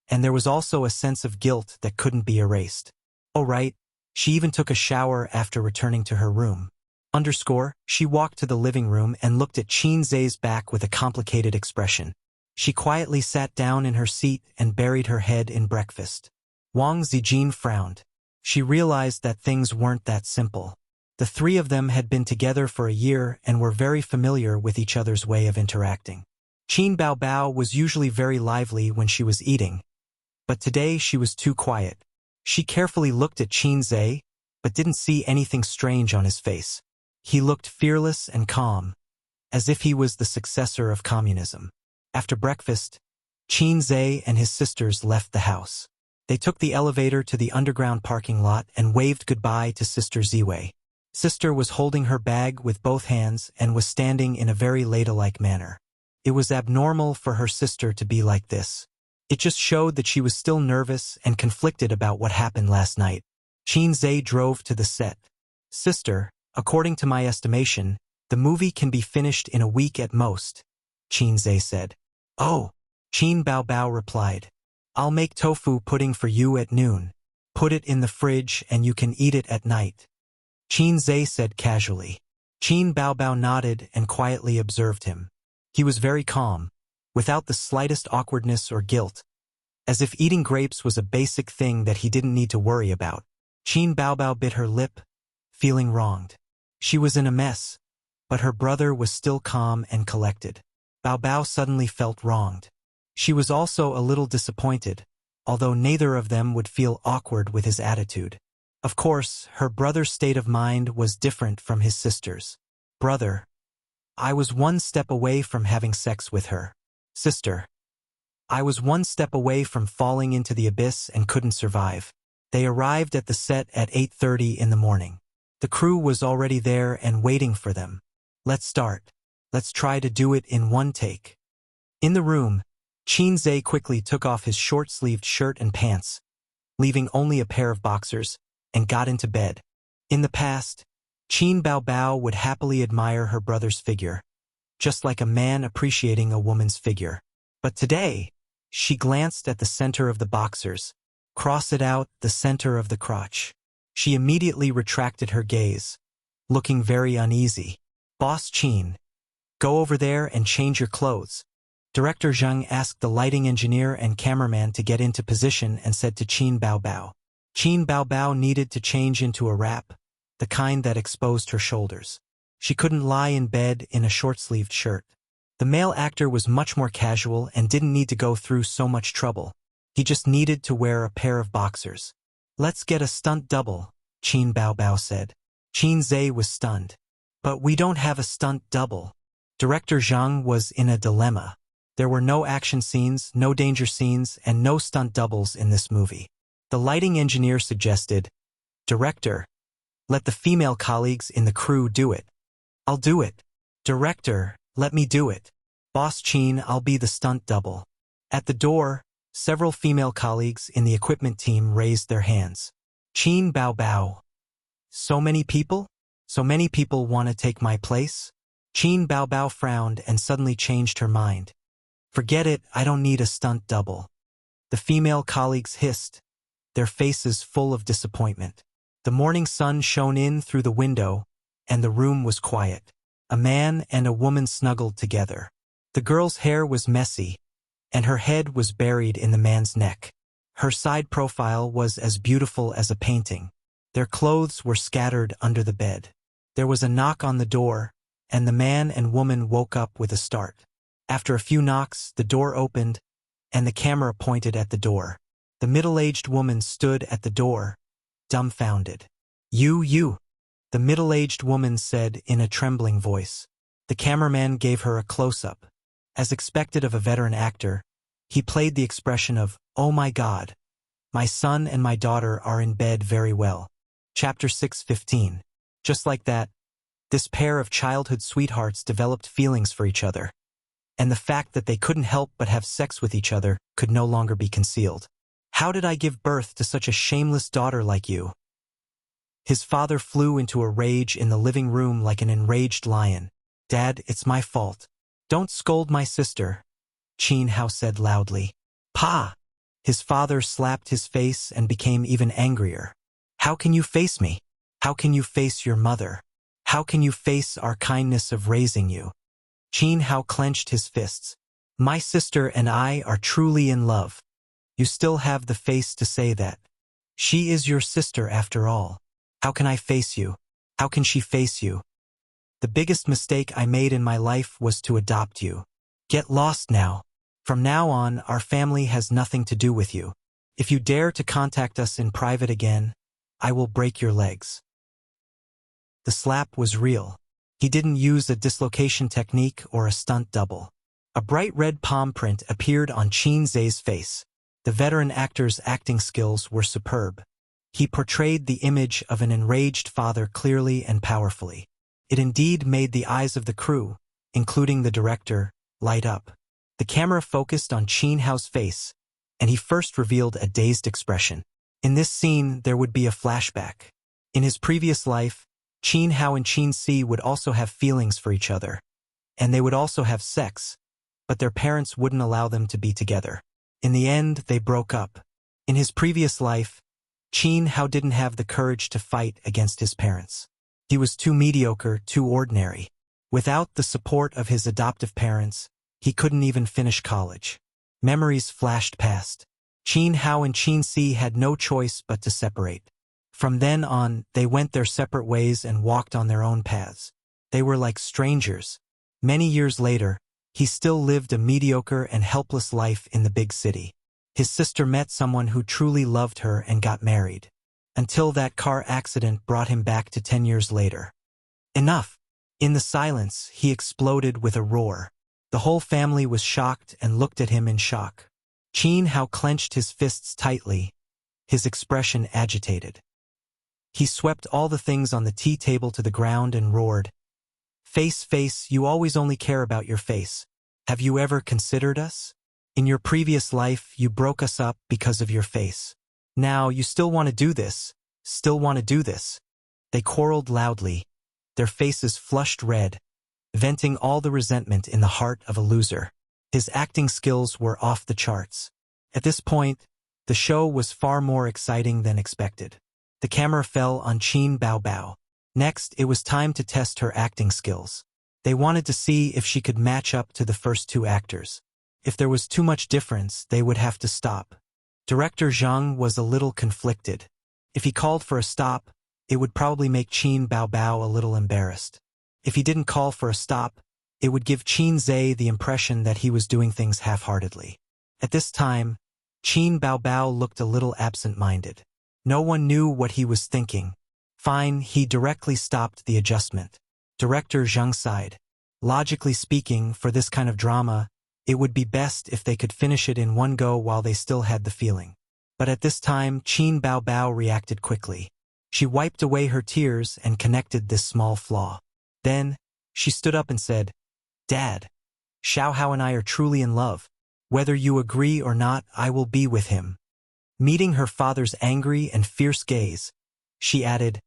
and there was also a sense of guilt that couldn't be erased. Oh right, she even took a shower after returning to her room. She walked to the living room and looked at Qinzhe's back with a complicated expression. She quietly sat down in her seat and buried her head in breakfast. Wang Zijin frowned. She realized that things weren't that simple. The three of them had been together for a year and were very familiar with each other's way of interacting. Qin Baobao was usually very lively when she was eating, but today she was too quiet. She carefully looked at Qinzhe, but didn't see anything strange on his face. He looked fearless and calm, as if he was the successor of communism. After breakfast, Qinzhe and his sisters left the house. They took the elevator to the underground parking lot and waved goodbye to Sister Ziwei. Sister was holding her bag with both hands and was standing in a very ladylike manner. It was abnormal for her sister to be like this. It just showed that she was still nervous and conflicted about what happened last night. Qinzhe drove to the set. Sister, according to my estimation, the movie can be finished in a week at most, Qinzhe said. Oh, Qin Baobao replied. I'll make tofu pudding for you at noon. Put it in the fridge and you can eat it at night. Qinzhe said casually. Qin Baobao nodded and quietly observed him. He was very calm, without the slightest awkwardness or guilt, as if eating grapes was a basic thing that he didn't need to worry about. Qin Baobao bit her lip, feeling wronged. She was in a mess, but her brother was still calm and collected. Baobao suddenly felt wronged. She was also a little disappointed, although neither of them would feel awkward with his attitude. Of course, her brother's state of mind was different from his sister's. Brother, I was one step away from having sex with her. Sister, I was one step away from falling into the abyss and couldn't survive. They arrived at the set at 8:30 in the morning. The crew was already there and waiting for them. Let's start. Let's try to do it in one take. In the room, Qinzhe quickly took off his short-sleeved shirt and pants, leaving only a pair of boxers, and got into bed. In the past, Qin Baobao would happily admire her brother's figure, just like a man appreciating a woman's figure. But today, she glanced at the center of the boxers, cross it out the center of the crotch. She immediately retracted her gaze, looking very uneasy. Boss Qin, go over there and change your clothes. Director Zheng asked the lighting engineer and cameraman to get into position and said to Qin Baobao. Qin Baobao needed to change into a wrap, the kind that exposed her shoulders. She couldn't lie in bed in a short-sleeved shirt. The male actor was much more casual and didn't need to go through so much trouble. He just needed to wear a pair of boxers. "Let's get a stunt double," Qin Baobao said. Qin Zhe was stunned. "But we don't have a stunt double." Director Zhang was in a dilemma. There were no action scenes, no danger scenes, and no stunt doubles in this movie. The lighting engineer suggested, "Director, let the female colleagues in the crew do it." "I'll do it." "Director, let me do it." "Boss Qin, I'll be the stunt double." At the door, several female colleagues in the equipment team raised their hands. "Qin Baobao. So many people? So many people want to take my place?" Qin Baobao frowned and suddenly changed her mind. "Forget it, I don't need a stunt double." The female colleagues hissed, their faces full of disappointment. The morning sun shone in through the window, and the room was quiet. A man and a woman snuggled together. The girl's hair was messy, and her head was buried in the man's neck. Her side profile was as beautiful as a painting. Their clothes were scattered under the bed. There was a knock on the door, and the man and woman woke up with a start. After a few knocks, the door opened, and the camera pointed at the door. The middle-aged woman stood at the door, dumbfounded. You, the middle-aged woman said in a trembling voice. The cameraman gave her a close-up. As expected of a veteran actor, he played the expression of, "Oh my God, my son and my daughter are in bed very well." Chapter 6:15. Just like that, this pair of childhood sweethearts developed feelings for each other, and the fact that they couldn't help but have sex with each other could no longer be concealed. "How did I give birth to such a shameless daughter like you?" His father flew into a rage in the living room like an enraged lion. "Dad, it's my fault. Don't scold my sister," Qin Hao said loudly. "Pa!" His father slapped his face and became even angrier. "How can you face me? How can you face your mother? How can you face our kindness of raising you?" Qin Hao clenched his fists. "My sister and I are truly in love. You still have the face to say that. She is your sister after all. How can I face you? How can she face you? The biggest mistake I made in my life was to adopt you. Get lost now. From now on, our family has nothing to do with you. If you dare to contact us in private again, I will break your legs." The slap was real. He didn't use a dislocation technique or a stunt double. A bright red palm print appeared on Qin Zhe's face. The veteran actor's acting skills were superb. He portrayed the image of an enraged father clearly and powerfully. It indeed made the eyes of the crew, including the director, light up. The camera focused on Qin Hao's face, and he first revealed a dazed expression. In this scene, there would be a flashback. In his previous life, Qin Hao and Qin Si would also have feelings for each other, and they would also have sex, but their parents wouldn't allow them to be together. In the end, they broke up. In his previous life, Qin Hao didn't have the courage to fight against his parents. He was too mediocre, too ordinary. Without the support of his adoptive parents, he couldn't even finish college. Memories flashed past. Qin Hao and Qin Si had no choice but to separate. From then on, they went their separate ways and walked on their own paths. They were like strangers. Many years later, he still lived a mediocre and helpless life in the big city. His sister met someone who truly loved her and got married. Until that car accident brought him back to 10 years later. Enough! In the silence, he exploded with a roar. The whole family was shocked and looked at him in shock. Qin Hao clenched his fists tightly, his expression agitated. He swept all the things on the tea table to the ground and roared, Face, you always only care about your face. Have you ever considered us? In your previous life, you broke us up because of your face. Now you still want to do this, They quarreled loudly, their faces flushed red, venting all the resentment in the heart of a loser. His acting skills were off the charts. At this point, the show was far more exciting than expected. The camera fell on Qin Baobao. Next, it was time to test her acting skills. They wanted to see if she could match up to the first two actors. If there was too much difference, they would have to stop. Director Zhang was a little conflicted. If he called for a stop, it would probably make Qin Bao a little embarrassed. If he didn't call for a stop, it would give Qin Zhe the impression that he was doing things half-heartedly. At this time, Qin Bao looked a little absent-minded. No one knew what he was thinking. Fine, he directly stopped the adjustment. Director Zhang sighed. Logically speaking, for this kind of drama, it would be best if they could finish it in one go while they still had the feeling. But at this time, Qin Bao reacted quickly. She wiped away her tears and connected this small flaw. Then, she stood up and said, "Dad, Xiao Hao and I are truly in love. Whether you agree or not, I will be with him." Meeting her father's angry and fierce gaze, she added,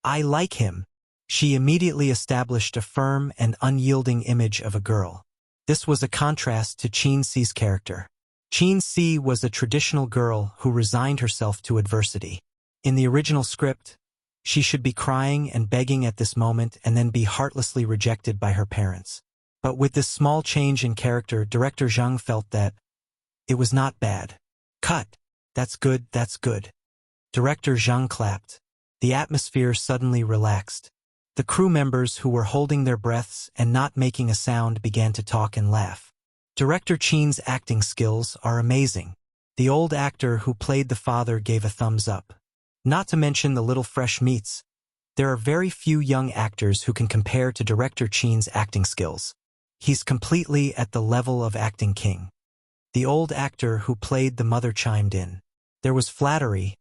"I like him." She immediately established a firm and unyielding image of a girl. This was a contrast to Qin Si's character. Qin Si was a traditional girl who resigned herself to adversity. In the original script, she should be crying and begging at this moment and then be heartlessly rejected by her parents. But with this small change in character, director Zhang felt that it was not bad. Cut. That's good, that's good. Director Zhang clapped. The atmosphere suddenly relaxed. The crew members who were holding their breaths and not making a sound began to talk and laugh. Director Qin's acting skills are amazing. The old actor who played the father gave a thumbs up. Not to mention the little fresh meats. There are very few young actors who can compare to Director Qin's acting skills. He's completely at the level of acting king. The old actor who played the mother chimed in. There was flattery,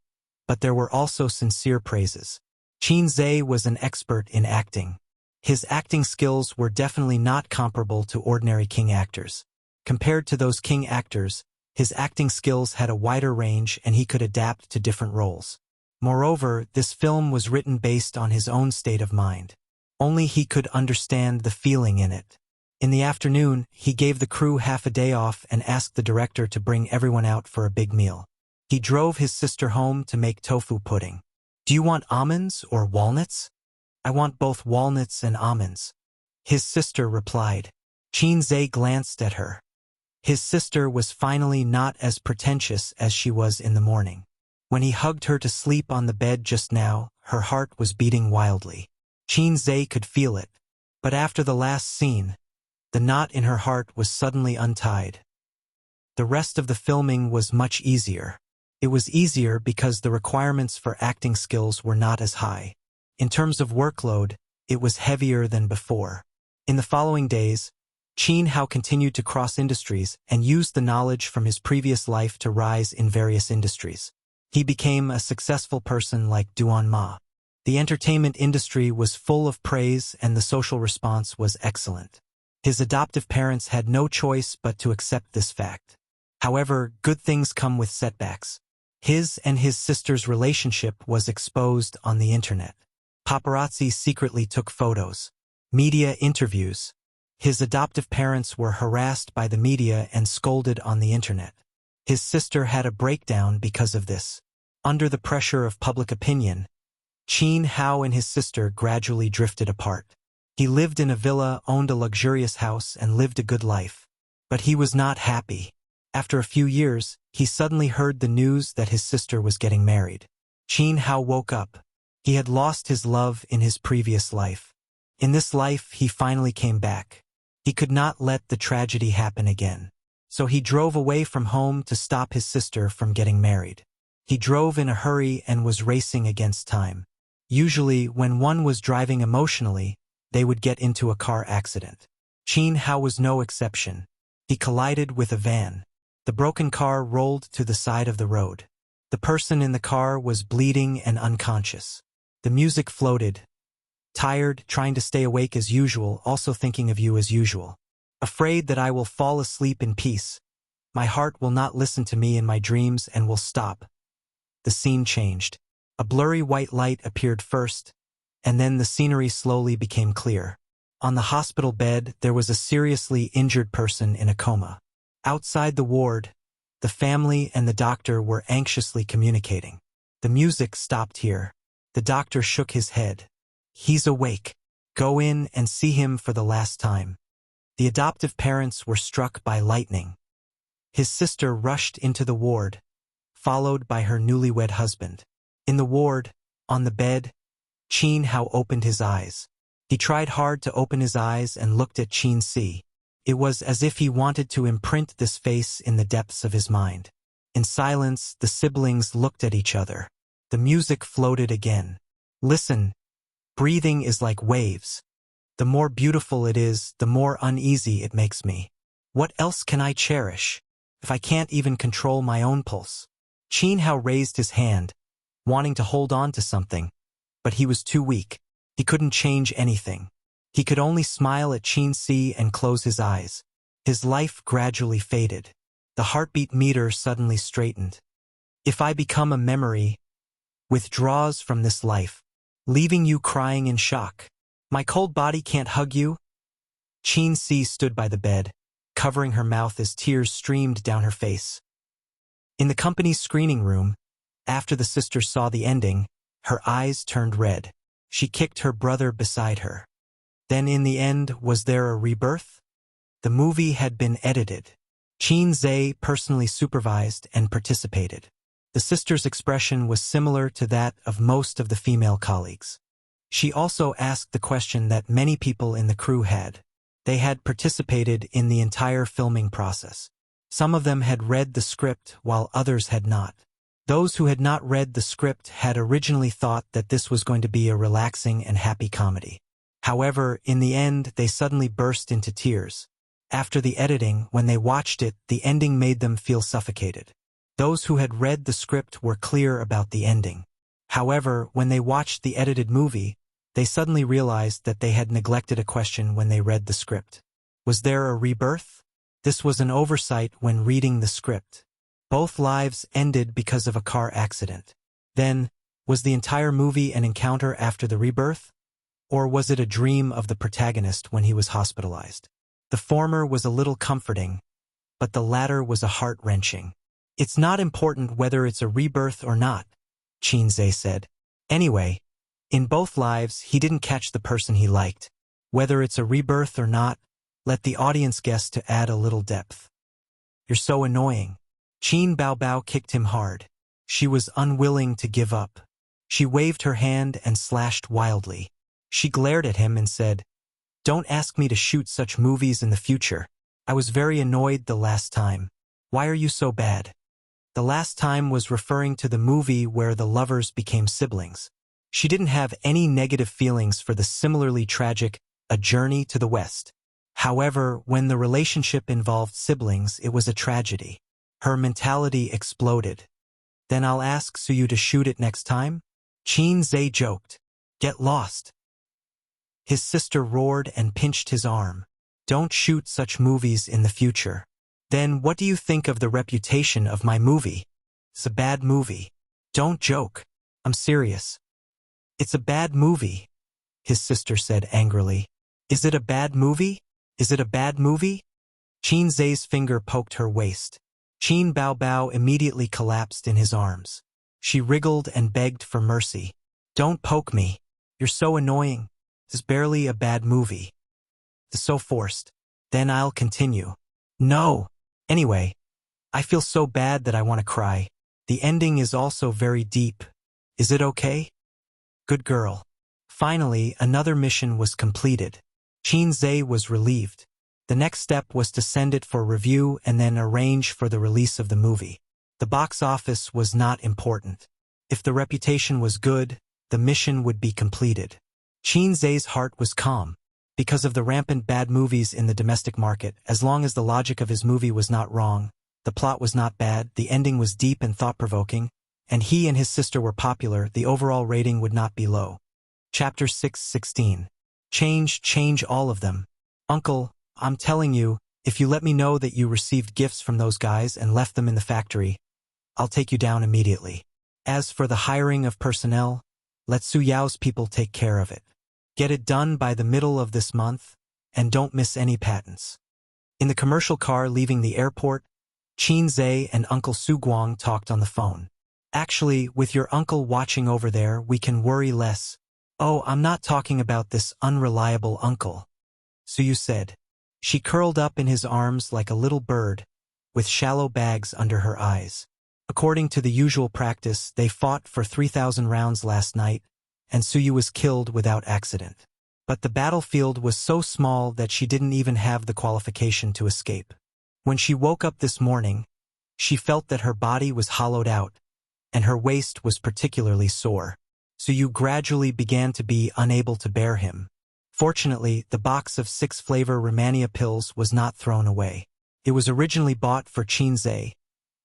but there were also sincere praises. Qin Zhe was an expert in acting. His acting skills were definitely not comparable to ordinary king actors. Compared to those king actors, his acting skills had a wider range and he could adapt to different roles. Moreover, this film was written based on his own state of mind. Only he could understand the feeling in it. In the afternoon, he gave the crew half a day off and asked the director to bring everyone out for a big meal. He drove his sister home to make tofu pudding. "Do you want almonds or walnuts?" "I want both walnuts and almonds," his sister replied. Qin Zhe glanced at her. His sister was finally not as pretentious as she was in the morning. When he hugged her to sleep on the bed just now, her heart was beating wildly. Qin Zhe could feel it. But after the last scene, the knot in her heart was suddenly untied. The rest of the filming was much easier. It was easier because the requirements for acting skills were not as high. In terms of workload, it was heavier than before. In the following days, Qin Hao continued to cross industries and used the knowledge from his previous life to rise in various industries. He became a successful person like Duan Ma. The entertainment industry was full of praise and the social response was excellent. His adoptive parents had no choice but to accept this fact. However, good things come with setbacks. His and his sister's relationship was exposed on the internet. Paparazzi secretly took photos. Media interviews. His adoptive parents were harassed by the media and scolded on the internet. His sister had a breakdown because of this. Under the pressure of public opinion, Qin Hao and his sister gradually drifted apart. He lived in a villa, owned a luxurious house, and lived a good life. But he was not happy. After a few years, he suddenly heard the news that his sister was getting married. Qin Hao woke up. He had lost his love in his previous life. In this life, he finally came back. He could not let the tragedy happen again. So he drove away from home to stop his sister from getting married. He drove in a hurry and was racing against time. Usually, when one was driving emotionally, they would get into a car accident. Qin Hao was no exception. He collided with a van. The broken car rolled to the side of the road. The person in the car was bleeding and unconscious. The music floated. Tired, trying to stay awake as usual, also thinking of you as usual. Afraid that I will fall asleep in peace. My heart will not listen to me in my dreams and will stop. The scene changed. A blurry white light appeared first, and then the scenery slowly became clear. On the hospital bed, there was a seriously injured person in a coma. Outside the ward, the family and the doctor were anxiously communicating. The music stopped here. The doctor shook his head. "He's awake. Go in and see him for the last time." The adoptive parents were struck by lightning. His sister rushed into the ward, followed by her newlywed husband. In the ward, on the bed, Qin Hao opened his eyes. He tried hard to open his eyes and looked at Qin Si. It was as if he wanted to imprint this face in the depths of his mind. In silence, the siblings looked at each other. The music floated again. Listen, breathing is like waves. The more beautiful it is, the more uneasy it makes me. What else can I cherish, if I can't even control my own pulse? Qin Hao raised his hand, wanting to hold on to something, but he was too weak. He couldn't change anything. He could only smile at Qin Si and close his eyes. His life gradually faded. The heartbeat meter suddenly straightened. If I become a memory, withdraws from this life, leaving you crying in shock. My cold body can't hug you. Qin Si stood by the bed, covering her mouth as tears streamed down her face. In the company's screening room, after the sister saw the ending, her eyes turned red. She kicked her brother beside her. Then in the end, was there a rebirth? The movie had been edited. Qin Zhe personally supervised and participated. The sister's expression was similar to that of most of the female colleagues. She also asked the question that many people in the crew had. They had participated in the entire filming process. Some of them had read the script while others had not. Those who had not read the script had originally thought that this was going to be a relaxing and happy comedy. However, in the end, they suddenly burst into tears. After the editing, when they watched it, the ending made them feel suffocated. Those who had read the script were clear about the ending. However, when they watched the edited movie, they suddenly realized that they had neglected a question when they read the script. Was there a rebirth? This was an oversight when reading the script. Both lives ended because of a car accident. Then, was the entire movie an encounter after the rebirth? Or was it a dream of the protagonist when he was hospitalized? The former was a little comforting, but the latter was a heart-wrenching. It's not important whether it's a rebirth or not, Qin Zhe said. Anyway, in both lives, he didn't catch the person he liked. Whether it's a rebirth or not, let the audience guess to add a little depth. You're so annoying. Qin Baobao kicked him hard. She was unwilling to give up. She waved her hand and slashed wildly. She glared at him and said, "Don't ask me to shoot such movies in the future. I was very annoyed the last time. Why are you so bad?" The last time was referring to the movie where the lovers became siblings. She didn't have any negative feelings for the similarly tragic A Journey to the West. However, when the relationship involved siblings, it was a tragedy. Her mentality exploded. "Then I'll ask Suyu to shoot it next time?" Qin Zhe joked. "Get lost." His sister roared and pinched his arm. "Don't shoot such movies in the future." "Then what do you think of the reputation of my movie?" "It's a bad movie." "Don't joke. I'm serious." "It's a bad movie," his sister said angrily. "Is it a bad movie? Is it a bad movie?" Qin Zhe's finger poked her waist. Qin Baobao immediately collapsed in his arms. She wriggled and begged for mercy. "Don't poke me. You're so annoying. It's barely a bad movie." "It's so forced." "Then I'll continue." "No." "Anyway, I feel so bad that I want to cry. The ending is also very deep. Is it okay?" "Good girl." Finally, another mission was completed. Qin Zhe was relieved. The next step was to send it for review and then arrange for the release of the movie. The box office was not important. If the reputation was good, the mission would be completed. Qin Zhe's heart was calm. Because of the rampant bad movies in the domestic market, as long as the logic of his movie was not wrong, the plot was not bad, the ending was deep and thought-provoking, and he and his sister were popular, the overall rating would not be low. Chapter 6:16. Change all of them. "Uncle, I'm telling you, if you let me know that you received gifts from those guys and left them in the factory, I'll take you down immediately. As for the hiring of personnel, let Su Yao's people take care of it. Get it done by the middle of this month, and don't miss any patents." In the commercial car leaving the airport, Qin Zhe and Uncle Su Guang talked on the phone. "Actually, with your uncle watching over there, we can worry less." "Oh, I'm not talking about this unreliable uncle," Suyu said. She curled up in his arms like a little bird, with shallow bags under her eyes. According to the usual practice, they fought for 3,000 rounds last night, and Suyu was killed without accident. But the battlefield was so small that she didn't even have the qualification to escape. When she woke up this morning, she felt that her body was hollowed out, and her waist was particularly sore. Suyu gradually began to be unable to bear him. Fortunately, the box of 6-flavor Romania pills was not thrown away. It was originally bought for Qinzhe,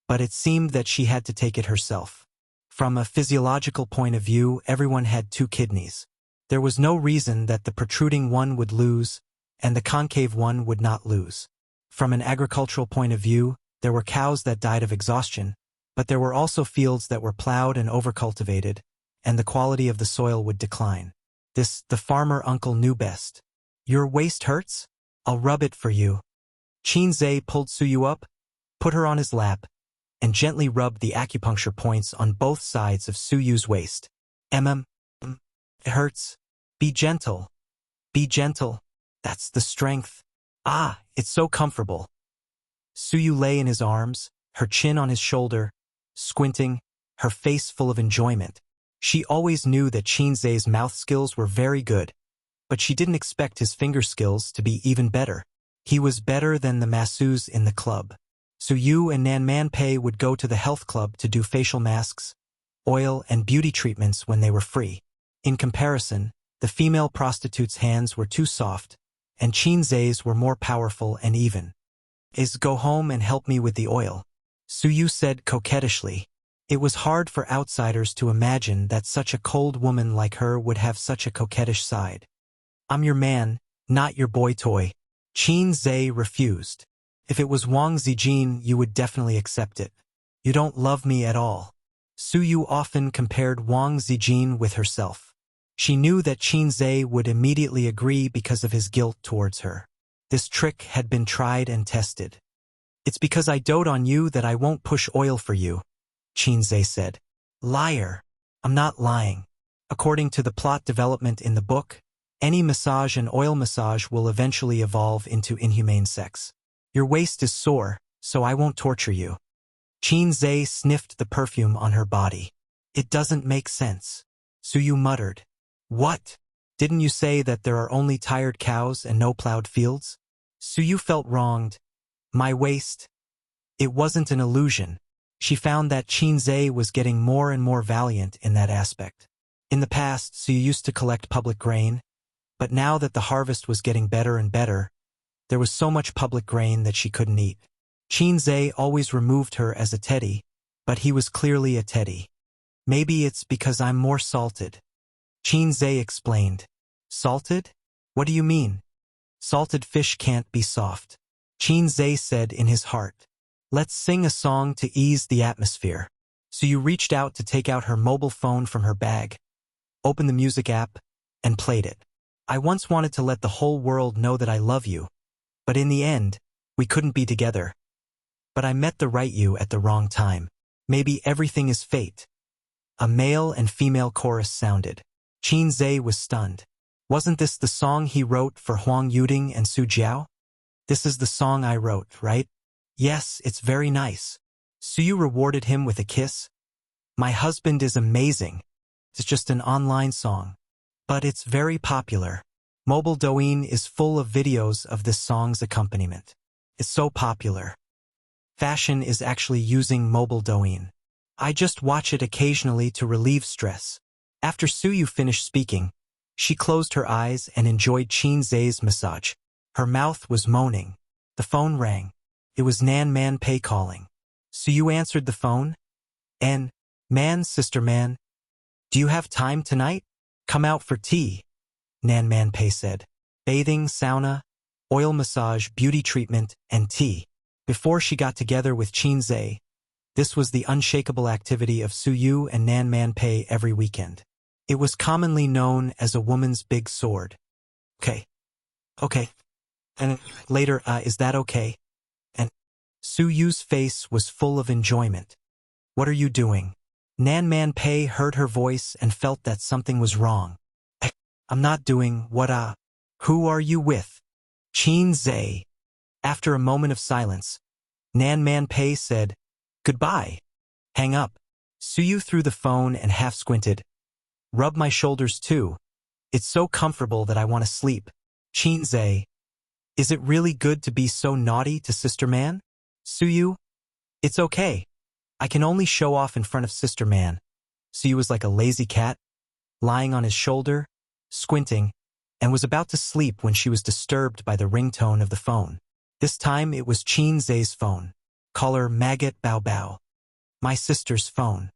but it seemed that she had to take it herself. From a physiological point of view, everyone had 2 kidneys. There was no reason that the protruding one would lose, and the concave one would not lose. From an agricultural point of view, there were cows that died of exhaustion, but there were also fields that were plowed and overcultivated, and the quality of the soil would decline. This, the farmer uncle knew best. "Your waist hurts? I'll rub it for you." Qinzhe pulled Suyu up, put her on his lap, and gently rubbed the acupuncture points on both sides of Suyu's waist. It hurts. Be gentle. Be gentle. That's the strength. Ah, it's so comfortable." Suyu lay in his arms, her chin on his shoulder, squinting, her face full of enjoyment. She always knew that Qinzhe's mouth skills were very good, but she didn't expect his finger skills to be even better. He was better than the masseuses in the club. Suyu and Nan Manpei would go to the health club to do facial masks, oil, and beauty treatments when they were free. In comparison, the female prostitutes' hands were too soft, and Qinzhe's were more powerful and even. "Go home and help me with the oil," Suyu said coquettishly. It was hard for outsiders to imagine that such a cold woman like her would have such a coquettish side. "I'm your man, not your boy toy." Qinzhe refused. "If it was Wang Zijin, you would definitely accept it. You don't love me at all." Suyu often compared Wang Zijin with herself. She knew that Qinzhe would immediately agree because of his guilt towards her. This trick had been tried and tested. "It's because I dote on you that I won't push oil for you," Qinzhe said. "Liar. I'm not lying. According to the plot development in the book, any massage and oil massage will eventually evolve into inhumane sex. Your waist is sore, so I won't torture you." Qinzhe sniffed the perfume on her body. "It doesn't make sense," Suyu muttered. "What? Didn't you say that there are only tired cows and no plowed fields?" Suyu felt wronged. "My waist." It wasn't an illusion. She found that Qinzhe was getting more and more valiant in that aspect. In the past, Suyu used to collect public grain, but now that the harvest was getting better and better, there was so much public grain that she couldn't eat. Qinzhe always removed her as a teddy, but he was clearly a teddy. "Maybe it's because I'm more salted," Qinzhe explained. "Salted? What do you mean?" "Salted fish can't be soft," Qinzhe said in his heart. "Let's sing a song to ease the atmosphere." Suyu reached out to take out her mobile phone from her bag, opened the music app, and played it. "I once wanted to let the whole world know that I love you, but in the end, we couldn't be together. But I met the right you at the wrong time. Maybe everything is fate." A male and female chorus sounded. Qinzhe was stunned. "Wasn't this the song he wrote for Huang Yuding and Su Jiao?" "This is the song I wrote, right?" "Yes, it's very nice." Suyu rewarded him with a kiss. "My husband is amazing. It's just an online song, but it's very popular. Mobile Douyin is full of videos of this song's accompaniment. It's so popular. Fashion is actually using mobile Douyin. I just watch it occasionally to relieve stress." After Suyu finished speaking, she closed her eyes and enjoyed Qinzhe's massage. Her mouth was moaning. The phone rang. It was Nan Manpei calling. Suyu answered the phone. Man, sister man, do you have time tonight? Come out for tea," Nan Manpei said. Bathing, sauna, oil massage, beauty treatment, and tea. Before she got together with Qinzhe, this was the unshakable activity of Suyu and Nan Manpei every weekend. It was commonly known as a woman's big sword. Okay. And later, is that okay? And Suyu's face was full of enjoyment. "What are you doing?" Nan Manpei heard her voice and felt that something was wrong. "I'm not doing what, Who are you with?" "Qinzhe." After a moment of silence, Nan Manpei said, "Goodbye." Hang up. Suyu threw the phone and half squinted. Rub my shoulders too. It's so comfortable that I want to sleep. Chinze. Is it really good to be so naughty to Sister Man? Suyu. It's okay. I can only show off in front of Sister Man. Suyu was like a lazy cat, lying on his shoulder, squinting, and was about to sleep when she was disturbed by the ringtone of the phone. This time it was Chinze's phone. Caller Maggot Bao Bao. My sister's phone.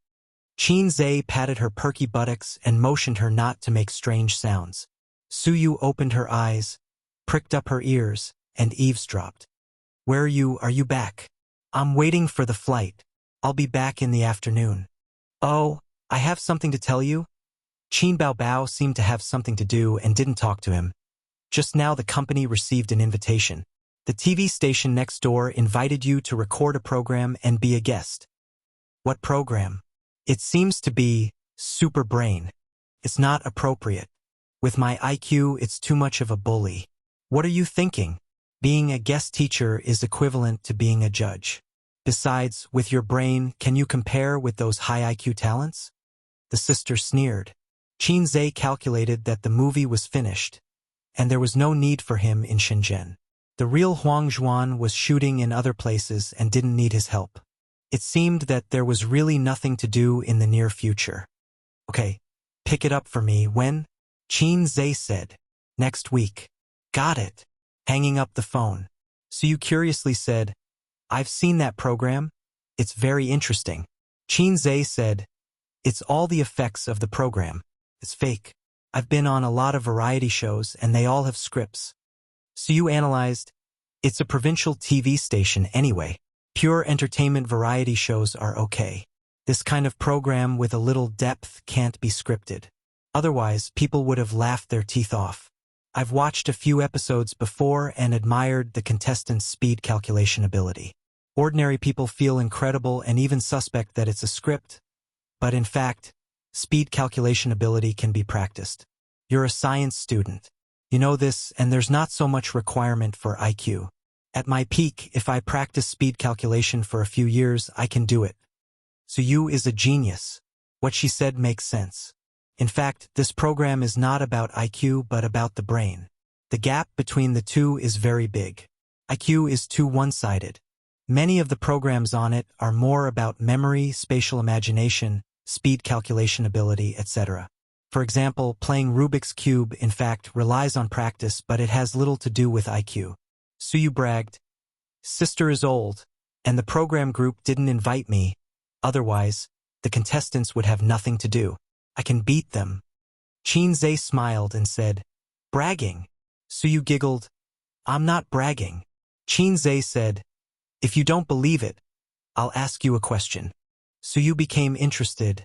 Chinze patted her perky buttocks and motioned her not to make strange sounds. Suyu opened her eyes, pricked up her ears, and eavesdropped. Where are you? Are you back? I'm waiting for the flight. I'll be back in the afternoon. Oh, I have something to tell you. Qin Bao Bao seemed to have something to do and didn't talk to him. Just now the company received an invitation. The TV station next door invited you to record a program and be a guest. What program? It seems to be Super Brain. It's not appropriate. With my IQ, it's too much of a bully. What are you thinking? Being a guest teacher is equivalent to being a judge. Besides, with your brain, can you compare with those high IQ talents? The sister sneered. Chinze calculated that the movie was finished, and there was no need for him in Shenzhen. The real Huang Zhuan was shooting in other places and didn't need his help. It seemed that there was really nothing to do in the near future. Okay, pick it up for me when? Chinze said. Next week. Got it. Hanging up the phone. Suyu curiously said, I've seen that program. It's very interesting. Chinze said, it's all the effects of the program. It's fake. I've been on a lot of variety shows and they all have scripts. Suyu analyzed, it's a provincial TV station anyway. Pure entertainment variety shows are okay. This kind of program with a little depth can't be scripted. Otherwise, people would have laughed their teeth off. I've watched a few episodes before and admired the contestants' speed calculation ability. Ordinary people feel incredible and even suspect that it's a script, but in fact, speed calculation ability can be practiced. You're a science student. You know this, and there's not so much requirement for IQ. At my peak, if I practice speed calculation for a few years, I can do it. Suyu is a genius. What she said makes sense. In fact, this program is not about IQ but about the brain. The gap between the two is very big. IQ is too one-sided. Many of the programs on it are more about memory, spatial imagination, speed calculation ability, etc. For example, playing Rubik's Cube, in fact, relies on practice, but it has little to do with IQ. Suyu bragged, Sister is old, and the program group didn't invite me. Otherwise, the contestants would have nothing to do. I can beat them. Chinze smiled and said, bragging. Suyu giggled, I'm not bragging. Chinze said, if you don't believe it, I'll ask you a question. Suyu became interested.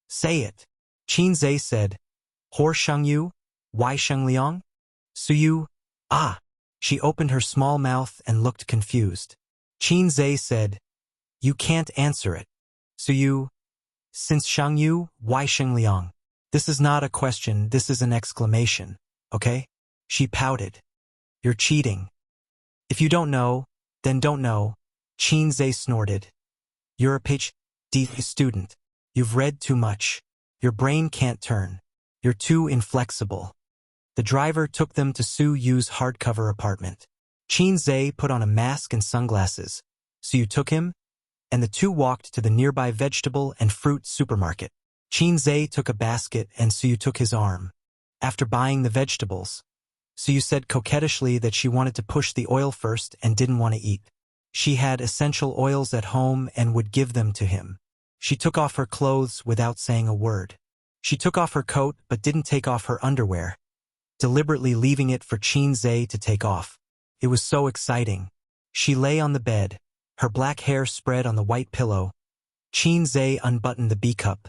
Say it. Chinze said, Hor Shengyu, Wai Shengliang? Suyu, ah. She opened her small mouth and looked confused. Chinze said, you can't answer it. Suyu, since Shengyu, Wai Shengliang? This is not a question, this is an exclamation, okay? She pouted. You're cheating. If you don't know, then don't know. Chinze snorted. You're a PhD student. You've read too much. Your brain can't turn. You're too inflexible. The driver took them to Suyu's hardcover apartment. Chinze put on a mask and sunglasses. Suyu took him, and the two walked to the nearby vegetable and fruit supermarket. Chinze took a basket and Suyu took his arm. After buying the vegetables, Suyu said coquettishly that she wanted to push the oil first and didn't want to eat. She had essential oils at home and would give them to him. She took off her clothes without saying a word. She took off her coat but didn't take off her underwear, deliberately leaving it for Chinze to take off. It was so exciting. She lay on the bed, her black hair spread on the white pillow. Chinze unbuttoned the B-cup,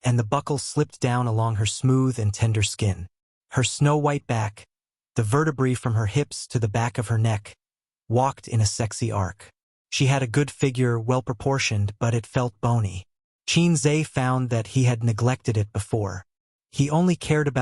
and the buckle slipped down along her smooth and tender skin. Her snow-white back, the vertebrae from her hips to the back of her neck, walked in a sexy arc. She had a good figure, well-proportioned, but it felt bony. Chinze found that he had neglected it before. He only cared about